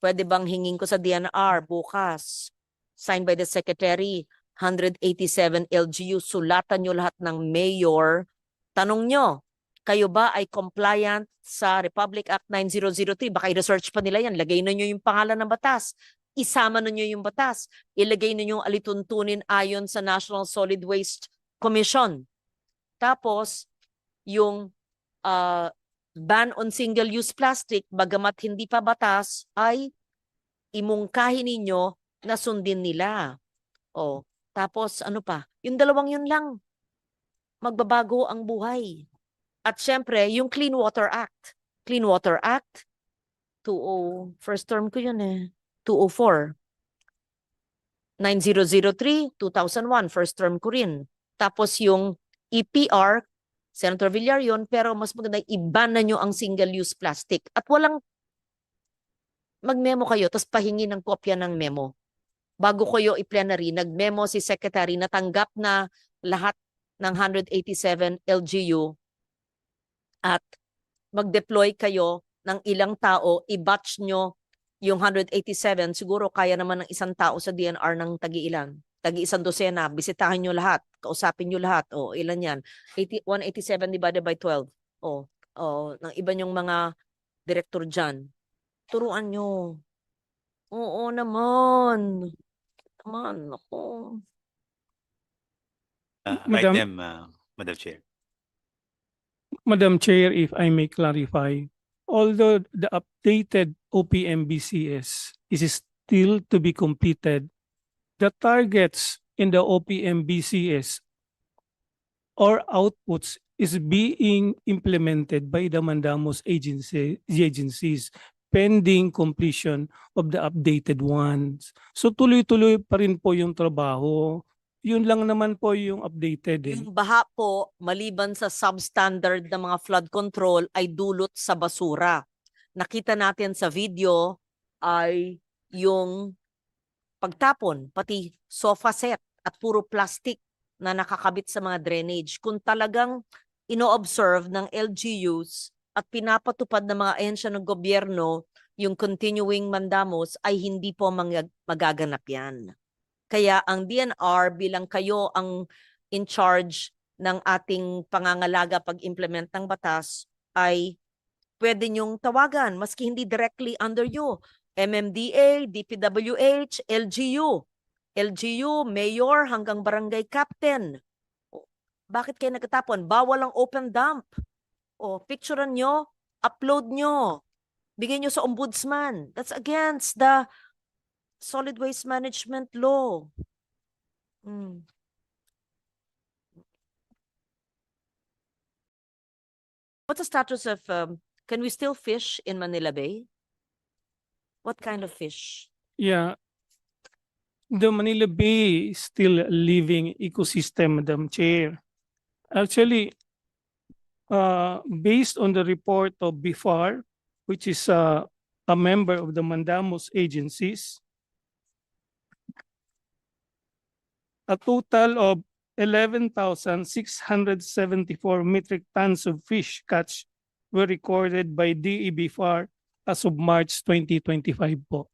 Pwede bang hingin ko sa DNR bukas? Signed by the Secretary, 187 LGU. Sulatan nyo lahat ng mayor. Tanong nyo, kayo ba ay compliant sa Republic Act 9003? Baka i-research pa nila yan. Lagay na nyo yung pangalan ng batas. Isama na nyo yung batas. Ilagay na nyo yung alituntunin ayon sa National Solid Waste Commission. Tapos, yung ban on single-use plastic, bagamat hindi pa batas, ay imungkahi ninyo na sundin nila. O, tapos ano pa? Yung dalawang yun lang. Magbabago ang buhay. At syempre, yung Clean Water Act. Clean Water Act, 20, first term ko yun eh, 204. 9003, 2001, first term ko rin. Tapos yung EPR, Senator Villar yun, pero mas maganda i-ban na nyo ang single-use plastic. At walang mag-memo kayo, tapos pahingi ng kopya ng memo. Bago kayo i-plenary, nag-memo si Secretary na tanggap na lahat ng 187 LGU at mag-deploy kayo ng ilang tao, i-batch nyo yung 187. Siguro kaya naman ng isang tao sa DNR ng tagi-ilan. Tagi-isang dosena, bisitahin nyo lahat, kausapin nyo lahat. O, ilan yan? 187 divided by 12. O, ng iba nyong mga director dyan. Turuan nyo. Oo naman. naman, ako. Madam- Item, Madam Chair. Madam Chair, if I may clarify, although the updated OPMBCS is still to be completed, the targets in the OPMBCS or outputs is being implemented by the Mandamus agencies pending completion of the updated ones. So tuloy-tuloy pa rin po yung trabaho. Yun lang naman po yung updated. Yung baha po, maliban sa substandard na mga flood control, ay dulot sa basura. Nakita natin sa video ay yung pagtapon, pati sofa set at puro plastic na nakakabit sa mga drainage. Kung talagang ino-observe ng LGUs at pinapatupad ng mga ahensya ng gobyerno yung continuing mandamos, ay hindi po magaganap yan. Kaya ang DNR bilang kayo ang in charge ng ating pangangalaga pag-implement ng batas ay pwede niyong tawagan maski hindi directly under you. MMDA, DPWH, LGU. LGU, mayor hanggang barangay captain. Bakit kayo nagtatapon? Bawal ang open dump. O, picturean nyo, upload nyo. Bigay nyo sa ombudsman. That's against the solid waste management law. What's the status of, can we still fish in Manila Bay? What kind of fish? Yeah. The Manila Bay is still a living ecosystem, Madam Chair. Actually, based on the report of BIFAR, which is a member of the Mandamus agencies, a total of 11,674 metric tons of fish catch were recorded by DEBFAR as of March 2025 po.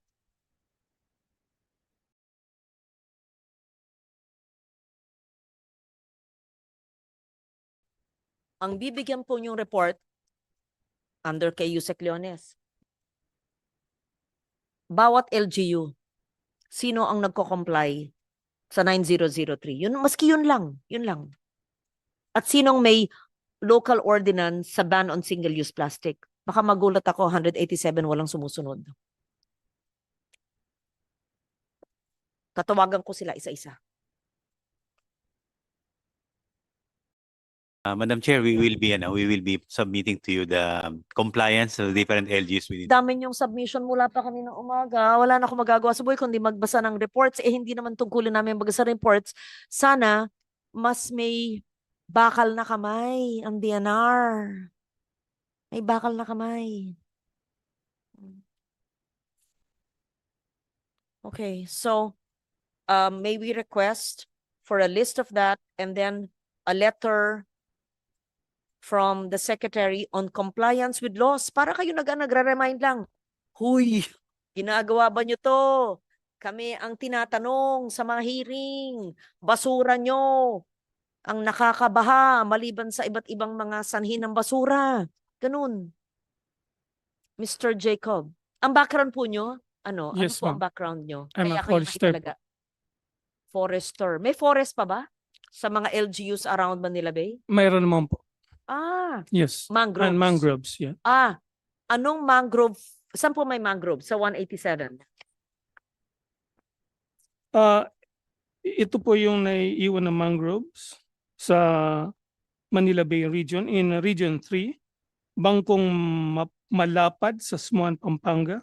Ang bibigyan po yung report under kay Yusek Leones. Bawat LGU, sino ang nagko-comply sa 9003? Yun, maski yun lang, yun lang. At sinong may local ordinance sa ban on single-use plastic? Baka magulat ako, 187 walang sumusunod. Tatawagan ko sila isa-isa. Madam Chair, we will be submitting to you the compliance of different LGUs within. Dami yung submission mula pa kanina umaga. Wala na akong magagawa sa buhay kundi magbasa ng reports. Eh, hindi naman tungkulin namin magbasa ng reports. Sana, mas may bakal na kamay ang DNR. May bakal na kamay. Okay, so may we request for a list of that and then a letter from the Secretary on compliance with laws para kayo nagre-remind lang. Huy, ginagawa ba nyo to? Kami ang tinatanong sa mga hearing. Basura nyo ang nakakabaha maliban sa iba't ibang mga sanhi ng basura. Ganun. Mr. Jacob, ang background po nyo, ano? Yes, ano po ang ma'am. background nyo? I'm a Kaya kayo forester. nakitalaga. Forester. May forest pa ba? Sa mga LGUs around Manila Bay? Mayroon naman po. Ah, Yes. mangroves. And mangroves, yeah. Ah, anong mangrove? Saan po may mangrove? Sa 187? Ito po yung naiiwan na mangroves sa Manila Bay region. In Region 3, Bangkong Malapad sa Smuan, Pampanga,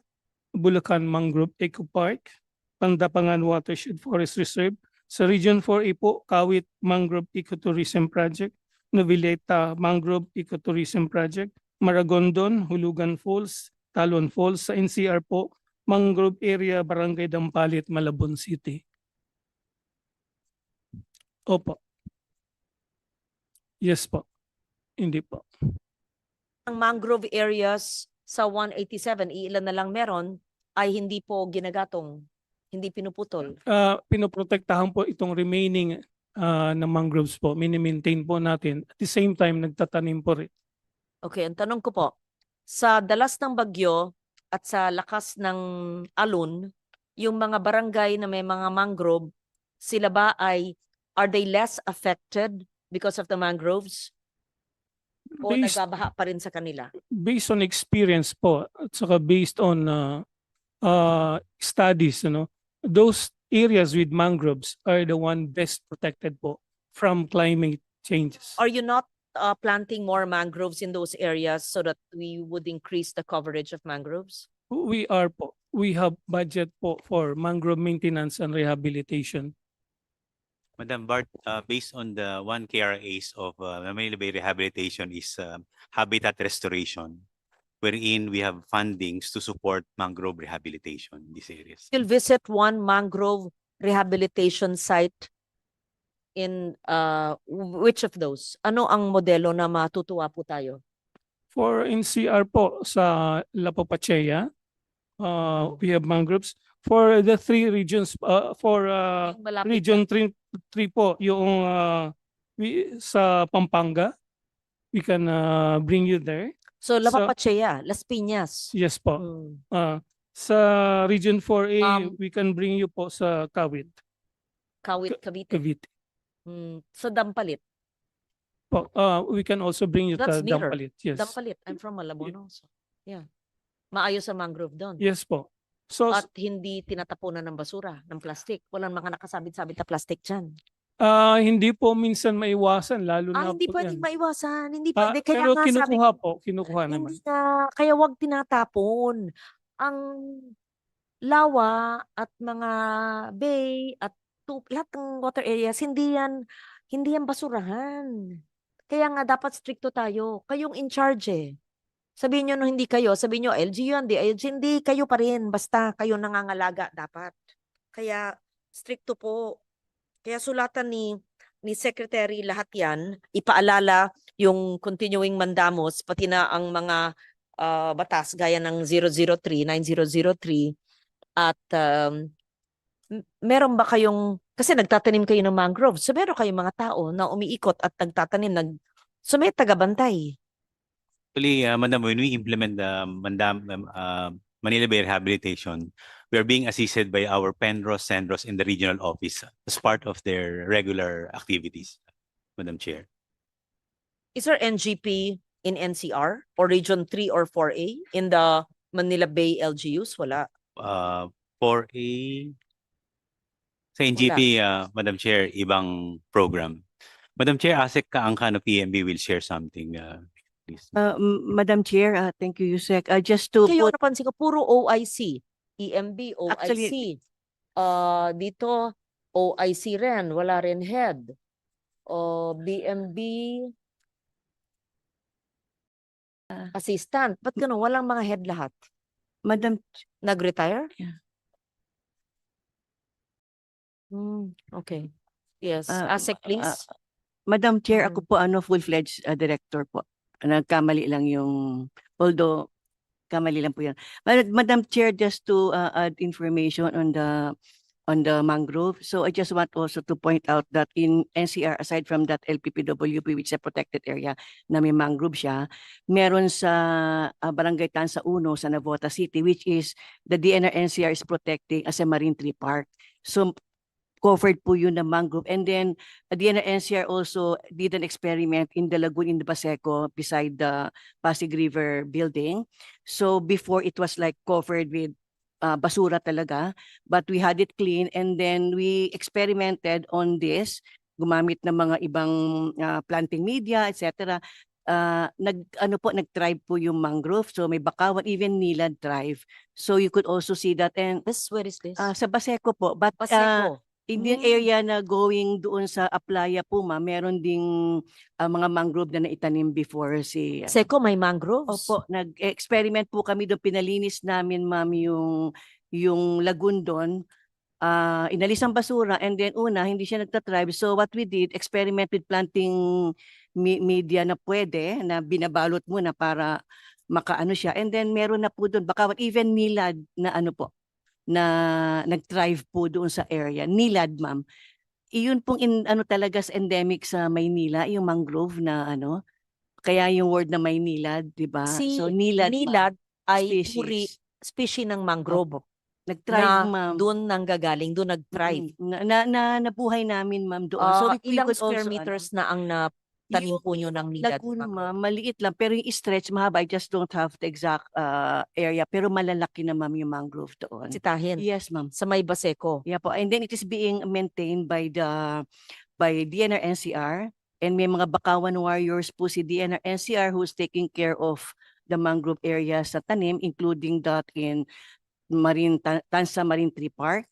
Bulacan Mangrove Eco Park, Pandapangan Watershed Forest Reserve. Sa Region 4A po, Kawit Mangrove Ecotourism Project, Noveleta Mangrove Ecotourism Project, Maragondon, Hulugan Falls, Talon Falls. Sa NCR po, Mangrove Area, Barangay Dampalit, Malabon City. Opo. Yes po. Hindi po. Ang mangrove areas sa 187, ilan na lang meron, ay hindi po ginagatong, hindi pinuputol. Pinoprotektahan po itong remaining na mangroves po. Mini-maintain po natin. At the same time, nagtatanim po rin. Okay, ang tanong ko po, sa dalas ng bagyo at sa lakas ng alon, yung mga barangay na may mga mangrove, sila ba are they less affected because of the mangroves? O Based, nagbabaha pa rin sa kanila? based on experience po, at saka based on studies, those areas with mangroves are the one best protected po from climate changes. Are you not planting more mangroves in those areas so that we would increase the coverage of mangroves? We are po. We have budget po for mangrove maintenance and rehabilitation. Madam Bart, based on the 1 KRAs of Manila Bay Rehabilitation is habitat restoration, wherein we have fundings to support mangrove rehabilitation in these areas. You'll visit one mangrove rehabilitation site in which of those? Ano ang modelo na matutuwa po tayo? For NCR po sa La Papachea, we have mangroves. For the 3 regions, for Yung malapit region 3 po, yung sa Pampanga, we can bring you there. So, La So- Papachea, Las Piñas. Yes po. Hmm. Sa region 4A, we can bring you po sa Kawit, Kawit, Cavite. Cavite. Sa Dampalit. Po, we can also bring you That's to nearer. Dampalit. Yes. Dampalit. I'm from Malabon also. Yeah. Maayos ang mangrove doon. Yes po. So, At hindi tinatapunan ng basura, ng plastic. Walang mga nakasabit-sabit na plastic dyan. hindi po minsan maiwasan, lalo na Hindi po pwedeng yan. maiwasan. Hindi pwede. Kaya Pero nga sabi kinukuha po, kinukuha naman. hindi nga. Kaya wag tinatapon. Ang lawa at mga bay at lahat ng water areas, hindi yan basurahan. Kaya nga dapat stricto tayo. Kayong in charge eh. Sabihin nyo no hindi kayo, sabihin nyo LGU yan, hindi kayo pa rin. Basta kayo nangangalaga dapat. Kaya stricto po. Kaya sulatan ni Secretary lahat yan, ipaalala yung continuing mandamos, pati na ang mga batas gaya ng 003, 9003, at meron ba kayong, kasi nagtatanim kayo ng mangrove, so meron kayong mga tao na umiikot at nagtatanim, so may tagabantay. Actually, Madam, when we implement the Manila Bay Rehabilitation, we are being assisted by our Penros, Sendros in the regional office as part of their regular activities, Madam Chair. Is there NGP in NCR or Region 3 or 4A in the Manila Bay LGUs? Wala. 4A, sa NGP, Madam Chair, ibang program. Madam Chair, ASEC Kaangkan of PMB will share something, please. Madam Chair, thank you, Yusek. Just to Kayo put, napansin ko, puro OIC. EMB, OIC. Actually- Dito, OIC rin. Wala rin head. BMB, assistant. Ba't ganun? Walang mga head lahat. Madam, Nag-retire? Yeah. Okay. Yes. Ah, ASEC, please. Madam Chair, ako po full-fledged director po. Nagkamali lang yung, although kamali lang po yan. Madam Chair, just to add information on the mangrove. So I just want also to point out that in NCR, aside from that LPPWP, which is a protected area na may mangrove siya, meron sa Barangay Tansa 1 sa Navota City, which is the DNR NCR is protecting as a marine tree park. So covered po yun ng mangrove. And then the NCR also did an experiment in the lagoon in the Paseco beside the Pasig River building. So before it was like covered with basura talaga, but we had it clean and then we experimented on this, gumamit ng mga ibang planting media, etc. Nag-thrive po yung mangrove. So may bakawan, even nilad thrive. So you could also see that. And Where is this? sa Paseco po, but Paseco. in the area na going doon sa Aplaya po, meron ding mga mangrove na naitanim before si Paseco, may mangroves? Opo, nag-experiment po kami doon, pinalinis namin ma'am yung lagoon doon. Inalis ang basura and then hindi siya nagtatribe. So what we did, experiment with planting media na pwede, na binabalot muna para makaano siya. And then meron na po doon, baka even nilad na na nag-thrive po doon sa area. Nilad, ma'am. Iyon pong talaga sa endemic sa Maynila, yung mangrove na kaya yung word na Maynilad, di ba? Si So nilad, ma'am, nilad ay species. species ng mangrove. Nag-thrive, na ma'am. doon nanggagaling, doon nag-thrive. Nabuhay namin, ma'am, doon. So we Ilang could square also, meters na ang tanim po nyo ng nilad? Laguna, ma'am, maliit lang. Pero yung stretch, mahaba. I just don't have the exact area. Pero malalaki na, ma'am, yung mangrove doon. Sitahin? Yes, ma'am. Sa may Baseco? Yeah po. And then it is being maintained by DNR NCR. And may mga Bakawan warriors po si DNR NCR who's taking care of the mangrove areas sa tanim, including that in Tansa Marine Tree Park.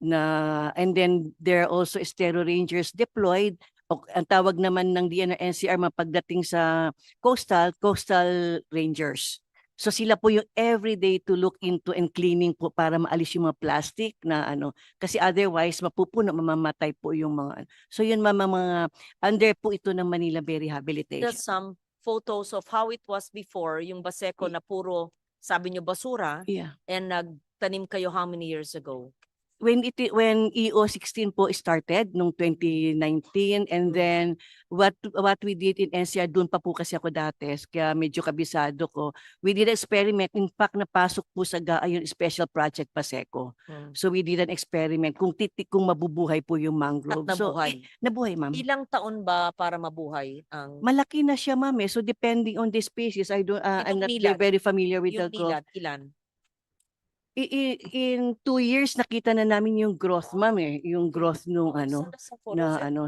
And then there are also estero rangers deployed. Ang tawag naman ng DNR NCR pagdating sa coastal rangers. So sila po yung everyday to look into and cleaning po para maalis yung mga plastic na kasi otherwise mapupuno, mamamatay po yung mga So yun mga under po ito ng Manila Bay Rehabilitation. There's some photos of how it was before, yung Baseco na puro, sabi nyo, basura, Yeah. and nagtanim kayo how many years ago? When EO16 po started nung 2019, and then what we did in NCR, doon pa po kasi ako dati, kaya medyo kabisado ko. We did an experiment. In fact, napasok po sa yung special project Paseco. So we did an experiment kung mabubuhay po yung mangrove. At nabuhay? So, nabuhay, ma'am. Ilang taon ba para mabuhay ang Malaki na siya, ma'am. So depending on the species, I'm not nilad? very familiar with yung the growth. nilad? Ilan? In 2 years nakita na namin yung growth, ma'am, yung growth nung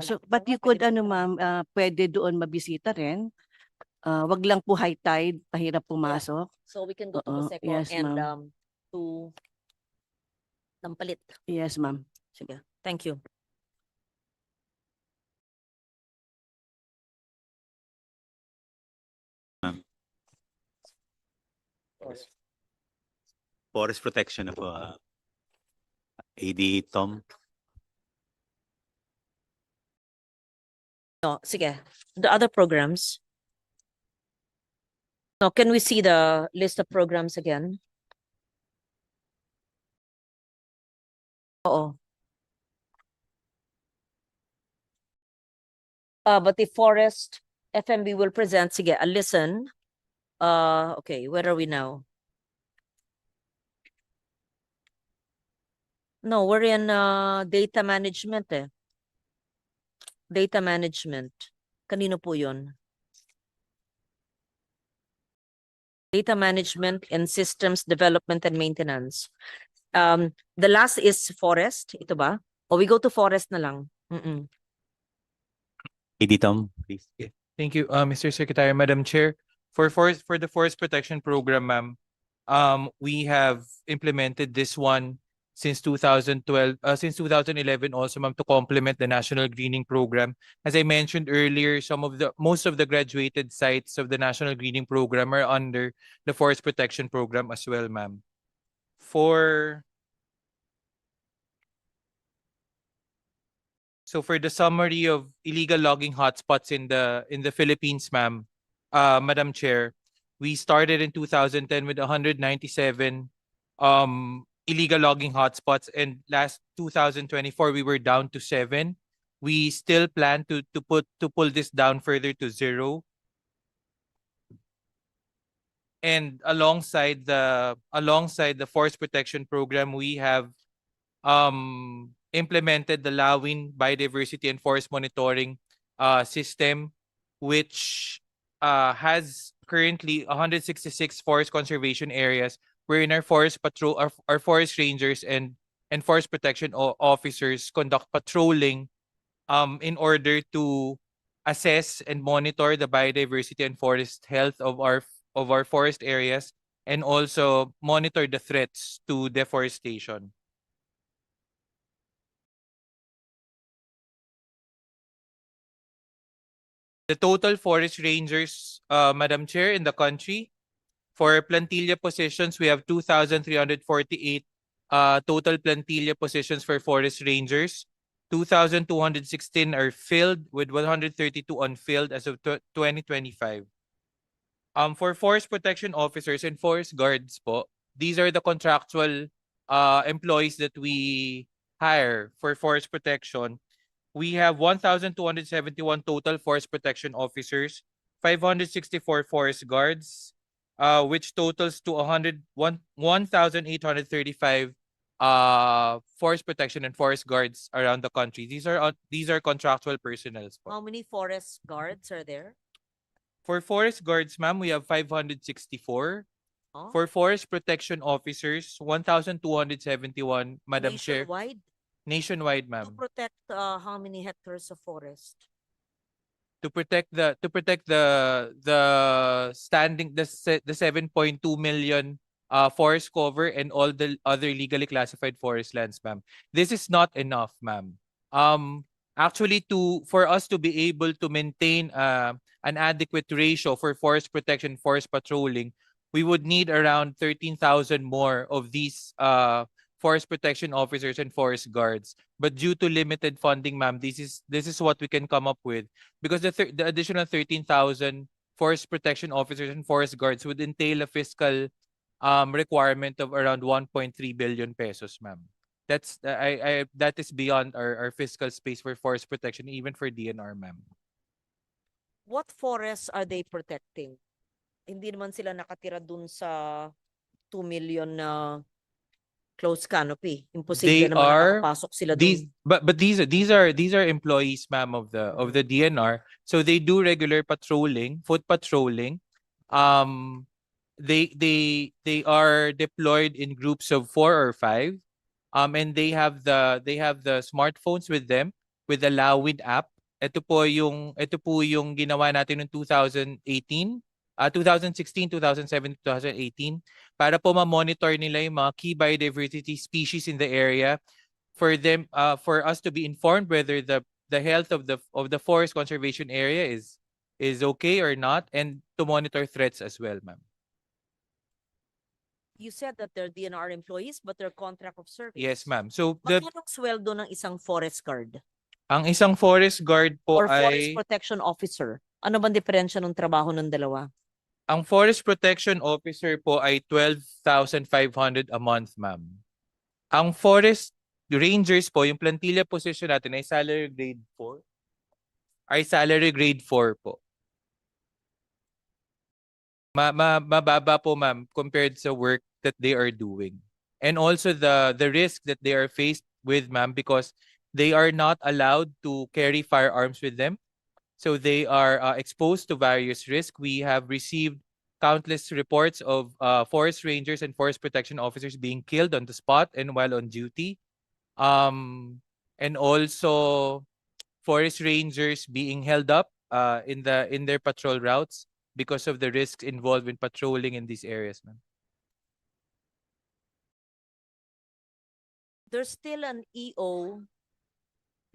so but you could ma'am, pwede doon mabisita rin. Wag lang po high tide, pahirap pumasok. So we can go to Baseco yes, and ma'am. to Nampalit. Yes, ma'am. Sige. Thank you. Forest protection na po. AD Tom. No, sige. The other programs. No, can we see the list of programs again? Oo. But the forest FMB will present, sige, a listen. Okay, where are we now? No, we're in data management eh. Data management. Kanino po yun? Data management and systems development and maintenance. The last is forest. Ito ba? O we go to forest na lang. AD Tom, please. Thank you, Mr. Secretary, Madam Chair. For the forest protection program, ma'am, we have implemented this one since 2012, since 2011 also, ma'am, to complement the National Greening Program. As I mentioned earlier, most of the graduated sites of the National Greening Program are under the Forest Protection Program as well, ma'am. So for the summary of illegal logging hotspots in the Philippines, ma'am, Madam Chair, we started in 2010 with 197 illegal logging hotspots, and last 2024 we were down to 7. We still plan to pull this down further to 0. And alongside the forest protection program, we have implemented the Lawin Biodiversity and Forest Monitoring system, which has currently 166 forest conservation areas, wherein our forest patrol, our forest rangers and forest protection officers conduct patrolling in order to assess and monitor the biodiversity and forest health of our forest areas, and also monitor the threats to deforestation. The total forest rangers, Madam Chair, in the country, for plantilla positions, we have 2,348 total plantilla positions for forest rangers. 2,216 are filled, with 132 unfilled as of 2025. For forest protection officers and forest guards po, these are the contractual employees that we hire for forest protection. We have 1,271 total forest protection officers, 564 forest guards, which totals to 1,835 forest protection and forest guards around the country. These are contractual personnel. How many forest guards are there? For forest guards, ma'am, we have 564. Oh, For forest protection officers, 1,271, Madam Chair. nationwide? Nationwide, To ma'am. protect how many hectares of forest? To protect the standing the 7.2 million forest cover and all the other legally classified forest lands, ma'am. This is not enough, ma'am. Actually, for us to be able to maintain an adequate ratio for forest protection, forest patrolling, we would need around 13,000 more of these forest protection officers and forest guards. But due to limited funding, ma'am, this is what we can come up with, because the additional 13,000 forest protection officers and forest guards would entail a fiscal requirement of around 1.3 billion pesos, ma'am. That is beyond our fiscal space for forest protection, even for DNR, ma'am. What forests are they protecting? Hindi naman sila nakatira dun sa 2 million na closed canopy. Imposible They naman are nakakapasok sila these, dun. but these are employees, ma'am, of the DNR. So they do regular patrolling, foot patrolling. They are deployed in groups of 4 or 5. And they have the smartphones with them, with the Lawid app. Ito po yung ginawa natin noong 2018, 2016, 2017, 2018, para po ma-monitor nila yung mga key biodiversity species in the area, for them for us to be informed whether the health of the forest conservation area is okay or not, and to monitor threats as well, ma'am. You said that they're DNR employees but they're contract of service. Yes, ma'am. So Magkano sweldo ng isang forest guard? ang isang forest guard po Or forest ay protection officer? Ano bang diferensya ng trabaho ng dalawa? ang forest protection officer po ay 12,500 a month, ma'am. Ang forest rangers po, yung plantilla position natin ay salary grade 4. Ay salary grade 4 po. Mababa po, ma'am, compared sa work that they are doing. And also the risk that they are faced with, ma'am, because they are not allowed to carry firearms with them. So they are exposed to various risks. We have received countless reports of forest rangers and forest protection officers being killed on the spot and while on duty. And also forest rangers being held up in their patrol routes because of the risks involved in patrolling in these areas, ma'am. There's still an EO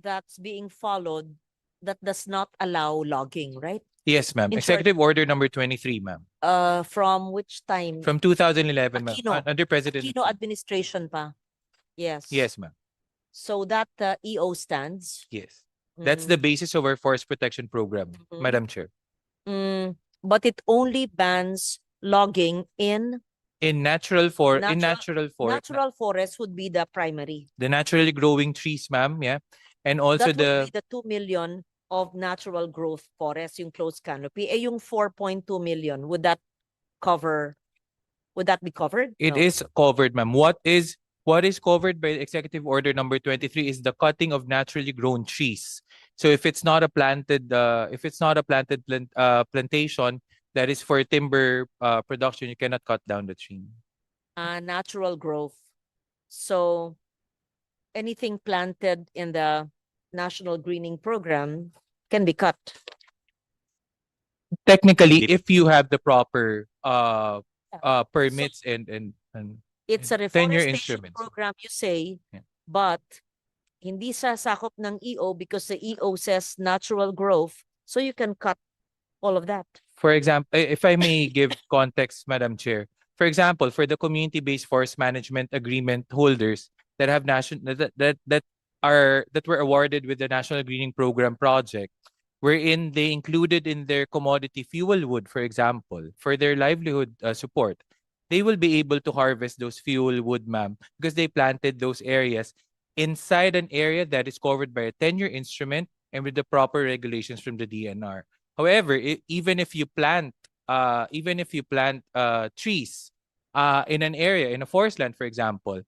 that's being followed that does not allow logging, right? Yes, ma'am. In short- Executive Order number 23, ma'am. From which time? From 2011, ma'am. Aquino. Under President. Aquino administration pa. Yes. Yes, ma'am. So that EO stands. Yes. That's the Mhm. basis of our forest protection program, Mhm. Madam Chair. But it only bans logging in In natural natural forest would be the primary. the naturally growing trees, ma'am, yeah. And also That would be the 2 million of natural growth forest, yung closed canopy. Eh, yung 4.2 million, would that be covered? it No. is covered, ma'am. What is covered by Executive Order number 23 is the cutting of naturally grown trees. So if it's not a planted plantation that is for timber production, you cannot cut down the tree. Natural growth. So anything planted in the National Greening Program can be cut. Technically, if you have the proper permits and It's a tenure reforestation instruments. program, you say, Yeah. but hindi sa sakop ng EO because the EO says natural growth. So you can cut all of that. For example, if I may give context, Madam Chair. For example, for the community-based forest management agreement holders that have that were awarded with the National Greening Program project, wherein they included in their commodity fuel wood, for example, for their livelihood support, they will be able to harvest those fuel wood, ma'am, because they planted those areas inside an area that is covered by a tenure instrument and with the proper regulations from the DNR. However, even if you plant trees in an area, in a forest land, for example,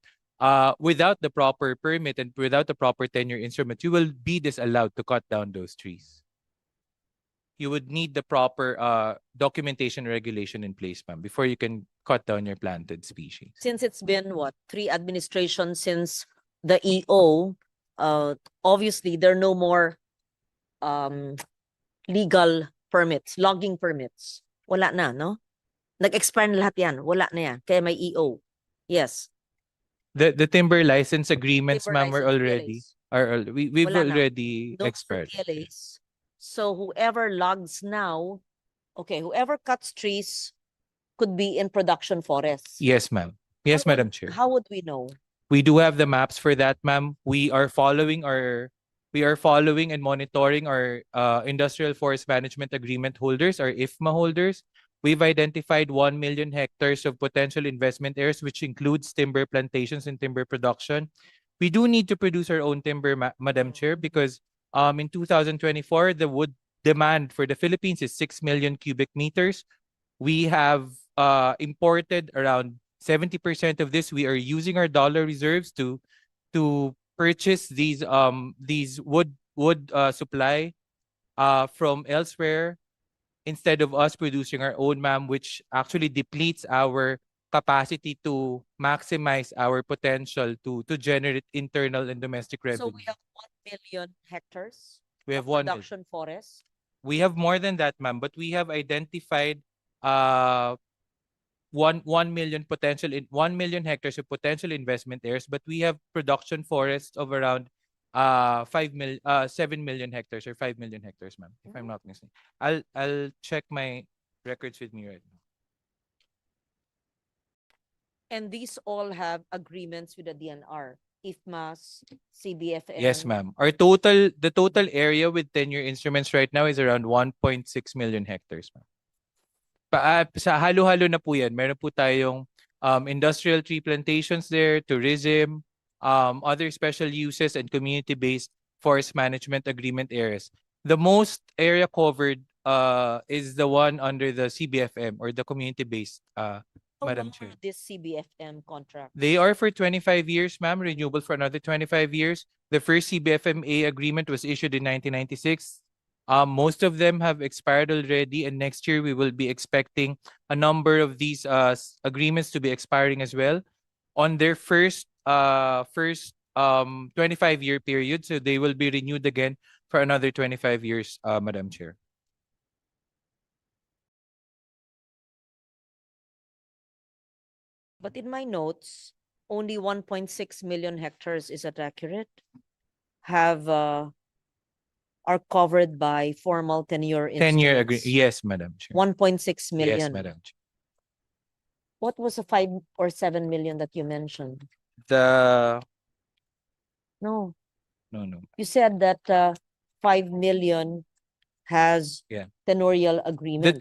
without the proper permit and without the proper tenure instrument, you will be disallowed to cut down those trees. You would need the proper documentation regulation in place, ma'am, before you can cut down your planted species. Since it's been what, 3 administrations since the EO, obviously there are no more legal permits, logging permits. Wala na, no? Nag-expire na lahat yan. Wala na yan. Kaya may EO. Yes. The timber license agreements, Timber ma'am, are license already TLAs. we've Wala na. already Those are expired. TLAs. So whoever logs now, okay, whoever cuts trees could be in production forests. Yes, ma'am. Yes, How would- Madam Chair. How would we know? We do have the maps for that, ma'am. We are following and monitoring our industrial forest management agreement holders, our IFMA holders. We've identified 1 million hectares of potential investment areas, which includes timber plantations and timber production. We do need to produce our own timber, Madam Chair, because in 2024, the wood demand for the Philippines is 6 million cubic meters. We have imported around 70% of this. We are using our dollar reserves to purchase these wood supply from elsewhere instead of us producing our own, ma'am, which actually depletes our capacity to maximize our potential to generate internal and domestic So revenue. we have 1 million hectares We have of 1 million. production forest. We have more than that, ma'am, but we have identified 1 million 1 million hectares of potential investment areas, but we have production forests of around 7 million hectares or 5 million hectares, ma'am, if I'm not mistaken. I'll check my records with me right now. And these all have agreements with the DNR, IFMAS, CBFM. Yes, ma'am. The total area with tenure instruments right now is around 1.6 million hectares, ma'am. Sa halo-halo na po yan. Meron po tayong industrial tree plantations there, tourism, other special uses, and community-based forest management agreement areas. The most area covered is the one under the CBFM or the community-based, How Madam long Chair. are this CBFM contracts? They are for 25 years, ma'am, renewable for another 25 years. The first CBFMA agreement was issued in 1996. Most of them have expired already, and next year we will be expecting a number of these agreements to be expiring as well on their first 25-year period. So they will be renewed again for another 25 years, Madam Chair. But in my notes, only 1.6 million hectares, is that accurate? Are covered by formal tenure 10-year instruments. Yes, Madam Chair. 1.6 million. Yes, Madam Chair. What was the 5 or 7 million that you mentioned? The No, no. you said that 5 million has Yeah. tenurial The agreements.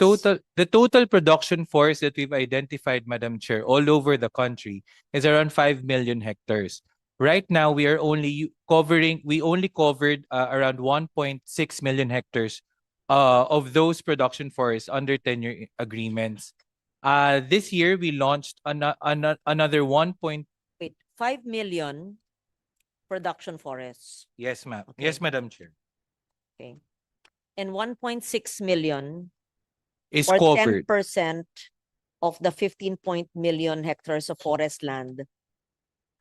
total production forest that we've identified, Madam Chair, all over the country is around 5 million hectares. Right now, we only covered around 1.6 million hectares of those production forests under tenure agreements. This year, we launched another 1. Wait, 5 million production forests. Yes, ma'am. Okay. Yes, Madam Chair. Okay. And 1.6 million Is or covered. 10% of the 15 million hectares of forest land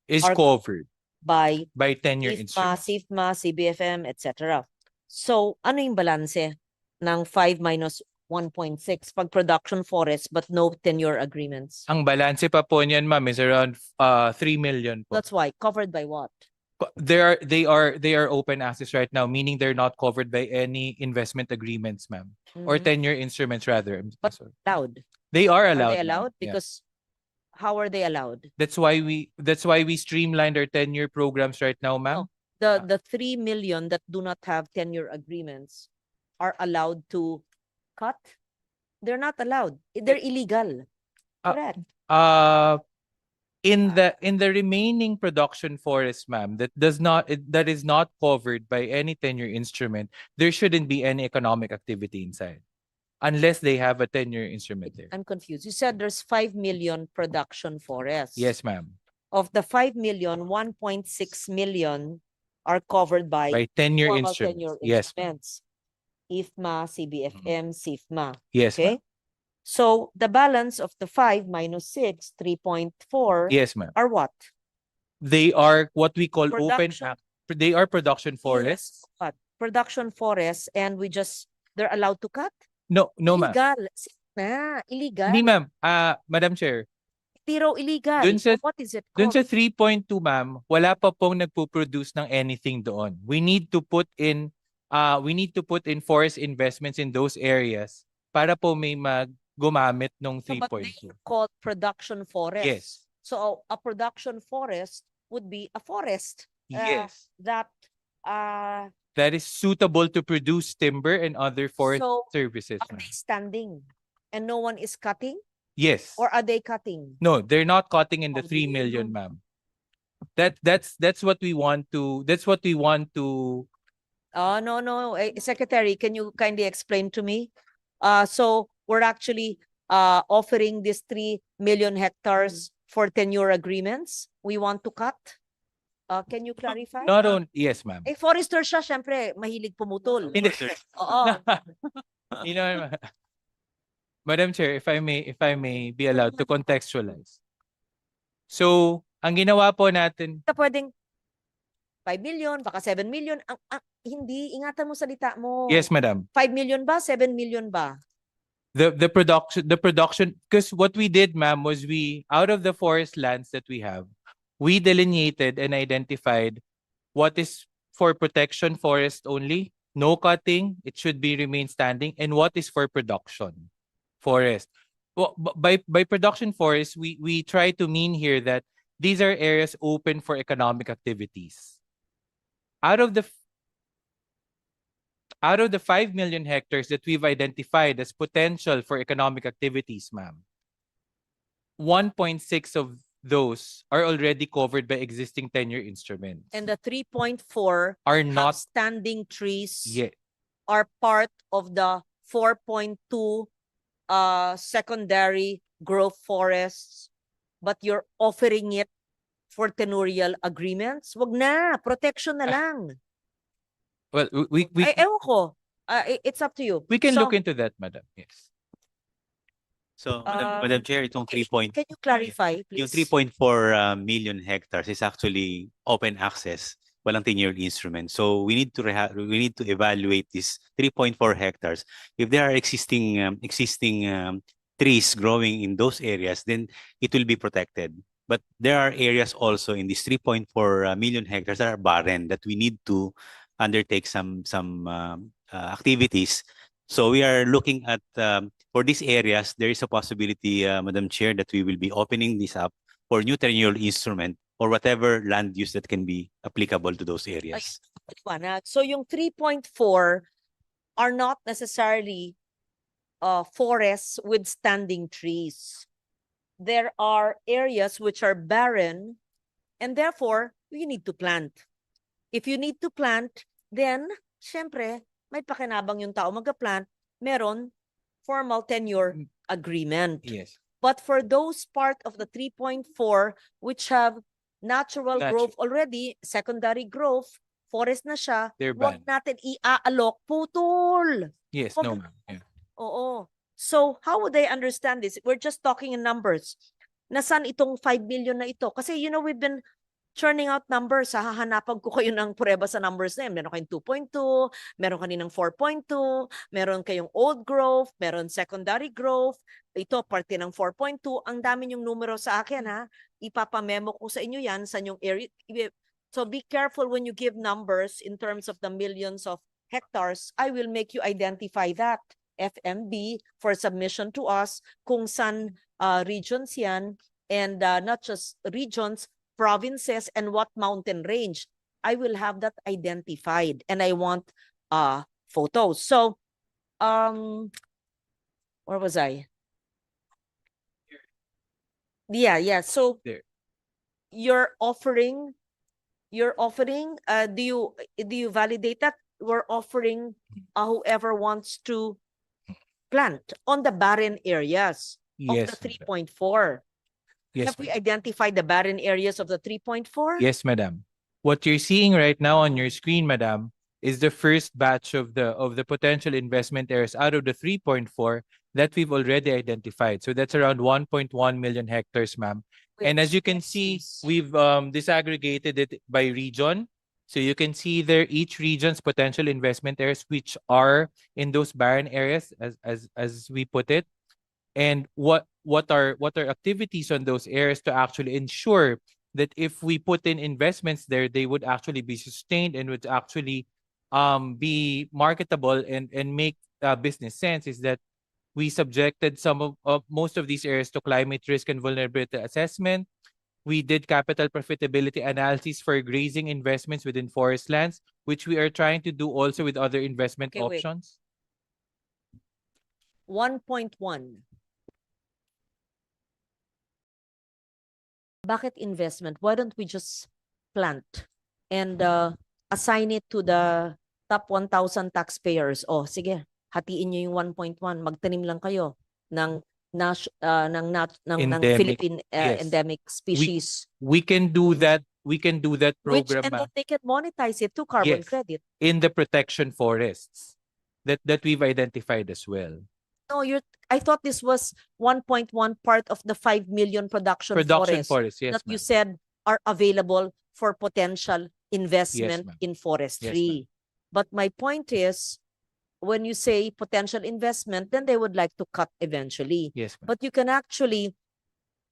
Is are covered by tenure IFMA, instruments. CIFMA, CBFM, etc. So, ano yung balanse ng 5 minus 1.6 pag production forest but no tenure agreements? Ang balanse pa po niyan, ma'am, is around 3 million po. That's why. Covered by what? They are open access right now, meaning they're not covered by any investment agreements, ma'am, or Mhm. tenure instruments rather. But Sorry. allowed. They are Are allowed. they ma'am. allowed? Yeah. Because how are they allowed? That's why we streamlined our tenure programs right now, ma'am. The 3 million that do not have tenure agreements are allowed to cut? They're not allowed. They're illegal. Correct. In the remaining production forest, ma'am, that is not covered by any tenure instrument, there shouldn't be any economic activity inside unless they have a tenure instrument there. I'm confused. You said there's 5 million production forests. Yes, ma'am. of the 5 million, 1.6 million are covered By tenure formal instruments. tenure Yes, instruments. IFMA, CBFM, SIFMA. yes, Okay? ma'am. So the balance of the 5 minus 6, 3.4 Yes, ma'am. are what? They are what we call open Production. they are production forests. Yes, what? Production forests, and they're allowed to cut? No, ma'am. Illegal. Na, illegal. Hindi, ma'am. Madam Chair, Hindi raw illegal. dun sa So what is it dun called? sa 3.2, ma'am, wala pa pong nagpo-produce ng anything doon. We need to put in forest investments in those areas para po may gumamit nung So, but they 3.2. are called production forests. Yes. So a production forest would be a forest Yes. that That is suitable to produce timber and other forest so services, are ma'am. they standing and no one is cutting, Yes. or are they cutting? No, they're not cutting in the Oh, 3 no. million, ma'am. That's what we want to Oh, no. Secretary, can you kindly explain to me? So we're actually offering this 3 million hectares for tenure agreements. We want to cut. Can you clarify? not on yes, ma'am. Forester siya, syempre, mahilig pumutol. Hindi. Oo. You know, Madam Chair, if I may be allowed to contextualize. So, ang ginawa po natin, Pwedeng 5 million, baka 7 million. Hindi, ingatan mo salita mo. yes, madam. 5 million ba? 7 million ba? The production, because what we did, ma'am, was out of the forest lands that we have, we delineated and identified what is for protection forest only, no cutting, it should be remain standing, and what is for production forest. Well, by production forest, we try to mean here that these are areas open for economic activities. Out of the 5 million hectares that we've identified as potential for economic activities, ma'am, 1.6 of those are already covered by existing tenure instruments. And the 3.4 are have not standing trees yet. are part of the 4.2 secondary growth forests, but you're offering it for tenurial agreements? Wag na, protection na lang. Well, Ewan ko. It's up to you. we can So, look into that, madam. Yes. So, Madam Chair, itong 3 point, Can you clarify, yung please? 3.4 million hectares is actually open access, walang tenured instrument. So we need to evaluate this 3.4 hectares. If there are existing trees growing in those areas, then it will be protected. But there are areas also in this 3.4 million hectares that are barren that we need to undertake some activities. So we are looking at for these areas, there is a possibility, Madam Chair, that we will be opening this up for new tenure instrument or whatever land use that can be applicable to those areas. So yung 3.4 are not necessarily forests with standing trees. There are areas which are barren, and therefore we need to plant. If you need to plant, then syempre may pakinabang yung tao mag-plant, meron formal tenure agreement. Yes. But for those part of the 3.4 which have natural growth already, secondary growth, forest na siya, They're wag banned. natin i-aalok, putol. Yes, Wag- no, ma'am. Yeah. Oo. So how would they understand this? We're just talking in numbers. Nasaan itong 5 million na ito? Kasi we've been churning out numbers. Hahanapan ko kayo ng prueba sa numbers na yan. Meron kayong 2.2, meron kaninang 4.2, meron kayong old growth, meron secondary growth. Ito, parte ng 4.2. Ang dami yung numero sa akin, ha? Ipapamemo ko sa inyo yan sa inyong area. So be careful when you give numbers in terms of the millions of hectares. I will make you identify that, FMB, for submission to us, kung saan regions yan, and not just regions, provinces, and what mountain range. I will have that identified, and I want photos. So, where was I? Yeah. So There. you're offering, do you validate that? We're offering whoever wants to plant on the barren areas of Yes, the madam. 3.4. Yes, Have we identified the barren areas of the 3.4? Yes, madam. What you're seeing right now on your screen, madam, is the first batch of the potential investment areas out of the 3.4 that we've already identified. So that's around 1.1 million hectares, ma'am. And as you can see, we've disaggregated it by region. So you can see there each region's potential investment areas, which are in those barren areas, as we put it, and what are activities on those areas to actually ensure that if we put in investments there, they would actually be sustained and would actually be marketable and make business sense. Is that we subjected some of most of these areas to climate risk and vulnerability assessment. We did capital profitability analysis for grazing investments within forest lands, which we are trying to do also with other investment Okay, wait. options. 1.1. Bakit investment? Why don't we just plant and assign it to the top 1,000 taxpayers? Oh, sige, hatiin niyo yung 1.1. Magtanim lang kayo ng Endemic, Philippine yes. endemic species. We can do that. We can do that Which, program, and ma'am, then they can monetize it to carbon Yes. credit. in the protection forests that we've identified as well. No, I thought this was 1.1 part of the 5 million production Production forests forests, yes, that you ma'am. said are available for potential investment ma'am. in forestry. But my point is, when you say potential investment, then they would like to cut eventually. Yes, ma'am. But you can actually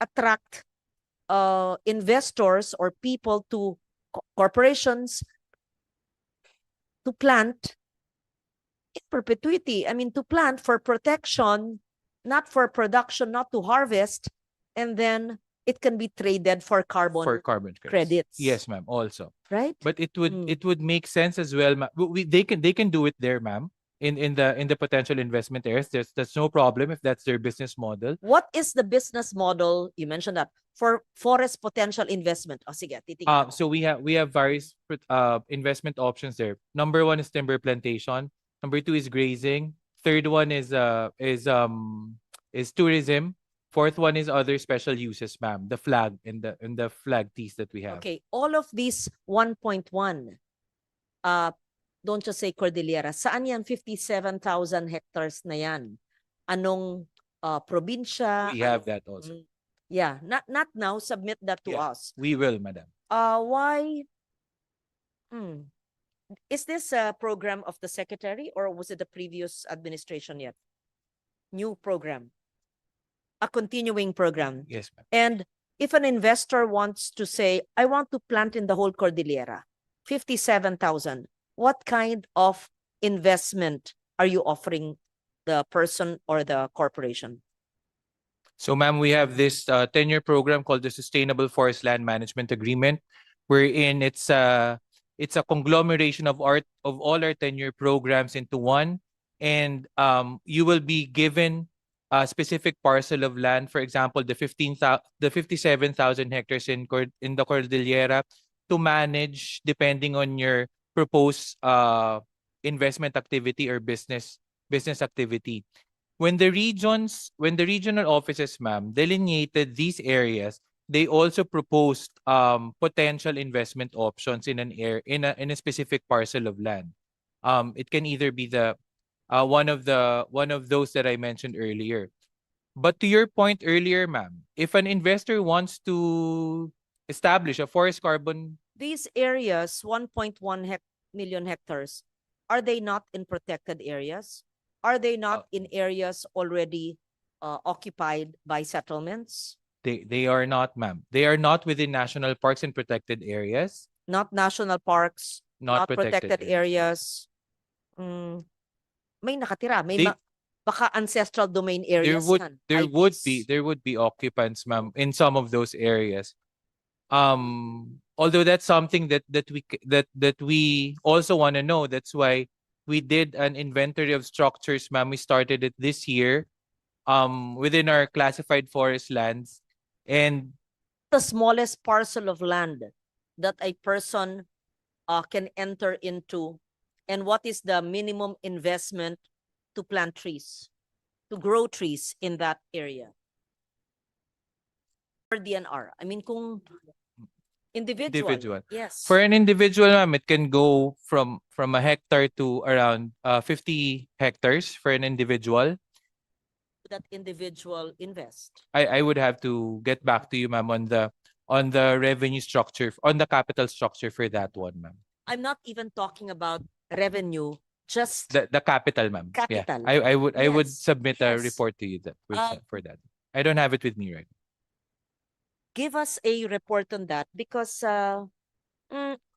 attract investors or people to corporations to plant in perpetuity. I mean, to plant for protection, not for production, not to harvest, and then it can be traded for carbon, For carbon credits. Yes, ma'am. Also, Right? but it would Mm. it would make sense as well, ma'am. They can do it there, ma'am. In the potential investment areas, that's no problem if that's their business model. What is the business model? You mentioned that for forest potential investment. O sige, titingnan ko. So we have various investment options there. Number one is timber plantation. Number two is grazing. Third one is tourism. Fourth one is other special uses, ma'am. The flag and the flag teas that we have. Okay, all of these 1.1, don't just say Cordillera. Saan yan 57,000 hectares na yan? Anong probinsya? We have that also. Yeah, not now. Submit that to Yeah, us. we will, madam. Why? Is this a program of the secretary or was it the previous administration yet? New program. A continuing program. Yes, ma'am. And if an investor wants to say, I want to plant in the whole Cordillera, 57,000, what kind of investment are you offering the person or the corporation? So, ma'am, we have this 10-year program called the Sustainable Forest Land Management Agreement, wherein it's a conglomeration of all our 10-year programs into one, and you will be given a specific parcel of land. For example, the 57,000 hectares in the Cordillera to manage depending on your proposed investment activity or business activity. When the regional offices, ma'am, delineated these areas, they also proposed potential investment options in a specific parcel of land. It can either be the one of those that I mentioned earlier. But to your point earlier, ma'am, if an investor wants to establish a forest carbon, These areas, 1.1 million hectares, are they not in protected areas? Are they not in areas already occupied by settlements? they are not, ma'am. They are not within national parks and protected areas. Not national parks, Not protected areas. May nakatira, baka ancestral domain areas yan. There IPs. would be occupants, ma'am, in some of those areas. Although that's something that we also want to know. That's why we did an inventory of structures, ma'am. We started it this year within our classified forest lands. And the smallest parcel of land that a person can enter into, and what is the minimum investment to plant trees, to grow trees in that area? For DNR. I mean, kung individual. Individual. Yes. For an individual, ma'am, it can go from a hectare to around 50 hectares for an individual. That individual invest. I would have to get back to you, ma'am, on the revenue structure, on the capital structure for that one, ma'am. I'm not even talking about revenue, just The capital, ma'am. Yeah. Capital. I would Yes, submit a yes. report to you that Um, for that. I don't have it with me right. give us a report on that because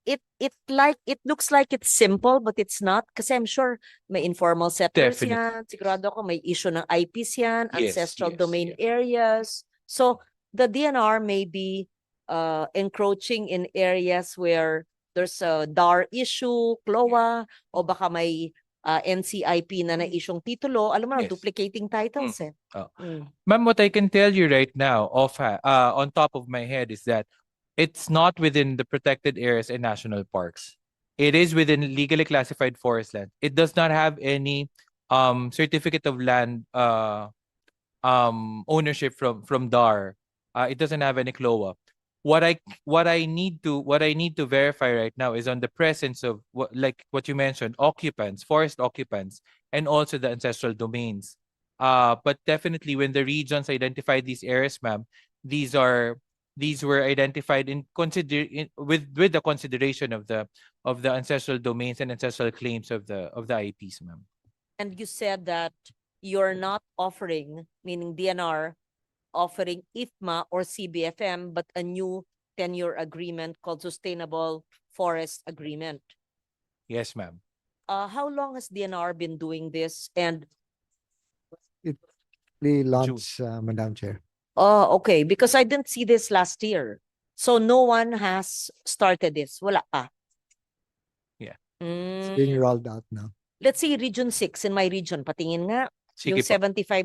it looks like it's simple but it's not kasi I'm sure may informal settlers Definitely. yan, sigurado ako may issue ng IPs yan, Yes, ancestral yes, domain yes. areas. So the DNR may be encroaching in areas where there's a DAR issue, CLOA, o baka may NCIP na na-issueng titulo. Alam mo, Yes. duplicating titles eh. Oh. Mm. Ma'am, what I can tell you right now, on top of my head, is that it's not within the protected areas and national parks. It is within legally classified forest land. It does not have any certificate of land ownership from DAR. It doesn't have any CLOA. What I need to verify right now is on the presence of what you mentioned, occupants, forest occupants, and also the ancestral domains. But definitely when the regions identified these areas, ma'am, these were identified with the consideration of the ancestral domains and ancestral claims of the IPs, ma'am. And you said that you're not offering, meaning DNR, offering IFMA or CBFM, but a new 10-year agreement called Sustainable Forest Agreement. Yes, ma'am. How long has DNR been doing this? And We launched, Madam Chair. oh, okay, because I didn't see this last year. So no one has started this. Wala pa. Yeah. It's being rolled out now. Let's see Region 6 in my region. Patingin nga. Sige Yung po.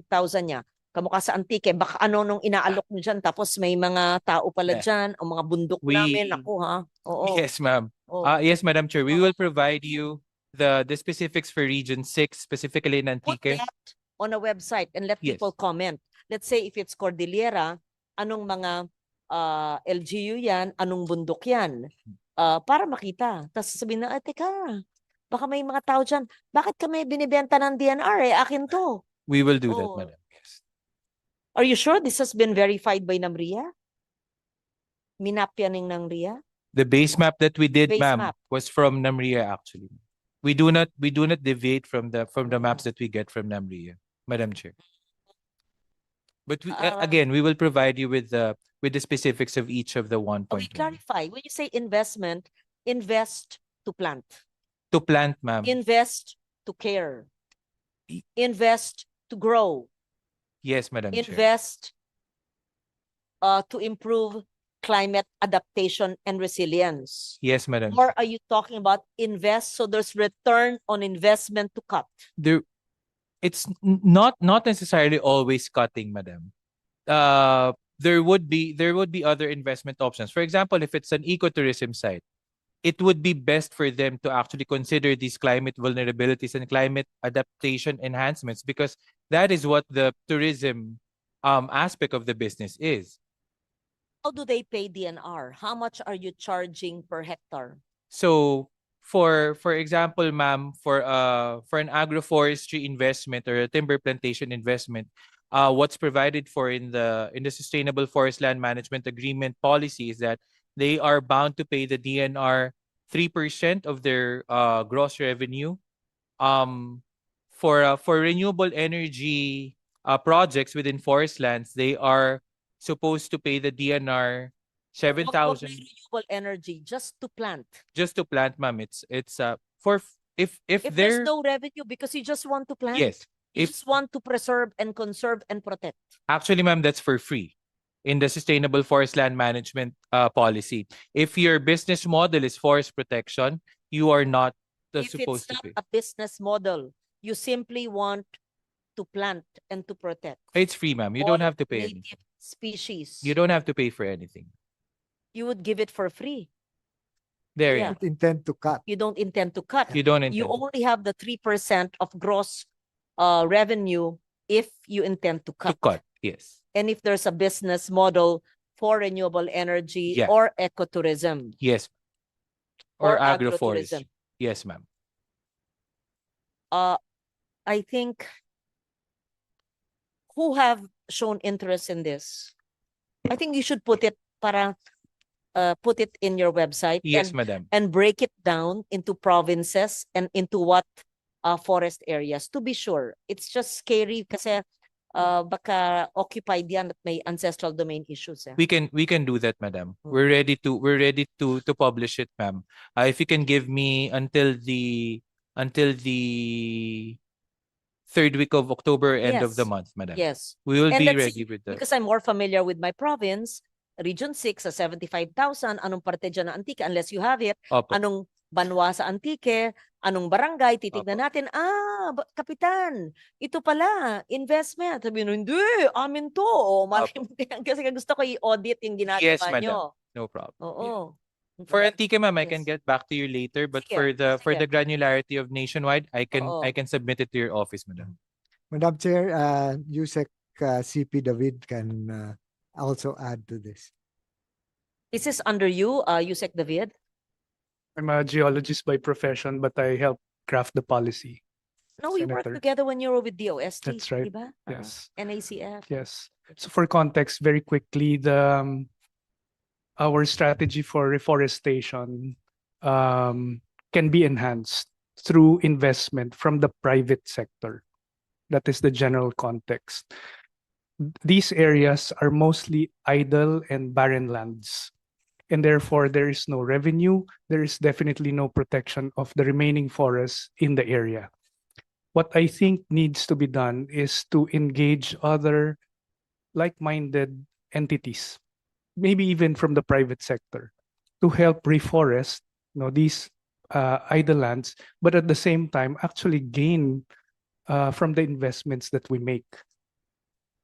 75,000 niya. Kamukha sa Antique. Baka ano nung inaalok mo dyan. Tapos may mga tao pala Yeah. dyan. O mga bundok We- namin. Ako ha. Oo. Yes, ma'am. Oh. Yes, Madam Chair. We will provide you the specifics for Region 6, specifically in Put Antique. that on a website and let Yes. people comment. Let's say if it's Cordillera, anong mga LGU yan, anong bundok yan. Para makita. Tapos sabihin na, teka, baka may mga tao dyan. Bakit kami binibenta ng DNR eh? Akin to. We will do that, Oh. Madam. Yes. Are you sure this has been verified by NAMRIA? Minap yan ng NAMRIA? The base map that we did, Base ma'am, map. was from NAMRIA actually. We do not deviate from the maps that we get from NAMRIA, Madam Chair. But again, we will provide you with the specifics of each of the 1.1. Okay, clarify. When you say investment, invest to plant. To plant, ma'am. Invest to care. Invest to grow. Yes, Madam Chair. Invest to improve climate adaptation and resilience. Yes, Madam. Or are you talking about invest so there's return on investment to cut? It's not necessarily always cutting, Madam. There would be other investment options. For example, if it's an ecotourism site, it would be best for them to actually consider these climate vulnerabilities and climate adaptation enhancements, because that is what the tourism aspect of the business is. How do they pay DNR? How much are you charging per hectare? So for example, ma'am, for an agroforestry investment or a timber plantation investment, what's provided for in the Sustainable Forest Land Management Agreement policy is that they are bound to pay the DNR 3% of their gross revenue. For renewable energy projects within forest lands, they are supposed to pay the DNR 7,000 renewable energy just to plant. just to plant, ma'am. It's for if If they're there's no revenue because you just want to plant. yes. You If just want to preserve and conserve and protect. actually, ma'am, that's for free in the Sustainable Forest Land Management policy. If your business model is forest protection, you are not If supposed it's to not pay. a business model, you simply want to plant and to protect. It's free, ma'am. You all don't have to pay anything. native species. You don't have to pay for anything. You would give it for free. There Yeah. you Don't intend to cut. You don't intend to cut. You don't You intend. only have the 3% of gross revenue if you intend to To cut. cut. Yes. And if there's a business model for renewable energy Yeah. or ecotourism Yes. or Or agrotourism. agroforestry. Yes, ma'am. I think who have shown interest in this, I think you should put it put it in your website Yes, and madam. break it down into provinces and into what forest areas to be sure. It's just scary kasi baka occupied yan at may ancestral domain issues. We can do that, madam. We're ready to publish it, ma'am. If you can give me until the third week of October, end of the Yes. month, madam. Yes. We will And be let's see, ready with the because I'm more familiar with my province, Region 6 sa 75,000, anong parte dyan ng Antique unless you have it, Opo. anong banwa sa Antique, anong barangay, titignan Opo. natin, kapitan, ito pala, investment. Sabi nyo, hindi, amin to. Kasi gusto ko i-audit yung ginagawa Yes, madam. nyo. No problem. Oo. For Antique, ma'am, I Yes. can get back to you later. But Sige, for sige. the granularity of nationwide, I Oo. can submit it to your office, madam. Madam Chair, USEC CP David can also add to this. Is this under you, Yusek David? I'm a geologist by profession, but I help craft the policy. No, we worked Senator. together when you were with DOST, That's right. diba? Yes. NACF. Yes. So for context, very quickly, our strategy for reforestation can be enhanced through investment from the private sector. That is the general context. These areas are mostly idle and barren lands, and therefore there is no revenue. There is definitely no protection of the remaining forests in the area. What I think needs to be done is to engage other like-minded entities, maybe even from the private sector, to help reforest, these idle lands, but at the same time actually gain from the investments that we make.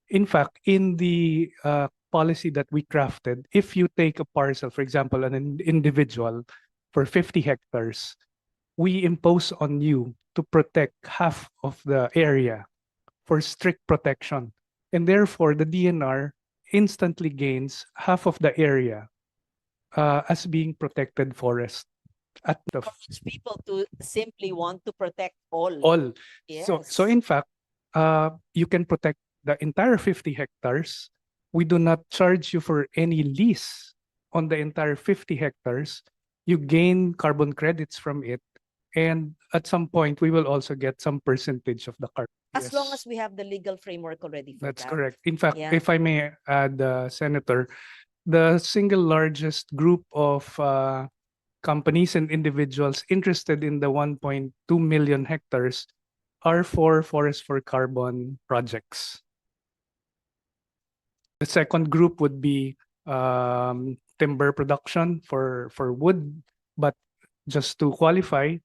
In fact, in the policy that we crafted, if you take a parcel, for example, an individual for 50 hectares, we impose on you to protect half of the area for strict protection. And therefore, the DNR instantly gains half of the area as being protected forest. At the Encourage people to simply want to protect all. So Yes. in fact, you can protect the entire 50 hectares. We do not charge you for any lease on the entire 50 hectares. You gain carbon credits from it. And at some point, we will also get some percentage of the carbon. As long as we have the legal framework already for That's that. correct. In fact, Yeah. if I may add, Senator, the single largest group of companies and individuals interested in the 1.2 million hectares are for forest for carbon projects. The second group would be timber production for wood, but just to qualify,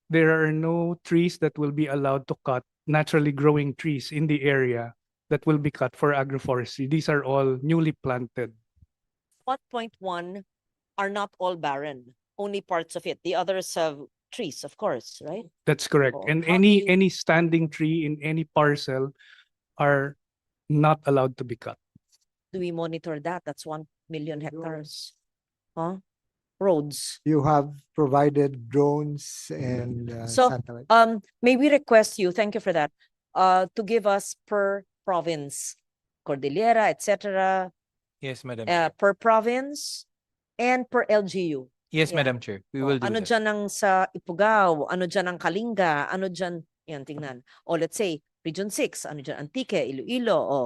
there are no trees that will be allowed to cut, naturally growing trees in the area that will be cut for agroforestry. These are all newly planted. 1.1 are not all barren, only parts of it. The others have trees, of course, right? That's correct. Oh, And how do you- any standing tree in any parcel are not allowed to be cut. Do we monitor that? That's 1 million hectares. Huh? Roads. You have provided drones and So, satellites. may we request you, thank you for that, to give us per province, Cordillera, etc., Yes, madam. per province and per LGU. Yes, Yeah. Madam Chair. We will do Ano that. dyan ang sa Ifugao, ano dyan ang Kalinga, ano dyan, yan, tingnan. O let's say, Region 6, ano dyan, Antique, Iloilo, o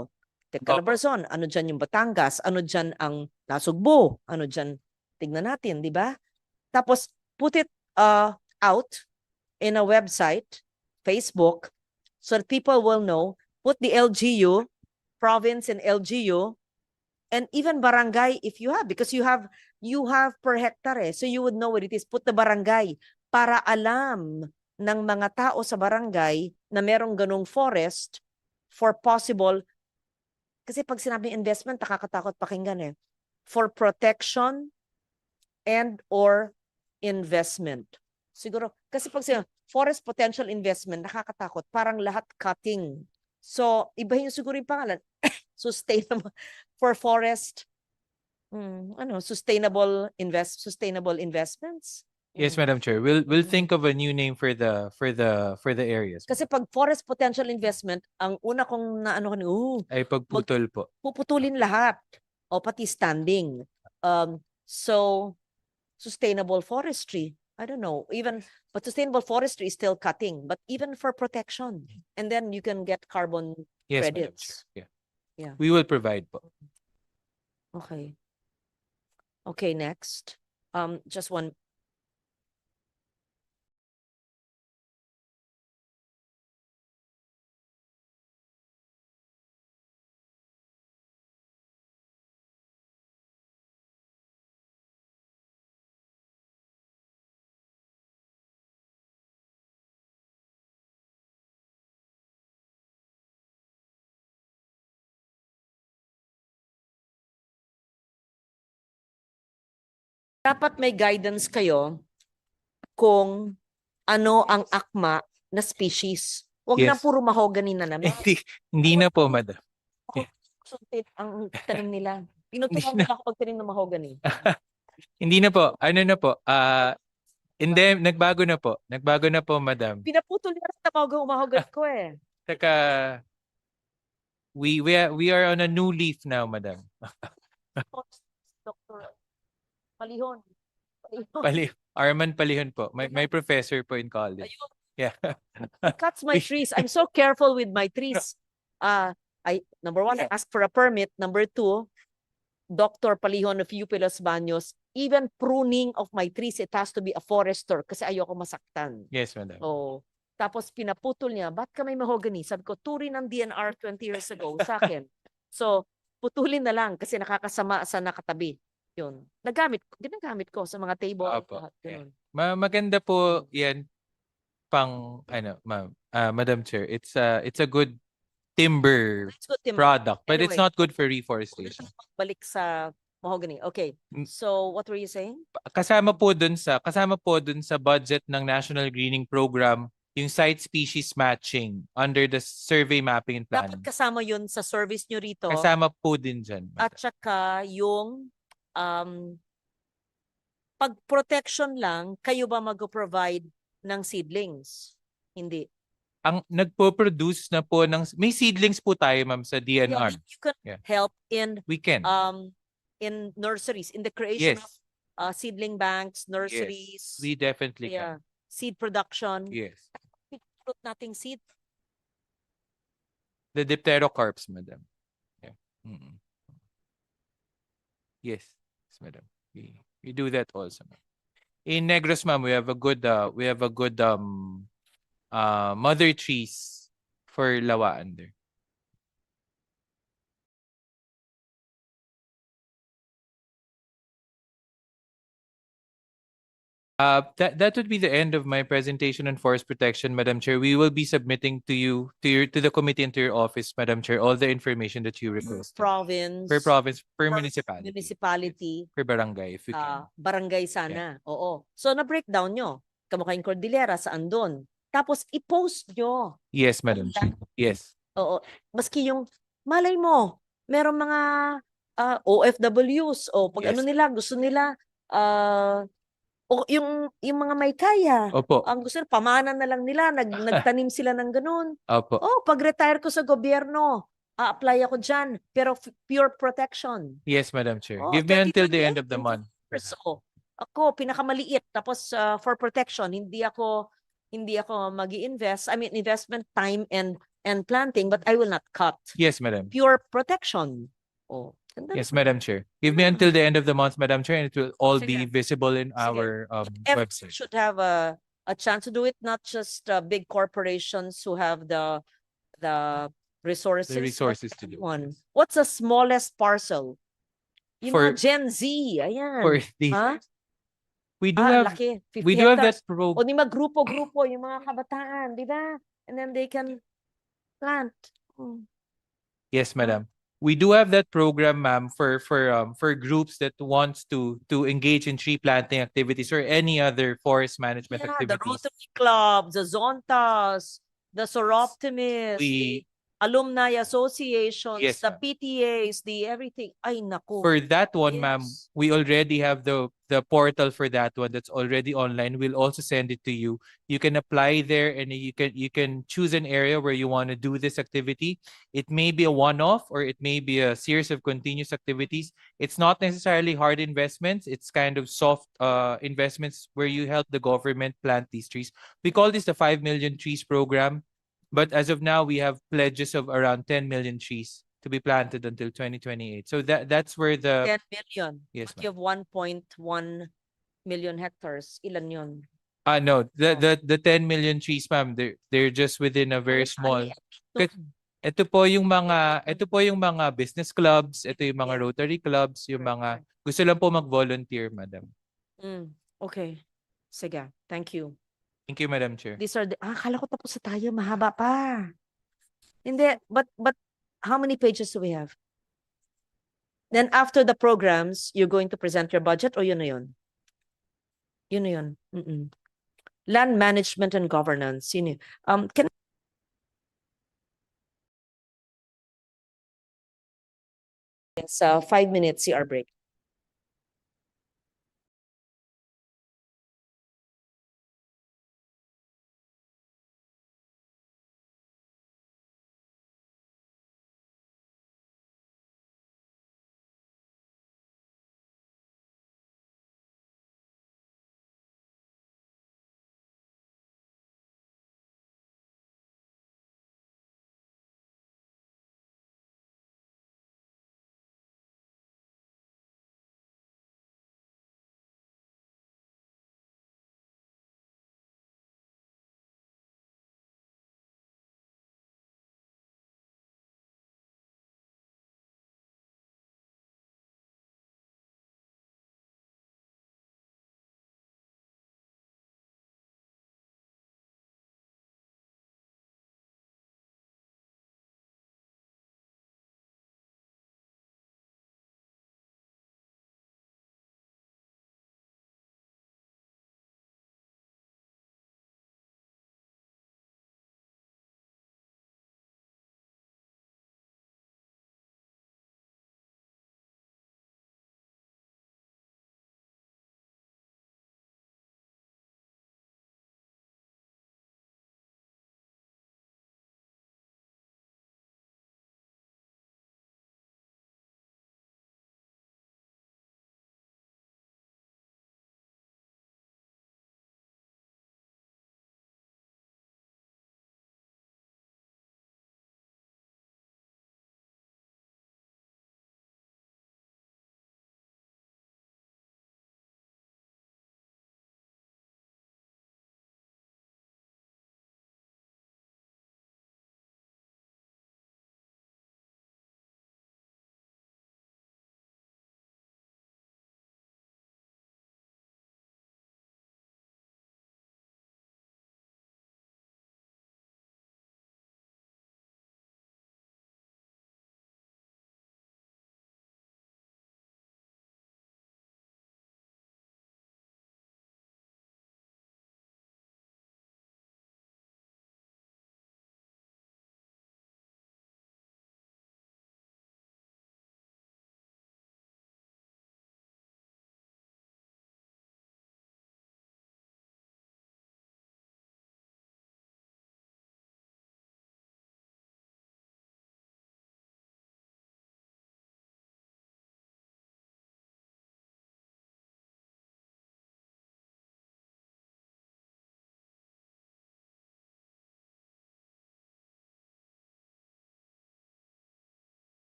Calabarzon, ano dyan yung Batangas, ano dyan ang Nasugbo, ano dyan, tingnan natin, di ba? Tapos, put it out in a website, Facebook, so that people will know, put the LGU, province and LGU, and even barangay if you have, because you have per hectare, so you would know what it is. Put the barangay para alam ng mga tao sa barangay na merong ganong forest for possible, kasi pag sinabing investment, nakakatakot pakinggan eh, for protection and or investment. Siguro, kasi pag sinabi, forest potential investment, nakakatakot, parang lahat cutting. So, ibahin siguro yung pangalan, sustainable for forest sustainable investments. Yes, Mm. Madam Chair. We'll Mm. think of a new name for the areas. Kasi pag forest potential investment, ang una kong naano Ay pagputol po. puputulin lahat o pati standing. So sustainable forestry, I don't know, but sustainable forestry is still cutting, but even for protection, and then you can get carbon Yes, Madam Chair. credits. Yeah. Yeah. We will provide po. Okay. Okay, next. Just one. Dapat may guidance kayo kung ano ang akma na species. Huwag na Yes. puro mahogany na naman. Hindi na po, Madam. Suntit ang tanim nila. Pinutukan Hindi nila ako pag tanim ng mahogany. Hindi na po. Ano na po? Hindi, nagbago na po. Nagbago na po, Madam. Pinaputol nila sa mahogany ko eh. Saka we are on a new leaf now, Madam. Dr. Palihon. Arman Palihon po. My professor po in college. Ayun. Yeah. He cuts my trees. I'm so careful with my trees. Number one, I ask for a permit. Number two, Dr. Palihon of UP Los Baños, even pruning of my trees, it has to be a forester kasi ayoko masaktan. Yes, Madam. Oh, tapos pinaputol niya, ba't ka may mahogany? Sabi ko, turin ng DNR 20 years ago sa akin. So, putulin na lang kasi nakakasama sa nakatabi. Yun. Ginagamit ko sa mga table. Opo. Lahat, Yeah. ganun. Maganda po yan pang ma'am, Madam Chair. It's a good timber It's good timber. product, but it's Anyway. not good for reforestation. Balik sa mahogany. Okay. So, what were you saying? Kasama po dun sa budget ng National Greening Program yung site species matching under the survey mapping and planning. Dapat kasama yun sa service nyo rito. Kasama po din dyan. At saka yung pag protection lang, kayo ba mag-provide ng seedlings? Hindi. Ang nagpo-produce na po may seedlings po tayo, ma'am, sa DNR. You can Yeah. help in We can. in nurseries, in the creation Yes. of seedling banks, nurseries. We definitely can. Seed production. Yes. Fruit nating seed. The dipterocarps, madam. Yeah. Yes, madam. We do that also, ma'am. In Negros, ma'am, we have a good mother trees for lawaan there. That would be the end of my presentation on forest protection, Madam Chair. We will be submitting to the committee and to your office, Madam Chair, all the information that you requested. Province. Per province, per municipality. Municipality. Per barangay, if you can. Barangay sana. Oo. So na-breakdown nyo. Kamukhaing Cordillera, saan doon? Tapos i-post nyo. Yes, Madam Chair. Yes. Oo. Maski yung, malay mo, merong mga OFWs o pag Yes. ano nila, gusto nila, o yung mga may kaya. Opo. Ang gusto nila, pamanan na lang nila, nagtanim sila ng ganun. Opo. Oh, pag-retire ko sa gobyerno, apply ako dyan, pero pure protection. Yes, Madam Chair. Oh, Give me until the 2028, end of the month. So, ako pinakamaliit tapos for protection hindi ako magi-invest. I mean investment time and planting, but I will not cut. Yes, Madam. Pure protection. Oh. ganda Yes, naman. Madam Chair. Give me until the end of the month, Madam Chair, and it will all be Sige. visible in our Everyone website. should have a chance to do it, not just big corporations who have the resources. The but resources to do it. everyone. What's the smallest parcel? Yung For- mga Gen Z, ayan. For these, Ha? we do have Laki. 50 we do have that hectares. O di magrupo-grupo yung mga kabataan, di ba? And then they can plant. Yes, Madam. We do have that program, ma'am, for groups that wants to engage in tree planting activities or any other forest management Yeah, the activities. Rotary Clubs, the Zontas, the Soroptimists. We alumni associations, Yes, the ma'am. PTAs, the everything. Ay, naku. For that one, ma'am, Yes. we already have the portal for that one that's already online. We'll also send it to you. You can apply there and you can choose an area where you want to do this activity. It may be a one-off or it may be a series of continuous activities. It's not necessarily hard investments. It's kind of soft investments where you help the government plant these trees. We call this the 5 million trees program. But as of now, we have pledges of around 10 million trees to be planted until 2028. So that's where the 10 million. Yes, But you have 1.1 million hectares. Ilan yun? no, the 10 million trees, ma'am, they're just within a very small. Kat- ito po yung mga business clubs, ito yung mga Rotary clubs, yung mga gusto lang po mag-volunteer, madam. Okay. Sige. Thank you. Thank you, Madam Chair. These are the, akala ko tapos na tayo. Mahaba pa. Hindi. But how many pages do we have? Then after the programs, you're going to present your budget or yun na yun? Yun na yun. Land management and governance. Yun yun. Can it's 5 minutes CR break.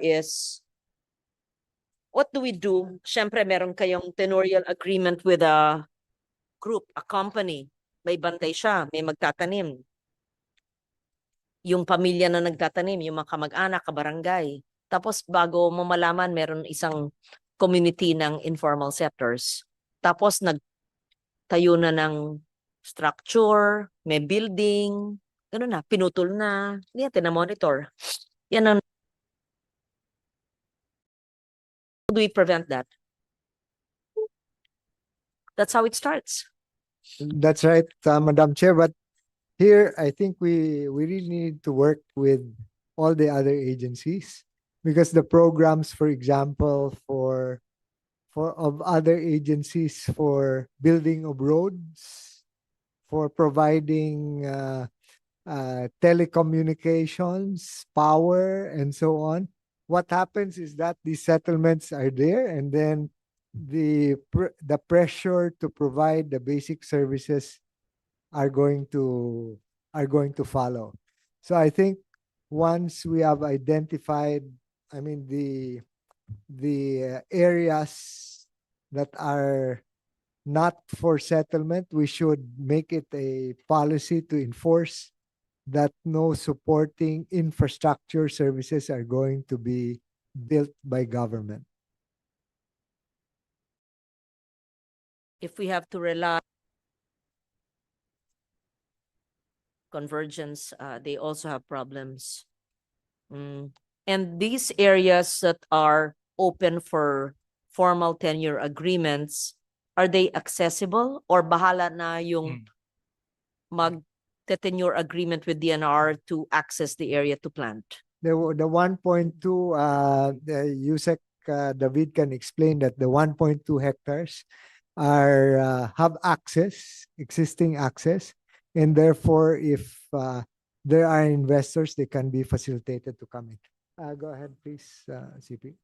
is, what do we do? Siyempre, meron kayong tenurial agreement with a group, a company. May bantay siya, may magtatanim. Yung pamilya na nagtatanim, yung mga kamag-anak, kabarangay. Tapos bago mo malaman, meron isang community ng informal sectors. Tapos nagtayo na ng structure, may building, gano'n na, pinutol na, hindi natin na-monitor. Yan ang, how do we prevent that? That's how it starts. That's right, Madam Chair. But here, I think we really need to work with all the other agencies because the programs, for example, for of other agencies for building of roads, for providing telecommunications, power, and so on. What happens is that these settlements are there, and then the pressure to provide the basic services are going to follow. So I think once we have identified, I mean, the areas that are not for settlement, we should make it a policy to enforce that no supporting infrastructure services are going to be built by government. If we have to rely convergence, they also have problems. And these areas that are open for formal tenure agreements, are they accessible or bahala na yung mag-tenure agreement with DNR to access the area to plant? The 1.2, the USEC David can explain that the 1.2 hectares are have access, existing access, and therefore if there are investors, they can be facilitated to come in. Go ahead, please, CP.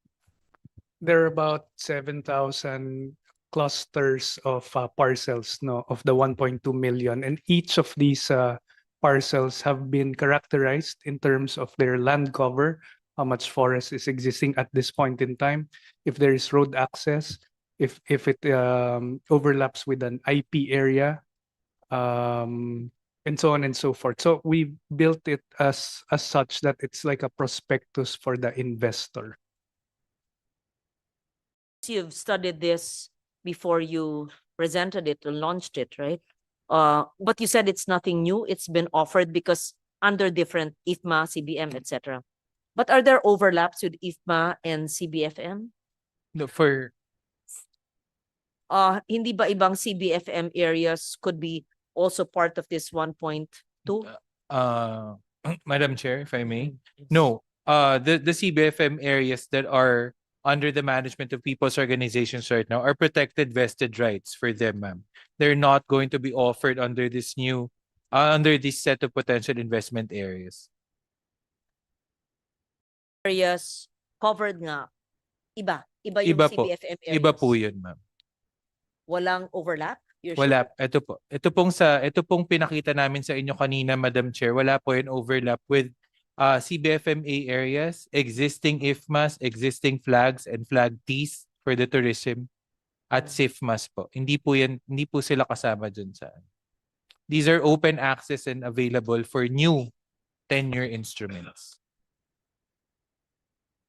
There are about 7,000 clusters of parcels, no, of the 1.2 million, and each of these parcels have been characterized in terms of their land cover, how much forest is existing at this point in time, if there is road access, if it overlaps with an IP area, and so on and so forth. So we built it as such that it's like a prospectus for the investor. You've studied this before you presented it or launched it, right? But you said it's nothing new. It's been offered because under different IFMA, CBM, etc. But are there overlaps with IFMA and CBFM? No, for Hindi ba ibang CBFM areas could be also part of this 1.2? Madam Chair, if I may. No, the CBFM areas that are under the management of people's organizations right now are protected vested rights for them, ma'am. They're not going to be offered under this new, under this set of potential investment areas. Areas covered nga, iba yung Iba po. CBFM areas. Iba po yun, ma'am. Walang overlap? You're Wala. sure? Ito pong pinakita namin sa inyo kanina, Madam Chair, wala po yung overlap with CBFMA areas, existing IFMAs, existing flags and flag Ts for the tourism at SIFMAs po. Hindi po sila kasama dun sa. These are open access and available for new tenure instruments.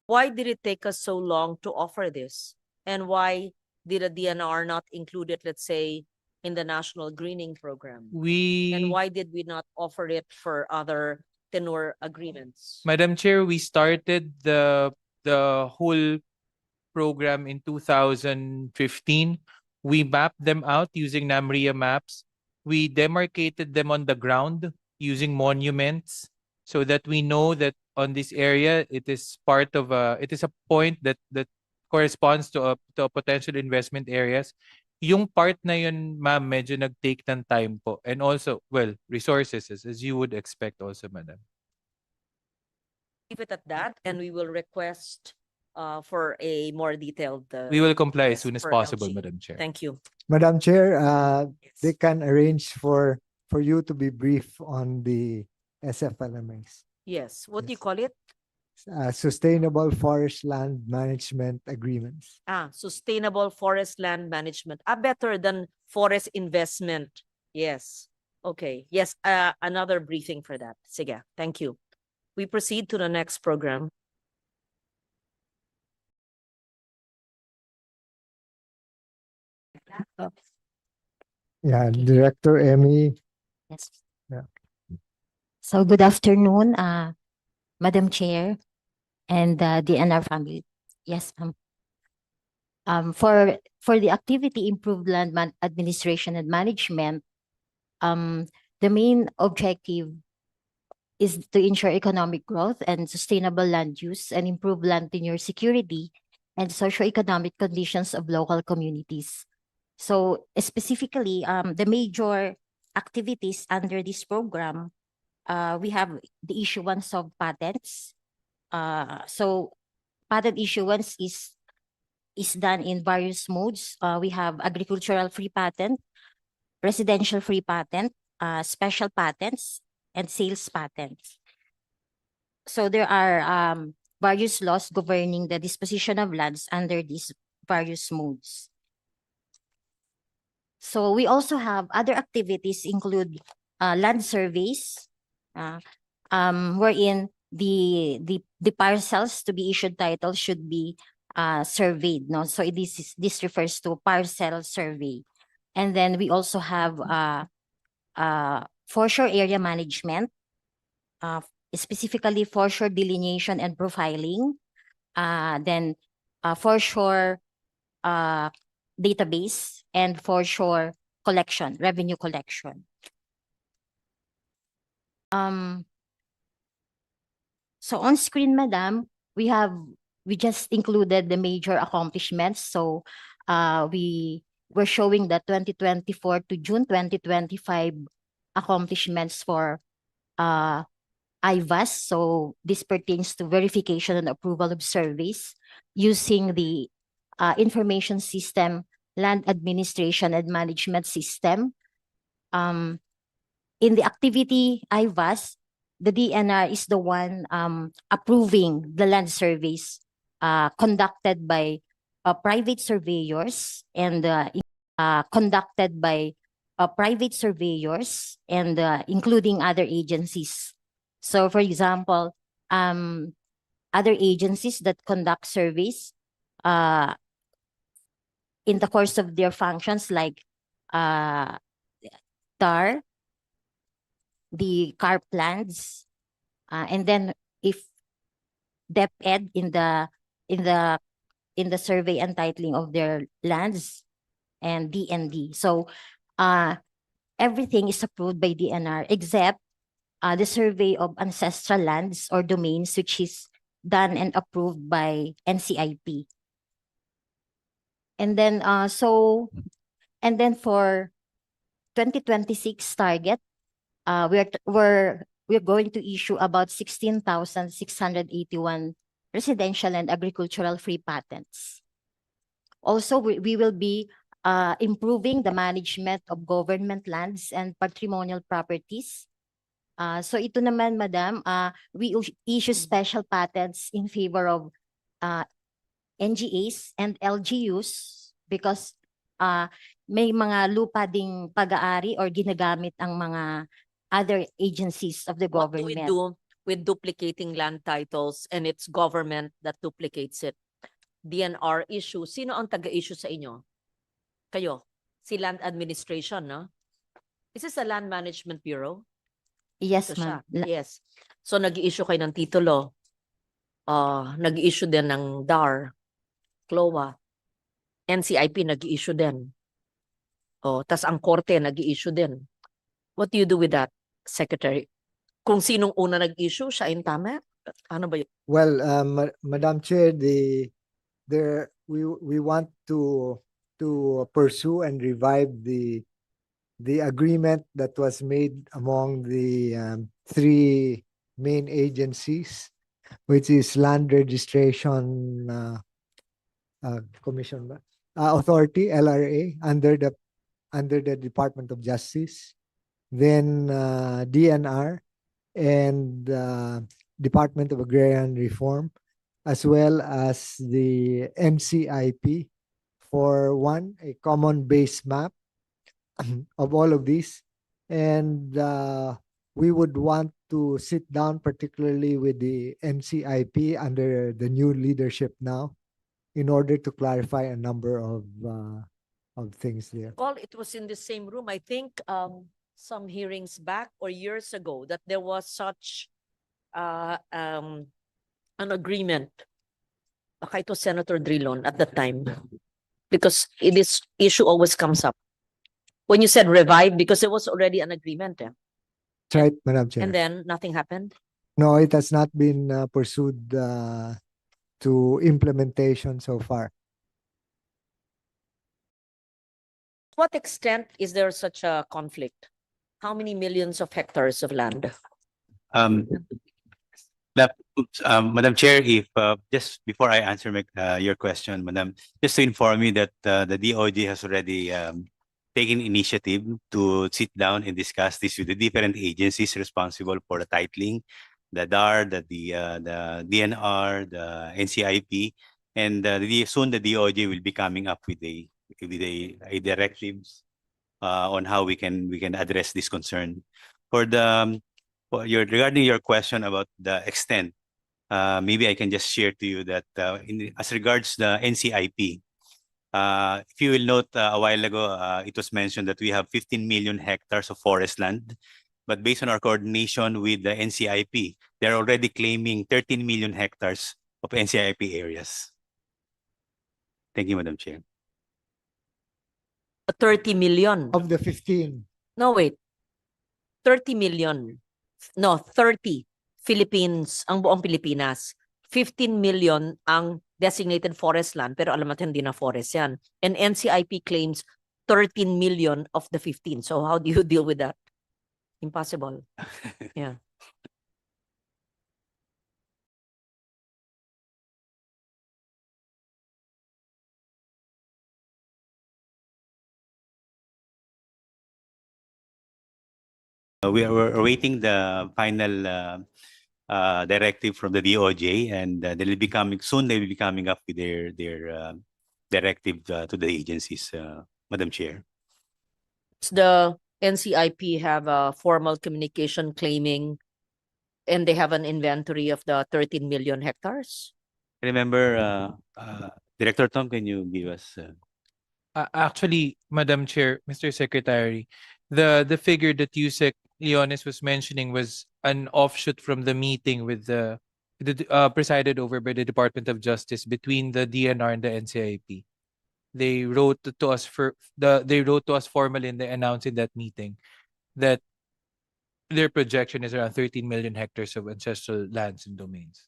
Why did it take us so long to offer this? And why did the DNR not include it, let's say, in the National Greening Program? And why did we not offer it for other tenure agreements? Madam Chair, we started the whole program in 2015. We mapped them out using NAMRIA maps. We demarcated them on the ground using monuments so that we know that on this area it is part of it is a point that corresponds to a potential investment areas. Yung part na yun, ma'am, medyo nag-take ng time po. And also, well, resources as you would expect also, madam. Leave it at that, and we will request for a more detailed. We will comply as yes, soon as for possible, LG. Madam Chair. Thank you. Madam Chair, they can arrange for you to be briefed on the SFLMAs. Yes. What do you call it? sustainable forest land management agreements. Sustainable forest land management. Better than forest investment. Yes. Okay. Yes, another briefing for that. Sige, thank you. We proceed to the next program. Yeah, Director Emmy. Yes. Yeah. So good afternoon, Madam Chair and the NR family. Yes, for the activity improved land administration and management, the main objective is to ensure economic growth and sustainable land use and improve land tenure security and socioeconomic conditions of local communities. So specifically, the major activities under this program, we have the issuance of patents. So patent issuance is done in various modes. We have agricultural free patent, residential free patent, special patents, and sales patents. So there are various laws governing the disposition of lands under these various modes. So we also have other activities include land surveys, wherein the parcels to be issued title should be surveyed. No, so this refers to parcel survey, and then we also have foreshore area management, specifically foreshore delineation and profiling, then foreshore database, and foreshore collection, revenue collection. So on screen, Madam, we just included the major accomplishments. So we're showing the 2024 to June 2025 accomplishments for IVAS. So this pertains to verification and approval of surveys using the information system, land administration and management system. In the activity IVAS, the DNR is the one approving the land surveys conducted by private surveyors and including other agencies. So for example, other agencies that conduct surveys in the course of their functions, like TAR, the CAR plans, and then if DepEd in the survey and titling of their lands, and DND. So everything is approved by DNR except the survey of ancestral lands or domains, which is done and approved by NCIP. And then for 2026 target, we're going to issue about 16,681 residential and agricultural free patents. Also, we will be improving the management of government lands and patrimonial properties. So ito naman, Madam, we issue special patents in favor of NGAs and LGUs because may mga lupa ding pag-aari or ginagamit ang mga other agencies of the government. What do we do with duplicating land titles and it's government that duplicates it? DNR issue. Sino ang taga-issue sa inyo? Kayo. Si Land Administration, no? Is this a Land Management Bureau? Yes, Ito siya. ma'am. Yes. So nag-i-issue kayo ng titulo. Nag-i-issue din ng DAR, CLOA. NCIP nag-i-issue din. Tas ang korte nag-i-issue din. What do you do with that, Secretary? Kung sinong una nag-issue, siya yung tama? Ano ba yun? Well, Madam Chair, we want to pursue and revive the agreement that was made among the three main agencies, which is Land Registration Commission Authority, LRA, under the Department of Justice, then DNR, and Department of Agrarian Reform, as well as the NCIP for a common base map of all of these. And we would want to sit down, particularly with the NCIP under the new leadership now, in order to clarify a number of things there. Well, it was in the same room, I think, some hearings back or years ago that there was such an agreement. Baka ito Senator Drilon at the time, because this issue always comes up. When you said revive, because there was already an agreement, eh? That's right, Madam Chair. And then nothing happened. No, it has not been pursued to implementation so far. To what extent is there such a conflict? How many millions of hectares of land? Madam Chair, if just before I answer your question, Madam, just to inform you that the DOJ has already taken initiative to sit down and discuss this with the different agencies responsible for the titling, the DAR, the DNR, the NCIP, and soon the DOJ will be coming up with a directives on how we can address this concern. Regarding your question about the extent, maybe I can just share to you that as regards the NCIP, if you will note a while ago, it was mentioned that we have 15 million hectares of forest land. But based on our coordination with the NCIP, they're already claiming 13 million hectares of NCIP areas. Thank you, Madam Chair. 30 million. Of the 15. No, wait. 30 million. No, 30 Philippines, ang buong Pilipinas. 15 million ang designated forest land, pero alam natin hindi na forest yan. And NCIP claims 13 million of the 15. So how do you deal with that? Impossible. Yeah. We're awaiting the final directive from the DOJ, and they'll be coming soon. They will be coming up with their directive to the agencies, Madam Chair. Does the NCIP have a formal communication claiming, and they have an inventory of the 13 million hectares? Remember, Director Tom, can you give us? Actually, Madam Chair, Mr. Secretary, the figure that Yusek Leones was mentioning was an offshoot from the meeting with the presided over by the Department of Justice between the DNR and the NCIP. They wrote to us formally and they announced in that meeting that their projection is around 13 million hectares of ancestral lands and domains.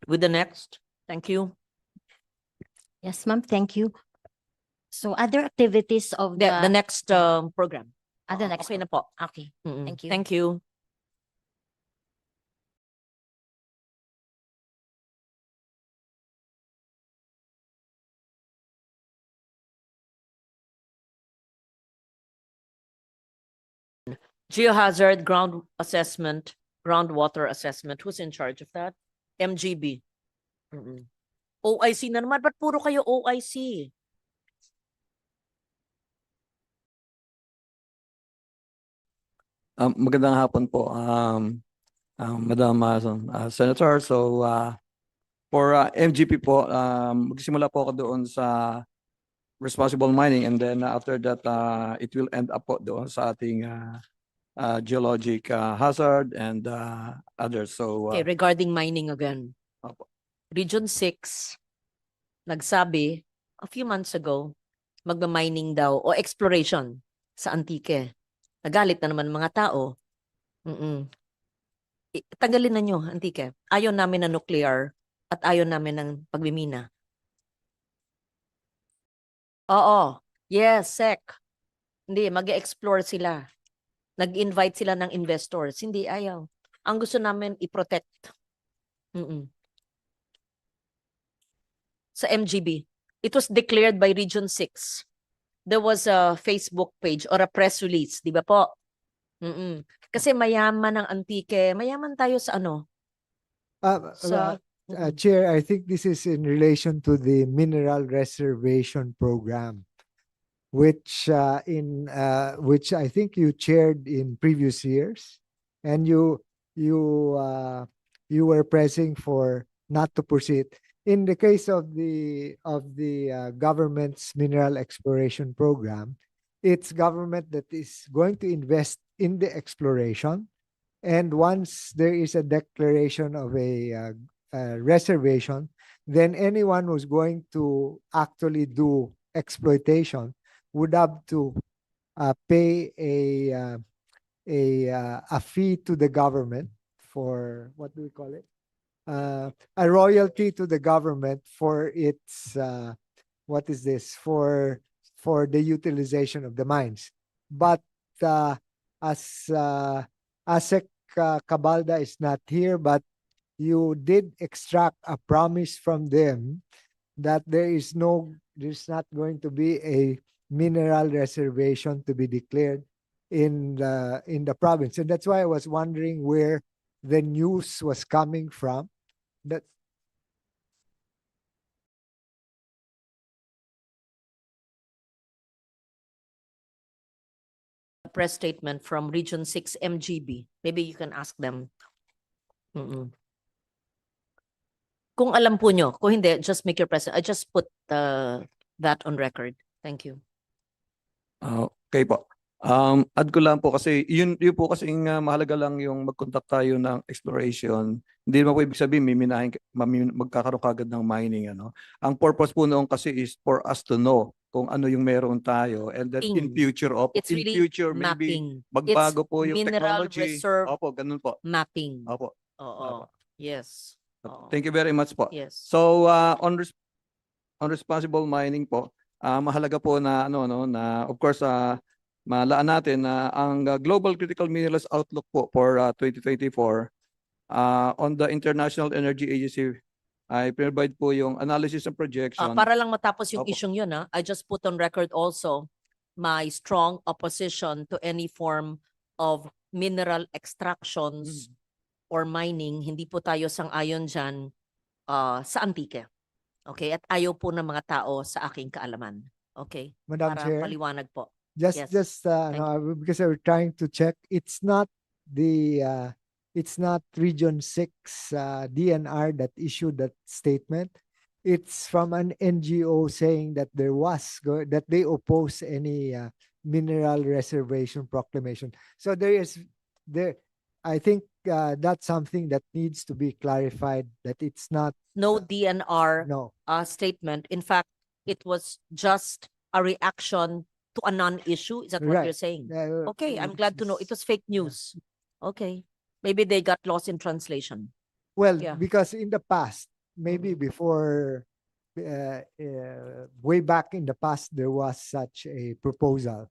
With the next. Thank you. Yes, ma'am, thank you. So other activities of The next program. the next Okay na po. Okay, thank you. Thank you. Geohazard ground assessment, groundwater assessment. Who's in charge of that? MGB. OIC na naman. Ba't puro kayo OIC? Magandang hapon po, Madam Senator. So for MGP po, magsimula po ako doon sa responsible mining, and then after that, it will end up po doon sa ating geologic hazard and others. So Okay, regarding mining again. Region 6, nagsabi a few months ago, magma-mining daw o exploration sa Antique. Nagalit na naman mga tao. Tanggalin na nyo, Antique. Ayaw namin ng nuclear at ayaw namin ng pagmimina. Oo. Yes, SEC. Hindi, mag-explore sila. Nag-invite sila ng investors. Hindi, ayaw. Ang gusto namin, i-protect. Sa MGB. It was declared by Region 6 there was a Facebook page or a press release, di ba po? Kasi mayaman ang Antique. Mayaman tayo sa ano? Sa Chair, I think this is in relation to the mineral reservation program, which which I think you chaired in previous years, and you were pressing for not to proceed. In the case of the government's mineral exploration program, it's government that is going to invest in the exploration, and once there is a declaration of a reservation, then anyone who's going to actually do exploitation would have to pay a fee to the government for, what do we call it? A royalty to the government for its what is this, for the utilization of the mines. But as ASEC Cabalda is not here, but you did extract a promise from them that there's not going to be a mineral reservation to be declared in the province. And that's why I was wondering where the news was coming from. That press statement from Region 6 MGB. Maybe you can ask them. Kung alam po nyo, kung hindi, just make your present. I just put that on record. Thank you. Okay po. Add ko lang po kasi yun po kasi mahalaga lang yung mag-conduct tayo ng exploration. Hindi naman po ibig sabihin magkakaroon kagad ng mining, ano. Ang purpose po noon kasi is for us to know kung ano yung meron tayo, and that in future It's in really future mapping. maybe magbago It's po yung mineral technology. reserve Opo, ganun po. mapping. Opo. Oo. Yes. Oo. Thank you very much po. Yes. So on responsible mining po, mahalaga po na na of course malaan natin na ang Global Critical Minerals Outlook po for 2024 on the International Energy Agency I provide po yung analysis and projection. Para lang matapos yung Opo. isyung yun, I just put on record also my strong opposition to any form of mineral extractions or mining. Hindi po tayo sang-ayon dyan sa Antique. Okay? At ayaw po ng mga tao sa aking kaalaman. Okay? Madam Para Chair, paliwanag po. just Yes. because I was trying to check, it's not Region 6 DNR that issued that statement. It's from an NGO saying that that they oppose any mineral reservation proclamation. So I think that's something that needs to be clarified, that it's not No DNR no. statement. In fact, it was just a reaction to a non-issue. Is that what Right. you're saying? Uh, Okay, I'm glad to know. It was fake news. Okay. Maybe they got lost in translation. Well, Yeah. because in the past, maybe before, way back in the past, there was such a proposal.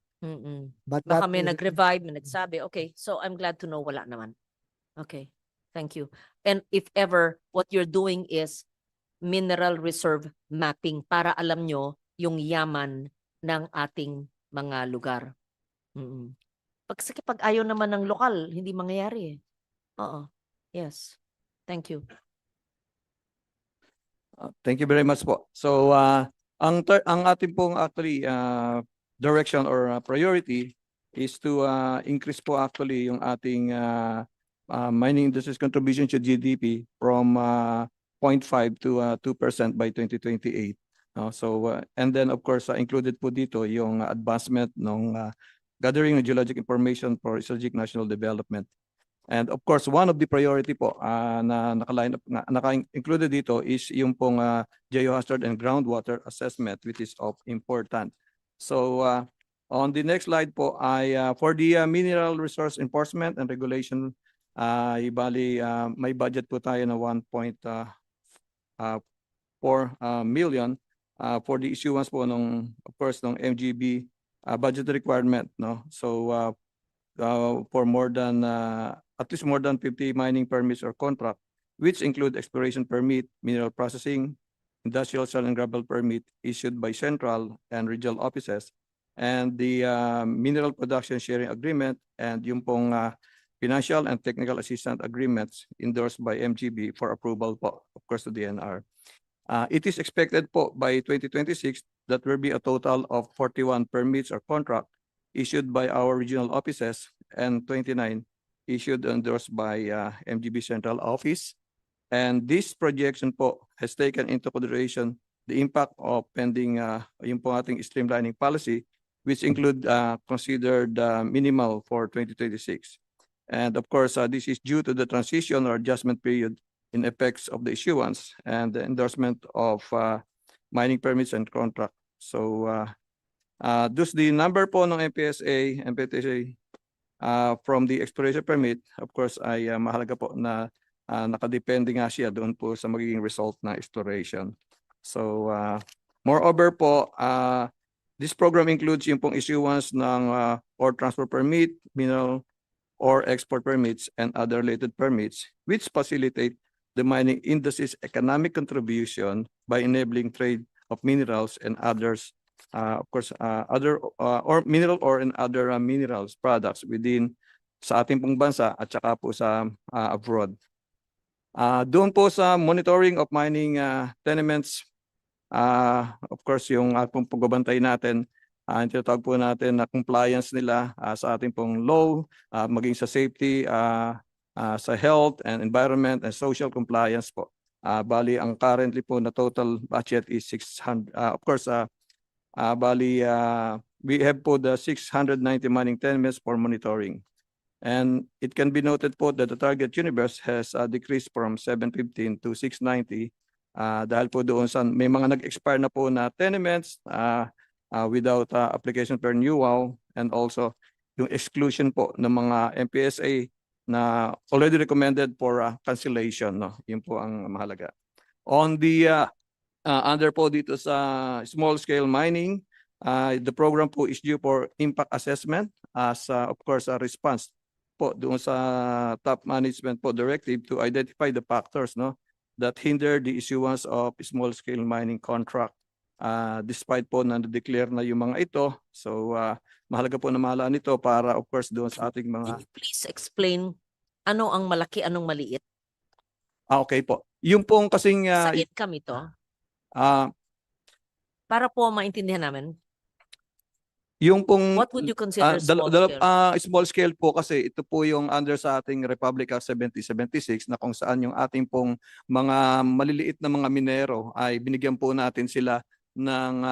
But Baka that may is- nag-revive, may nagsabi. Okay, so I'm glad to know wala naman. Okay, thank you. And if ever what you're doing is mineral reserve mapping para alam nyo yung yaman ng ating mga lugar. Pag ayaw naman ng lokal, hindi mangyayari eh. Oo. Yes. Thank you. Thank you very much po. So ang ating pong actually direction or priority is to increase po actually yung ating mining industry's contribution to GDP from 0.5 to 2% by 2028. So and then of course included po dito yung advancement ng gathering of geologic information for strategic national development. And of course, one of the priority po na naka-included dito is yung pong geohazard and groundwater assessment, which is of important. So on the next slide po ay for the mineral resource enforcement and regulation, bali may budget po tayo na 1.4 million for the issuance po ng of course ng MGB budget requirement, no? So for more than at least more than 50 mining permits or contract, which include exploration permit, mineral processing, industrial sand and gravel permit issued by central and regional offices, and the Mineral Production Sharing Agreement and yung pong Financial and Technical Assistance Agreements endorsed by MGB for approval po, of course, to DNR. It is expected po by 2026 that there will be a total of 41 permits or contract issued by our regional offices and 29 issued and endorsed by MGB Central Office. And this projection po has taken into consideration the impact of pending yung po ating streamlining policy, which include considered minimal for 2026. And of course, this is due to the transition or adjustment period in effects of the issuance and the endorsement of mining permits and contract. So, thus the number po ng MPSA from the exploration permit, of course, ay mahalaga po na nakadepende nga siya doon po sa magiging result na exploration. So, moreover po, this program includes yung pong issuance ng ore transfer permit, mineral or export permits, and other related permits, which facilitate the mining industry's economic contribution by enabling trade of minerals and others, of course, other or mineral or and other minerals products within sa ating pong bansa at saka po sa abroad. Doon po sa monitoring of mining tenements, of course, yung pong pagbabantay natin, ang tinatawag po natin na compliance nila sa ating pong law, maging sa safety, sa health and environment and social compliance po. Bali, ang currently po na total budget is 600. Of course, bali, we have po the 690 mining tenements for monitoring. And it can be noted po that the target universe has decreased from 715 to 690 dahil po doon sa may mga nag-expire na po na tenements without application per renewal, and also yung exclusion po ng mga MPSA na already recommended for cancellation, no? Yun po ang mahalaga. On the under po dito sa small scale mining, the program po is due for impact assessment as of course a response po doon sa top management po directive to identify the factors, no, that hinder the issuance of small scale mining contract despite po na declare na yung mga ito. So mahalaga po na mahalaan ito para of course doon sa ating mga. Can you please explain ano ang malaki, anong maliit? Okay po. Yung pong kasing Sa income ito? Para po maintindihan namin. Yung pong What would you consider small scale? Small scale po kasi ito po yung under sa ating Republic Act 7076 na kung saan yung ating pong mga maliliit na mga minero ay binigyan po natin sila ng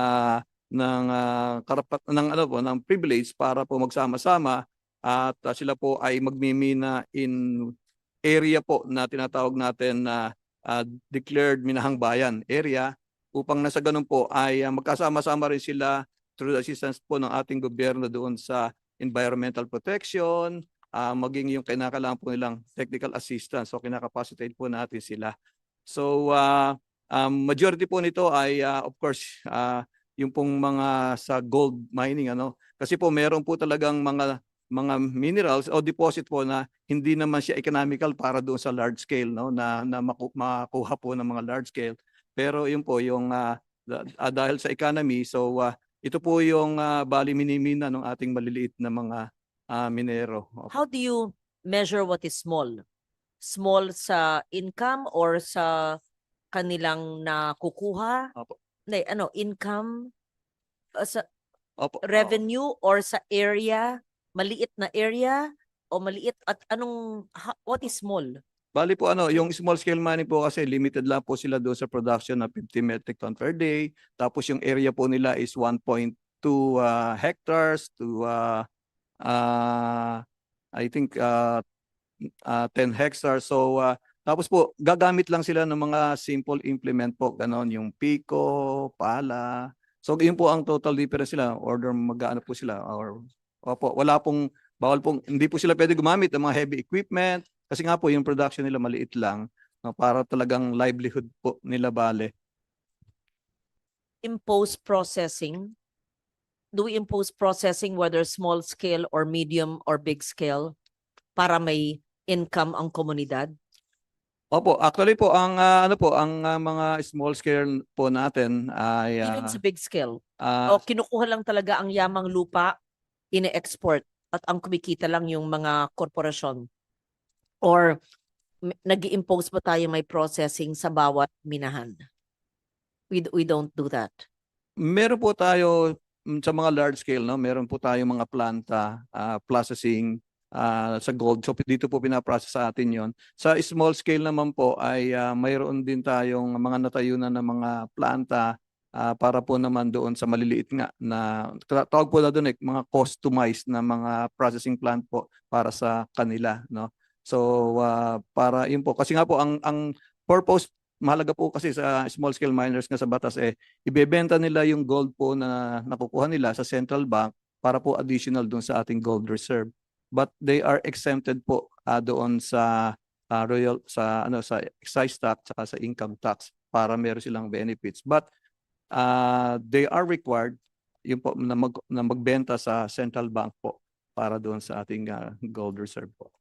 karapat ng ano po ng privilege para po magsama-sama at sila po ay magmimina in area po na tinatawag natin na declared minahang bayan area, upang nasa ganun po ay magkasama-sama rin sila through the assistance po ng ating gobyerno doon sa environmental protection, maging yung kinakailangan po nilang technical assistance. So kinakapacitate po natin sila. So majority po nito ay of course yung pong mga sa gold mining, ano, kasi po meron po talagang mga minerals o deposit po na hindi naman siya economical para doon sa large scale, no, na makuha po ng mga large scale. Pero yun po yung dahil sa economy, so ito po yung bali minimina ng ating maliliit na mga minero. How do you measure what is small? Small sa income or sa kanilang nakukuha? Opo. Hindi, ano, income sa Opo. revenue or sa area? Maliit na area o maliit at what is small? Bali po ano, yung small scale mining po kasi limited lang po sila doon sa production na 50 metric ton per day. Tapos yung area po nila is 1.2 hectares to I think 10 hectares. So tapos po gagamit lang sila ng mga simple implement po, ganon, yung piko, pala. So yun po ang total difference sila, order mag-ano po sila or opo, wala pong bawal pong hindi po sila pwede gumamit ng mga heavy equipment kasi nga po yung production nila maliit lang, no, para talagang livelihood po nila bale. Impose processing? Do we impose processing whether small scale or medium or big scale para may income ang komunidad? Opo, actually po ang ano po ang mga small scale po natin ay Even sa big scale. ah, O kinukuha lang talaga ang yamang lupa, ine-export at ang kumikita lang yung mga korporasyon. Or nag-i-impose ba tayo may processing sa bawat minahan? We don't do that. meron po tayo sa mga large scale, no? Meron po tayong mga planta, processing sa gold. So dito po pinaprocess sa atin 'yon. Sa small scale naman po ay mayroon din tayong mga natayunan ng mga planta para po naman doon sa maliliit nga na tawag po na doon mga customized na mga processing plant po para sa kanila, no? So para yun po kasi nga po ang purpose mahalaga po kasi sa small scale miners nga sa batas ibebenta nila yung gold po na nakukuha nila sa central bank para po additional doon sa ating gold reserve. But they are exempted po doon sa sa excise tax saka sa income tax para meron silang benefits. But they are required yun po na magbenta sa central bank po para doon sa ating gold reserve po.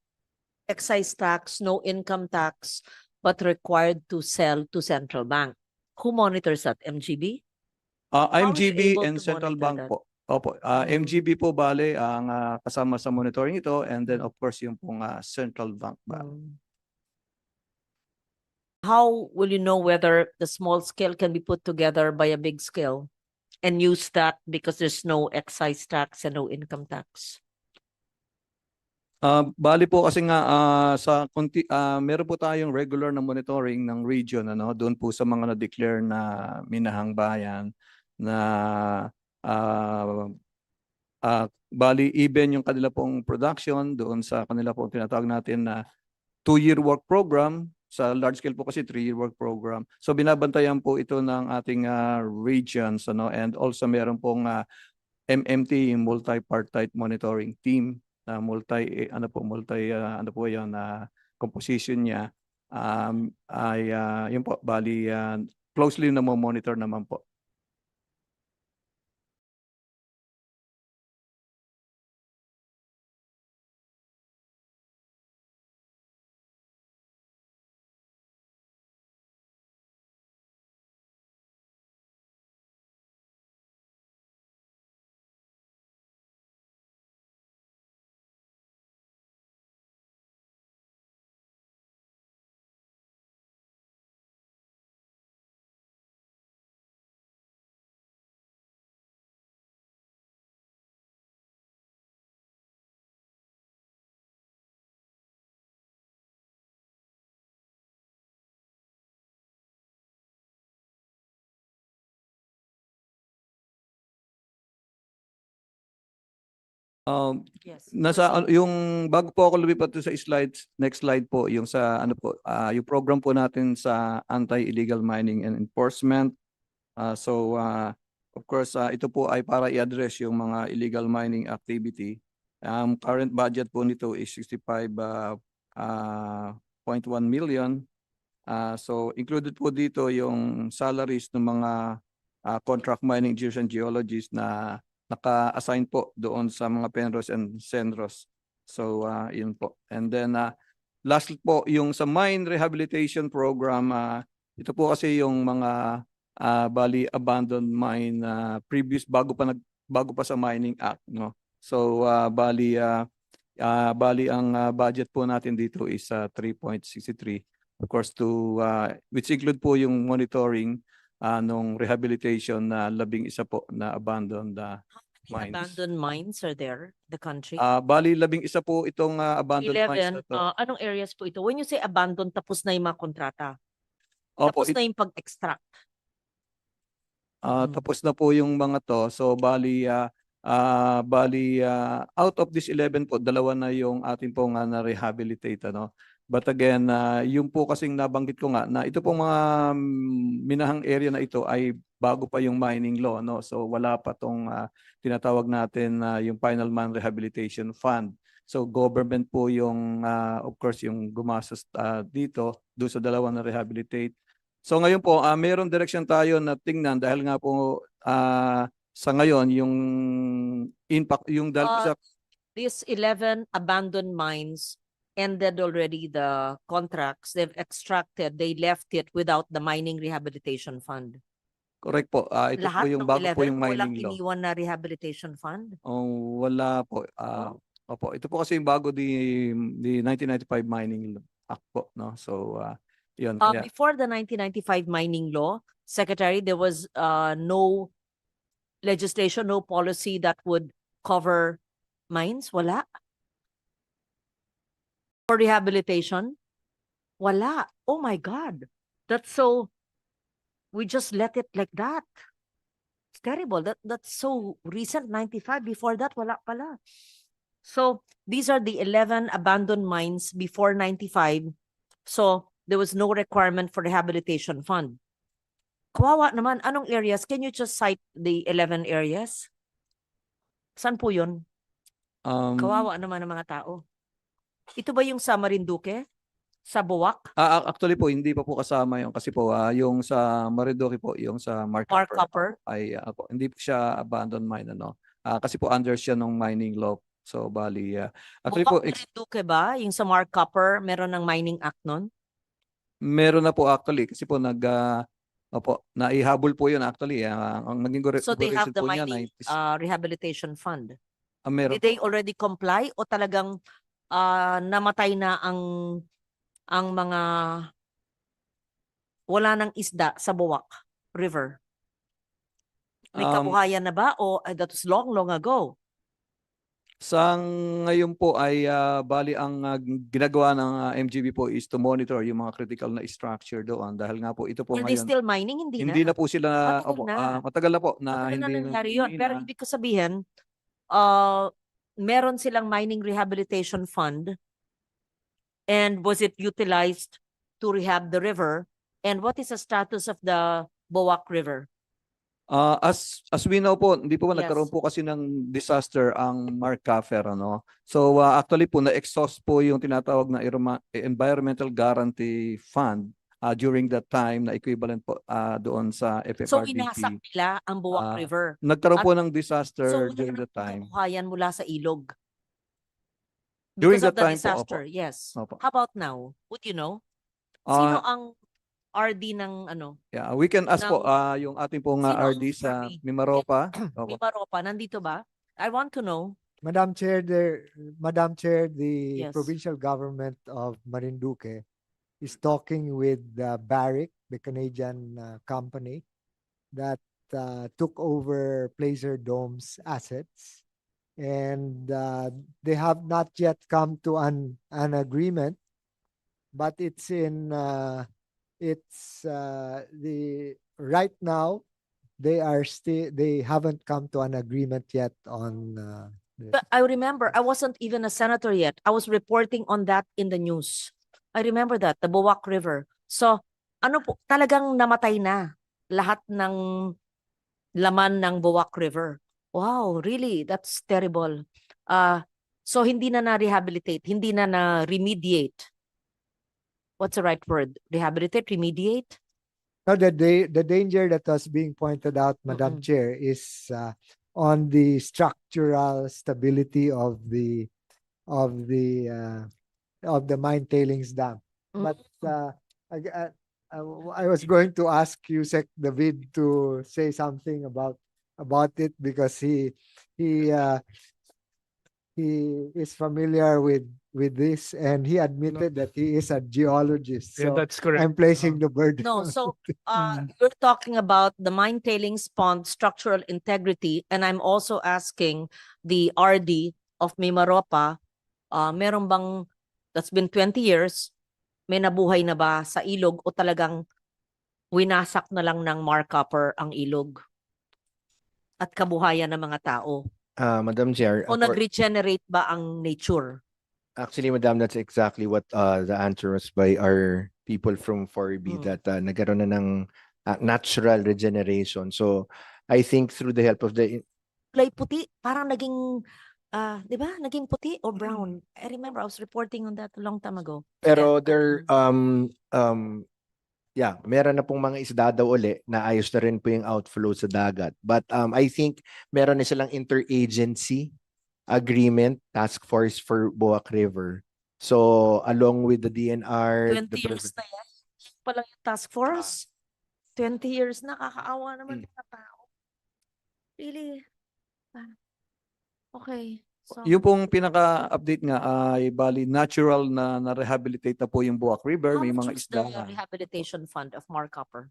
Excise tax, no income tax, but required to sell to central bank. Who monitors that? MGB? How are you MGB able and to central monitor bank that? po. Opo, MGB po bale ang kasama sa monitoring ito and then of course yung pong central bank ba. How will you know whether the small scale can be put together by a big scale and use that because there's no excise tax and no income tax? Bali po kasi nga meron po tayong regular na monitoring ng region doon po sa mga na-declare na minahang bayan na bali even yung kanila pong production doon sa kanila pong tinatawag natin na 2-year work program. Sa large scale po kasi 3-year work program. So binabantayan po ito ng ating regions and also meron pong MMT, multi-partite monitoring team na ano po 'yon na composition niya ay yun po bali closely na monitor naman po. Yes, Yung bago po ako lumipat sa next slide po yung sa yung program po natin sa anti-illegal mining and enforcement. Of course ito po ay para i-address yung mga illegal mining activity. Current budget po nito is 65.1 million. So included po dito yung salaries ng mga contract mining engineers and geologists na naka-assign po doon sa mga Penros and Senros. So yun po. And then last po yung sa mine rehabilitation program, ito po kasi yung mga bali abandoned mine previous bago pa sa Mining Act, no. So bali ang budget po natin dito is 3.63, of course which include po yung monitoring nung rehabilitation na 11 po na abandoned mines. Abandoned mines are there, the country? Bali 11 po itong abandoned mines 11, na to. anong areas po ito? When you say abandoned, tapos na yung mga kontrata. Opo, Tapos na yung pag-extract. tapos na po yung mga to. So bali out of this 11 po, dalawa na yung ating pong na-rehabilitate, ano. But again, yung po kasing nabanggit ko nga na ito pong mga minahang area na ito ay bago pa yung mining law, no. So wala pa tong tinatawag natin yung Final Man Rehabilitation Fund. So government po yung of course yung gumastos dito doon sa dalawa na rehabilitate. So ngayon po mayroong direction tayo na tingnan dahil nga po sa ngayon yung impact yung dahil sa These 11 abandoned mines ended already the contracts. They've extracted, they left it without the mining rehabilitation fund. Correct po. Ito po Lahat yung ng bago po 11, yung walang mining law. iniwan na rehabilitation fund. Oh, wala po. Opo, ito po kasi yung bago the 1995 Mining Act po, no? So, yun. Kaya, Before the 1995 mining law, Secretary, there was no legislation, no policy that would cover mines. Wala. For rehabilitation, wala. Oh my God. That's so, we just let it like that. It's terrible. That's so recent, 95. Before that, wala pala. So these are the 11 abandoned mines before 95. So there was no requirement for rehabilitation fund. Kawawa naman, anong areas? Can you just cite the 11 areas? Saan po yun? Kawawa naman ang mga tao. Ito ba yung sa Marinduque? Sa Buwak? actually po, hindi pa po kasama yun kasi po, yung sa Marinduque po, yung sa Mark Copper? ay po, hindi po siya abandoned mine, ano? Kasi po under siya ng mining law. So, bali, actually po, Buwak Marinduque ba? Yung sa Mark Copper, meron ng mining act nun? meron na po actually kasi po naihabol po yun actually. Ang naging So they have operation the po niya, mining rehabilitation fund. meron Did they already comply o talagang namatay na ang mga wala ng isda sa Buwak River? May kabuhayan na ba o that was long ago? Sa ngayon po ay bali ang ginagawa ng MGB po is to monitor yung mga critical na structure doon dahil nga po ito po Are they ngayon still mining? Hindi na po sila Matagal na. matagal na po na Matagal na hindi nangyari yun. hindi Pero na. ibig ko sabihin, meron silang mining rehabilitation fund and was it utilized to rehab the river? And what is the status of the Buwak River? As we know po, hindi po Yes. nagkaroon po kasi ng disaster ang Mark Caffer, ano. So actually po na-exhaust po yung tinatawag na Environmental Guarantee Fund during that time na equivalent po doon sa So FFRDP. winasak nila ang Buwak River. Nagkaroon At po ng disaster so during that time. kabuhayan mula sa ilog. During Because of that the time po, disaster, opo. yes. Opo. How about now? Would you know? Sino Ah, ang RD ng ano? Yeah, we can ask po ng- yung ating pong Sino ang RD sa RD? Mimaropa. Opo. Mimaropa, nandito ba? I want to know. Madam Chair, the Yes. provincial government of Marinduque is talking with Barrick, the Canadian company that took over Placer Dome's assets. And they have not yet come to an agreement, but it's in right now they haven't come to an agreement yet on But I remember, I wasn't even a senator yet. I was reporting on that in the news. I remember that, the Buwak River. So, ano po, talagang namatay na lahat ng laman ng Buwak River. Wow, really? That's terrible. So hindi na na-rehabilitate, hindi na na-remediate. What's the right word? Rehabilitate, remediate? Now, the danger that was being pointed out, Madam Chair, is on the structural stability of the mine tailings dam. But I was going to ask Yusek David to say something about it because he is familiar with this and he admitted that he is a geologist. Yeah, So that's correct. I'm placing the burden. No, so you're talking about the mine tailings pond structural integrity, and I'm also asking the RD of Mimaropa, meron bang, that's been 20 years, may nabuhay na ba sa ilog o talagang winasak na lang ng Mark Copper ang ilog at kabuhayan ng mga tao? Madam Chair, O nag-regenerate ba ang nature? actually, Madam, that's exactly what the answer was by our people from 4B that nagkaroon na ng natural regeneration. So I think through the help of the Kulay puti, parang naging, di ba? Naging puti or brown. I remember I was reporting on that a long time ago. pero yeah, meron na pong mga isda daw uli na ayos na rin po yung outflow sa dagat. But I think meron na silang interagency agreement task force for Buwak River. So along with the DNR, 20 years na yan. Pa lang yung task force. 20 years na, kakaawa naman mga tao. Really? Ah, okay. So, Yung pong pinaka-update nga ay bali natural na na-rehabilitate na po yung Buwak River, how may much mga was the isda. rehabilitation fund of Mark Copper?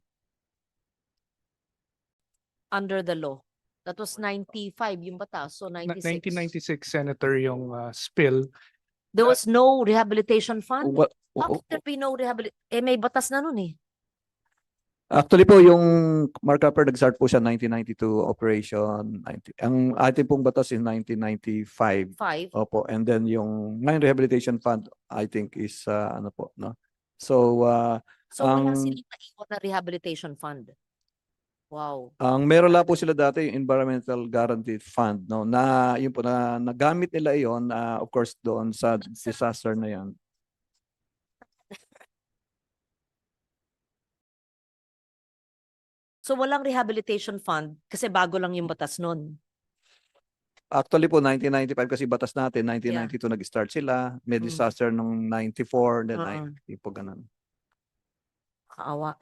Under the law. That was 95 yung batas, so 96. 1996, Senator, yung spill. There was no rehabilitation fund? What, How could there be no rehabilitation? May batas na nun eh. Actually po, yung Mark Upper nag-start po siya 1992 operation. Ang ating pong batas is 1995. 5. Opo. And then yung Mine Rehabilitation Fund, I think is ano po, no? So, So wala ang, silang naiwan na rehabilitation fund. Wow. ang meron lang po sila dati yung Environmental Guarantee Fund, no? Na yun po, na nagamit nila yon of course, doon sa disaster na yan. So walang rehabilitation fund kasi bago lang yung batas nun. Actually po, 1995 kasi batas natin, 1992 nag-start sila. May Mm. disaster nung 94, then Uh-uh. 90 po ganun. Kaawa.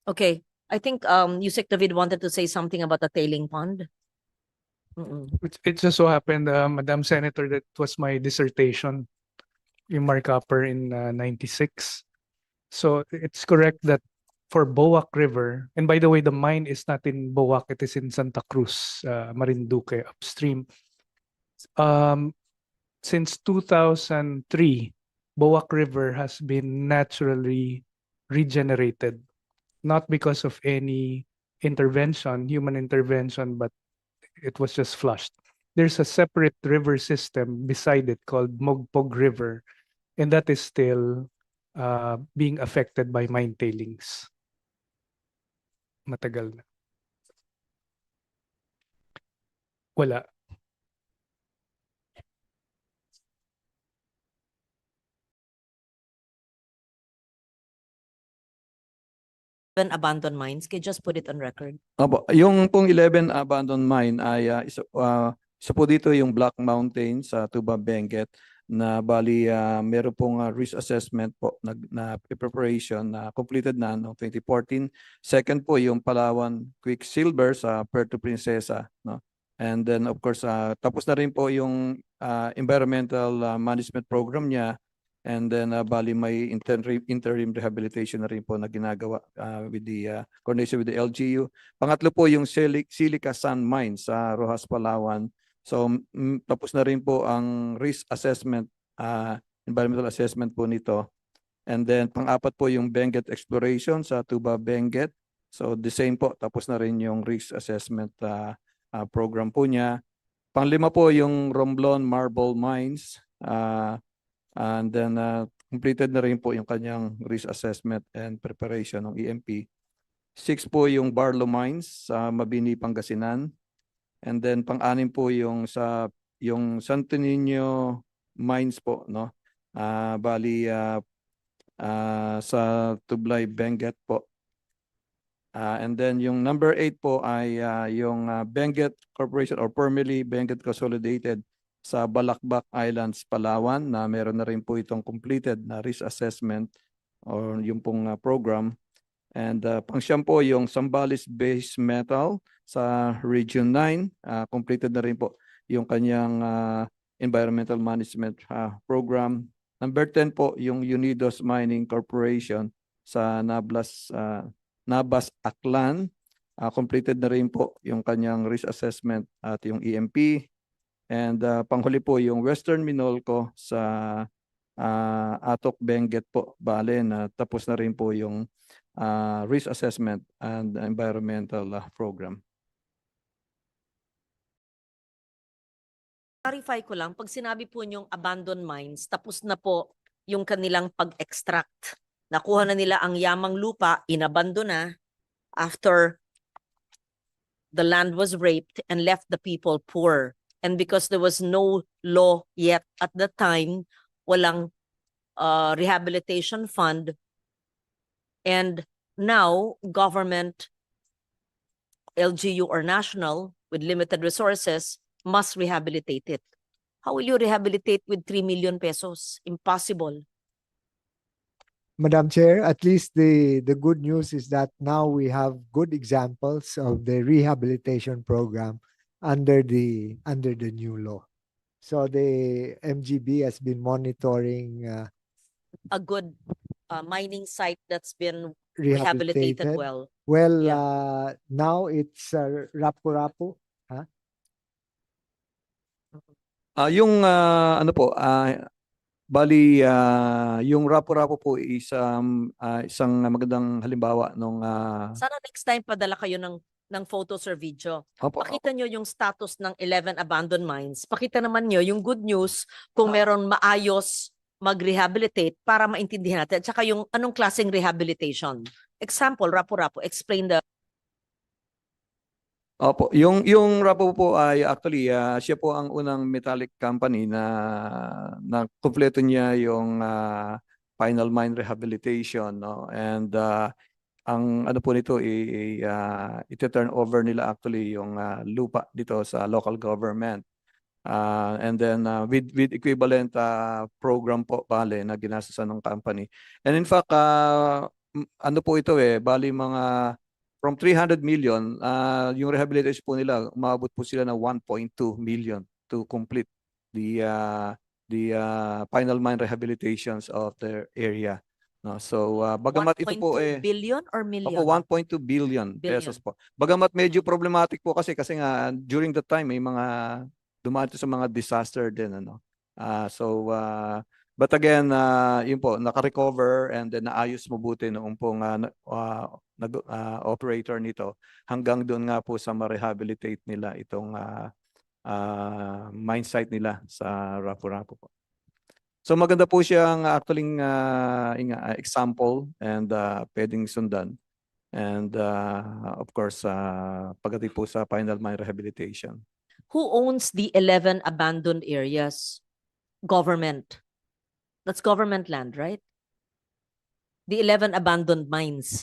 Okay. I think Yusek David wanted to say something about the tailing pond. It just so happened, Madam Senator, that was my dissertation, yung Mark Upper in 96. So it's correct that for Boac River, and by the way, the mine is not in Boac, it is in Santa Cruz, Marinduque upstream. Since 2003, Boac River has been naturally regenerated, not because of any intervention, human intervention, but it was just flushed. There's a separate river system beside it called Mogpog River, and that is still being affected by mine tailings. Matagal na. Wala. Abandoned mines, can you just put it on record? Opo, yung pong 11 abandoned mine ay isa po dito yung Black Mountain sa Tuba Benguet na bali meron pong risk assessment po na preparation na completed na noong 2014. Second po yung Palawan Quicksilver sa Puerto Princesa, no? And then of course tapos na rin po yung environmental management program niya. And then bali may interim rehabilitation na rin po na ginagawa with the coordination with the LGU. Pangatlo po yung Silica Sand Mine sa Rojas, Palawan. So tapos na rin po ang risk assessment, environmental assessment po nito. And then pang-apat po yung Benguet Exploration sa Tuba Benguet. So the same po, tapos na rin yung risk assessment program po niya. Panglima po yung Romblon Marble Mines. And then completed na rin po yung kanyang risk assessment and preparation ng EMP. 6 po yung Barlow Mines sa Mabini, Pangasinan. And then pang-anim po yung sa yung Santo Niño Mines po, no? Bali sa Tublay, Benguet po. And then yung number 8 po ay yung Benguet Corporation or formerly Benguet Consolidated sa Balakbak Islands, Palawan na meron na rin po itong completed na risk assessment or yung pong program. And pang-siyam po yung Zambales Base Metal sa Region 9. Completed na rin po yung kanyang environmental management program. Number 10 po yung Unidos Mining Corporation sa Nabas Aklan. Completed na rin po yung kanyang risk assessment at yung EMP. And panghuli po yung Western Minolco sa Atok Benguet po, bale na tapos na rin po yung risk assessment and environmental program. Clarify ko lang, pag sinabi po niyong abandoned mines, tapos na po yung kanilang pag-extract. Nakuha na nila ang yamang lupa, inabandon na after the land was raped and left the people poor. And because there was no law yet at that time, walang rehabilitation fund. And now, government, LGU or national, with limited resources, must rehabilitate it. How will you rehabilitate with 3 million pesos? Impossible. Madam Chair, at least the good news is that now we have good examples of the rehabilitation program under the new law. So the MGB has been monitoring A good mining site that's been rehabilitated. rehabilitated well. Well, Yeah. now it's Rapu-Rapu. Huh? Yung ano po, bali yung Rapu-Rapu po is isang magandang halimbawa nung Sana next time padala kayo ng photos or video. Opo, Pakita nyo yung status ng 11 abandoned mines. Pakita naman nyo yung good news kung meron maayos mag-rehabilitate para maintindihan natin. At saka yung anong klaseng rehabilitation. Example, Rapu-Rapu, explain the... Opo, yung Rapo po ay actually siya po ang unang metallic company na kumpleto niya yung final mine rehabilitation, no? And ang ano po nito ito-turn over nila actually yung lupa dito sa local government. And then with equivalent program po bale na ginastusan ng company. And in fact ano po ito bali mga from 300 million, yung rehabilitation po nila, umabot po sila ng 1.2 million to complete the final mine rehabilitations of their area. No, so bagamat ito po 1.2 billion or million? Opo, 1.2 billion pesos po. Bagamat medyo problematic po kasi nga during the time may mga dumaan sa mga disaster din ano. But again, yun po, naka-recover and then naayos mabuti noong pong operator nito hanggang doon nga po sa ma-rehabilitate nila itong mine site nila sa Rapu-Rapu po. So maganda po siyang actually example and pwedeng sundan. And of course, pagdating po sa final mine rehabilitation. Who owns the 11 abandoned areas? Government. That's government land, right? The 11 abandoned mines.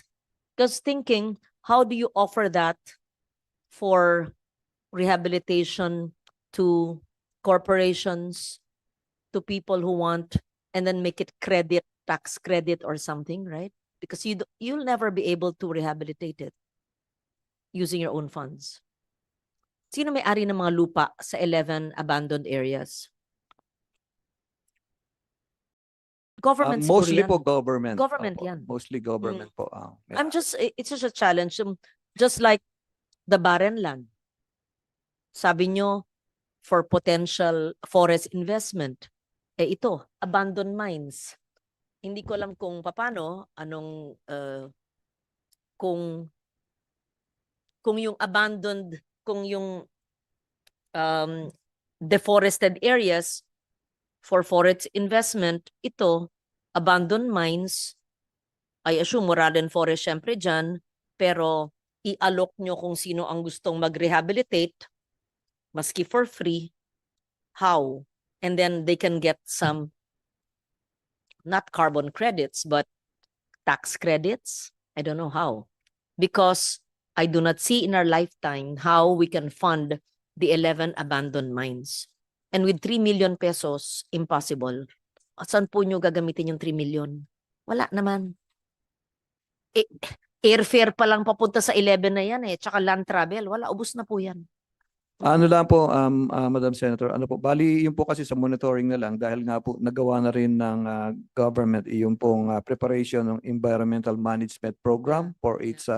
Because thinking, how do you offer that for rehabilitation to corporations, to people who want, and then make it credit, tax credit or something, right? Because you'll never be able to rehabilitate it using your own funds. Sino may-ari ng mga lupa sa 11 abandoned areas? Government siguro Mostly yan. po government. Government Opo, yan. mostly government po. It's just a challenge. Just like the barren land. Sabi nyo, for potential forest investment. Ito, abandoned mines. Hindi ko alam kung paano, kung yung abandoned, kung yung deforested areas for forest investment, ito, abandoned mines, I assume Moralan Forest syempre dyan, pero i-alok nyo kung sino ang gustong mag-rehabilitate, maski for free, how? And then they can get some, not carbon credits, but tax credits. I don't know how. Because I do not see in our lifetime how we can fund the 11 abandoned mines. And with 3 million pesos, impossible. Saan po nyo gagamitin yung 3 million? Wala naman. Airfare pa lang papunta sa 11 na yan tsaka land travel. Wala, ubos na po yan. Ano lang po, Madam Senator, ano po, bali yun po kasi sa monitoring na lang dahil nga po nagawa na rin ng government yung pong preparation ng environmental management program for its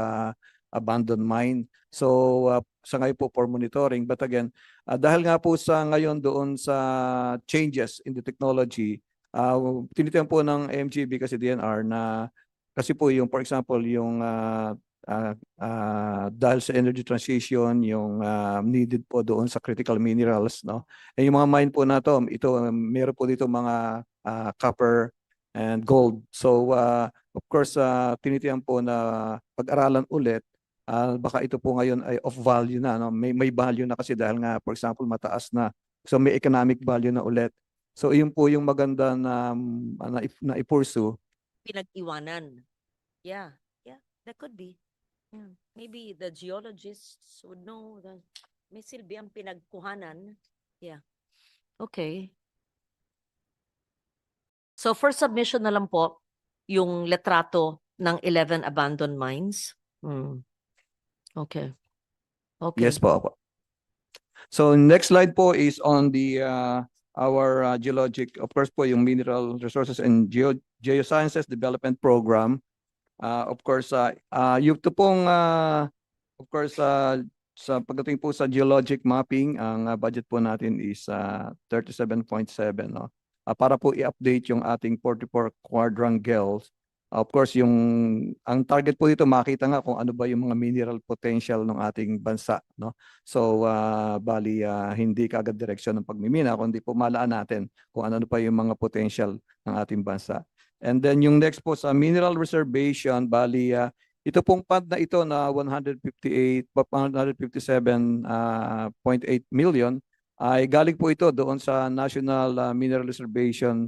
abandoned mine. So sa ngayon po for monitoring, but again, dahil nga po sa ngayon doon sa changes in the technology, tinitiyan po ng MGB kasi DNR na kasi po yung for example yung dahil sa energy transition, yung needed po doon sa critical minerals, no? Eh yung mga mine po na to, ito meron po dito mga copper and gold. So of course tinitiyan po na pag-aralan ulit, baka ito po ngayon ay of value na, no? May value na kasi dahil nga for example mataas na. So may economic value na ulit. So iyon po yung maganda na i-pursue. Pinag-iwanan. Yeah, that could be. Yeah. Maybe the geologists would know that may silbi ang pinagkuhanan. Yeah. Okay. So for submission na lang po, yung letrato ng 11 abandoned mines. Okay. Okay. Yes po, opo. So next slide po is on the our geologic, of course po yung Mineral Resources and Geosciences Development Program. Of course, yung ito pong of course sa pagdating po sa geologic mapping, ang budget po natin is 37.7, no. Para po i-update yung ating 44 quadrangles. Of course, ang target po dito makita nga kung ano ba yung mga mineral potential ng ating bansa, no. So bali hindi kaagad direksyon ng pagmimina, kundi po malaan natin kung ano pa yung mga potential ng ating bansa. And then yung next po sa mineral reservation, bali ito pong fund na ito na 157.8 million ay galing po ito doon sa National Mineral Reservation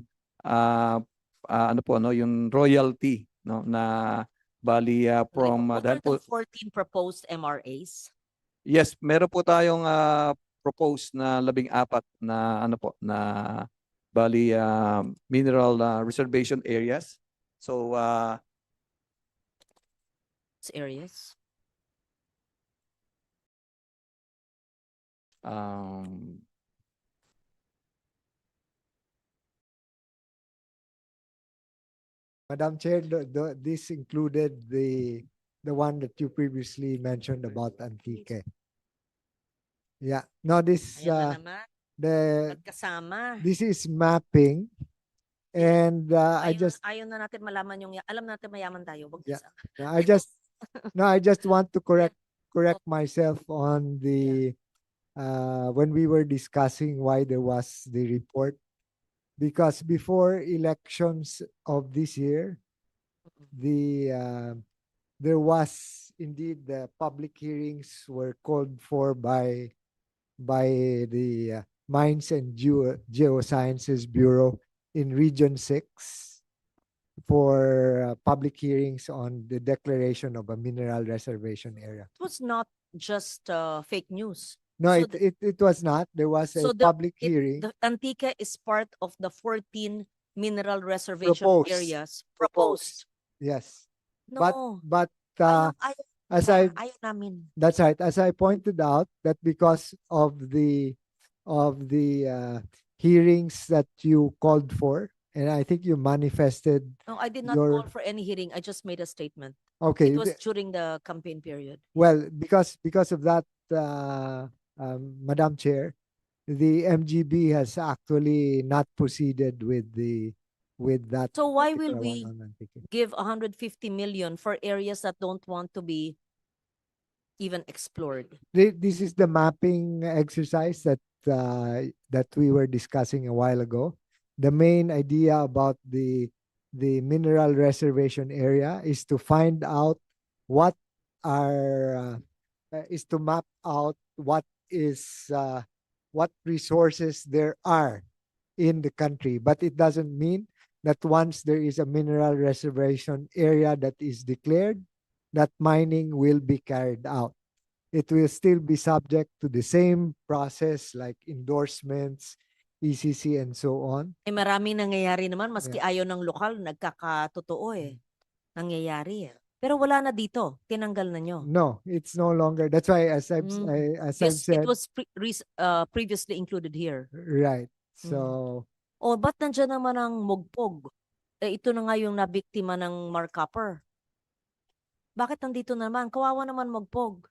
ano po, no, yung royalty, no, na bali from What dahil are the po 14 proposed MRAs? yes, meron po tayong proposed na 14 na ano po na bali mineral reservation areas. So Areas. Madam Chair, this included the one that you previously mentioned about Antique. Yeah. No, this Ayan na naman. the Magkasama. this is mapping, and I just Ayaw na natin malaman yung, alam natin mayaman tayo. Wag yeah. kasama. No, I just want to correct myself on the when we were discussing why there was the report, because before elections of this year, there was indeed the public hearings were called for by the Mines and Geosciences Bureau in Region 6 for public hearings on the declaration of a mineral reservation area. It was not just fake news. No, So it was not. There was a public hearing. The Antique is part of the 14 mineral reservation Proposed. areas proposed. Yes. No. But Ayaw as namin. that's right. As I pointed out, that because of the hearings that you called for, and I think you manifested. No, I did not your- call for any hearing. I just made a statement. Okay. It was during the campaign period. Well, because of that, Madam Chair, the MGB has actually not proceeded with that. So why will particular we one on Antique. give 150 million for areas that don't want to be even explored? This is the mapping exercise that we were discussing a while ago. The main idea about the mineral reservation area is to find out what is to map out what resources there are in the country, but it doesn't mean that once there is a mineral reservation area that is declared, that mining will be carried out. It will still be subject to the same process like endorsements, ECC, and so on. Eh maraming nangyayari naman, maski ayaw ng lokal, nagkakatotoo eh. Nangyayari eh. Pero wala na dito, tinanggal na nyo. No, it's no longer. That's why, as I've Yes, said, it was previously included here. right. So O ba't nandiyan naman ang mugpog? Eh ito na nga yung nabiktima ng Mark Copper. Bakit nandito naman? Kawawa naman mugpog.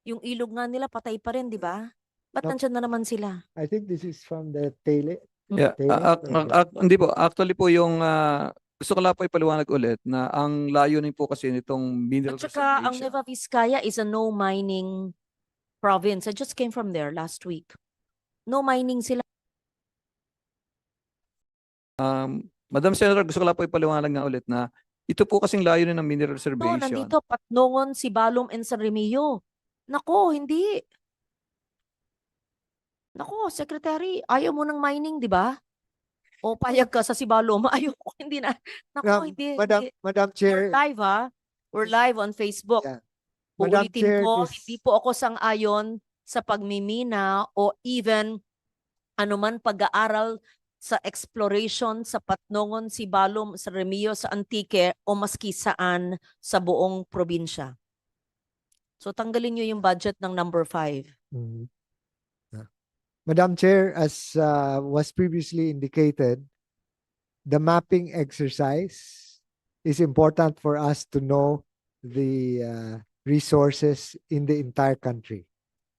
Yung ilog nga nila patay pa rin, di ba? Ba't Nope. nandiyan na naman sila? I think this is from the tail. Yeah, hindi po. Actually po yung gusto ko lang po ipaliwanag ulit na ang layunin po kasi nitong mineral At saka ang reservation. Nueva Vizcaya is a no mining province. I just came from there last week. No mining sila. Madam Senator, gusto ko lang po ipaliwanag nga ulit na ito po kasing layunin ng mineral No, reservation. nandito Patnongon, Sibalom, and San Remillo. Nako, hindi. Nako, Secretary, ayaw mo ng mining, di ba? O payag ka sa Sibalom, ayaw ko, hindi na. Nako, hindi. hindi. Madam Chair, We're live, ha? We're live on Facebook. Yeah. Madam Uulitin Chair, ko, this- hindi po ako sang-ayon sa pagmimina o even anuman pag-aaral sa exploration sa Patnongon, Sibalom, sa Remio, sa Antique o maski saan sa buong probinsya. So tanggalin nyo yung budget ng number 5. Mhm. Madam Chair, as was previously indicated, the mapping exercise is important for us to know the resources in the entire country.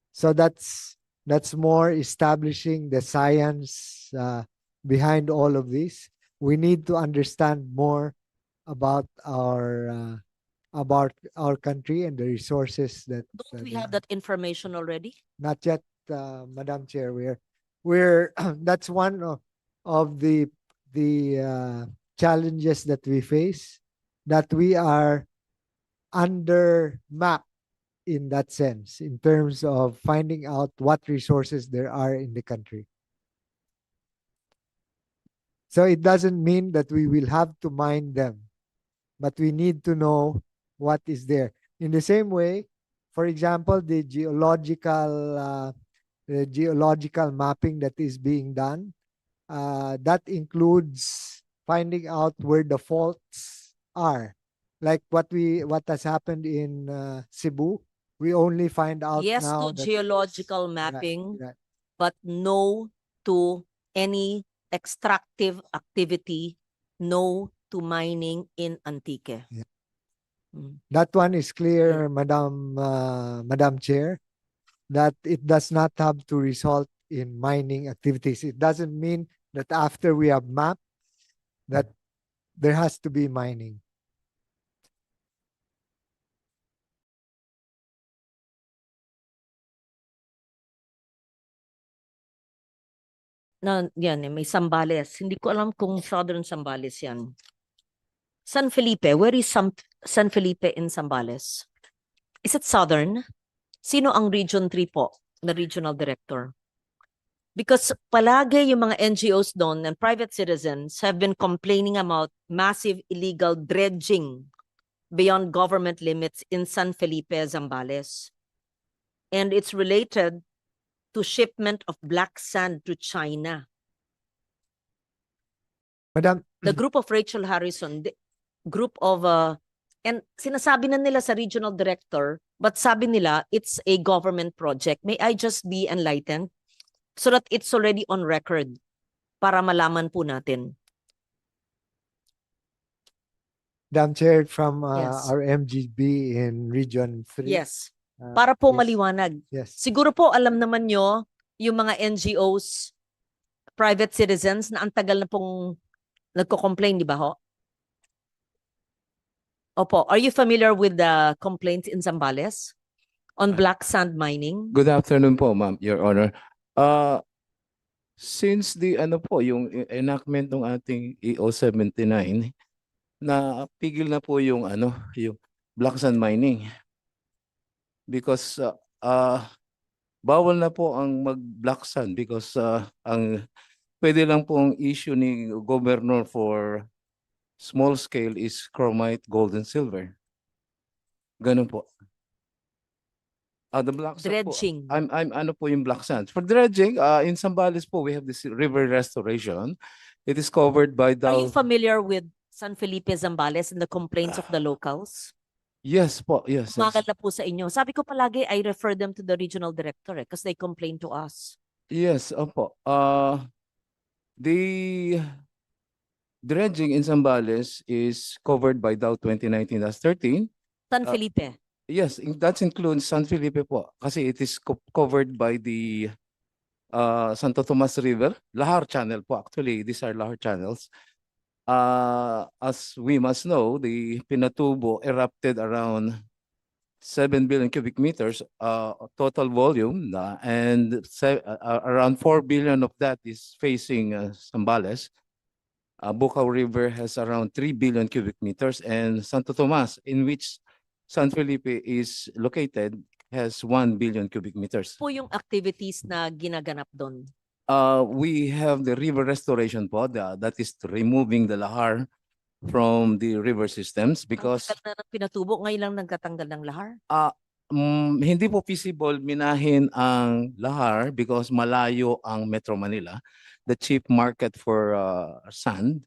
So that's more establishing the science behind all of this. We need to understand more about our country and the resources that Don't we have that information already? not yet, Madam Chair. We're that's one of the challenges that we face, that we are under map in that sense, in terms of finding out what resources there are in the country. So it doesn't mean that we will have to mine them, but we need to know what is there. In the same way, for example, the geological mapping that is being done, that includes finding out where the faults are. Like what has happened in Cebu, we only find out Yes now to that geological mapping, right. but no to any extractive activity, no to mining in Antique. Yeah. Mm. That one is clear, Madam Chair, that it does not have to result in mining activities. It doesn't mean that after we have mapped that there has to be mining. Na yan may Zambales. Hindi ko alam kung Southern Zambales yan. San Felipe, where is San Felipe in Zambales? Is it Southern? Sino ang Region 3 po na regional director? Because palagi yung mga NGOs doon and private citizens have been complaining about massive illegal dredging beyond government limits in San Felipe, Zambales. And it's related to shipment of black sand to China. Madam, The group of Rachel Harrison, the group of, and sinasabi na nila sa regional director, but sabi nila it's a government project. May I just be enlightened? So that it's already on record para malaman po natin. Madam Chair, from Yes. our MGB in Region 3. Yes. Para po yes. maliwanag. Yes. Siguro po alam naman nyo yung mga NGOs, private citizens na ang tagal na pong nagko-complain, di ba ho? Opo. Are you familiar with the complaints in Zambales on black sand mining? Good afternoon po, ma'am, Your Honor. Since the yung enactment ng ating EO 79, na pigil na po yung yung black sand mining. Because bawal na po ang mag-black sand because ang pwede lang pong issue ni governor for small scale is chromite, gold, and silver. Ganun po. The black sand Dredging. po. I'm ano po yung black sand. For dredging, in Zambales po, we have this river restoration. It is covered by the... Are you familiar with San Felipe, Zambales and the complaints of the locals? Yes po, yes. Umagal na po sa inyo. Sabi ko palagi, I refer them to the regional director because they complain to us. Yes, opo. The dredging in Zambales is covered by DAO 2019-13. San Felipe. Yes, that includes San Felipe po. Kasi it is covered by the Santo Tomas River, Lahar Channel po. Actually, these are Lahar channels. As we must know, the Pinatubo erupted around 7 billion cubic meters total volume, and around 4 billion of that is facing Zambales. Bukaw River has around 3 billion cubic meters, and Santo Tomas, in which San Felipe is located, has 1 billion cubic meters. Po yung activities na ginaganap doon? We have the river restoration po, that is removing the lahar from the river systems because Ang tagal na ng Pinatubo, ngayon lang nagkatanggal ng lahar? hindi po feasible minahin ang Lahar because malayo ang Metro Manila, the cheap market for sand.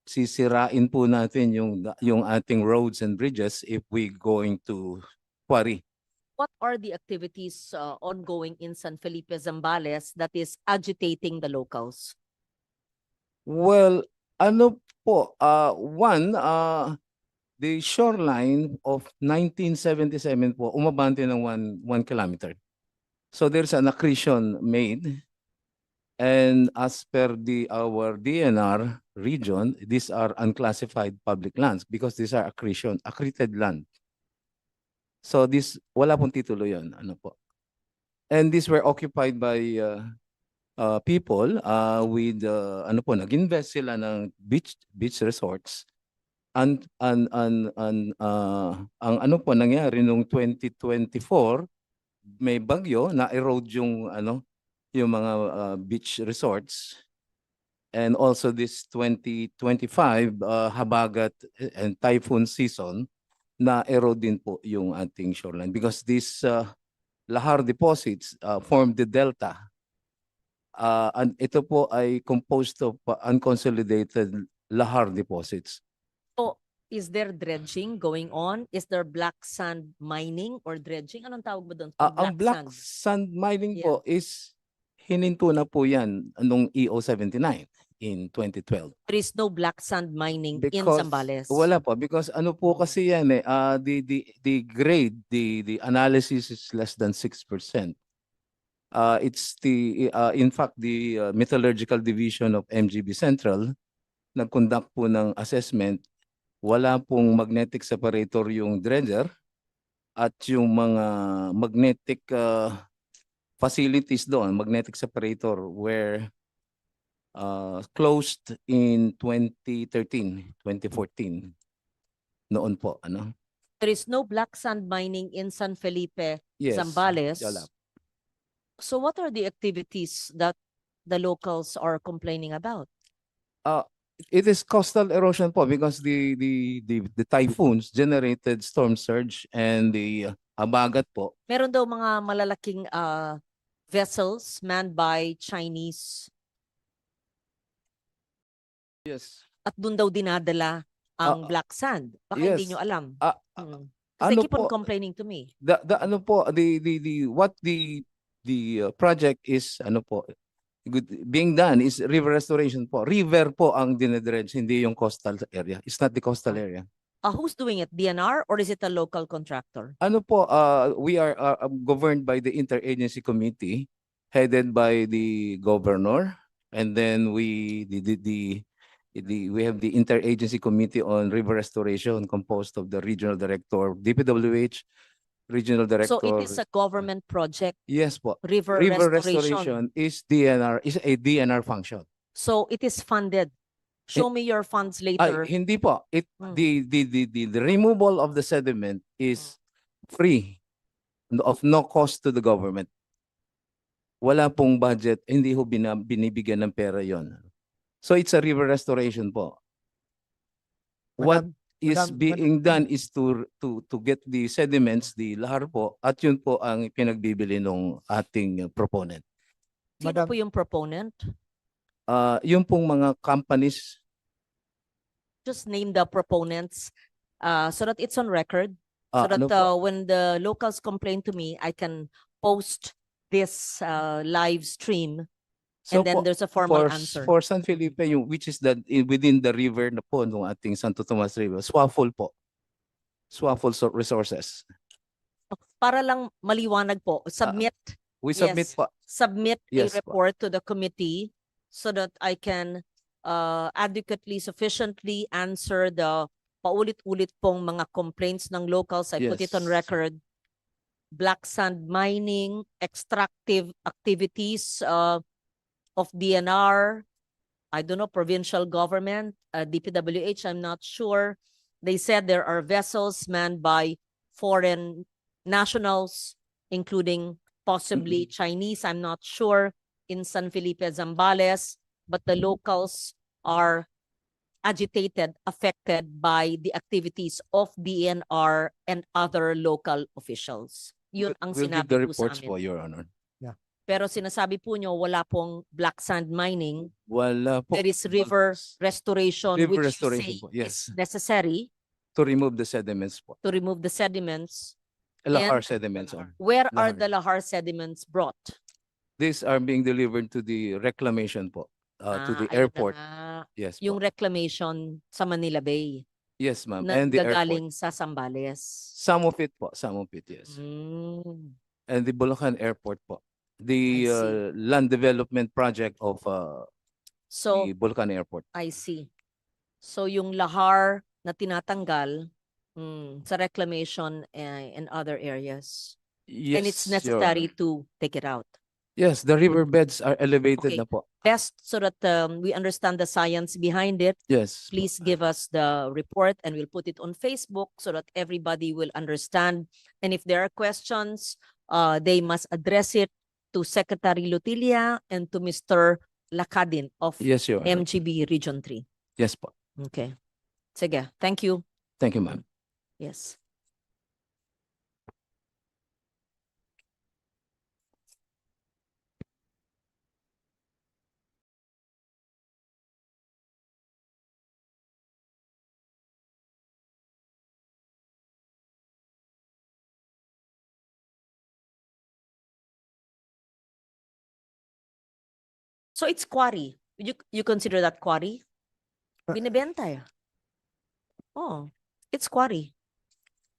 Sisirain po natin yung ating roads and bridges if we going to quarry. What are the activities ongoing in San Felipe Zambales that is agitating the locals? Well, ano po, one, the shoreline of 1977 po, umabante ng 1 kilometer. So there's an accretion made. And as per our DNR region, these are unclassified public lands because these are accreted land. So wala pong titulo yun, ano po. And these were occupied by people with ano po, nag-invest sila ng beach resorts. Ang ano po nangyari nung 2024, may bagyo na erode yung mga beach resorts. And also this 2025 habagat and typhoon season na erode din po yung ating shoreline because these lahar deposits form the delta. And ito po ay composed of unconsolidated lahar deposits. So, is there dredging going on? Is there black sand mining or dredging? Anong tawag mo doon? Ang black sand mining po is hininto na po yan nung EO79 in 2012. There is no black sand mining in Because Zambales. wala po because ano po kasi yan the grade, the analysis is less than 6%. It's in fact the metallurgical division of MGB Central nag-conduct po ng assessment. Wala pong magnetic separator yung dredger at yung mga magnetic facilities doon, magnetic separator were closed in 2013, 2014. Noon po, ano? There is no black sand mining in San Felipe, Yes, Zambales. wala. So what are the activities that the locals are complaining about? It is coastal erosion po because the typhoons generated storm surge and the habagat po. Meron daw mga malalaking vessels manned by Chinese. Yes. At doon daw dinadala ang black sand. Baka hindi Yes. nyo alam. Kasi Ano keep on po, complaining to me. ano po what the project is ano po being done is river restoration po. River po ang dinedredge, hindi yung coastal area. It's not the coastal area. Who's doing it? DNR or is it a local contractor? Ano po, we are governed by the interagency committee headed by the governor, and then we have the interagency committee on river restoration composed of the regional director, DPWH, regional director. So it is a government project. Yes po. River restoration. is a DNR function. So it is funded. Show me your funds Ay, later. hindi po. The removal of the sediment is free, of no cost to the government. Wala pong budget, hindi ho binibigyan ng pera yon. So it's a river restoration po. What is being done is to get the sediments, the lahar po, at yun po ang pinagbibili ng ating proponent. Sino po yung proponent? Yung pong mga companies. Just name the proponents so that it's on record. So that Ano po? when the locals complain to me, I can post this live stream. So And then po, there's a formal answer. For San Felipe, which is within the river na po ng ating Santo Tomas River, Swafol po. Swafol resources. Para lang maliwanag po, submit. We submit po. Submit Yes a po. report to the committee so that I can adequately, sufficiently answer the paulit-ulit pong mga complaints ng locals. I put it on Yes. record. Black sand mining, extractive activities of DNR, I don't know, provincial government, DPWH, I'm not sure. They said there are vessels manned by foreign nationals, including possibly Chinese, I'm not sure, in San Felipe, Zambales, but the locals are agitated, affected by the activities of DNR and other local officials. Yun ang We'll give sinabi the po sa reports amin. po, Your Honor. Pero sinasabi po nyo, wala pong black sand mining. Wala po. There is river restoration, River which restoration you po, say yes. is necessary To remove the sediments po. to remove the sediments. Lahar And sediments. where are Lahar. the lahar sediments brought? These are being delivered to the reclamation po, to the Ayun na airport. nga. Yes Yung po. reclamation sa Manila Bay Yes, ma'am. na And the airport. gagaling sa Zambales. Some of it po, some of it, yes. Mm. And the Bulacan Airport po. The I see. land development project of So, the Bulacan Airport. I see. So yung lahar na tinatanggal sa reclamation and other areas. Yes, And it's Your necessary Honor. to take it out. Yes, the riverbeds are elevated Okay. na po. Best so that we understand the science behind it. Yes. Please give us the report and we'll put it on Facebook so that everybody will understand. And if there are questions, they must address it to Secretary Lutilia and to Mr. Lakadin of Yes, Your Honor. MGB Region 3. Yes po. Okay. Sige. Thank you. Thank you, ma'am. Yes. So it's quarry. You consider that quarry? Binibenta eh. Oh, it's quarry.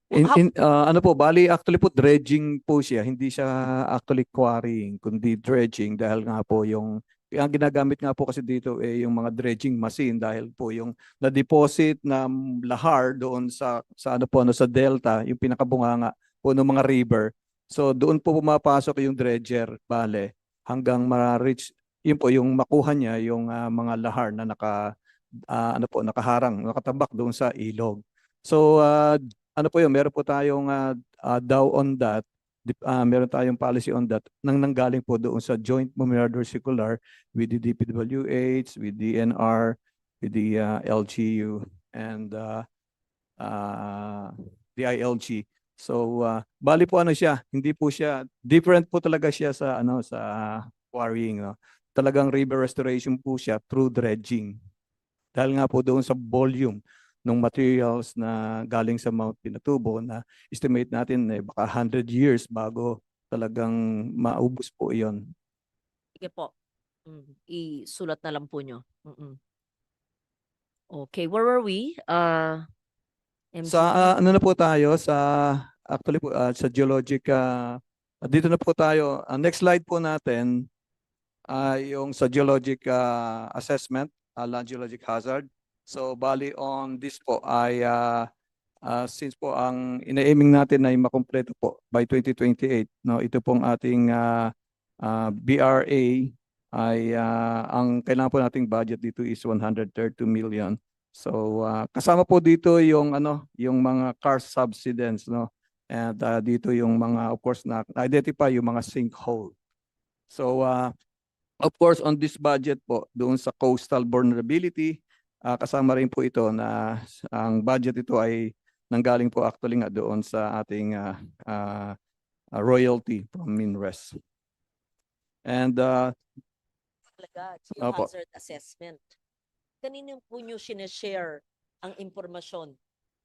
Ano po, bali actually po dredging po siya, hindi siya actually quarrying, kundi dredging dahil nga po yung ang ginagamit nga po kasi dito yung mga dredging machine dahil po yung na-deposit na lahar doon sa ano po sa delta, yung pinakabunganga po ng mga river. So doon po pumapasok yung dredger, bale, hanggang ma-reach yun po yung makuha niya yung mga lahar na nakaharang, nakatabak doon sa ilog. So ano po yun, meron po tayong DAO on that. Meron tayong policy on that nang nanggaling po doon sa Joint Memorandum Circular with the DPWH, with DNR, with the LGU, and the ILG. So bali po ano siya, hindi po siya, different po talaga siya sa quarrying. No? Talagang river restoration po siya through dredging. Dahil nga po doon sa volume ng materials na galing sa Mount Pinatubo na estimate natin baka 100 years bago talagang maubos po iyon. Sige po. Isulat na lang po nyo. Okay, where were we? Sa ano na po tayo sa actually po sa geologic dito na po tayo. Next slide po natin yung sa geologic assessment, land geologic hazard. So bali on this po ay since po ang ina-aiming natin ay makumpleto po by 2028, no, ito pong ating BRA ay ang kailangan po nating budget dito is 132 million. So kasama po dito yung yung mga car subsidence, no. And dito yung mga of course na identify yung mga sinkhole. So of course on this budget po doon sa coastal vulnerability kasama rin po ito na ang budget ito ay nanggaling po actually nga doon sa ating royalty from MinRes. And hazard assessment. Kanino po nyo sinashare ang impormasyon?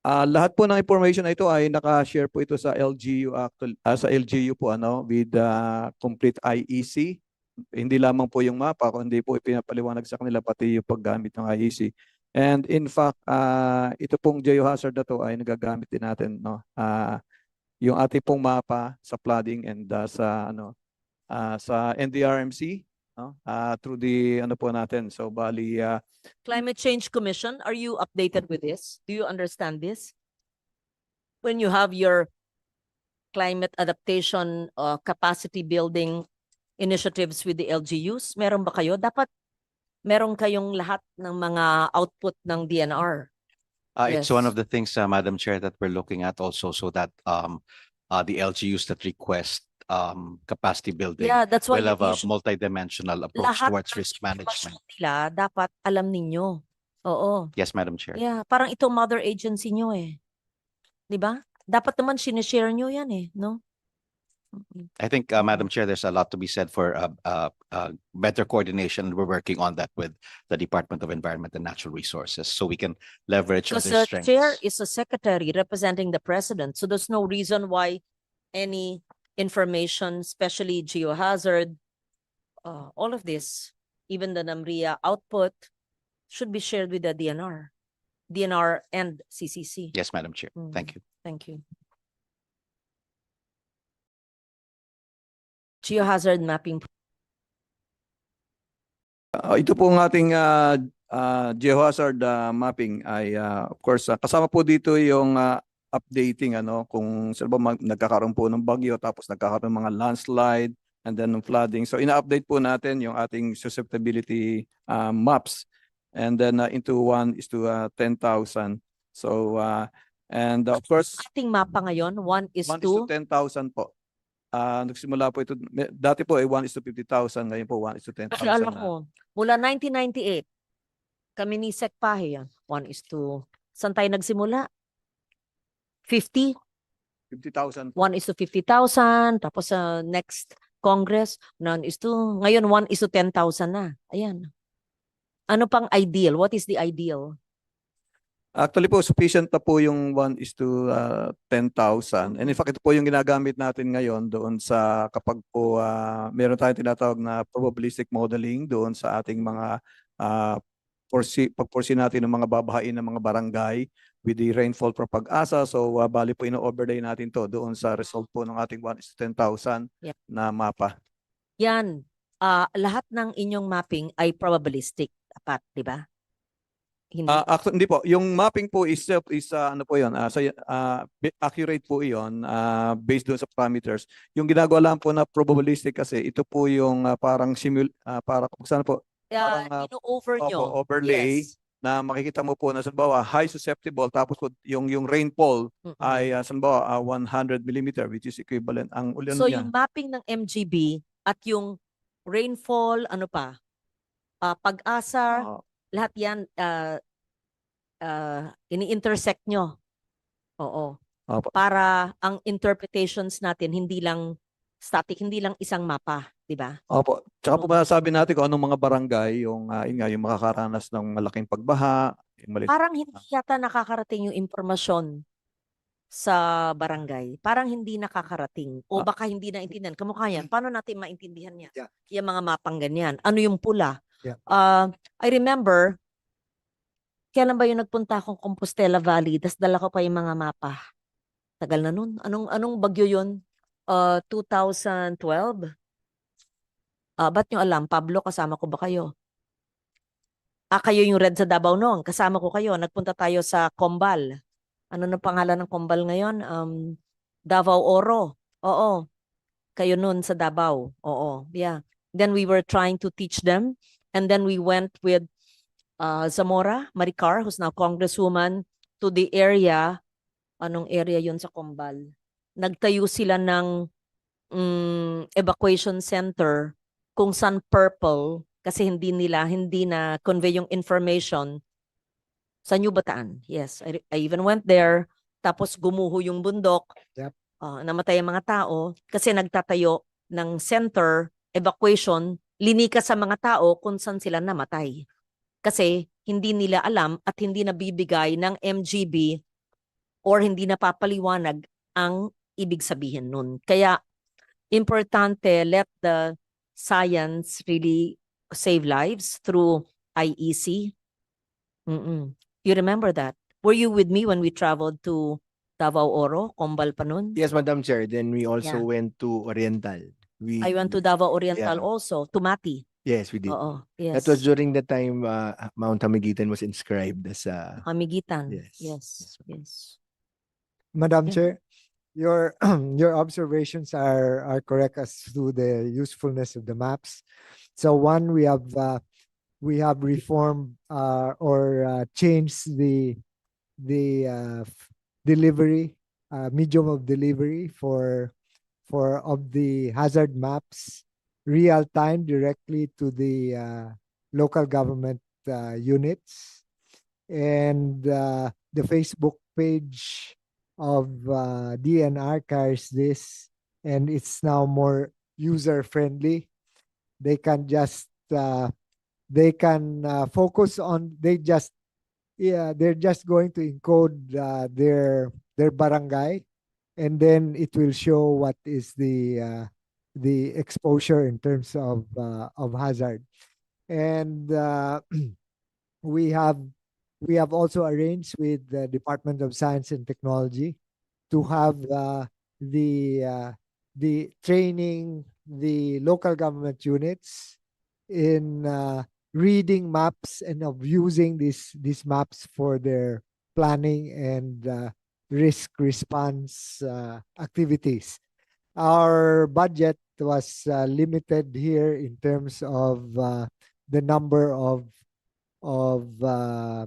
lahat po ng information na ito ay naka-share po ito sa LGU sa LGU po with complete IEC. Hindi lamang po yung mapa, kundi po ipinapaliwanag sa kanila pati yung paggamit ng IEC. And in fact, ito pong geohazard na to ay nagagamit din natin, no? Yung ating pong mapa sa flooding and sa sa NDRMC, no? Through the po natin. So bali Climate Change Commission, are you updated with this? Do you understand this? When you have your climate adaptation capacity building initiatives with the LGUs, meron ba kayo? Dapat meron kayong lahat ng mga output ng DNR. It's one of the things, Madam Chair, that we're looking at also, so that the LGUs that request capacity building that's why will have you a multidimensional approach lahat towards ng risk management. nila dapat alam ninyo. Oo. Yes, Madam Chair. Yeah, parang ito mother agency nyo eh. 'Di ba? Dapat naman sinishare nyo yan eh, no? I think, Madam Chair, there's a lot to be said for better coordination. We're working on that with the Department of Environment and Natural Resources, so we can leverage on Because their the chair strengths. is a secretary representing the president. So there's no reason why any information, especially geohazard, all of this, even the NAMRIA output, should be shared with the DNR and CCC. Yes, Madam Chair. Thank you. Thank you. Geohazard mapping. Ito po ang ating geohazard mapping ay of course kasama po dito yung updating kung saan ba nagkakaroon po ng bagyo tapos nagkakaroon ng mga landslide and then ng flooding. So ina-update po natin yung ating susceptibility maps and then into 1:10,000. So and of course Ating mapa ngayon, 1:10,000 po. Nagsimula po ito, dati po ay 1:50,000, ngayon po 1:10,000 Naalala na. ko, mula 1998, kami ni Sec Pahe, 1:, saan tayo nagsimula? 50? 50,000. 1:50,000, tapos sa next Congress, ngayon 1:10,000 na. Ayan. Ano pang ideal? What is the ideal? Actually po, sufficient na po yung 1:10,000. And in fact, ito po yung ginagamit natin ngayon doon sa kapag po meron tayong tinatawag na probabilistic modeling doon sa ating mga pag-foresee natin ng mga babahain ng mga barangay with the rainfall from pag-asa. So bali po ino-overlay natin to doon sa result po ng ating 1:10,000 na mapa. Yan. Lahat ng inyong mapping ay probabilistic. Dapat, di ba? Actually, hindi po. Yung mapping po is ano po 'yon? Accurate po 'yon based doon sa parameters. Yung ginagawa lang po na probabilistic kasi ito po yung parang para kung saan po ino-over nyo. overlay na makikita mo po na halimbawa high susceptible tapos po yung rainfall ay halimbawa 100 millimeter which is equivalent ang ulan So niya. yung mapping ng MGB at yung rainfall, ano pa? Pag-asa, lahat yan ini-intersect nyo. Oo. Para ang interpretations natin hindi lang static, hindi lang isang mapa, di ba? Opo. Tsaka po masasabi natin kung anong mga barangay yung yung makakaranas ng malaking pagbaha, Parang hindi yata nakakarating yung impormasyon sa barangay. Parang hindi nakakarating. O baka hindi naintindihan. Kamukha yan. Paano natin maintindihan yan? Yung mga mapang ganyan. Ano yung pula? I remember, kailan ba yung nagpunta akong Compostela Valley, tas dala ko pa yung mga mapa. Tagal na nun. Anong bagyo yun? 2012? Ba't nyo alam? Pablo, kasama ko ba kayo? Kayo yung red sa Davao noon. Kasama ko kayo. Nagpunta tayo sa Combal. Ano na pangalan ng Combal ngayon? Davao Oro. Oo. Kayo noon sa Davao. Oo. Yeah. Then we were trying to teach them. And then we went with Zamora Maricar, who's now Congresswoman, to the area. Anong area yun sa Combal? Nagtayo sila ng evacuation center kung saan purple kasi hindi na convey yung information sa New Bataan. Yes, I even went there. Tapos gumuho yung bundok. Namatay ang mga tao kasi nagtatayo ng center evacuation, linika sa mga tao kung saan sila namatay. Kasi hindi nila alam at hindi nabibigay ng MGB or hindi napapaliwanag ang ibig sabihin nun. Kaya importante, let the science really save lives through IEC. You remember that? Were you with me when we traveled to Davao Oro, Combal pa nun? Yes, Madam Chair. Then we also went to Oriental. I went to Davao Oriental also, to Mati. Yes, we did. Oo, yes. That was during the time Mount Hamigitan was inscribed as Hamigitan. Yes. Yes. Madam Chair, your your observations are correct as to the usefulness of the maps. So one, we have reformed or changed the delivery medium of delivery for of the hazard maps real time directly to the local government units. and the Facebook page of DNR carries this, and it's now more user friendly. They can just focus on they're just going to encode their barangay, and then it will show what is the exposure in terms of hazard. And we have also arranged with the Department of Science and Technology to have the training the local government units in reading maps and of using these maps for their planning and risk response activities. Our budget was limited here in terms of the number of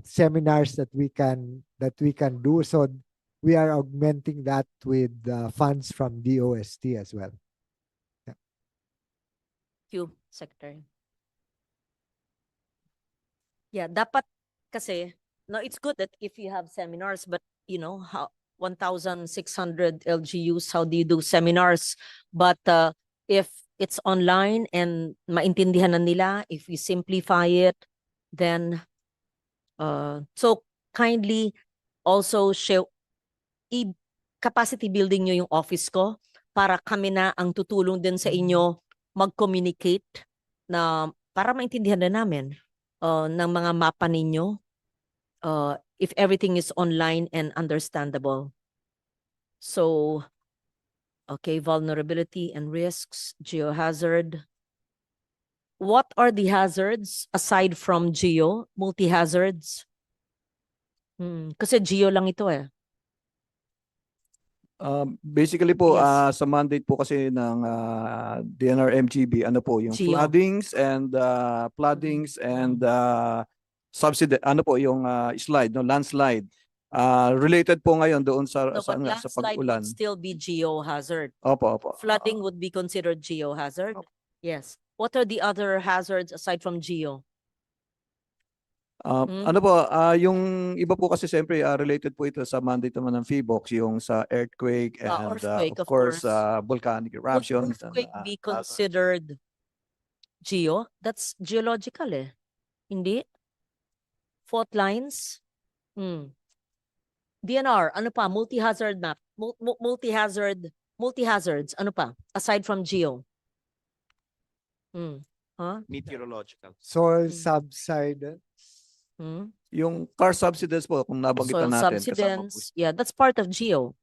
seminars that we can do. So we are augmenting that with funds from DOST as well. Yeah. Thank you, Secretary. Yeah, dapat kasi, no, it's good that if you have seminars, but you know, how 1,600 LGUs, how do you do seminars? But if it's online and maintindihan na nila, if we simplify it, then so kindly also show capacity building nyo yung office ko para kami na ang tutulong din sa inyo mag-communicate na para maintindihan na namin ng mga mapa ninyo if everything is online and understandable. So, okay, vulnerability and risks, geohazard. What are the hazards aside from geo, multi-hazards? Kasi geo lang ito eh. Basically po, Yes. sa mandate po kasi ng DNR MGB, ano po, yung Geo. floodings and subsidy, ano po, yung slide, no, landslide. Related po ngayon doon sa, No, but sa landslide pag-ulan. would still be geohazard. Opo. Flooding would be considered geohazard. Yes. What are the other hazards aside from geo? Ano po, yung iba po kasi siyempre related po ito sa mandate naman ng PHIVOLCS, yung sa earthquake and Earthquake, of of course, course. volcanic Would eruptions. earthquake be considered geo? That's geological eh. Hindi? Fault lines? DNR, ano pa? Multi-hazard map. Multi-hazards, ano pa? Aside from geo. Meteorological. Soil subsidence. Yung car subsidies po, kung nabanggitan Soil natin. Kasama po. subsidence. Yeah, that's part of geo.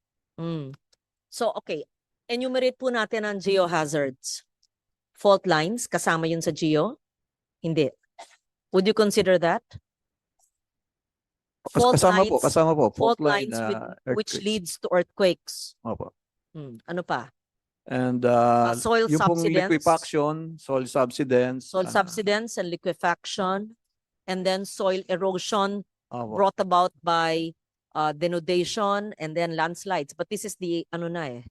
So, okay. Enumerate po natin ang geohazards. Fault lines, kasama yun sa geo? Hindi. Would you consider that? Kasama po. Fault lines which earthquakes. leads to earthquakes. Opo. Ano pa? And soil yung pong subsidence. liquefaction, soil subsidence. Soil subsidence and liquefaction. And then soil erosion Opo. brought about by denudation and then landslides. But this is the, ano na eh.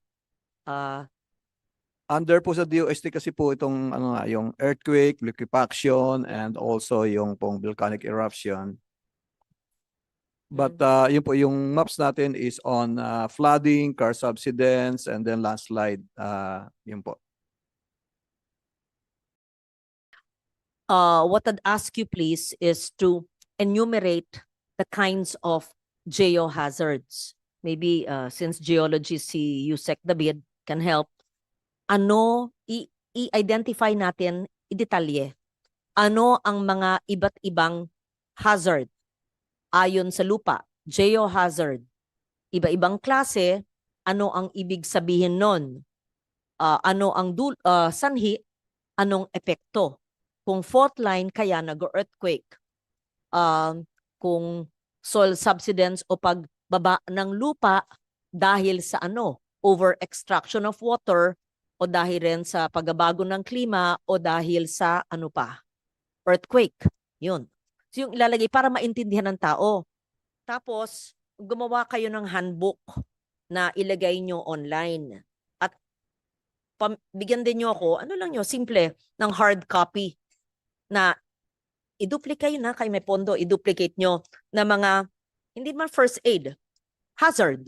Under po sa DOST kasi po itong yung earthquake, liquefaction, and also yung pong volcanic eruption. But yun po, yung maps natin is on flooding, car subsidence, and then landslide. Yun po. What I'd ask you please is to enumerate the kinds of geohazards. Maybe since geology si Yusek David can help. Ano, i-identify natin, i-detalye. Ano ang mga iba't ibang hazard ayon sa lupa, geohazard. Iba-ibang klase, ano ang ibig sabihin nun? Ano ang sanhi, anong epekto? Kung fault line, kaya nag-earthquake. Kung soil subsidence o pagbaba ng lupa dahil sa over extraction of water o dahil rin sa pagbabago ng klima o dahil sa earthquake. Yun. So yung ilalagay para maintindihan ng tao. Tapos, gumawa kayo ng handbook na ilagay nyo online. At bigyan din nyo ako, simple, ng hard copy na i-duplicate na kay may pondo, i-duplicate nyo na mga, hindi man first aid, hazard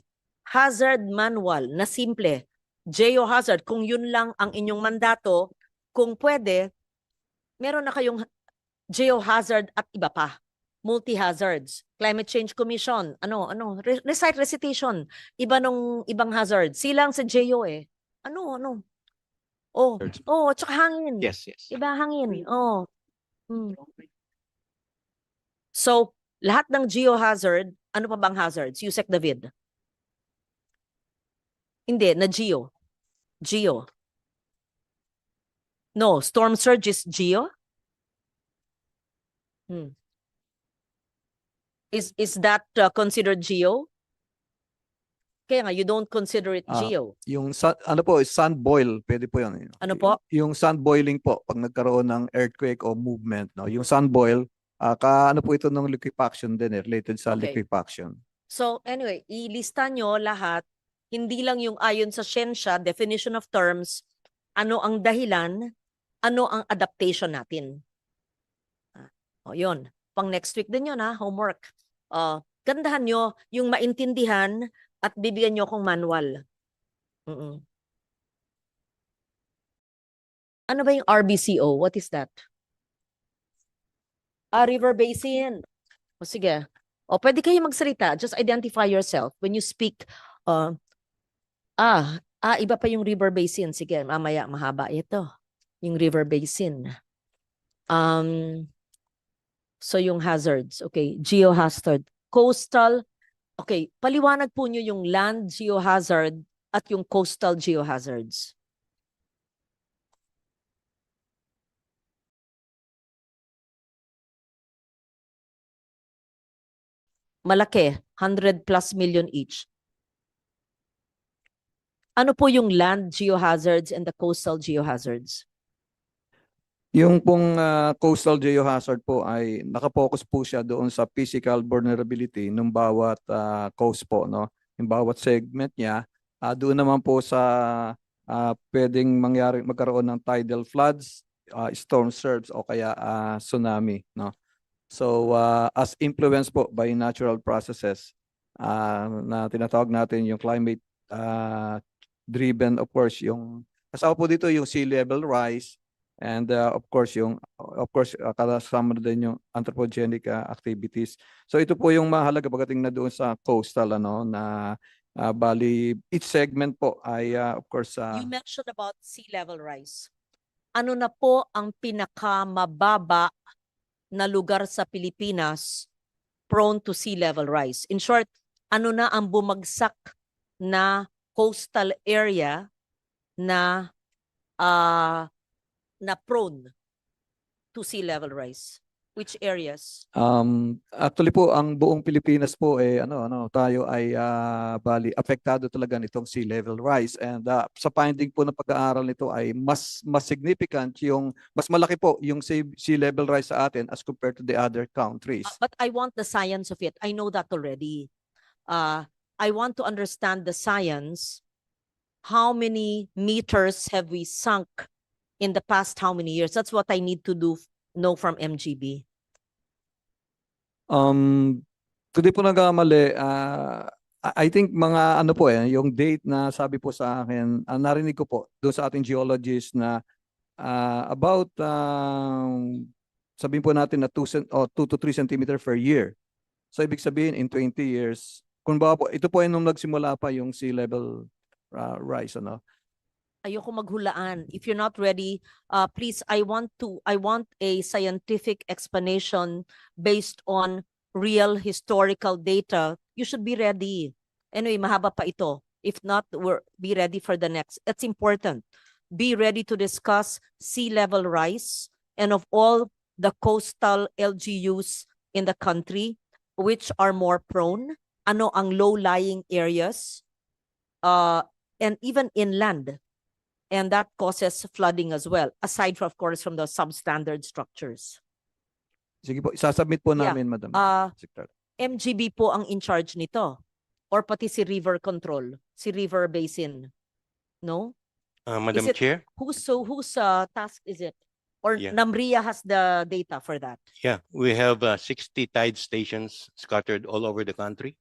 manual na simple, geohazard, kung yun lang ang inyong mandato, kung pwede, meron na kayong geohazard at iba pa. Multi-hazards, Climate Change Commission, recite recitation, iba nung ibang hazard. Silang sa geo eh. Ano? Tsaka hangin. Yes, yes. Iba hangin. So, lahat ng geohazard, ano pa bang hazards? Yusek David. Hindi, na geo. Geo. No, storm surge is geo? Is that considered geo? Kaya nga, you don't consider it geo. Yung ano po, sand boil, pwede po yun. Ano po? Yung sand boiling po, pag nagkaroon ng earthquake o movement, no? Yung sand boil, ano po ito ng liquefaction din related sa Okay. liquefaction. So anyway, ilista nyo lahat, hindi lang yung ayon sa siyensya, definition of terms, ano ang dahilan, ano ang adaptation natin. Yun. Pang next week din yun homework. Gandahan nyo yung maintindihan at bibigyan nyo akong manual. Ano ba yung RBCO? What is that? River Basin. Sige. Pwede kayo magsalita. Just identify yourself. When you speak, iba pa yung River Basin. Sige, mamaya mahaba ito. Yung River Basin. So yung hazards. Okay, geohazard. Coastal. Okay, paliwanag po nyo yung land geohazard at yung coastal geohazards. Malaki, 100+ million each. Ano po yung land geohazards and the coastal geohazards? Yung pong coastal geohazard po ay nakapokus po siya doon sa physical vulnerability ng bawat coast po, no? Yung bawat segment niya, doon naman po sa pwedeng magkaroon ng tidal floods, storm surge o kaya tsunami, no? So as influenced po by natural processes na tinatawag natin yung climate driven, of course, yung kasama po dito yung sea level rise. And of course kasama din yung anthropogenic activities. So ito po yung mahalaga pagdating na doon sa coastal na bali each segment po ay of course You mentioned about sea level rise. Ano na po ang pinakamababa na lugar sa Pilipinas prone to sea level rise? In short, ano na ang bumagsak na coastal area na prone to sea level rise? Which areas? Actually po ang buong Pilipinas po tayo ay bali apektado talaga nitong sea level rise, and sa finding po ng pag-aaral nito ay mas significant yung mas malaki po yung sea level rise sa atin as compared to the other countries. But I want the science of it. I know that already. I want to understand the science. How many meters have we sunk in the past how many years? That's what I need to know from MGB. Hindi po nagkamali. I think mga yung date na sabi po sa akin, narinig ko po doon sa ating geologists na about sabihin po natin na 2 to 3 centimeter per year. So ibig sabihin in 20 years, kung ba po, ito po ay nung nagsimula pa yung sea level rise, Ayoko maghulaan. If you're not ready, please, I want a scientific explanation based on real historical data. You should be ready. Anyway, mahaba pa ito. If not, be ready for the next. It's important. Be ready to discuss sea level rise and of all the coastal LGUs in the country, which are more prone. Ano ang low-lying areas, and even inland. And that causes flooding as well, aside from, of course, from the substandard structures. Sige po, isasubmit po namin, Madam Secretary. MGB po ang in charge nito, or pati si river control, si river basin, no? Madam Chair? Whose task is it? Or Yeah. NAMRIA has the data for that? Yeah, we have 60 tide stations scattered all over the country.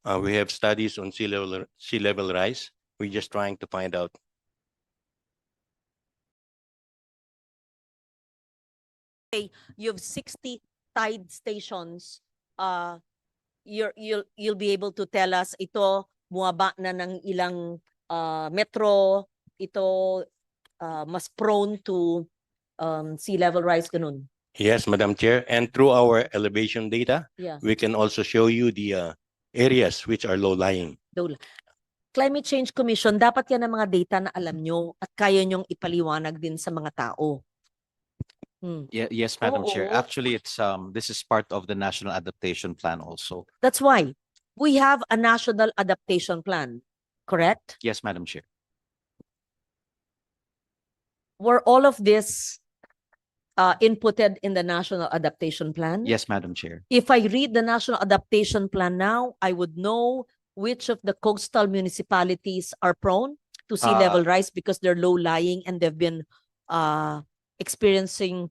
We have studies on sea level rise. We're just trying to find out. You have 60 tide stations. You'll be able to tell us ito bumaba na ng ilang metro, ito mas prone to sea level rise, ganun. Yes, Madam Chair. And through our elevation data, Yeah. we can also show you the areas which are low lying. Climate Change Commission, dapat yan ang mga data na alam nyo at kaya nyong ipaliwanag din sa mga tao. Yes, Madam Chair. Oo. Actually, this is part of the National Adaptation Plan also. That's why we have a national adaptation plan, correct? Yes, Madam Chair. Were all of this inputted in the national adaptation plan? Yes, Madam Chair. If I read the national adaptation plan now, I would know which of the coastal municipalities are prone to sea level rise because they're low lying and they've been experiencing,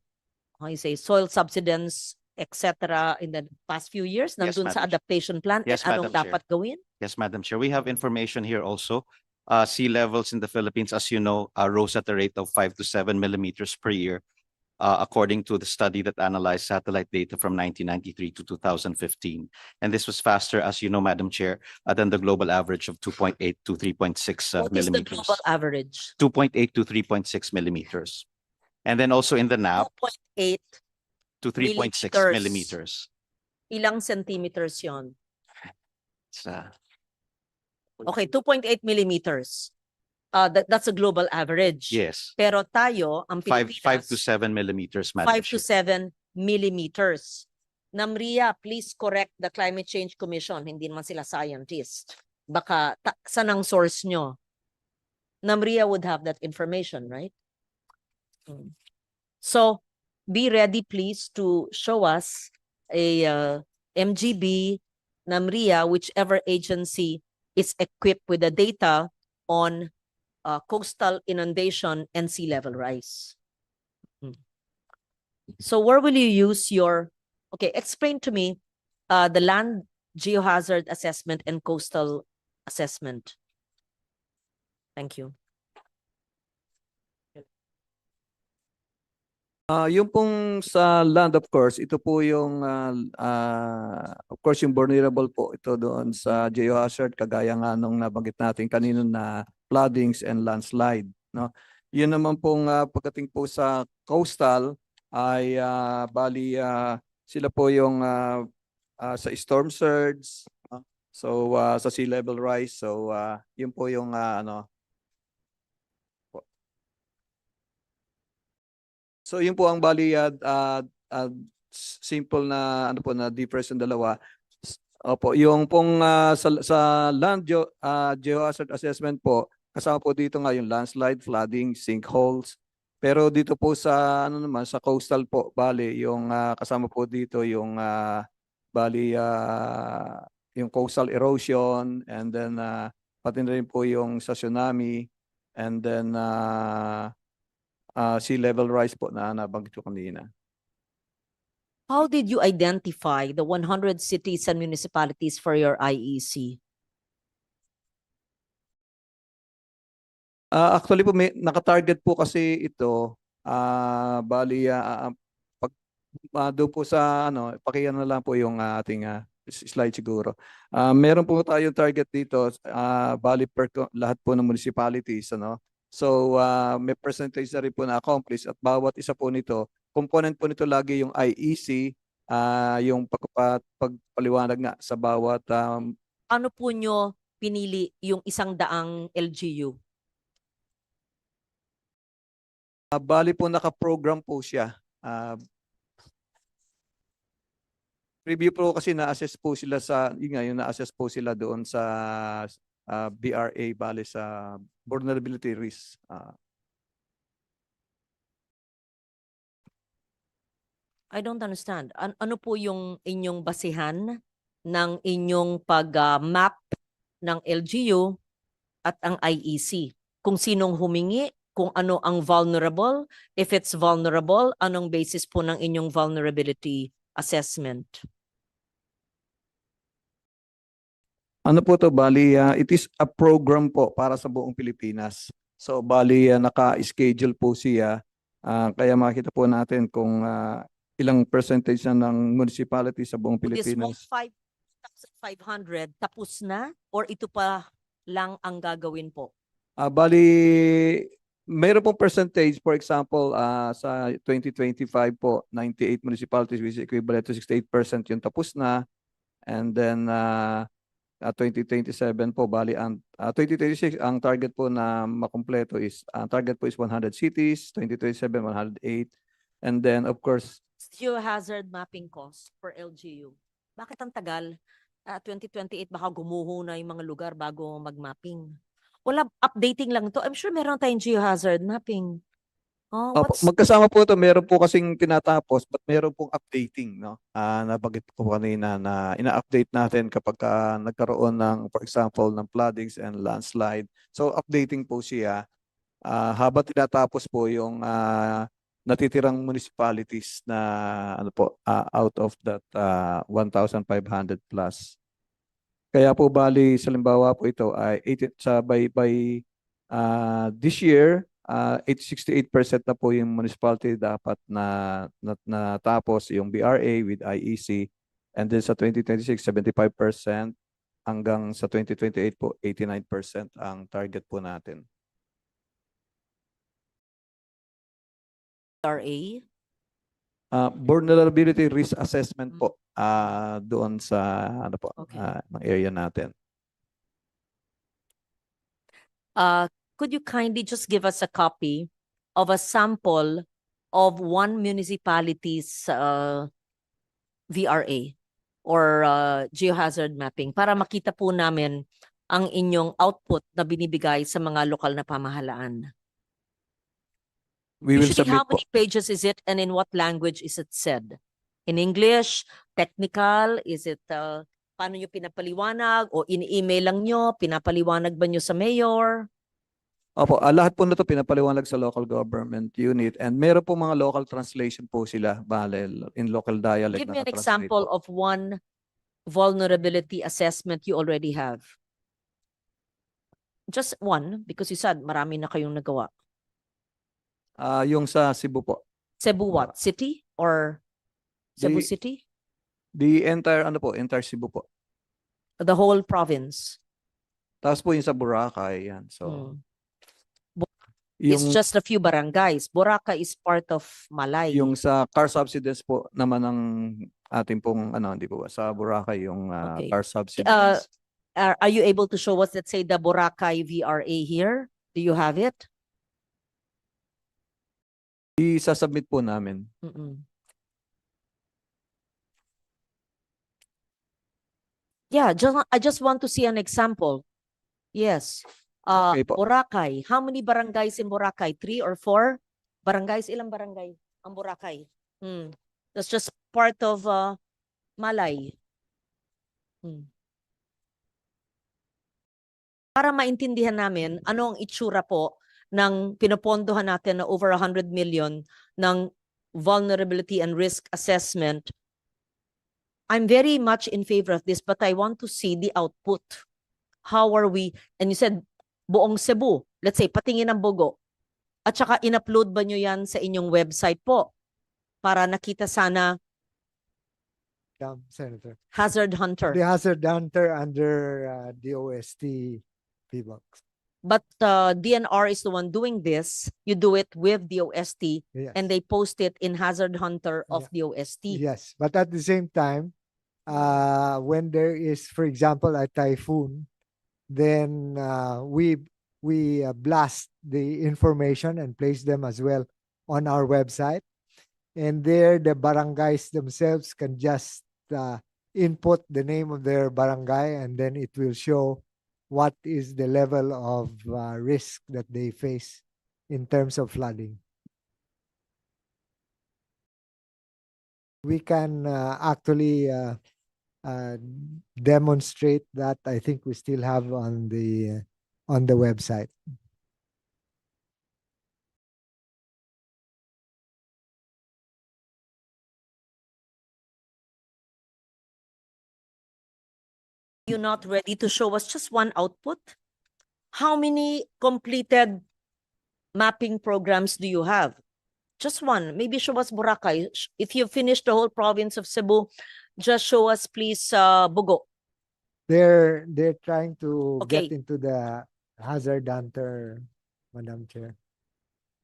how you say, soil subsidence, etc. in the past few years. Yes, Nandun sa Madam Chair. adaptation plan. Yes, At anong Madam Chair. dapat gawin? Yes, Madam Chair. We have information here also. Sea levels in the Philippines, as you know, rose at a rate of 5 to 7 millimeters per year, according to the study that analyzed satellite data from 1993 to 2015. And this was faster, as you know, Madam Chair, than the global average of 2.8 to 3.6 What is the millimeters. global average? 2.8 to 3.6 millimeters. And then also in the NAP, 2.8 to 3.6 millimeters. millimeters. Ilang centimeters yon? It's, Okay, 2.8 millimeters. That's a global average. yes, Pero tayo, ang 5 Pilipinas, to 7 millimeters, Madam 5 to Chair. 7 millimeters. NAMRIA, please correct the Climate Change Commission. Hindi naman sila scientist. Baka, saan ang source nyo? NAMRIA would have that information, right? So, be ready, please, to show us a MGB, NAMRIA, whichever agency is equipped with the data on coastal inundation and sea level rise. So where will you use your, okay, explain to me the land geohazard assessment and coastal assessment. Thank you. Yung pong sa land, of course, ito po yung, of course, yung vulnerable po ito doon sa geohazard, kagaya nga nung nabanggit natin kanino na floodings and landslide. No? Yun naman pong pagdating po sa coastal ay bali sila po yung sa storm surge, so sa sea level rise. So yun po yung So yun po ang bali simple na ano po na difference ng dalawa. Opo, yung pong sa land geohazard assessment po, kasama po dito nga yung landslide, flooding, sinkholes. Pero dito po sa ano naman sa coastal po, bali yung kasama po dito yung bali yung coastal erosion, and then pati na rin po yung sa tsunami, and then sea level rise po na nabanggit ko kanina. How did you identify the 100 cities and municipalities for your IEC? Actually po may naka-target po kasi ito bali pag doon po sa ano pakiyan na lang po yung ating slide siguro. Meron po tayong target dito bali per lahat po ng municipalities ano. So may percentage na rin po na accomplish at bawat isa po nito, component po nito lagi yung IEC, yung pagpaliwanag nga sa bawat ano po nyo pinili yung 100 LGU? bali po naka-program po siya. Preview po kasi na-assess po sila sa yung na-assess po sila doon sa BRA bali sa vulnerability risk. I don't understand. Ano po yung inyong basihan ng inyong pag-map ng LGU at ang IEC? Kung sinong humingi, kung ano ang vulnerable? If it's vulnerable, anong basis po ng inyong vulnerability assessment? Ano po to, bali, it is a program po para sa buong Pilipinas. So bali, naka-schedule po siya. Kaya makita po natin kung ilang percentage na ng municipality sa buong So this whole Pilipinas. 5,500 tapos na or ito pa lang ang gagawin po? Bali, mayroon pong percentage, for example, sa 2025 po, 98 municipalities, which is equivalent to 68% yung tapos na. And then 2027 po, bali, 2026, ang target po na makumpleto is, ang target po is 100 cities, 2027, 108. And then, of course, Geohazard mapping cost for LGU. Bakit ang tagal? 2028 baka gumuho na yung mga lugar bago mag-mapping. Wala, updating lang to. I'm sure meron tayong geohazard mapping. Oh, what's magkasama po ito, meron po kasing tinatapos, but meron pong updating, no? Nabanggit ko kanina na ina-update natin kapag nagkaroon ng, for example, ng floodings and landslide. So, updating po siya habang tinatapos po yung natitirang municipalities na ano po, out of that 1,500 plus. Kaya po bali sa limbawa po ito ay by this year 68% na po yung municipality dapat na natapos yung BRA with IEC, and then sa 2026 75%, hanggang sa 2028 po 89% ang target po natin. RA? Vulnerability risk assessment po doon sa ano po ng area natin. Could you kindly just give us a copy of a sample of one municipality's VRA or geohazard mapping para makita po namin ang inyong output na binibigay sa mga lokal na pamahalaan? We will Usually, submit how many pages is it and in what language is it said? In English? Technical? Is it paano nyo pinapaliwanag? O in-email lang nyo? Pinapaliwanag ba nyo sa mayor? Opo, lahat po na ito pinapaliwanag sa local government unit, and meron po mga local translation po sila, bale, in local dialect. Give me an nakatranslate example po. of one vulnerability assessment you already have. Just one, because you said marami na kayong nagawa. Yung sa Cebu po. Cebu what? City or Cebu The- City? The entire, ano po, entire Cebu po. The whole province? Tapos po yung sa Boracay, yan. So, It's yung, just a few barangays. Boracay is part of Malay. yung sa car subsidies po naman ng ating pong, ano, hindi po ba, sa Boracay yung Okay. car subsidies. Are you able to show us, let's say, the Boracay VRA here? Do you have it? Isasubmit po namin. Yeah, I just want to see an example. Yes. Okay po. Boracay. How many barangays in Boracay? 3 or 4 barangays? Ilang barangay ang Boracay? That's just part of Malay. Para maintindihan namin ano ang itsura po ng pinopondohan natin na over 100 million ng vulnerability and risk assessment. I'm very much in favor of this, but I want to see the output. How are we? And you said, buong Cebu, let's say, patingin ng Bogo. At saka in-upload ba nyo yan sa inyong website po? Para nakita sana Senator. Hazard Hunter. The Hazard Hunter under DOST PBOX. But DNR is the one doing this. You do it with DOST, Yes. and they post it in Hazard Hunter of DOST. Yes, but at the same time, when there is, for example, a typhoon, then we blast the information and place them as well on our website. And there, the barangays themselves can just input the name of their barangay, and then it will show what is the level of risk that they face in terms of flooding. We can actually demonstrate that. I think we still have on the website. you not ready to show us just one output? How many completed mapping programs do you have? Just one. Maybe show us Boracay. If you finish the whole province of Cebu, just show us, please, Bugo. They're trying to Okay. get into the hazard hunter, Madam Chair.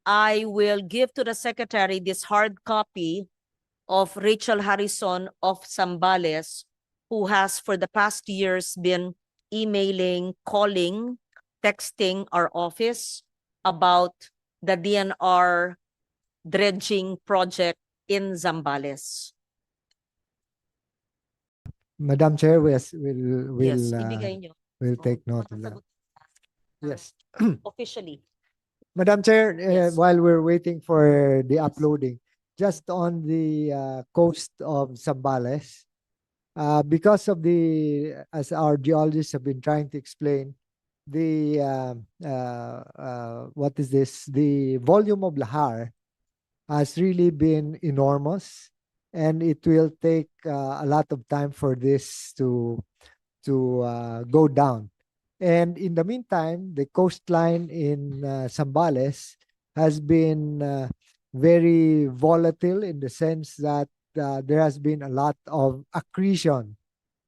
I will give to the secretary this hard copy of Rachel Harrison of Zambales, who has for the past years been emailing, calling, texting our office about the DNR dredging project in Zambales. Madam Chair, Yes, ibigay nyo. we'll take note of that. Yes. Officially. Madam Chair, Yes. while we're waiting for the uploading, just on the coast of Zambales, because of as our geologists have been trying to explain, what is this? The volume of lahar has really been enormous, and it will take a lot of time for this to go down. And in the meantime, the coastline in Zambales has been very volatile in the sense that there has been a lot of accretion.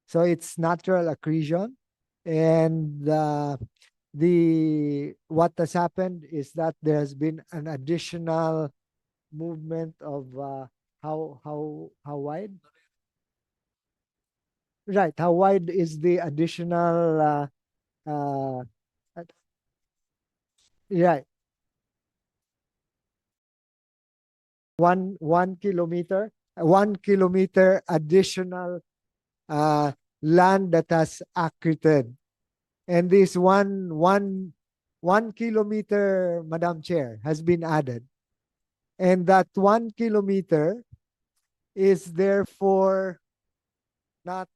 So it's natural accretion. And what has happened is that there has been an additional movement of how wide? Right. How wide is the additional uh, right. 1 kilometer, 1 kilometer additional land that has accreted. And this one kilometer, Madam Chair, has been added. And that 1 kilometer is therefore not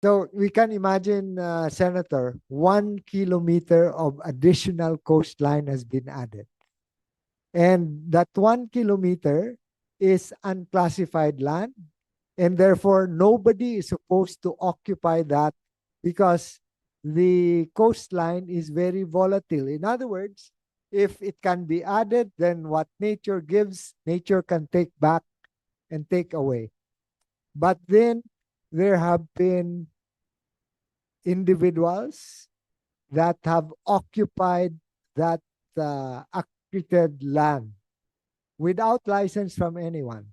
so we can imagine, Senator, 1 kilometer of additional coastline has been added. And that 1 kilometer is unclassified land. And therefore, nobody is supposed to occupy that because the coastline is very volatile. In other words, if it can be added, then what nature gives, nature can take back and take away. But then there have been individuals that have occupied that accreted land without license from anyone.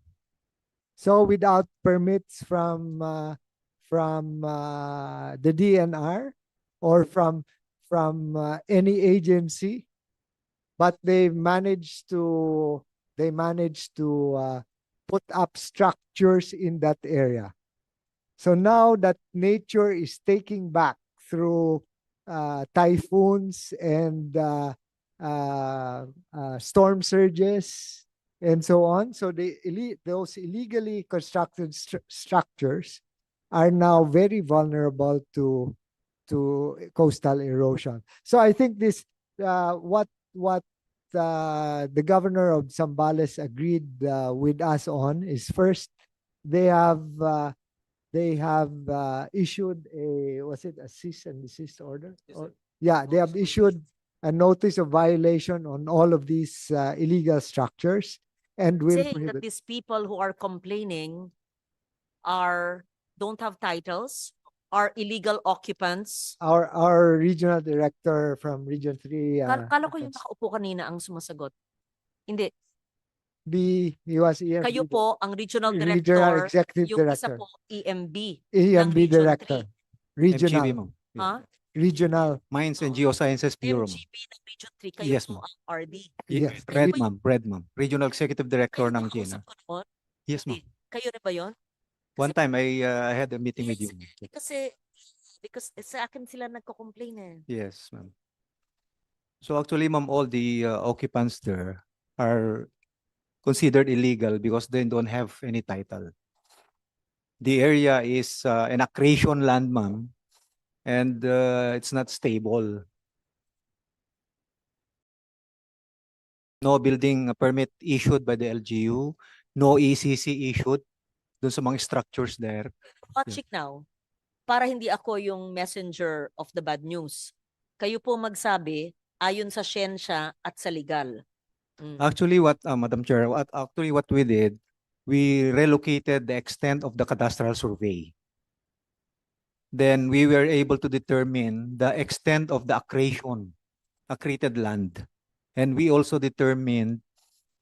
So without permits from the DNR or from any agency, but they managed to put up structures in that area. So now that nature is taking back through typhoons and storm surges and so on. So those illegally constructed structures are now very vulnerable to coastal erosion. So I think this what the governor of Zambales agreed with us on is, first, they have issued a cease and desist order? Yeah, they have issued a notice of violation on all of these illegal structures, and will Saying that prohibit. these people who are complaining don't have titles, are illegal occupants. Our regional director from Region 3. Kala ko yung nakaupo kanina ang sumasagot. Hindi. He was EMB. Kayo po ang regional Regional director, Executive yung Director. isa po EMB. EMB Region Director. Regional. ma'am. Ha? Regional. Mines and Geosciences Bureau, ma'am. MGB ng Region 3, kayo Yes, po ma'am. ang RD. Yes. Red, ma'am. Red, ma'am. Regional Executive Director ng Kausap GNR. ko noon. Yes, ma'am. Kayo rin ba yun? One time, I had a meeting with you. Kasi because sa akin sila nagko-complain eh. Yes, ma'am. So actually, ma'am, all the occupants there are considered illegal because they don't have any title. The area is an accretion land, ma'am, and it's not stable. No building permit issued by the LGU, no ECC issued dun sa mga structures there. Watch it now. Para hindi ako yung messenger of the bad news. Kayo po magsabi ayon sa siyensya at sa legal. Actually, Madam Chair, what we did, we relocated the extent of the cadastral survey. Then we were able to determine the extent of the accreted land. And we also determined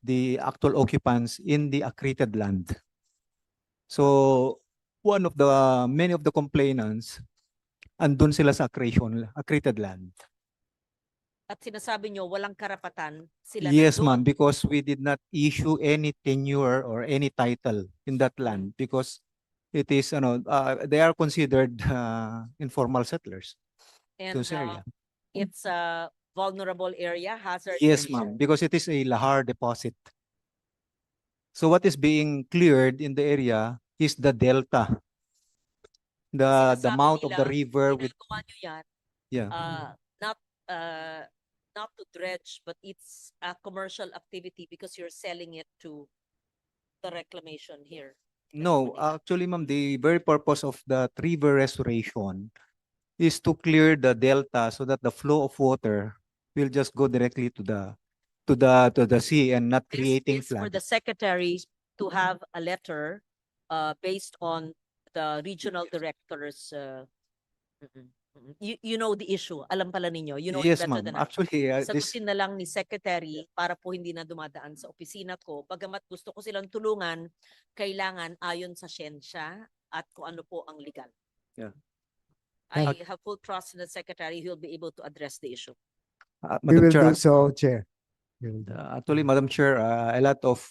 the actual occupants in the accreted land. So many of the complainants, andun sila sa accreted land. At sinasabi nyo walang karapatan sila Yes, nandun. ma'am, because we did not issue any tenure or any title in that land because it is, they are considered informal settlers. And Those area. it's a vulnerable area, hazard Yes, area. ma'am, because it is a lahar deposit. So what is being cleared in the area is the delta, the Sinasabi mouth of the nila, river with, ginagawa nyo yan, yeah. Not to dredge, but it's a commercial activity because you're selling it to the reclamation here. No, actually, ma'am, the very purpose of the river restoration is to clear the delta so that the flow of water will just go directly to the sea and not creating Is for flood. the secretary to have a letter based on the regional directors. You know the issue. Alam pala ninyo. You know it Yes, better ma'am. than I. Actually, Sagutin na lang ni secretary para po hindi na dumadaan sa opisina ko. Bagamat gusto ko silang tulungan, kailangan ayon sa siyensya at kung ano po ang legal. Yeah. I have full trust in the secretary. He'll be able to address the issue. We Madam will Chair, do so, Chair. actually, Madam Chair, a lot of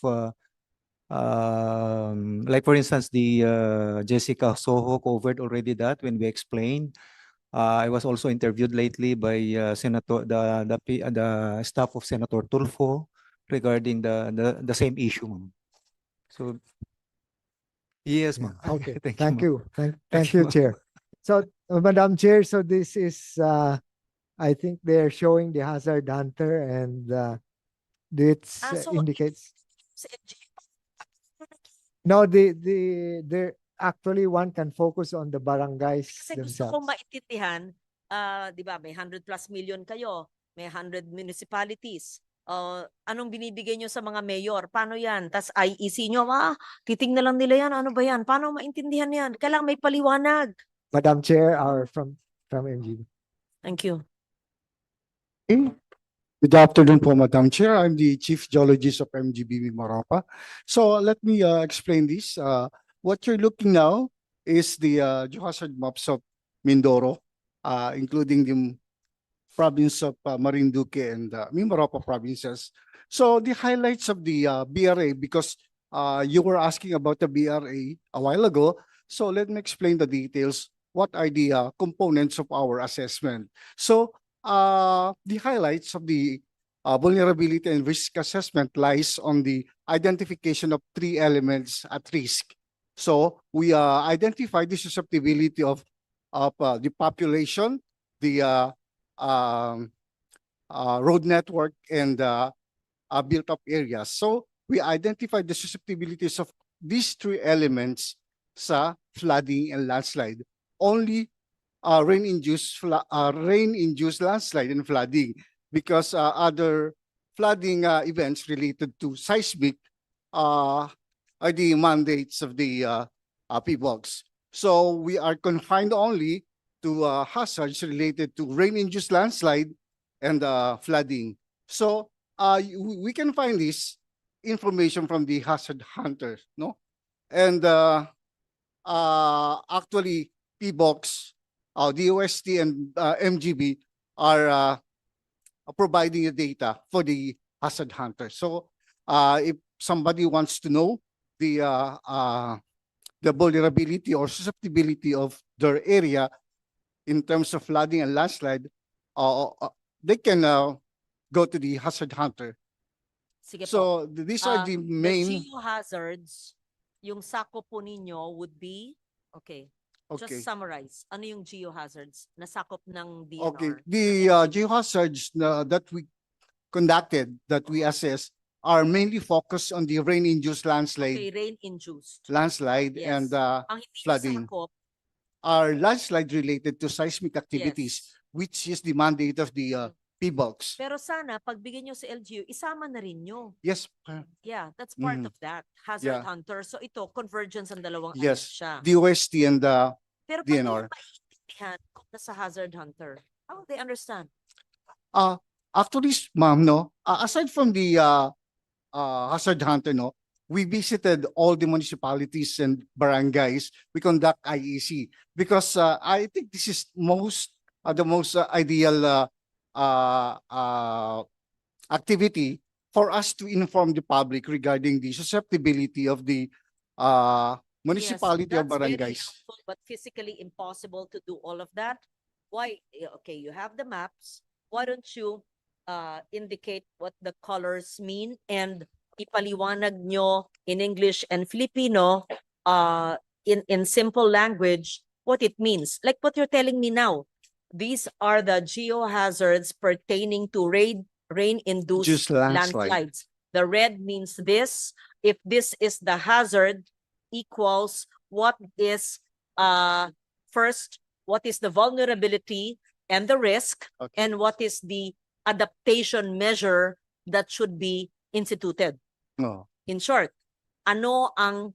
like for instance, the Jessica Soho covered already that when we explained. I was also interviewed lately by Senator the staff of Senator Tulfo regarding the same issue, ma'am. So yes, ma'am. Okay, Thank thank you, you. Thank you, ma'am. Chair. So, Madam Chair, so this is, I think they're showing the hazard hunter and it So indicates. sa NGO, No, there actually one can focus on the barangays kasi gusto kong themselves. maintindihan, di ba, may 100+ million kayo, may 100 municipalities. Anong binibigay nyo sa mga mayor? Paano yan? Tas IEC nyo, titingnan lang nila yan. Ano ba yan? Paano maintindihan yan? Kailangan may paliwanag. Madam Chair, or from MGB. Thank you. Good afternoon po, Madam Chair. I'm the Chief Geologist of MGB Marapa. So let me explain this. What you're looking now is the geohazard maps of Mindoro, including the province of Marinduque and Mimaropa provinces. So the highlights of the BRA, because you were asking about the BRA a while ago, so let me explain the details. What are the components of our assessment? So the highlights of the vulnerability and risk assessment lies on the identification of 3 elements at risk. So we identify the susceptibility of the population, the road network, and built-up areas. So we identify the susceptibilities of these 3 elements sa flooding and landslide. Only rain-induced landslide and flooding, because other flooding events related to seismic are the mandates of the PBOGs. So we are confined only to hazards related to rain-induced landslide and flooding. So we can find this information from the hazard hunters, no? And actually, PBOGs, DOST and MGB are providing the data for the hazard hunters. So if somebody wants to know the vulnerability or susceptibility of their area in terms of flooding and landslide, they can go to the hazard hunter. Sige So po. these are the main. The geohazards, yung sakop po ninyo would be, okay, just summarize. Ano yung geohazards na sakop ng DNR? Okay, the geohazards that we conducted that we assess are mainly focused on the rain-induced landslide, Okay, rain-induced. landslide Yes. and Ang hindi flooding. sakop, Are landslide related to seismic activities, yes. which is the mandate of the PBOX. Pero sana, pagbigyan nyo sa LGU, isama na rin nyo. Yes. Yeah, that's part Mhm. of that. Hazard Yeah. Hunter. So ito, convergence ang dalawang Yes. siya. The OST and the Pero paano DNR. yung maintindihan kung nasa Hazard Hunter? How they understand? Actually, ma'am, no, aside from the hazard hunter, no, we visited all the municipalities and barangays. We conduct IEC because I think this is the most ideal activity for us to inform the public regarding the susceptibility of the municipality Yes, of that's very barangays. helpful, but physically impossible to do all of that. Why? Okay, you have the maps. Why don't you indicate what the colors mean and ipaliwanag nyo in English and Filipino in simple language what it means. Like what you're telling me now. These are the geohazards pertaining to rain-induced Just landslide. landslides. The red means this. If this is the hazard, equals what is first, what is the vulnerability and the risk, and what is the adaptation measure that should be instituted. No. In short, ano ang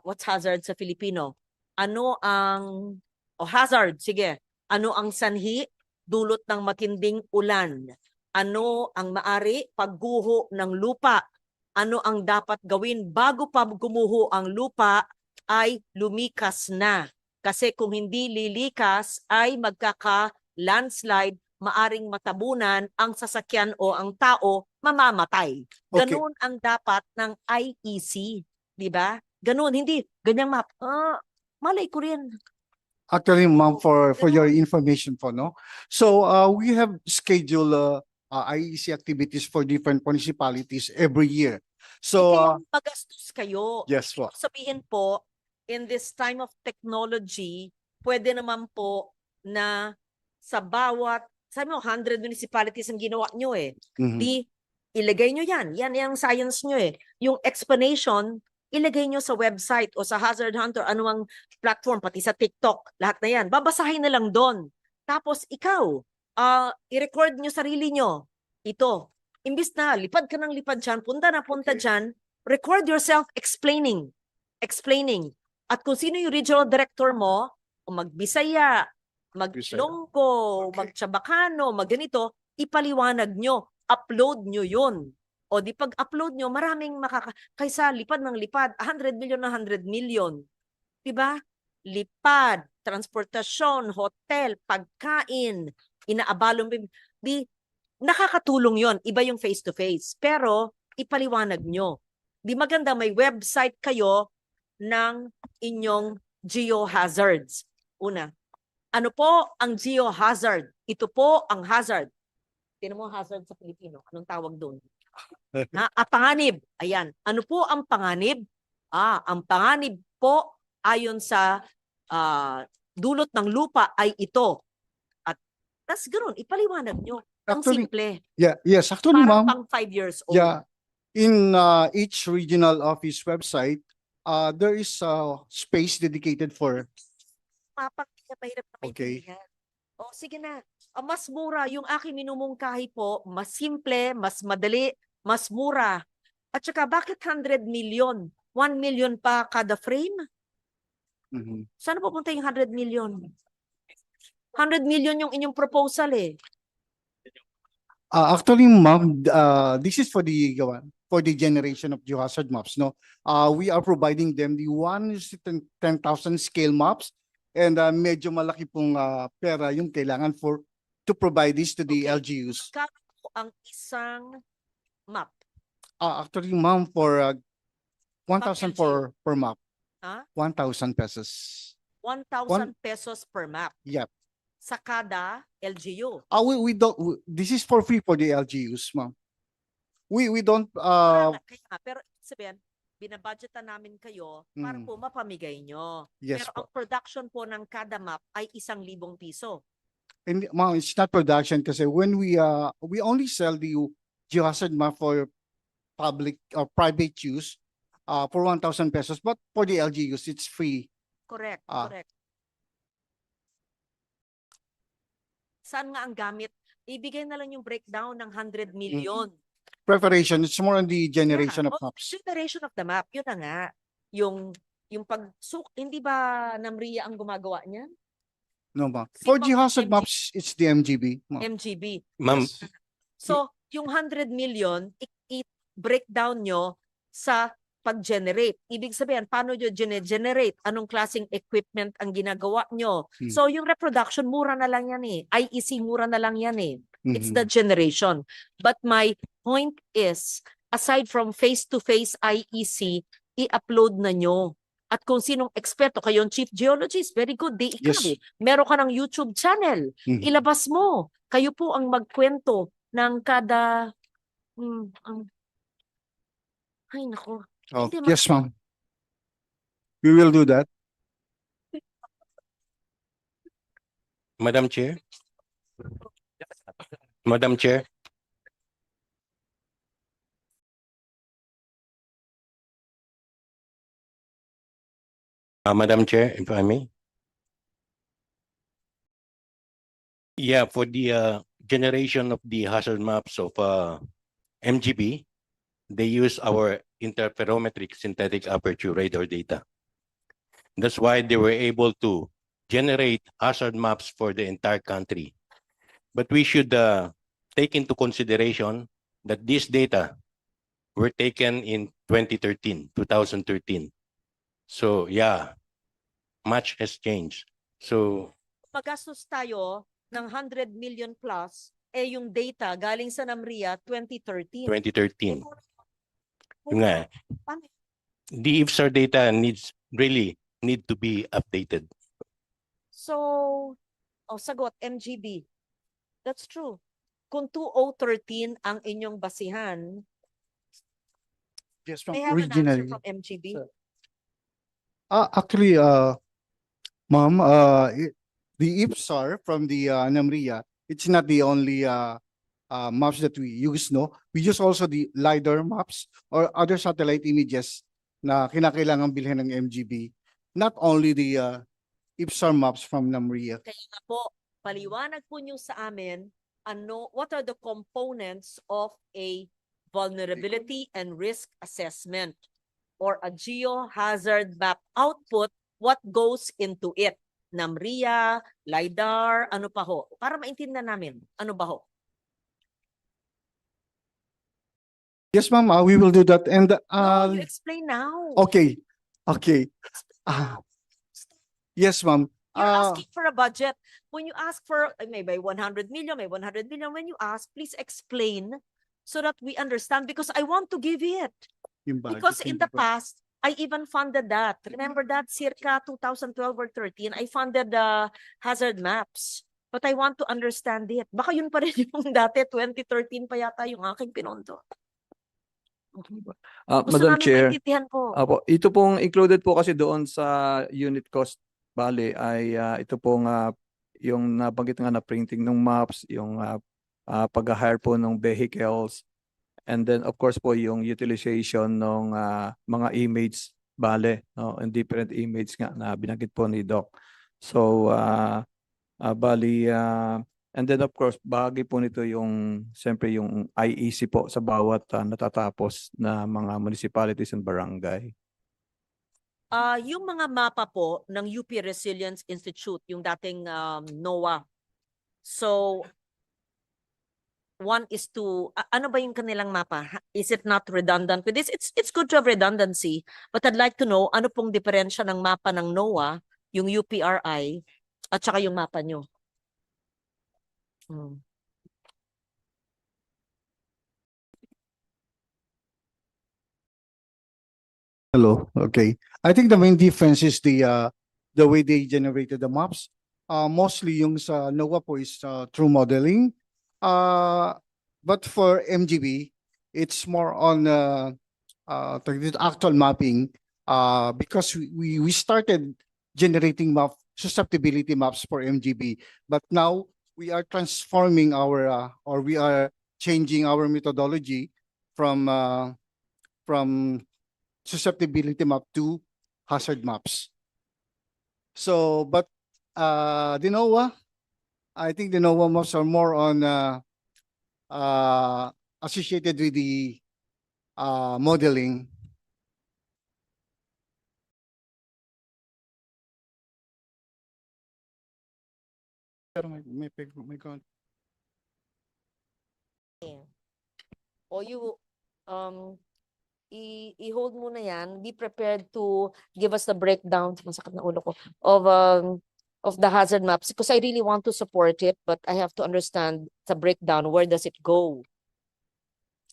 what's hazard sa Filipino? Ano ang hazard, sige. Ano ang sanhi dulot ng matinding ulan? Ano ang maari pagguho ng lupa? Ano ang dapat gawin bago pa gumuho ang lupa ay lumikas na? Kasi kung hindi lilikas ay magkaka-landslide, maaring matabunan ang sasakyan o ang tao, mamamatay. Ganun ang dapat ng IEC, di ba? Ganun, hindi ganyang map. Malay ko rin. Actually, ma'am, for your information po, no? So we have scheduled IEC activities for different municipalities every year. So Kaya magastos kayo. yes po. Sabihin po, in this time of technology, pwede naman po na sa bawat, sabi mo, 100 municipalities ang ginawa nyo eh. Di, ilagay nyo yan. Yan yung science nyo eh. Yung explanation, ilagay nyo sa website o sa Hazard Hunter, anumang platform, pati sa TikTok, lahat na yan. Babasahin na lang doon. Tapos ikaw, i-record nyo sarili nyo. Ito, imbis na lipad ka ng lipad dyan, punta na punta dyan, record yourself explaining. At kung sino yung regional director mo, o mag-Bisaya, mag-Ilonggo, mag-Chabacano, mag-ganito, ipaliwanag nyo, upload nyo yun. O di pag-upload nyo, maraming kaysa lipad ng lipad, 100 million na 100 million. Diba? Lipad, transportasyon, hotel, pagkain, inaabalong, di, nakakatulong yon. Iba yung face-to-face. Pero, ipaliwanag nyo. Di maganda, may website kayo ng inyong geohazards. Una, ano po ang geohazard? Ito po ang hazard. Tinan mo hazard sa Pilipino. Anong tawag doon? Panganib. Ayan. Ano po ang panganib? Ang panganib po ayon sa dulot ng lupa ay ito. At tas ganoon, ipaliwanag nyo. Ang simple. Yeah, yes. Actually, Parang ma'am. pang 5 years old. Yeah. In each regional office website, there is a space dedicated for. Mahirap na maintindihan. O sige na. Mas mura. Yung aking minumungkahi po, mas simple, mas madali, mas mura. At saka bakit 100 million? 1 million pa kada frame? Saan pupunta yung 100 million? 100 million yung inyong proposal eh. Actually, ma'am, this is for the generation of geohazard maps. No, we are providing them the 1/10,000 scale maps, and medyo malaki pong pera yung kailangan to provide this to the LGUs. Kano ang isang map? Actually, ma'am, for 1,000 per map. 1,000 pesos. 1,000 pesos per map. Yep. Sa kada LGU. We don't. This is for free for the LGUs, ma'am. We don't. Pero sabihin, binabudgetan namin kayo para po mapamigay nyo. Yes Pero po. ang production po ng kada map ay 1,000 piso. And ma'am, it's not production kasi when we only sell the geohazard map for public or private use for 1,000 pesos, but for the LGUs, it's free. Correct, Ah. correct. Saan nga ang gamit? Ibigay na lang yung breakdown ng 100 million. Preparation, it's more on the generation Yeah. of Oh, maps. generation of the map, yun na nga. Yung hindi ba Namria ang gumagawa niyan? No, ma'am. Si For Ma'am geohazard MG. maps, it's the MGB. ma'am. MGB. Ma'am, So, yung 100 million, i-breakdown nyo sa pag-generate. Ibig sabihin, paano nyo generate? Anong klaseng equipment ang ginagawa nyo? So, yung reproduction, mura na lang yan eh. IEC, mura na lang yan eh. It's the generation. But my point is, aside from face-to-face IEC, i-upload na nyo. At kung sinong eksperto, kayong chief geologist, very good, di ikaw. Yes. Meron ka ng YouTube channel. Ilabas mo. Kayo po ang magkwento ng kada... ay, nako. Oh, Hindi yes, ma'am. We will do that. Madam Chair. Madam Chair. Madam Chair, if I may. Yeah, for the generation of the hazard maps of MGB, they use our interferometric synthetic aperture radar data. That's why they were able to generate hazard maps for the entire country. But we should take into consideration that these data were taken in 2013. So yeah, much has changed. So Magastos tayo ng 100 million plus, eh yung data galing sa Namria 2013. 2013. Yun nga. Paano? The IFSAR data really need to be updated. So, sagot, MGB. That's true. Kung 2013 ang inyong basihan, Yes, may ma'am. have an answer Originally. from MGB. Actually, ma'am, the IPSAR from the Namria, it's not the only maps that we use, no? We use also the LiDAR maps or other satellite images na kinakailangan bilhin ng MGB. Not only the IPSAR maps from Namria. Kaya nga po, paliwanag po nyo sa amin, what are the components of a vulnerability and risk assessment or a geohazard map output, what goes into it? Namria, LiDAR, ano pa ho? Para maintindihan namin, ano ba ho? Yes, ma'am, we will do that. And No, you explain now. okay. Yes, ma'am. You're asking for a budget. When you ask for maybe 100 million, may 100 million, when you ask, please explain so that we understand because I want to give it. Yung budget, Because in hindi the pa- past, I even funded that. Remember that circa 2012 or 13, I funded the hazard maps. But I want to understand it. Baka yun pa rin yung dati, 2013 pa yata yung aking pinondo. Gusto Madam namin Chair, maintindihan po. ito pong included po kasi doon sa unit cost bali ay ito pong yung nabanggit nga na printing ng maps, yung pag-hire po ng vehicles, and then of course po yung utilization ng mga image bale, no, and different image nga na binanggit po ni Doc. So bali and then of course bahagi po nito yung siyempre yung IEC po sa bawat natatapos na mga municipalities and barangay. Yung mga mapa po ng UP Resilience Institute, yung dating NOAA. So, 1:2, ano ba yung kanilang mapa? Is it not redundant with this? It's good to have redundancy, but I'd like to know ano pong diferensya ng mapa ng NOAA, yung UPRI, at saka yung mapa nyo. Hello. Okay. I think the main difference is the way they generated the maps. Mostly yung sa NOAA po is through modeling. But for MGB, it's more on the actual mapping. Because we started generating susceptibility maps for MGB, but now we are transforming our or we are changing our methodology from susceptibility map to hazard maps. So, but the NOAA, I think the NOAA maps are more on associated with the modeling. O you, i-hold muna yan. Be prepared to give us the breakdown, masakit na ulo ko, of the hazard maps because I really want to support it, but I have to understand the breakdown. Where does it go?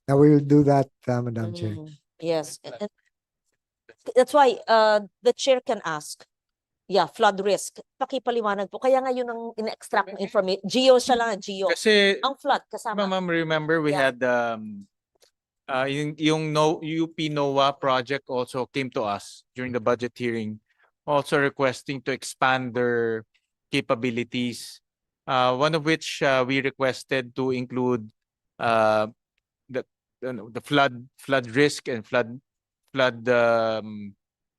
Now we will do that, Madam Chair. Yes. That's why the chair can ask. Yeah, flood risk. Pakipaliwanag po. Kaya nga yun ang in-extract ng information. Geo siya lang, geo. Kasi, Ang flood kasama. ma'am, remember we Yeah. had yung UP NOAA project also came to us during the budget hearing, also requesting to expand their capabilities. One of which we requested to include the flood risk and flood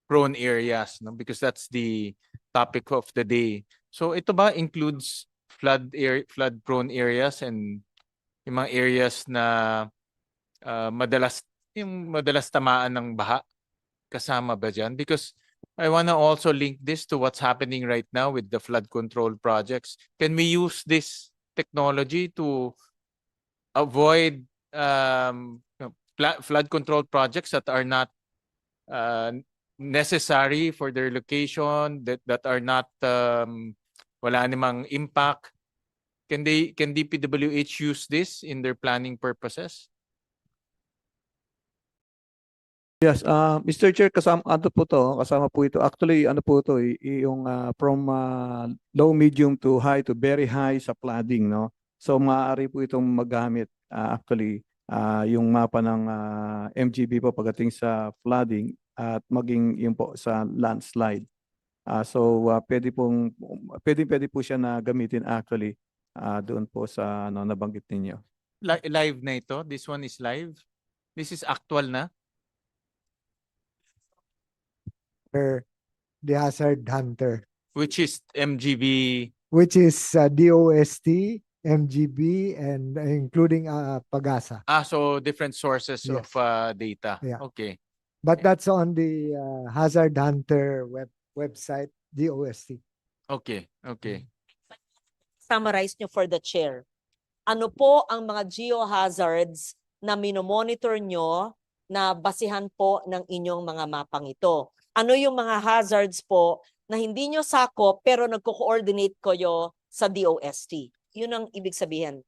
prone areas, no? Because that's the topic of the day. So ito ba includes flood prone areas and yung mga areas na madalas tamaan ng baha, kasama ba dyan? Because I wanna also link this to what's happening right now with the flood control projects. Can we use this technology to avoid flood control projects that are not necessary for their location, that are not wala namang impact? Can DPWH use this in their planning purposes? Yes, Mr. Chair, kasama po ito. Actually, ano po ito, yung from low, medium to high to very high sa flooding, no? So maaari po itong magamit actually yung mapa ng MGB po pagdating sa flooding at maging yung po sa landslide. So pwede po siya na gamitin actually doon po sa nabanggit ninyo. Live na ito? This one is live? This is actual na? The hazard hunter. Which is MGB? Which is DOST, MGB, and including Pagasa. So different sources Yes. of data. Yeah. Okay. But that's on the hazard hunter website, DOST. Okay. Okay. Summarize nyo for the chair. Ano po ang mga geohazards na minomonitor nyo na basihan po ng inyong mga mapang ito? Ano yung mga hazards po na hindi nyo sakop pero nagko-coordinate kayo sa DOST? Yun ang ibig sabihin.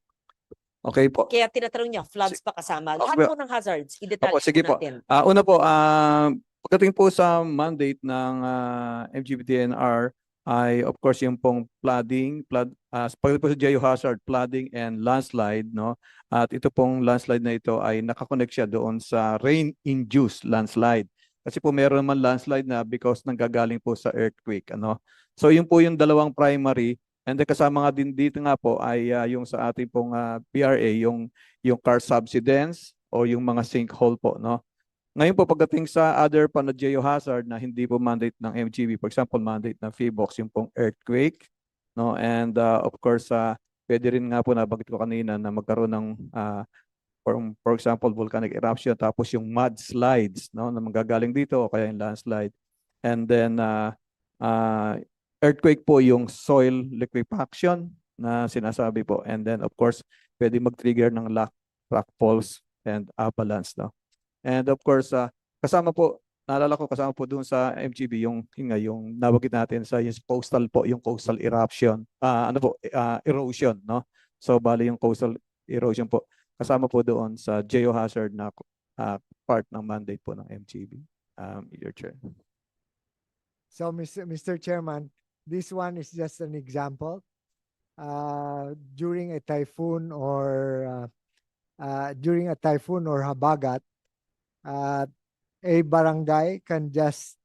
Okay po. Kaya tinatanong niya, floods pa kasama. Lahat po ng hazards, i-detalye Sige po. natin. Una po, pagdating po sa mandate ng MGB-DNR ay of course yung pong pagdating po sa geohazard, flooding and landslide, no? At ito pong landslide na ito ay nakakonect siya doon sa rain-induced landslide. Kasi po meron naman landslide na because nanggagaling po sa earthquake, ano? So yun po yung dalawang primary. And then kasama nga din dito nga po ay yung sa ating pong PRA, yung car subsidence o yung mga sinkhole po, no? Ngayon po pagdating sa other pa na geohazard na hindi po mandate ng MGB, for example, mandate ng PHIVOX, yung pong earthquake, no? And of course, pwede rin nga po nabanggit ko kanina na magkaroon ng for example, volcanic eruption, tapos yung mudslides, no, na manggagaling dito o kaya yung landslide. And then earthquake po yung soil liquefaction na sinasabi po. And then of course, pwede mag-trigger ng rock falls and avalanche, no. And of course, kasama po, naalala ko kasama po doon sa MGB yung nabanggit natin sa yung coastal po, yung coastal eruption, erosion, no. So bali yung coastal erosion po kasama po doon sa geohazard na part ng mandate po ng MGB. Your Chair. So, Mr. Chairman, this one is just an example. During a typhoon or habagat, a barangay can just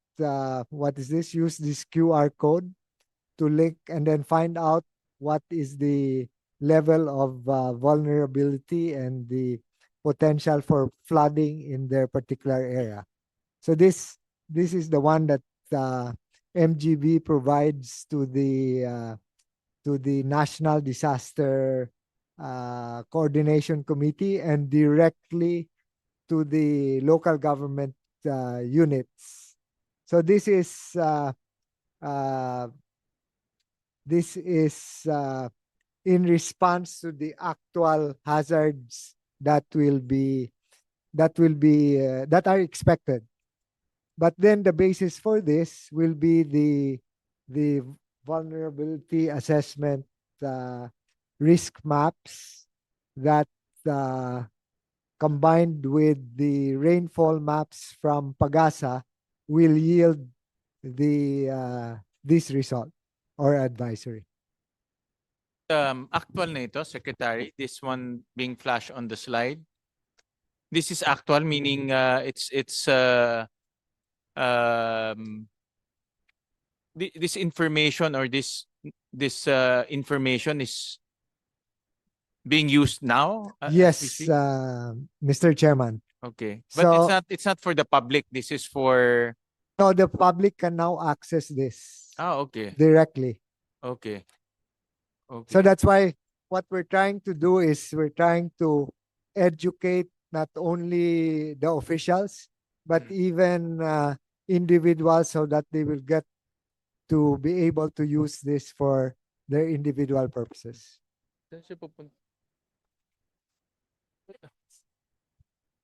use this QR code to link and then find out what is the level of vulnerability and the potential for flooding in their particular area. So this is the one that MGB provides to the National Disaster Coordination Committee and directly to the local government units. So this is in response to the actual hazards that are expected. But then the basis for this will be the vulnerability assessment risk maps that combined with the rainfall maps from Pagasa will yield this result or advisory. Actual na ito, Secretary, this one being flashed on the slide. This is actual, meaning this information or this information is being used now? as we Yes, speak? Mr. Chairman. Okay, but So it's not for the public. This is for. no, the public can now access this Okay. directly. Okay. Okay. So that's why what we're trying to do is we're trying to educate not only the officials, but even individuals so that they will get to be able to use this for their individual purposes.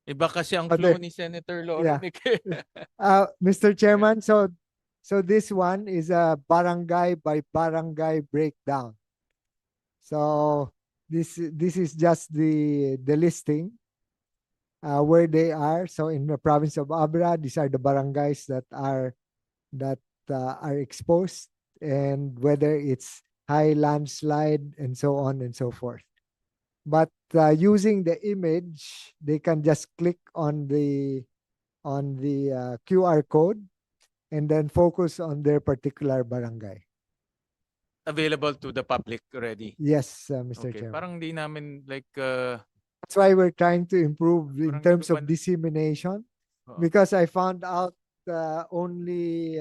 Iba kasi ang But flow there- ni Senator yeah. Lorenic. Mr. Chairman, so this one is a barangay by barangay breakdown. So this is just the listing where they are. So in the province of Abra, these are the barangays that are exposed, and whether it's high landslide and so on and so forth. But using the image, they can just click on the QR code and then focus on their particular barangay. Available to the public already. Yes, Mr. Okay, Chairman. parang di namin like That's why we're trying to improve in Parang terms iba of ba- dissemination, Oo. because I found out only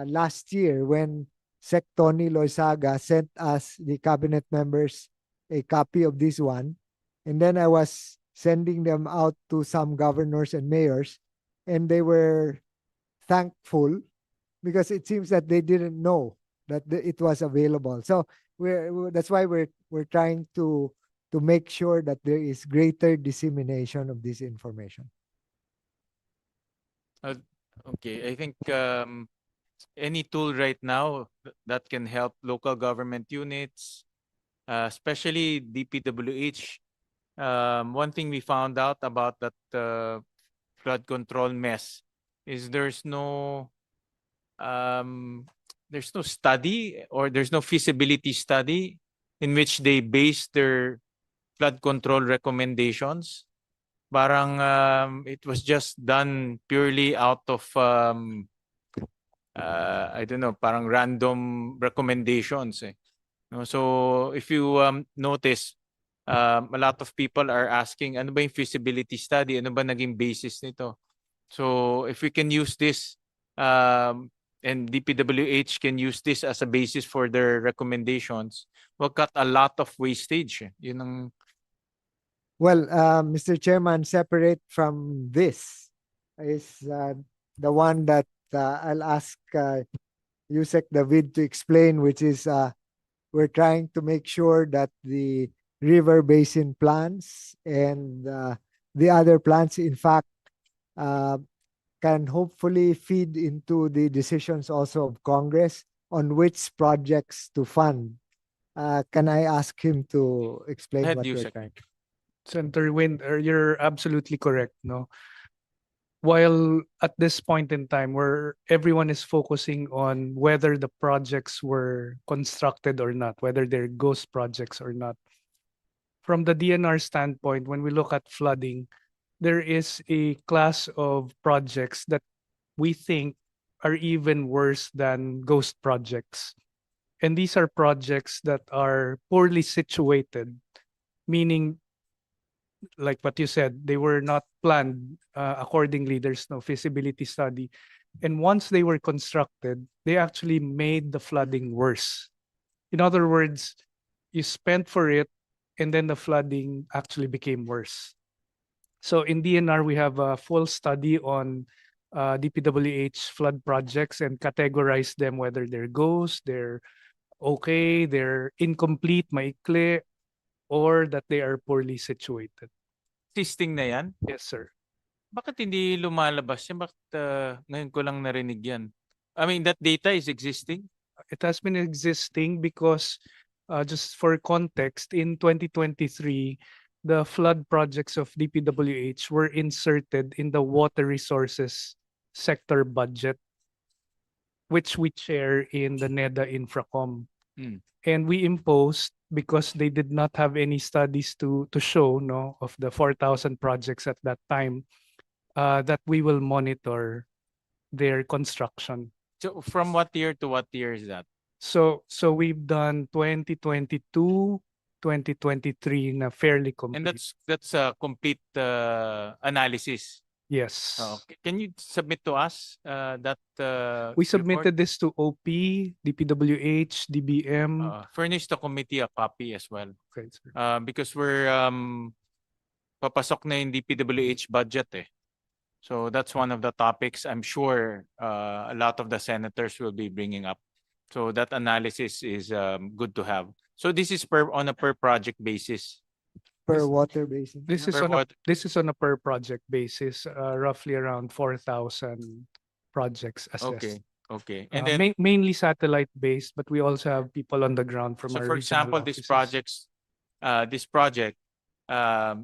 last year when Sec Tony Loizaga sent us, the cabinet members, a copy of this one. And then I was sending them out to some governors and mayors, and they were thankful because it seems that they didn't know that it was available. So that's why we're trying to make sure that there is greater dissemination of this information. okay, I think any tool right now that can help local government units, especially DPWH. One thing we found out about that flood control mess is there's no study or there's no feasibility study in which they base their flood control recommendations. Parang it was just done purely out of I don't know, parang random recommendations. No, so if you notice, a lot of people are asking, ano ba yung feasibility study? Ano ba naging basis nito? So if we can use this, and DPWH can use this as a basis for their recommendations, we'll cut a lot of wastage. Yun ang Well, Mr. Chairman, separate from this is the one that I'll ask Yusek David to explain, which is we're trying to make sure that the river basin plans and the other plans, in fact, can hopefully feed into the decisions also of Congress on which projects to fund. Can I ask him to explain Ahead, what we're Yusek. trying? Senator Win, you're absolutely correct, no? While at this point in time where everyone is focusing on whether the projects were constructed or not, whether they're ghost projects or not, from the DNR standpoint, when we look at flooding, there is a class of projects that we think are even worse than ghost projects. And these are projects that are poorly situated, meaning, like what you said, they were not planned accordingly. There's no feasibility study. And once they were constructed, they actually made the flooding worse. In other words, you spent for it, and then the flooding actually became worse. So in DNR, we have a full study on DPWH flood projects and categorize them, whether they're ghosts, they're okay, they're incomplete, maikli, or that they are poorly situated. Existing na yan? Yes, sir. Bakit hindi lumalabas yan? Bakit ngayon ko lang narinig yan? I mean, that data is existing? It has been existing because, just for context, in 2023, the flood projects of DPWH were inserted in the water resources sector budget, which we share in the NEDA Infracom. Hmm. And we imposed, because they did not have any studies to show, no, of the 4,000 projects at that time, that we will monitor their construction. So from what year to what year is that? So we've done 2022, 2023 na fairly complete. And that's a complete analysis. Yes. Okay. Can you submit to us that We report? submitted this to OP, DPWH, DBM. Furnish the committee a copy as well. Okay, sir. Because we're papasok na yung DPWH budget eh. So that's one of the topics I'm sure a lot of the senators will be bringing up. So that analysis is good to have. So this is on a per project basis. Per water basin. This is on a per project basis, roughly around 4,000 projects assessed. Okay. And then Mainly satellite based, but we also have people on the ground from so our for regional example, this offices. project,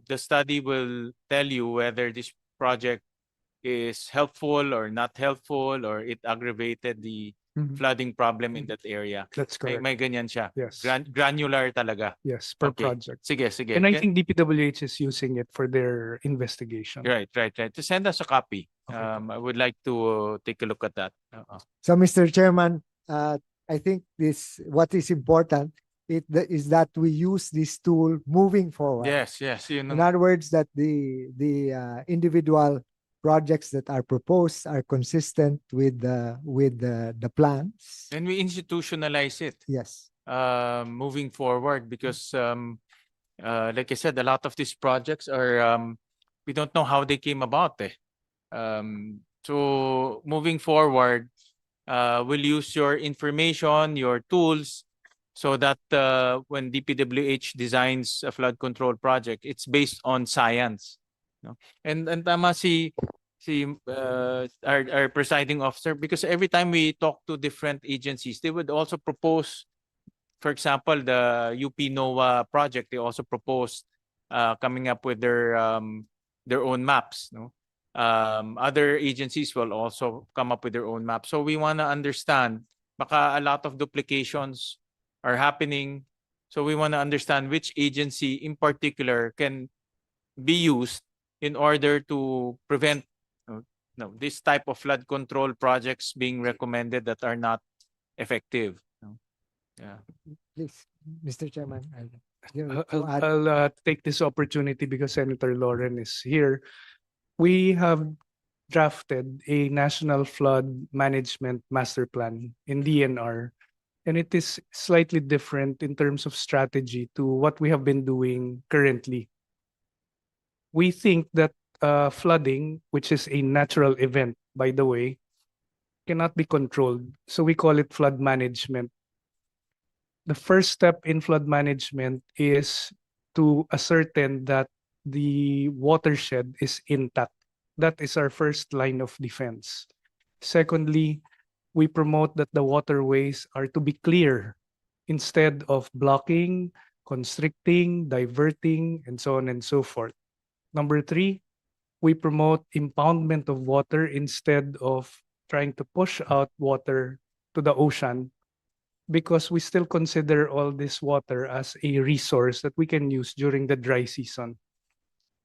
the study will tell you whether this project is helpful or not helpful, or it aggravated the Mhm. flooding problem in that area. That's correct. May ganyan siya. Yes. Granular talaga. Yes, per Okay. project. Sige. And I think DPWH is using it for their investigation. Right. To send us a copy. Okay. I would like to take a look at that. So, Mr. Chairman, I think what is important is that we use this tool moving forward. Yes. Yun In ang- other words, that the individual projects that are proposed are consistent with the plans. And we institutionalize it. Yes. Moving forward, because like I said, a lot of these projects are we don't know how they came about. So moving forward, we'll use your information, your tools, so that when DPWH designs a flood control project, it's based on science. No? And tama our presiding officer, because every time we talk to different agencies, they would also propose, for example, the UP NOAA project, they also proposed coming up with their own maps. No, other agencies will also come up with their own maps. So we want to understand. Baka a lot of duplications are happening. So we want to understand which agency in particular can be used in order to prevent this type of flood control projects being recommended that are not effective. Yeah. Please, Mr. Chairman. I'll take this opportunity because Senator Lauren is here. We have drafted a national flood management master plan in DNR, and it is slightly different in terms of strategy to what we have been doing currently. We think that flooding, which is a natural event, by the way, cannot be controlled. So we call it flood management. The first step in flood management is to ascertain that the watershed is intact. That is our first line of defense. Secondly, we promote that the waterways are to be clear instead of blocking, constricting, diverting, and so on and so forth. Number three, we promote impoundment of water instead of trying to push out water to the ocean, because we still consider all this water as a resource that we can use during the dry season.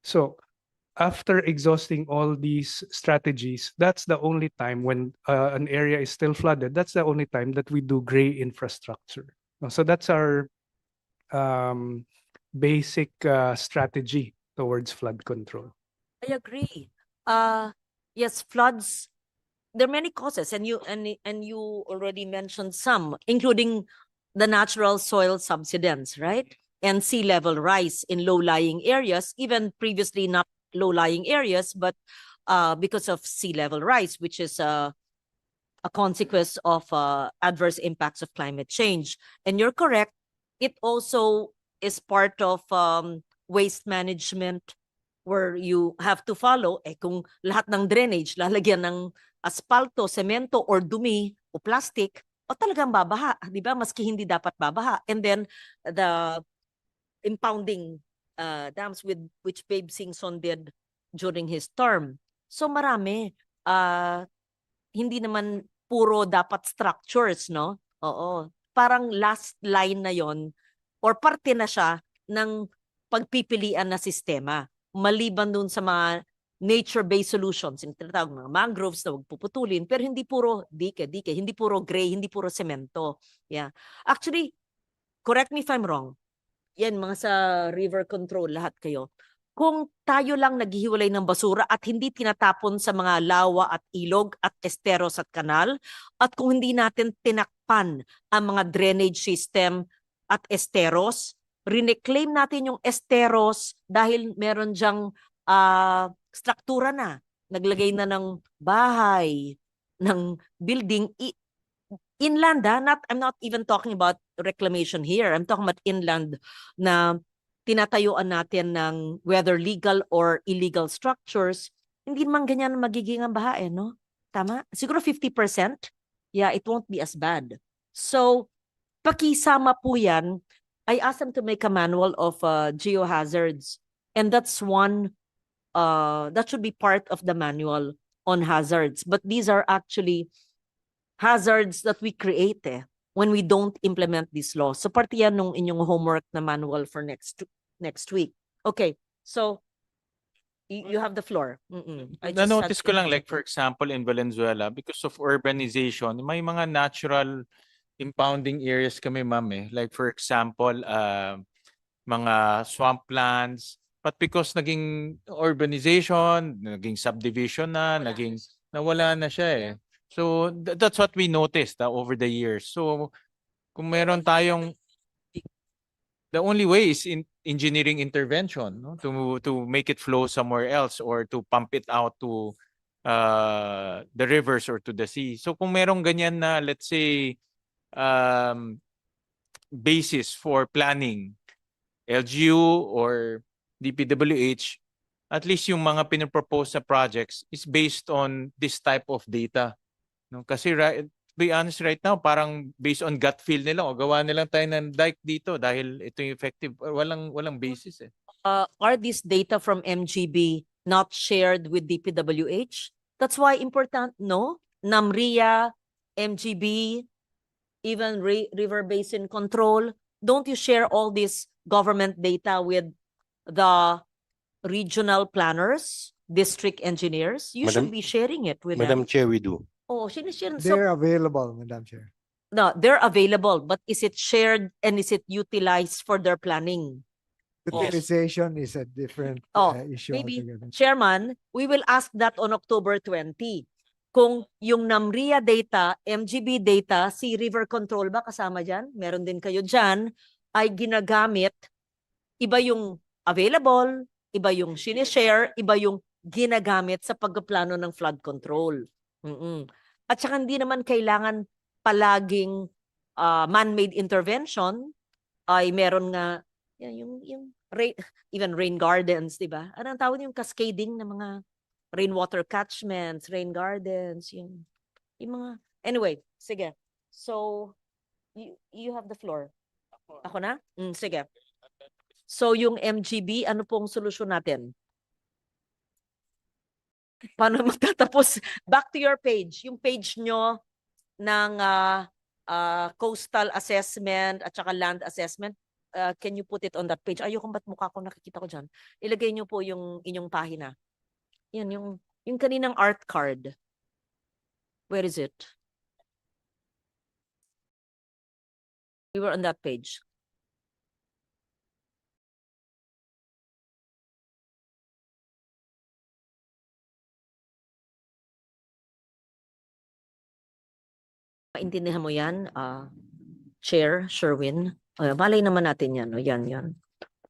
So after exhausting all these strategies, that's the only time when an area is still flooded, that's the only time that we do gray infrastructure. So that's our basic strategy towards flood control. I agree. Yes, floods. There are many causes, and you already mentioned some, including the natural soil subsidence, right? And sea level rise in low-lying areas, even previously not low-lying areas, but because of sea level rise, which is a consequence of adverse impacts of climate change. And you're correct, it also is part of waste management, where you have to follow, kung lahat ng drainage lalagyan ng asfalto, semento, or dumi o plastic, o talagang babaha, di ba? Maski hindi dapat babaha. And then the impounding dams which Babe Singson did during his term. So marami. Hindi naman puro dapat structures, no? Oo. Parang last line na yon, or parte na siya ng pagpipilian na sistema. Maliban dun sa mga nature-based solutions, yung tinatawag mga mangroves na huwag puputulin, pero hindi puro dike, hindi puro gray, hindi puro semento. Yeah. Actually, correct me if I'm wrong, yan, mga sa river control, lahat kayo. Kung tayo lang naghihiwalay ng basura at hindi tinatapon sa mga lawa at ilog at esteros at kanal, at kung hindi natin tinakpan ang mga drainage system at esteros, reclaim natin yung esteros dahil meron dyang struktura na, naglagay na ng bahay, ng building, inland, I'm not even talking about reclamation here. I'm talking about inland na tinatayuan natin ng whether legal or illegal structures. Hindi naman ganyan magiging ang baha, no? Tama? Siguro 50%. Yeah, it won't be as bad. So, pakisama po yan. I asked them to make a manual of geohazards. And that's one, that should be part of the manual on hazards. But these are actually hazards that we create when we don't implement these laws. So parte yan nung inyong homework na manual for next week. Okay, so you have the floor. Na-notice ko lang, like for example in Valenzuela, because of urbanization, may mga natural impounding areas kami, ma'am. Like for example, mga swamplands, but because naging urbanization, naging subdivision na, nawala na siya . So that's what we noticed over the years. So kung meron tayong, the only way is in engineering intervention, no? To make it flow somewhere else or to pump it out to the rivers or to the sea. So kung merong ganyan na, let's say, basis for planning, LGU or DPWH, at least yung mga pinapropose na projects is based on this type of data. No? Kasi to be honest right now, parang based on gut feel nila, o gawa nilang tayo ng dike dito dahil ito yung effective. Walang basis . Are these data from MGB not shared with DPWH? That's why important, no? NAMRIA, MGB, even River Basin Control. Don't you share all this government data with the regional planners, district engineers? You should be sharing it with Madam them. Chair, we do. Oh, sinishare. They're available, Madam Chair. No, they're available, but is it shared and is it utilized for their planning? Utilization is a different issue Maybe, altogether. Chairman, we will ask that on October 20. Kung yung NAMRIA data, MGB data, si River Control ba kasama dyan? Meron din kayo dyan, ay ginagamit, iba yung available, iba yung sinishare, iba yung ginagamit sa pagplano ng flood control. At saka hindi naman kailangan palaging man-made intervention, ay meron nga yung even rain gardens, di ba? Anong tawag yung cascading ng mga rainwater catchments, rain gardens, yung mga, anyway, sige. So, you have the floor. Ako na? Sige. So, yung MGB, ano pong solusyon natin? Paano magtatapos? Back to your page. Yung page nyo ng coastal assessment at saka land assessment. Can you put it on that page? Ayoko ba't mukha ko nakikita ko dyan. Ilagay nyo po yung inyong pahina. Yan, yung kaninang art card. Where is it? We were on that page. Maintindihan mo yan, Chair Sherwin? Malay naman natin yan. Yan, yan.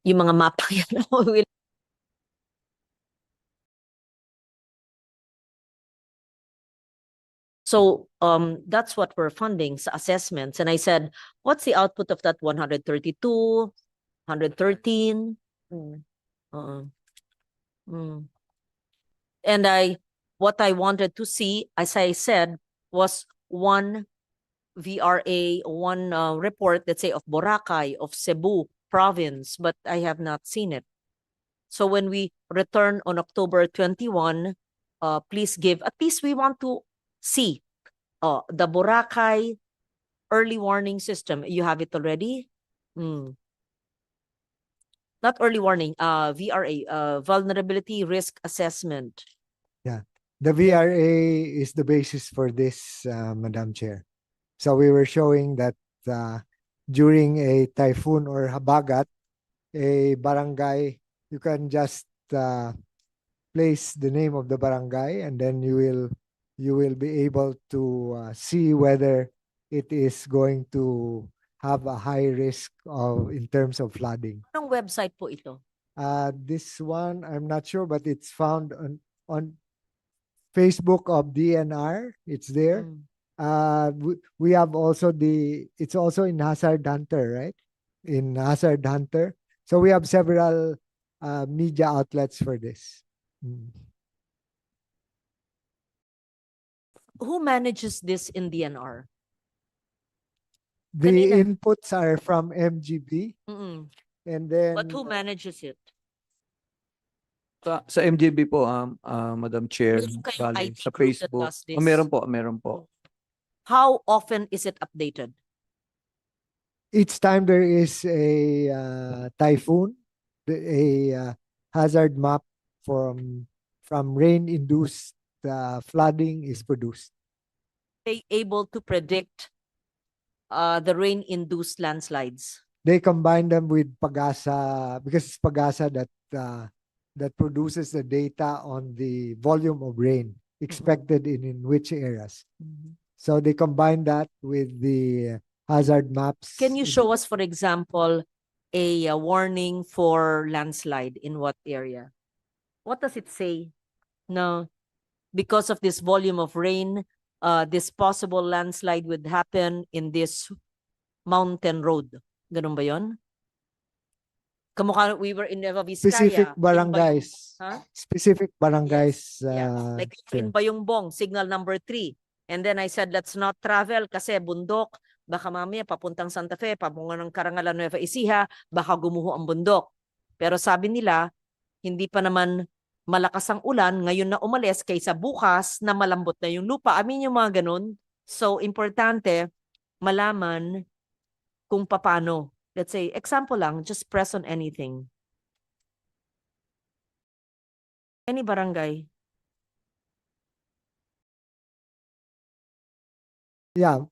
Yung mga mapa yan. So that's what we're funding sa assessments. And I said, what's the output of that 132, 113? And what I wanted to see, as I said, was one VRA, one report, let's say, of Boracay, of Cebu province, but I have not seen it. So when we return on October 21, please give, at least we want to see the Boracay early warning system. You have it already? Not early warning, VRA, vulnerability risk assessment. Yeah, the VRA is the basis for this, Madam Chair. So we were showing that during a typhoon or habagat, a barangay, you can just place the name of the barangay, and then you will be able to see whether it is going to have a high risk in terms of flooding. Anong website po ito? This one, I'm not sure, but it's found on Facebook of DNR. It's there. We have also it's also in Hazard Hunter, right? In Hazard Hunter. So we have several media outlets for this. Who manages this in DNR? The Kanina. inputs are from MGB, and then But who manages it? Sa MGB po, Madam Chair, Meron kayong bali, IT sa group that Facebook. does this? Meron po. How often is it updated? each time there is a typhoon, a hazard map from rain-induced flooding is produced. They able to predict the rain-induced landslides? They combine them with Pagasa because it's Pagasa that produces the data on the volume of rain expected in which areas. So they combine that with the hazard maps. Can you show us, for example, a warning for landslide in what area? What does it say? No, because of this volume of rain, this possible landslide would happen in this mountain road. Ganun ba yun? Kamukha, we were in Nueva Vizcaya. Specific in barangays. Huh? Specific barangays. Yeah, like in Bayongbong, signal number 3. And then I said, let's not travel kasi bundok. Baka mamaya papuntang Santa Fe, papunga ng Karangalan, Nueva Ecija, baka gumuho ang bundok. Pero sabi nila, hindi pa naman malakas ang ulan, ngayon na umalis kaysa bukas na malambot na yung lupa. Amin yung mga ganun. So, importante, malaman kung paano. Let's say, example lang, just press on anything. Any barangay. Yeah.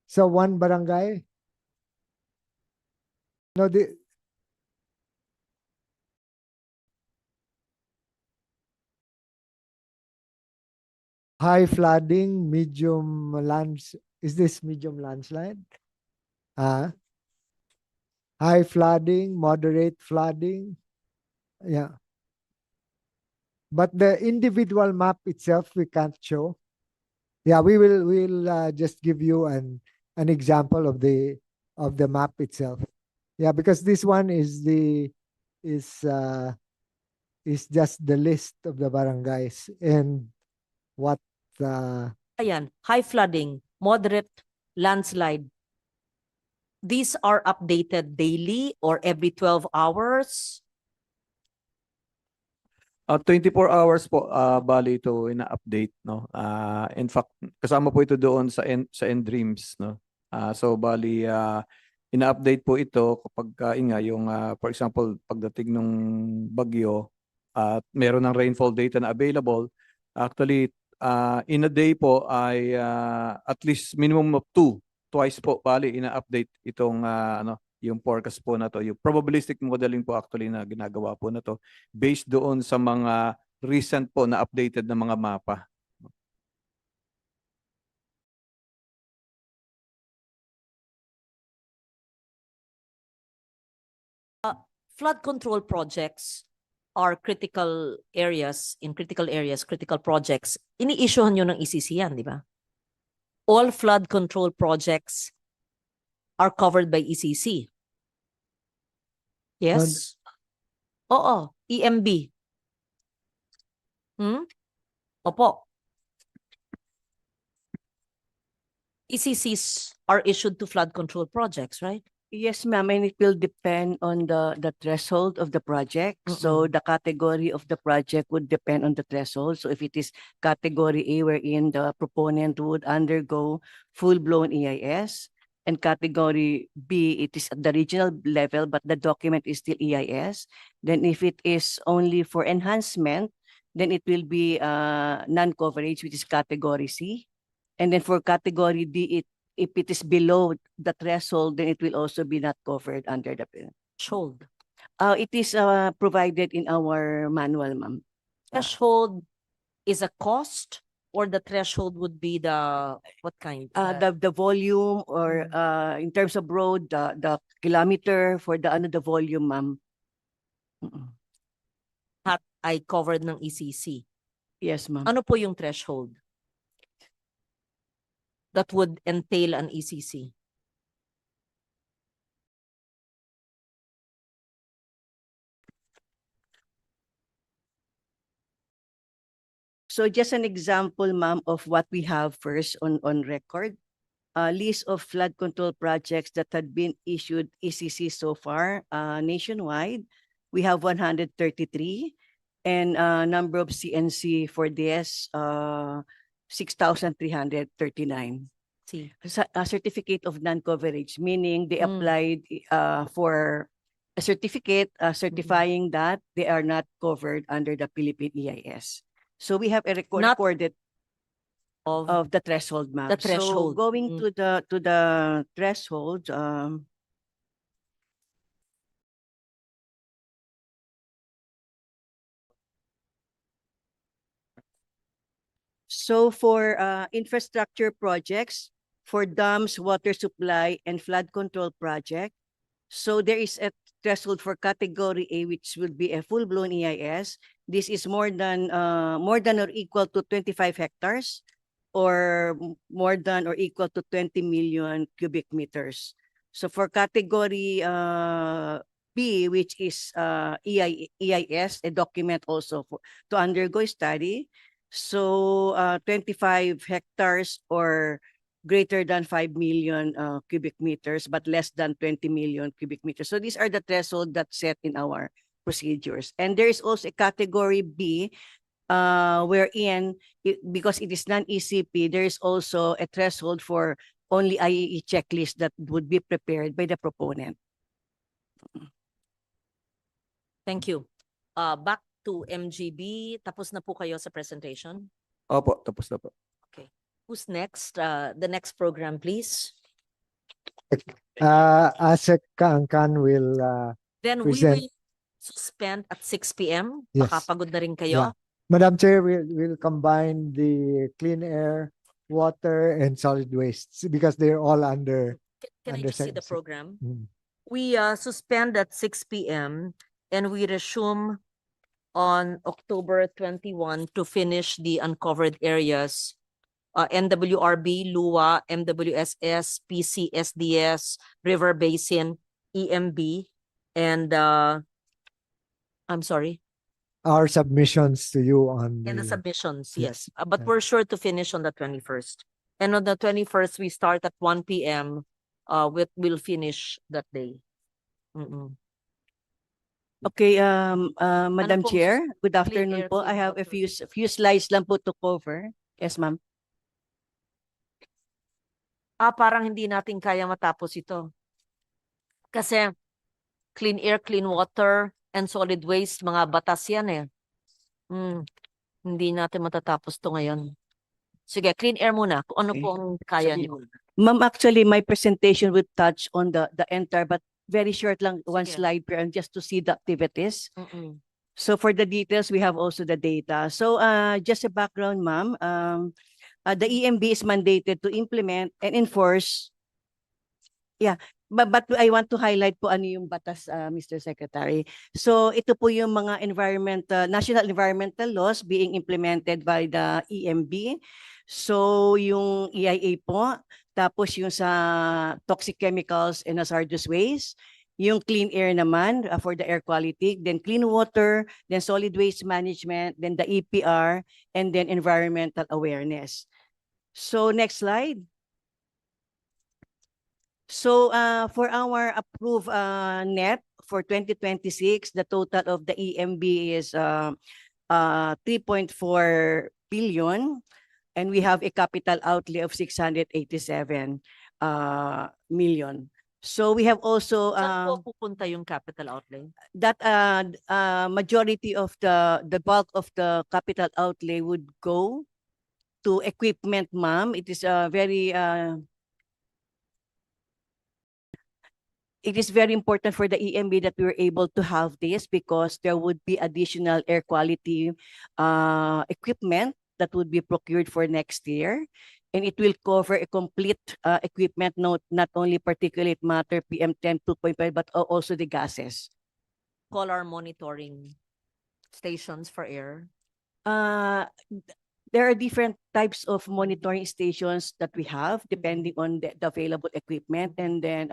So one barangay. No, high flooding, medium lands. Is this medium landslide? High flooding, moderate flooding. Yeah. But the individual map itself, we can't show. Yeah, we'll just give you an example of the map itself. Yeah, because this one is just the list of the barangays and what Ayan, high flooding, moderate landslide. These are updated daily or every 12 hours? 24 hours po, bali ito ina-update, no? In fact, kasama po ito doon sa Dreams, no? So bali ina-update po ito kapag yung for example, pagdating ng bagyo, at meron ng rainfall data na available. Actually, in a day po ay at least minimum of twice po bali ina-update itong yung forecast po na to. Yung probabilistic modeling po actually na ginagawa po na to based doon sa mga recent po na updated na mga mapa. Flood control projects are critical areas, critical projects. Ini-issuehan nyo ng ECC yan, di ba? All flood control projects are covered by ECC. Yes? Oo, EMB. Opo. ECCs are issued to flood control projects, right? Yes, ma'am, and it will depend on the threshold of the project. So the category of the project would depend on the threshold. So if it is category A, wherein the proponent would undergo full-blown EIS, and category B, it is at the regional level, but the document is still EIS. Then if it is only for enhancement, then it will be non-coverage, which is category C. And then for category D, if it is below the threshold, then it will also be not covered under the threshold. It is provided in our manual, ma'am. Threshold is a cost, or the threshold would be the what kind? The volume, or in terms of road, the kilometer for the volume, ma'am. At ay covered ng ECC. Yes, ma'am. Ano po yung threshold that would entail an ECC? So just an example, ma'am, of what we have first on record. List of flood control projects that had been issued ECC so far nationwide. We have 133, and number of CNC for this 6,339. See. A certificate of non-coverage, meaning they applied for a certificate certifying that they are not covered under the Philippine EIS. So we have a recorded of the threshold, map. The threshold. So going to the threshold, so for infrastructure projects, for dams, water supply, and flood control project, so there is a threshold for category A, which would be a full-blown EIS. This is more than or equal to 25 hectares, or more than or equal to 20 million cubic meters. So for category B, which is EIS, a document also to undergo study. So 25 hectares or greater than 5 million cubic meters, but less than 20 million cubic meters. So these are the threshold that's set in our procedures. And there is also a category B, wherein, because it is non-ECP, there is also a threshold for only IEE checklist that would be prepared by the proponent. Thank you. Back to MGB. Tapos na po kayo sa presentation? Opo, tapos na po. Okay. Who's next? The next program, please. ASEC Kaangkan will Then we present. will suspend at 6 p.m. Yes. Baka pagod na rin kayo. Yeah. Madam Chair, we'll combine the clean air, water, and solid waste because they're all under. Can I just see the program? Mm. We suspend at 6 p.m. and we resume on October 21 to finish the uncovered areas. NWRB, LUA, MWSS, PCSDS, River Basin, EMB, and I'm sorry. Our submissions to you on And the submissions, yes. yes. But we're sure to finish on the 21st. And on the 21st, we start at 1 p.m. We'll finish that day. Okay, Madam pong Chair, good clean afternoon air, po. clean I have a water? few slides lang po to cover. Yes, ma'am. Parang hindi natin kaya matapos ito. Kasi clean air, clean water, and solid waste, mga batas yan eh. Hindi natin matatapos to ngayon. Sige, clean air muna. Kung ano Okay. po ang kaya Sige. niyo. Ma'am, actually, my presentation will touch on the entire, but very short lang, one Sige. slide per, and just to see the activities. Mm-mm. So for the details, we have also the data. So just a background, ma'am. The EMB is mandated to implement and enforce. Yeah, but I want to highlight po ano yung batas, Mr. Secretary. So ito po yung mga national environmental laws being implemented by the EMB. So yung EIA po, tapos yung sa toxic chemicals and hazardous waste, yung clean air naman for the air quality, then clean water, then solid waste management, then the EPR, and then environmental awareness. So next slide. So for our approved net for 2026, the total of the EMB is 3.4 billion, and we have a capital outlay of 687 million. So we have also Saan po pupunta yung capital outlay? that majority of the bulk of the capital outlay would go to equipment, ma'am. It is very important for the EMB that we were able to have this, because there would be additional air quality equipment that would be procured for next year. And it will cover a complete equipment, not only particulate matter, PM10, 2.5, but also the gases. Call our monitoring stations for air. There are different types of monitoring stations that we have depending on the available equipment. And then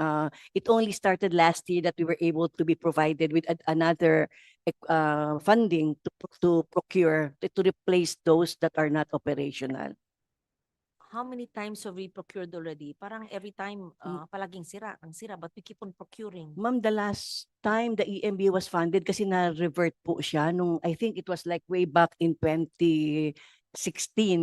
it only started last year that we were able to be provided with another funding to procure, to replace those that are not operational. How many times have we procured already? Parang every time palaging sira, ang sira, but we keep on procuring. Ma'am, the last time the EMB was funded, kasi na-revert po siya nung, I think it was like way back in 2016,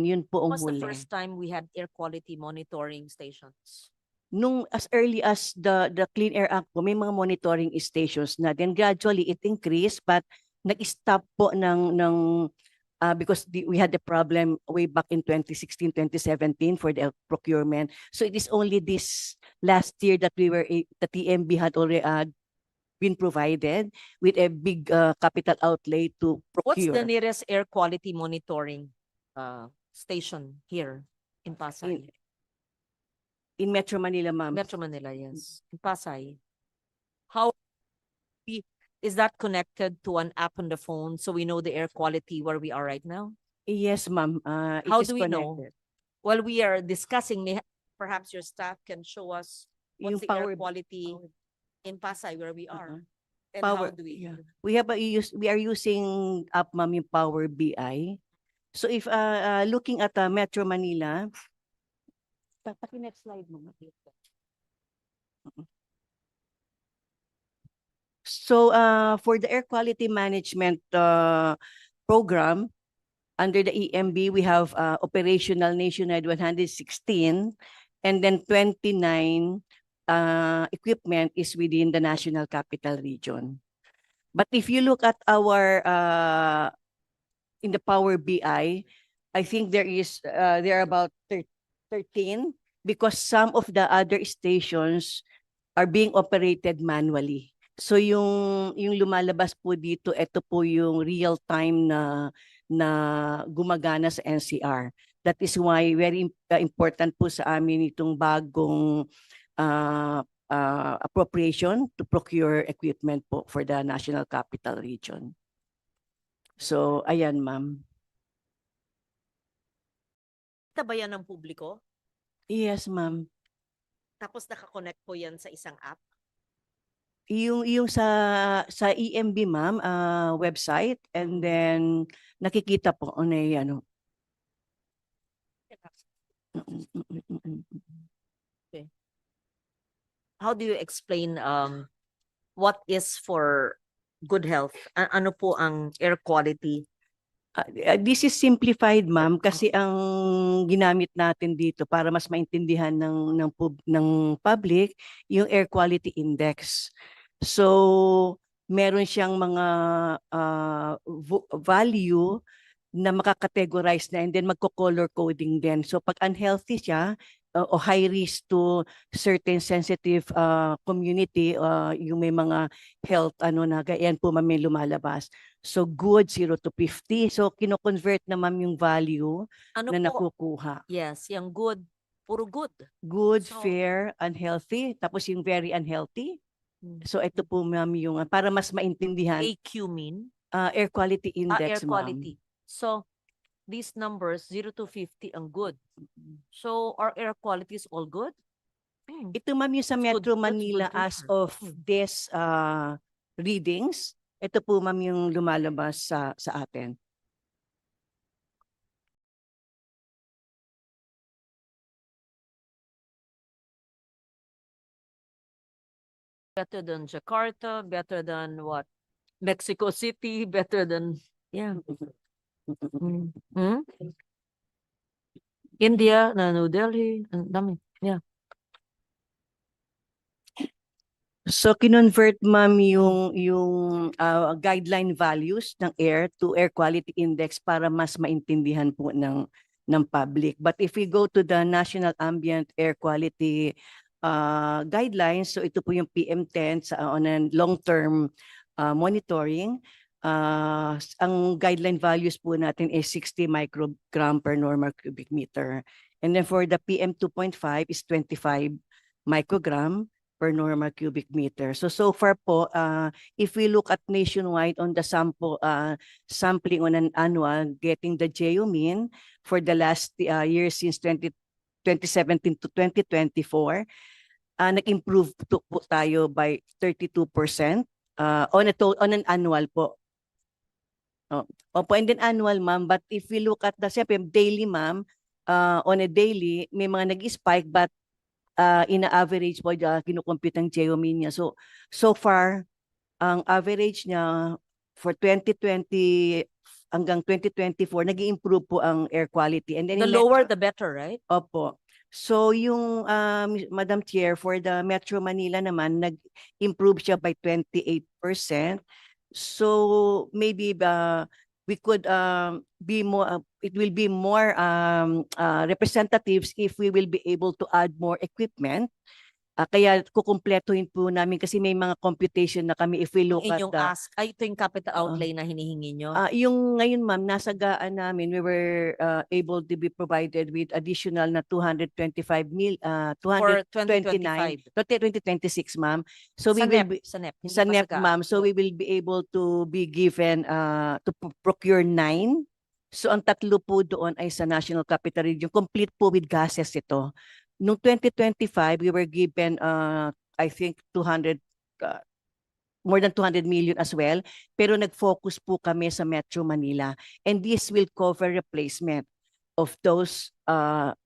yun po ang Was the huli. first time we had air quality monitoring stations? Nung as early as the Clean Air Act po, may mga monitoring stations na. Then gradually it increased, but nag-stop po because we had the problem way back in 2016, 2017 for the procurement. So it is only this last year that the TMB had already been provided with a big capital outlay to What's procure. the nearest air quality monitoring station here in Pasay? In Metro Manila, ma'am. Metro Manila, yes. In Pasay. How is that connected to an app on the phone so we know the air quality where we are right now? Yes, ma'am. How do we know? While we are discussing, perhaps your staff can show us what's Yung the air power- quality in Pasay where we are. And Power, how do we? yeah. We are using app, ma'am, yung Power BI. So if looking at Metro Manila, next slide mo. So for the air quality management program under the EMB, we have operational nationwide 116, and then 29 equipment is within the National Capital Region. But if you look at our in the Power BI, I think there are about 13, because some of the other stations are being operated manually. So yung lumalabas po dito, ito po yung real time na gumagana sa NCR. That is why very important po sa amin itong bagong appropriation to procure equipment po for the National Capital Region. So ayan, ma'am. Kita ba yan ng publiko? Yes, ma'am. Tapos nakakonect po yan sa isang app? Yung sa EMB, ma'am, website, and then nakikita po on a ano. Okay. How do you explain what is for good health? Ano po ang air quality? This is simplified, ma'am, kasi ang ginamit natin dito para mas maintindihan ng public yung air quality index. So meron siyang mga value na makakategorize na and then magko-color coding din. So pag unhealthy siya o high risk to certain sensitive community, yung may mga health na ganyan po ma'am yung lumalabas. So good 0 to 50. So kino-convert na ma'am yung value Ano na po? nakukuha. Yes, yung good. Puro good. Good, So- fair, unhealthy, tapos yung very unhealthy. Hmm. So ito po ma'am yung para mas maintindihan, AQ mean? air quality index Air ma'am. quality. So, these numbers, 0 to 50, ang good. So, our air quality is all good? Ito ma'am yung sa That's good- Metro that's good Manila to as hear. of this readings. Ito po ma'am yung lumalabas sa atin. Better than Jakarta, better than what? Mexico City, better than, yeah. Hmm? India, New Delhi, ang dami. Yeah. So kinonvert ma'am yung guideline values ng air to air quality index para mas maintindihan po ng public. But if we go to the National Ambient Air Quality guidelines, so ito po yung PM10 on a long-term monitoring. Ang guideline values po natin is 60 microgram per normal cubic meter. And then for the PM2.5 is 25 microgram per normal cubic meter. So far po, if we look at nationwide on the sampling on an annual, getting the GEO mean for the last year since 2017 to 2024, nag-improve po tayo by 32% on an annual po. Opo, and then annual ma'am, but if we look at the daily ma'am, on a daily, may mga nag-spike but ina-average po kinukompute ng GEOMIN niya. So far, ang average niya for 2020 hanggang 2024, nag-i-improve po ang air quality. And then The in lower, the better, right? Opo. So yung Madam Chair, for the Metro Manila naman, nag-improve siya by 28%. So maybe we could be more, it will be more representatives if we will be able to add more equipment. Kaya kukumpletuhin po namin kasi may mga computation na kami if we look at Inyong ask, ito yung capital outlay na hinihingi nyo? yung ngayon ma'am, nasagaan namin, we were able to be provided with additional na 225 mil, For 229, 2026 ma'am. So Sa we will NEP, be, sa NEP, hindi sa pa NEP GAA. ma'am, so we will be able to be given, to procure 9. So ang tatlo po doon ay sa National Capital Region, complete po with gases ito. Noong 2025, we were given, I think, more than 200 million as well. Pero nag-focus po kami sa Metro Manila. And this will cover replacement of those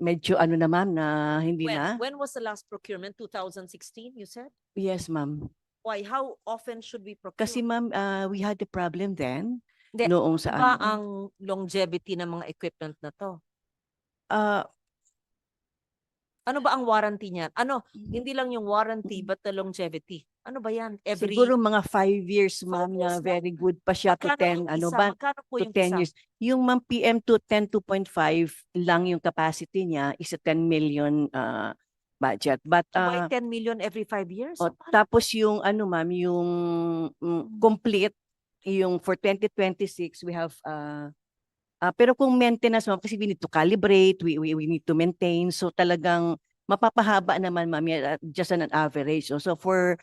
medyo na ma'am na hindi na. When was the last procurement? 2016, you said? Yes, ma'am. Why? How often should we procure? Kasi ma'am, we had a problem then. Hindi, Noong ano sa ba ang longevity ng mga equipment na to? Ano ba ang warranty niyan? Hindi lang yung warranty but the longevity. Ano ba yan? Siguro mga 5 years, ma'am, na very good pa siya to 10, Magkano po yung 10 isa? years. Yung ma'am PM2 2.5 lang yung capacity niya is a 10 million budget. But So by 10 million every 5 years? tapos yung ma'am, yung complete, yung for 2026 we have pero kung maintenance ma'am, kasi we need to calibrate, we need to maintain, so talagang mapapahaba naman ma'am, just an average. So for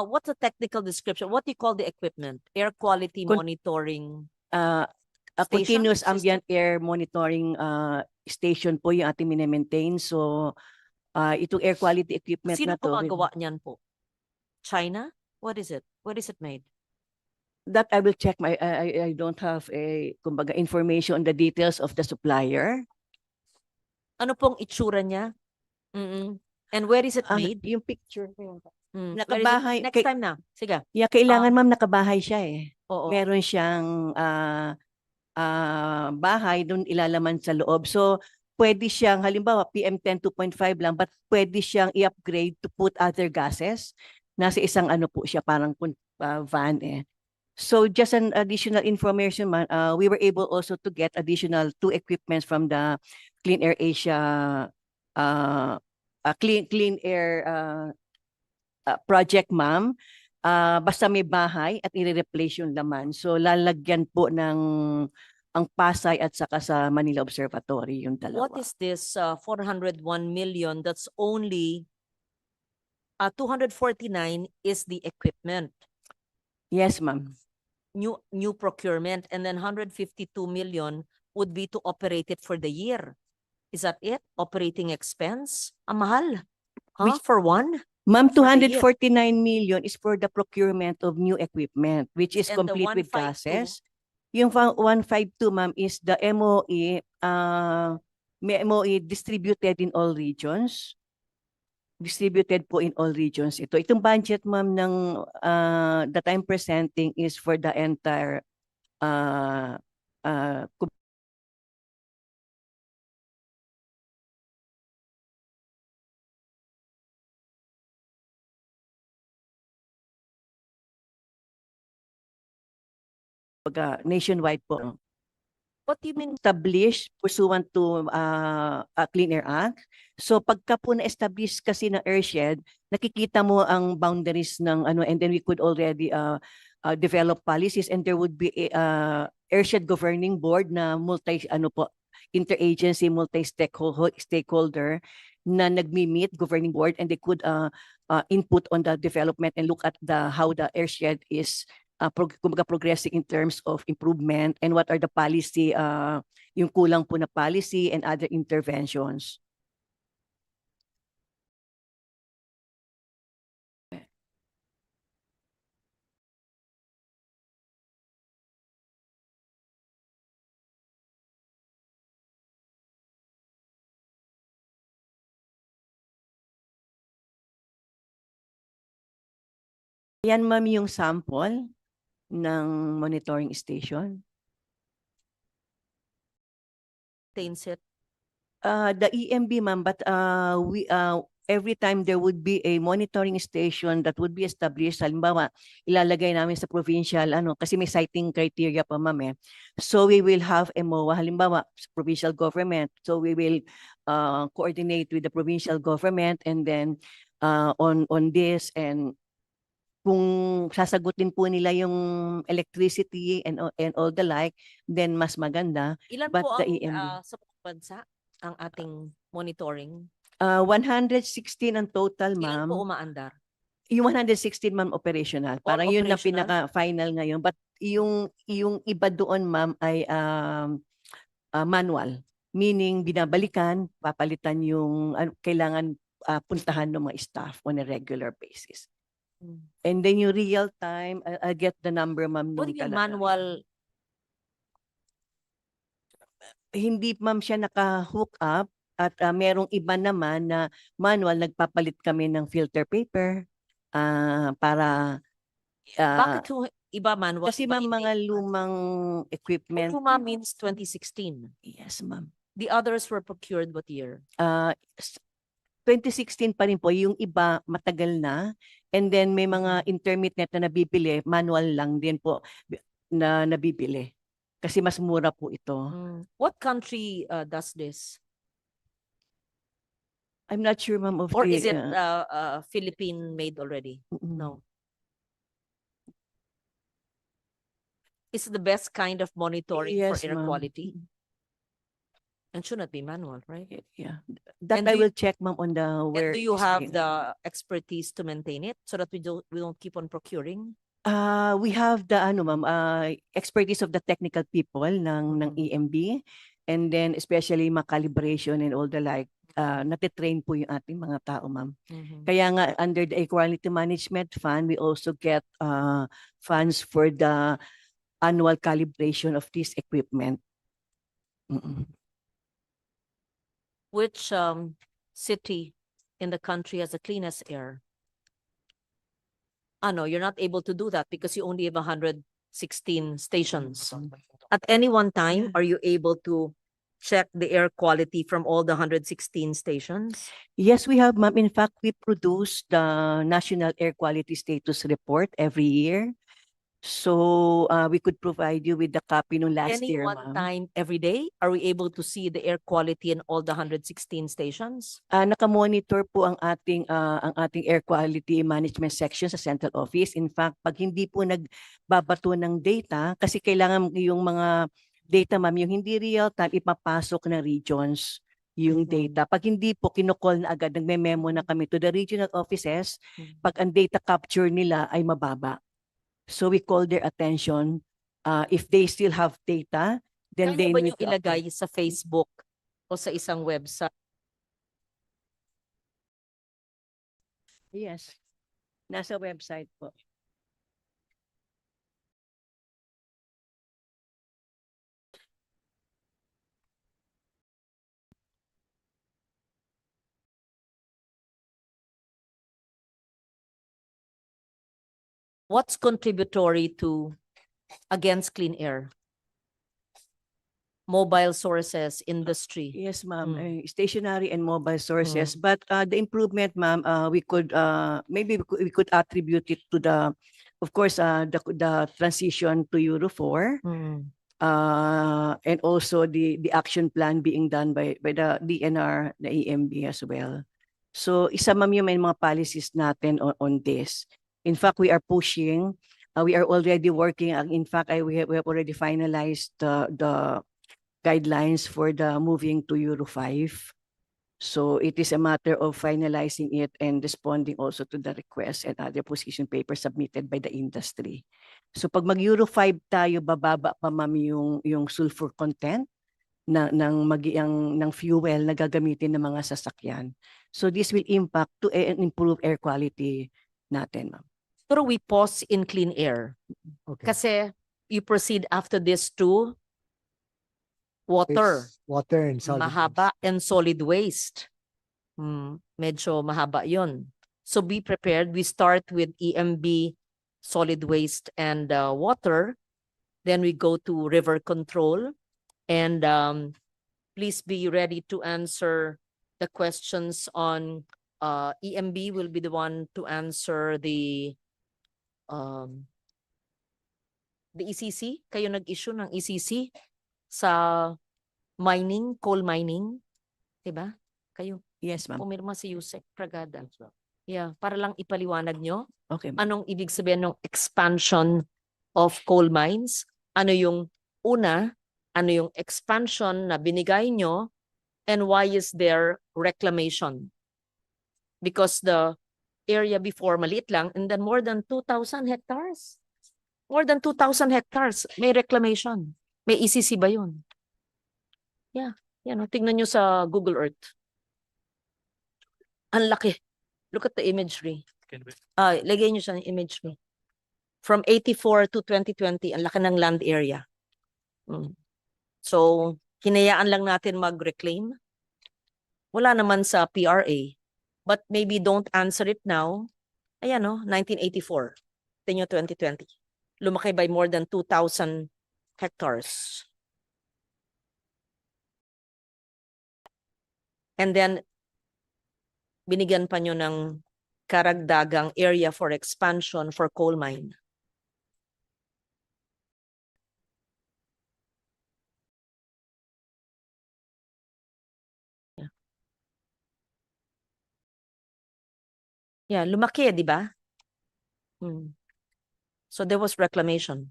what's the technical description? What do you call the equipment? Air quality monitoring a continuous ambient air monitoring station po yung ating mini-maintain. So itong air quality equipment Sino na to, gumagawa niyan po? China? What is it? What is it made? that I will check. I don't have kumbaga information on the details of the supplier. Ano pong itsura niya? And where is it made? Yung picture. Where is it? Nakabahay. Next time na. Sige. Yeah, kailangan ma'am nakabahay siya eh. Oo. Meron siyang bahay doon ilalaman sa loob. So pwede siyang halimbawa PM10 2.5 lang but pwede siyang i-upgrade to put other gases. Nasa isang po siya parang van eh. So just an additional information, ma'am, we were able also to get additional 2 equipments from the Clean Air Asia clean air project, ma'am. Basta may bahay at i-replace yung laman. So lalagyan po ng ang Pasay at saka sa Manila Observatory yung dalawa. What is this 401 million? That's only 249 is the equipment, Yes, ma'am. new procurement, and then 152 million would be to operate it for the year. Is that it? Operating expense? Ang mahal. Huh? For one? Ma'am, For the year. 249 million is for the procurement of new equipment, which is And the complete with 152? gases. Yung 152, ma'am, is the MOE, may MOE distributed in all regions. Distributed po in all regions ito. Itong budget, ma'am, ng that I'm presenting is for the entire nationwide po. What do you mean? Established pursuant to Clean Air Act. So pagka po na-establish kasi ng airshed, nakikita mo ang boundaries ng ano, and then we could already develop policies, and there would be a airshed governing board na interagency, multi-stakeholder na nagmi-meet, governing board, and they could input on the development and look at how the airshed is kumbaga progressing in terms of improvement, and what are the policy, yung kulang po na policy and other interventions. Yan, ma'am, yung sample ng monitoring station. Tains it? The EMB, ma'am, but every time there would be a monitoring station that would be established, halimbawa, ilalagay namin sa provincial, kasi may siting criteria pa, ma'am eh. So we will have a MOA, halimbawa, sa provincial government. So we will coordinate with the provincial government, and then on this, and kung sasagutin po nila yung electricity and all the like, then mas maganda. Ilan But po the ang EMB, sa bansa ang ating monitoring? 116 ang total, Ilan po ma'am. umaandar? Yung 116, ma'am, operational. Parang yun na operational? pinaka-final ngayon. But yung iba doon, ma'am, ay manual. Meaning, binabalikan, papalitan yung kailangan puntahan ng mga staff on a regular basis. And then yung real time, I'll get the number, ma'am. What do you mean manual? Hindi, ma'am, siya naka-hook up, at merong iba naman na manual, nagpapalit kami ng filter paper para Bakit iba manual? kasi, iba ma'am, hindi? mga lumang equipment. Luma means 2016. Yes, ma'am. The others were procured what year? 2016 pa rin po, yung iba matagal na, and then may mga intermittent na nabibili, manual lang din po na nabibili. Kasi mas mura po ito. What country does this? I'm not sure, ma'am, of Or the, is it Philippine made already? No. Is it the best kind of monitoring for Yes, air ma'am. quality? And should not be manual, right? Yeah. That And I do will check, ma'am, on the where. And do you is have in. the expertise to maintain it so that we don't keep on procuring? We have the ma'am, expertise of the technical people ng EMB, and then especially mga calibration and all the like, natitrain po yung ating mga tao, ma'am. Kaya nga, under the Air Quality Management Fund, we also get funds for the annual calibration of this equipment. Which city in the country has the cleanest air? No, you're not able to do that because you only have 116 stations. At any one time, are you able to check the air quality from all the 116 stations? Yes, we have, ma'am. In fact, we produce the National Air Quality Status Report every year. So we could provide you with the copy nung last Any year, one ma'am. time every day, are we able to see the air quality in all the 116 stations? Naka-monitor po ang ating air quality management section sa central office. In fact, pag hindi po nagbabato ng data, kasi kailangan yung mga data, ma'am, yung hindi real time, ipapasok ng regions yung data. Pag hindi po, kinocall na agad, nagme-memo na kami to the regional offices, pag ang data capture nila ay mababa. So we call their attention. If they still have data, then Kaya they ba need yung to ilagay sa Facebook o sa isang website? Yes. Nasa website po. What's contributory to against clean air? Mobile sources, industry. Yes, ma'am. Stationary and mobile sources. But the improvement, ma'am, maybe we could attribute it to of course, the transition to Euro 4. And also the action plan being done by the DNR, the EMB as well. So isa, ma'am, yung may mga policies natin on this. In fact, we are pushing. We are already working. In fact, we have already finalized the guidelines for the moving to Euro 5. So it is a matter of finalizing it and responding also to the requests and other position papers submitted by the industry. So pag mag-Euro 5 tayo, bababa pa, ma'am, yung sulfur content ng fuel na gagamitin ng mga sasakyan. So this will impact to improve air quality natin, ma'am. Pero we pause in clean air. Okay. Kasi you proceed after this to water. Water and solid Mahaba and solid waste. Medyo mahaba yun. So be prepared. We start with EMB, solid waste and water. Then we go to river control. And please be ready to answer the questions on EMB will be the one to answer the ECC. Kayo nag-issue ng ECC sa mining, coal mining, diba? Kayo. Yes, ma'am. Pumirma si Yusek Pragada. Yeah, para lang ipaliwanag nyo. Okay, ma'am. Anong ibig sabihin ng expansion of coal mines? Ano yung una? Ano yung expansion na binigay nyo? And why is there reclamation? Because the area before maliit lang and then more than 2,000 hectares. More than 2,000 hectares. May reclamation. May ECC ba yun? Yeah. Yan, tingnan nyo sa Google Earth. Ang laki. Look at the imagery. Lagay nyo siya ng imagery. From 84 to 2020, ang laki ng land area. So, hinayaan lang natin mag-reclaim. Wala naman sa PRA. But maybe don't answer it now. Ayan, 1984. Tingnan nyo 2020. Lumaki by more than 2,000 hectares. And then, binigyan pa nyo ng karagdagang area for expansion for coal mine. Yeah, lumaki, di ba? So there was reclamation.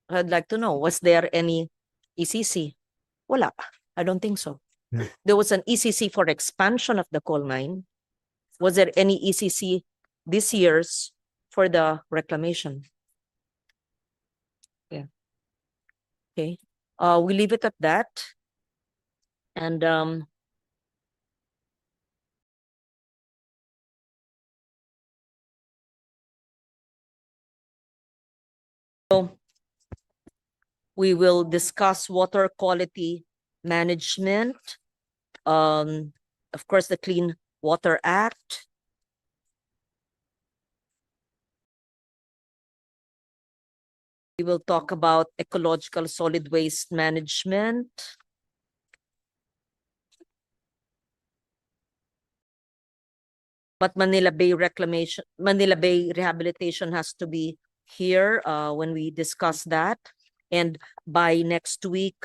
I'd like to know, was there any ECC? Wala pa. I don't think so. There was an ECC for expansion of the coal mine. Was there any ECC this year's for the reclamation? Yeah. Okay. We leave it at that. And so we will discuss water quality management. Of course, the Clean Water Act. We will talk about ecological solid waste management. But Manila Bay reclamation, Manila Bay rehabilitation has to be here when we discuss that. And by next week,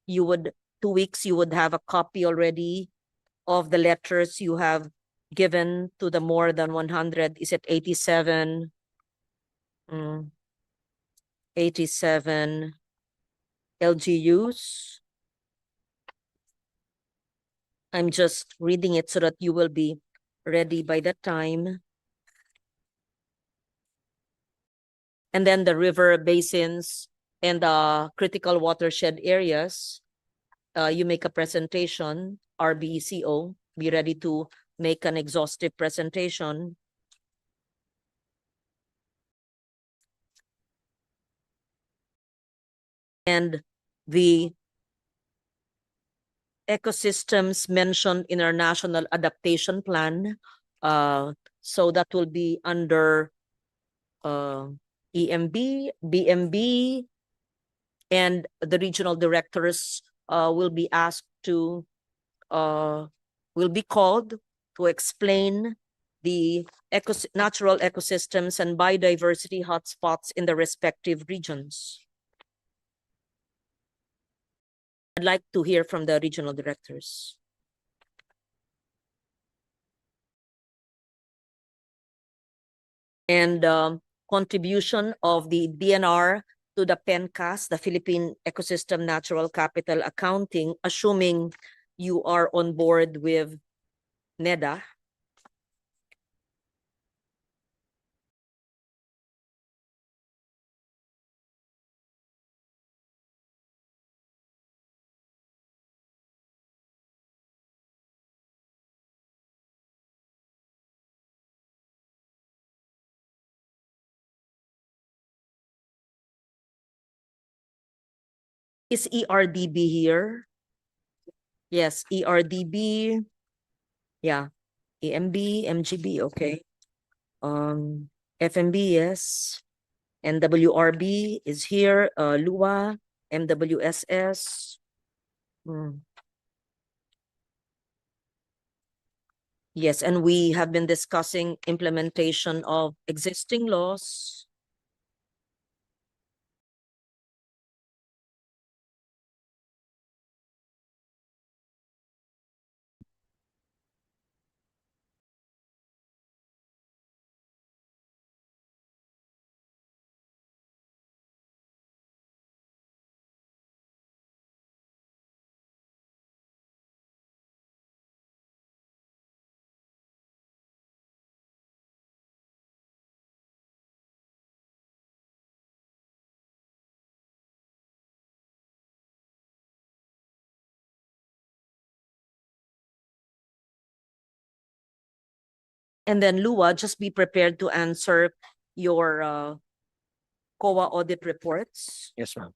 2 weeks, you would have a copy already of the letters you have given to the more than 100, is it 87? 87 LGUs. I'm just reading it so that you will be ready by that time. And then the river basins and the critical watershed areas, you make a presentation, RBCO, be ready to make an exhaustive presentation. And the ecosystems mentioned in our National Adaptation Plan, so that will be under EMB, BMB, and the regional directors will be asked to, will be called to explain the natural ecosystems and biodiversity hotspots in the respective regions. I'd like to hear from the regional directors. And contribution of the DNR to the PENCAS, the Philippine Ecosystem Natural Capital Accounting, assuming you are on board with NEDA. Is ERDB here? Yes, ERDB. Yeah, EMB, MGB, okay. FMB, yes. NWRB is here. LUA, MWSS. Yes, and we have been discussing implementation of existing laws. And then LUA, just be prepared to answer your COA audit reports. Yes, ma'am.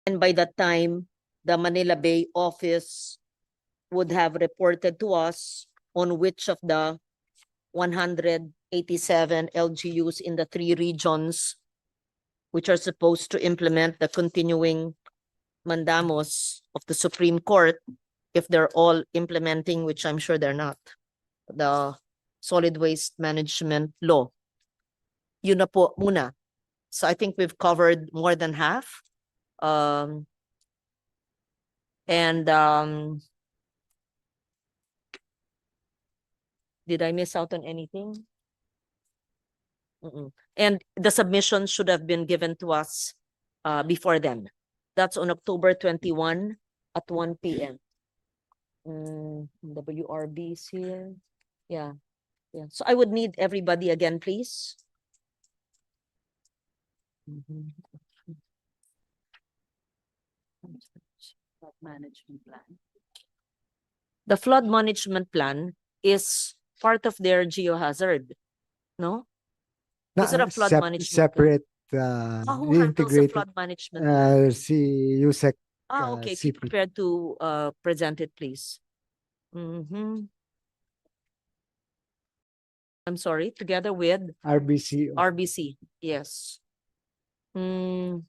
And by that time, the Manila Bay office would have reported to us on which of the 187 LGUs in the 3 regions which are supposed to implement the continuing mandamos of the Supreme Court, if they're all implementing, which I'm sure they're not, the solid waste management law. Yun na po muna. So I think we've covered more than half. Did I miss out on anything? And the submission should have been given to us before then. That's on October 21 at 1 p.m. WRB is here. Yeah. So I would need everybody again, please. Management plan. The flood management plan is part of their geohazard. No? Is it a flood management plan? Separate, Who handles the integrated, flood management plan? si USEC. Okay, if you're CP. prepared to present it, please. I'm sorry, together with RBC. RBC, yes. Ano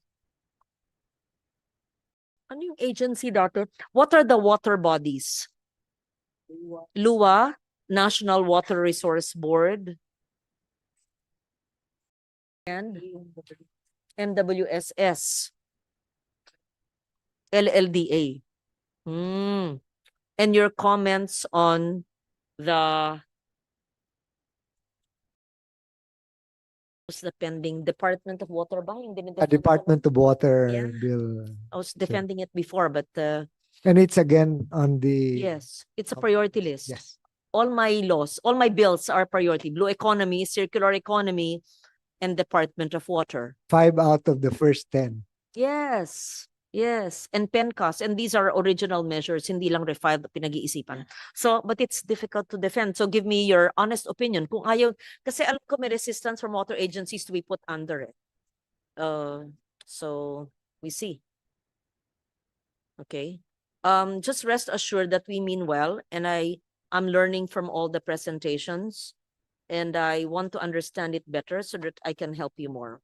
yung agency, doctor? What are the water bodies? LUA, National Water Resource Board, and NWSS, LLDA. And your comments on the pending Department of Water ba? Yung dinidefend ko Department of Water Yeah. bill. I was defending it before, but And it's again on the. yes, it's a priority list. Yes. All my laws, all my bills are priority. Blue economy, circular economy, and Department of Water. 5 out of the first 10. Yes. Yes. And PENCAS. And these are original measures, hindi lang refiled, pinag-iisipan. So, but it's difficult to defend. So give me your honest opinion. Kung ayaw, kasi alam ko may resistance from water agencies to be put under it. So we see. Okay. Just rest assured that we mean well, and I'm learning from all the presentations, and I want to understand it better so that I can help you more.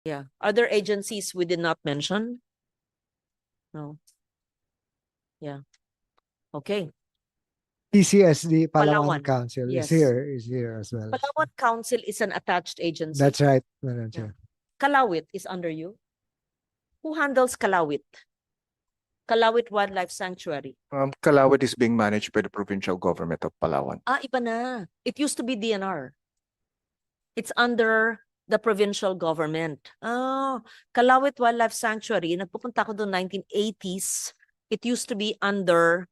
Yeah. Are there agencies we did not mention? No. Yeah. Okay. PCSD, Palawan Palawan. Council Yes. is here as well. Palawan Council is an attached agency. That's right, Madam Chair. Kalawit is under you. Who handles Kalawit? Kalawit Wildlife Sanctuary. Calauit is being managed by the provincial government of Palawan. Iba na. It used to be DNR. It's under the provincial government. Kalawit Wildlife Sanctuary, nagpupunta ko doon 1980s. It used to be under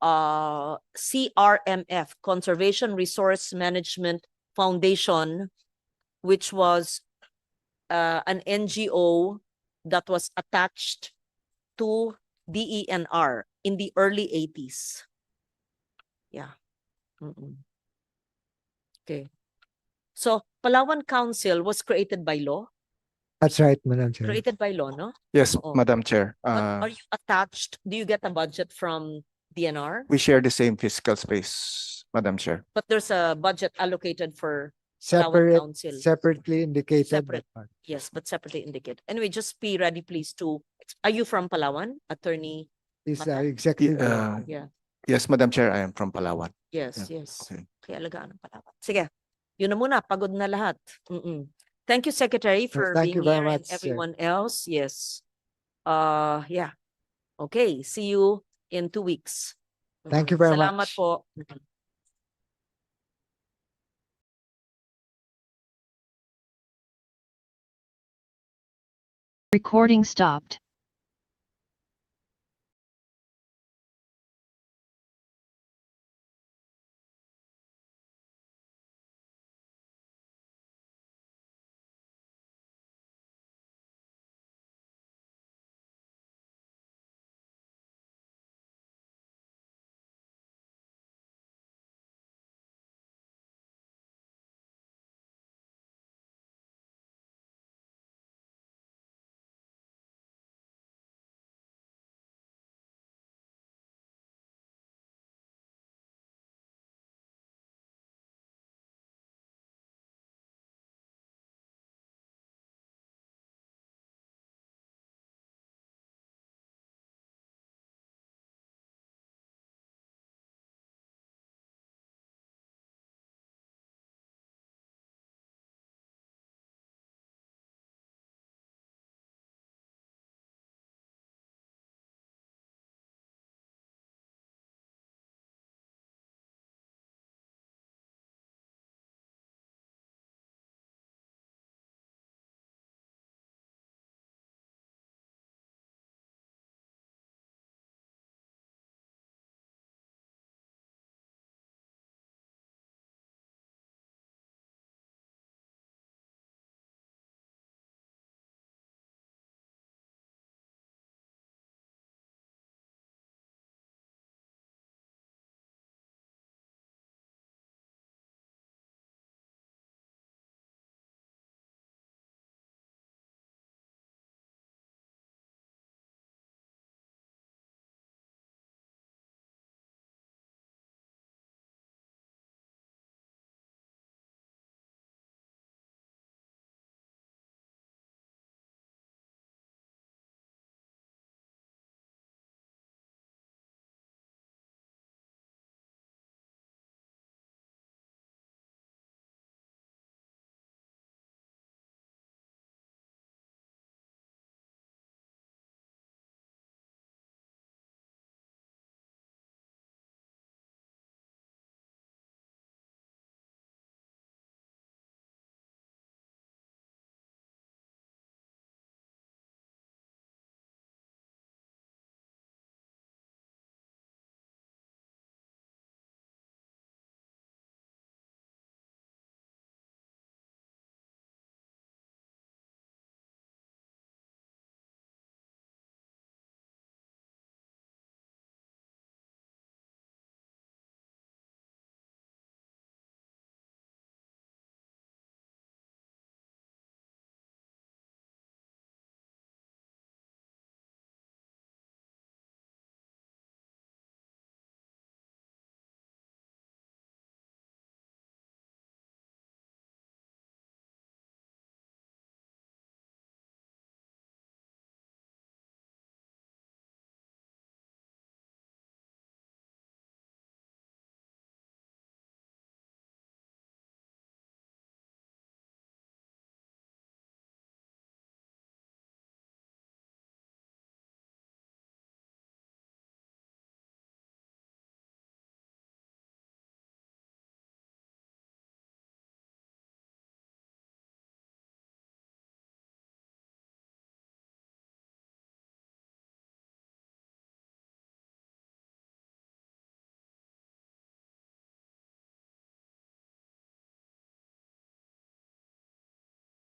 CRMF, Conservation Resource Management Foundation, which was an NGO that was attached to DENR in the early 80s. Yeah. Okay. So, Palawan Council was created by law? That's right, Madam Chair. Created by law, no? Yes, Oo. Madam Chair. But are you attached? Do you get a budget from DNR? We share the same fiscal space, Madam Chair. But there's a budget allocated for Palawan Council. Separately indicated. Separate. Yes, but separately indicated. Anyway, just be ready, please, to... Are you from Palawan, Attorney? Is Mata? executive. Yeah. Yes, Madam Chair, I am from Palawan. Yes, Yeah. yes. Okay. Kaya alagaan ng Palawan. Sige, yun na muna. Pagod na lahat. Thank you, Secretary, for Thank you being very here, much, and sir. everyone else. Yes. Yeah. Okay, see you in 2 weeks. Thank you very Salamat much. po. Recording stopped.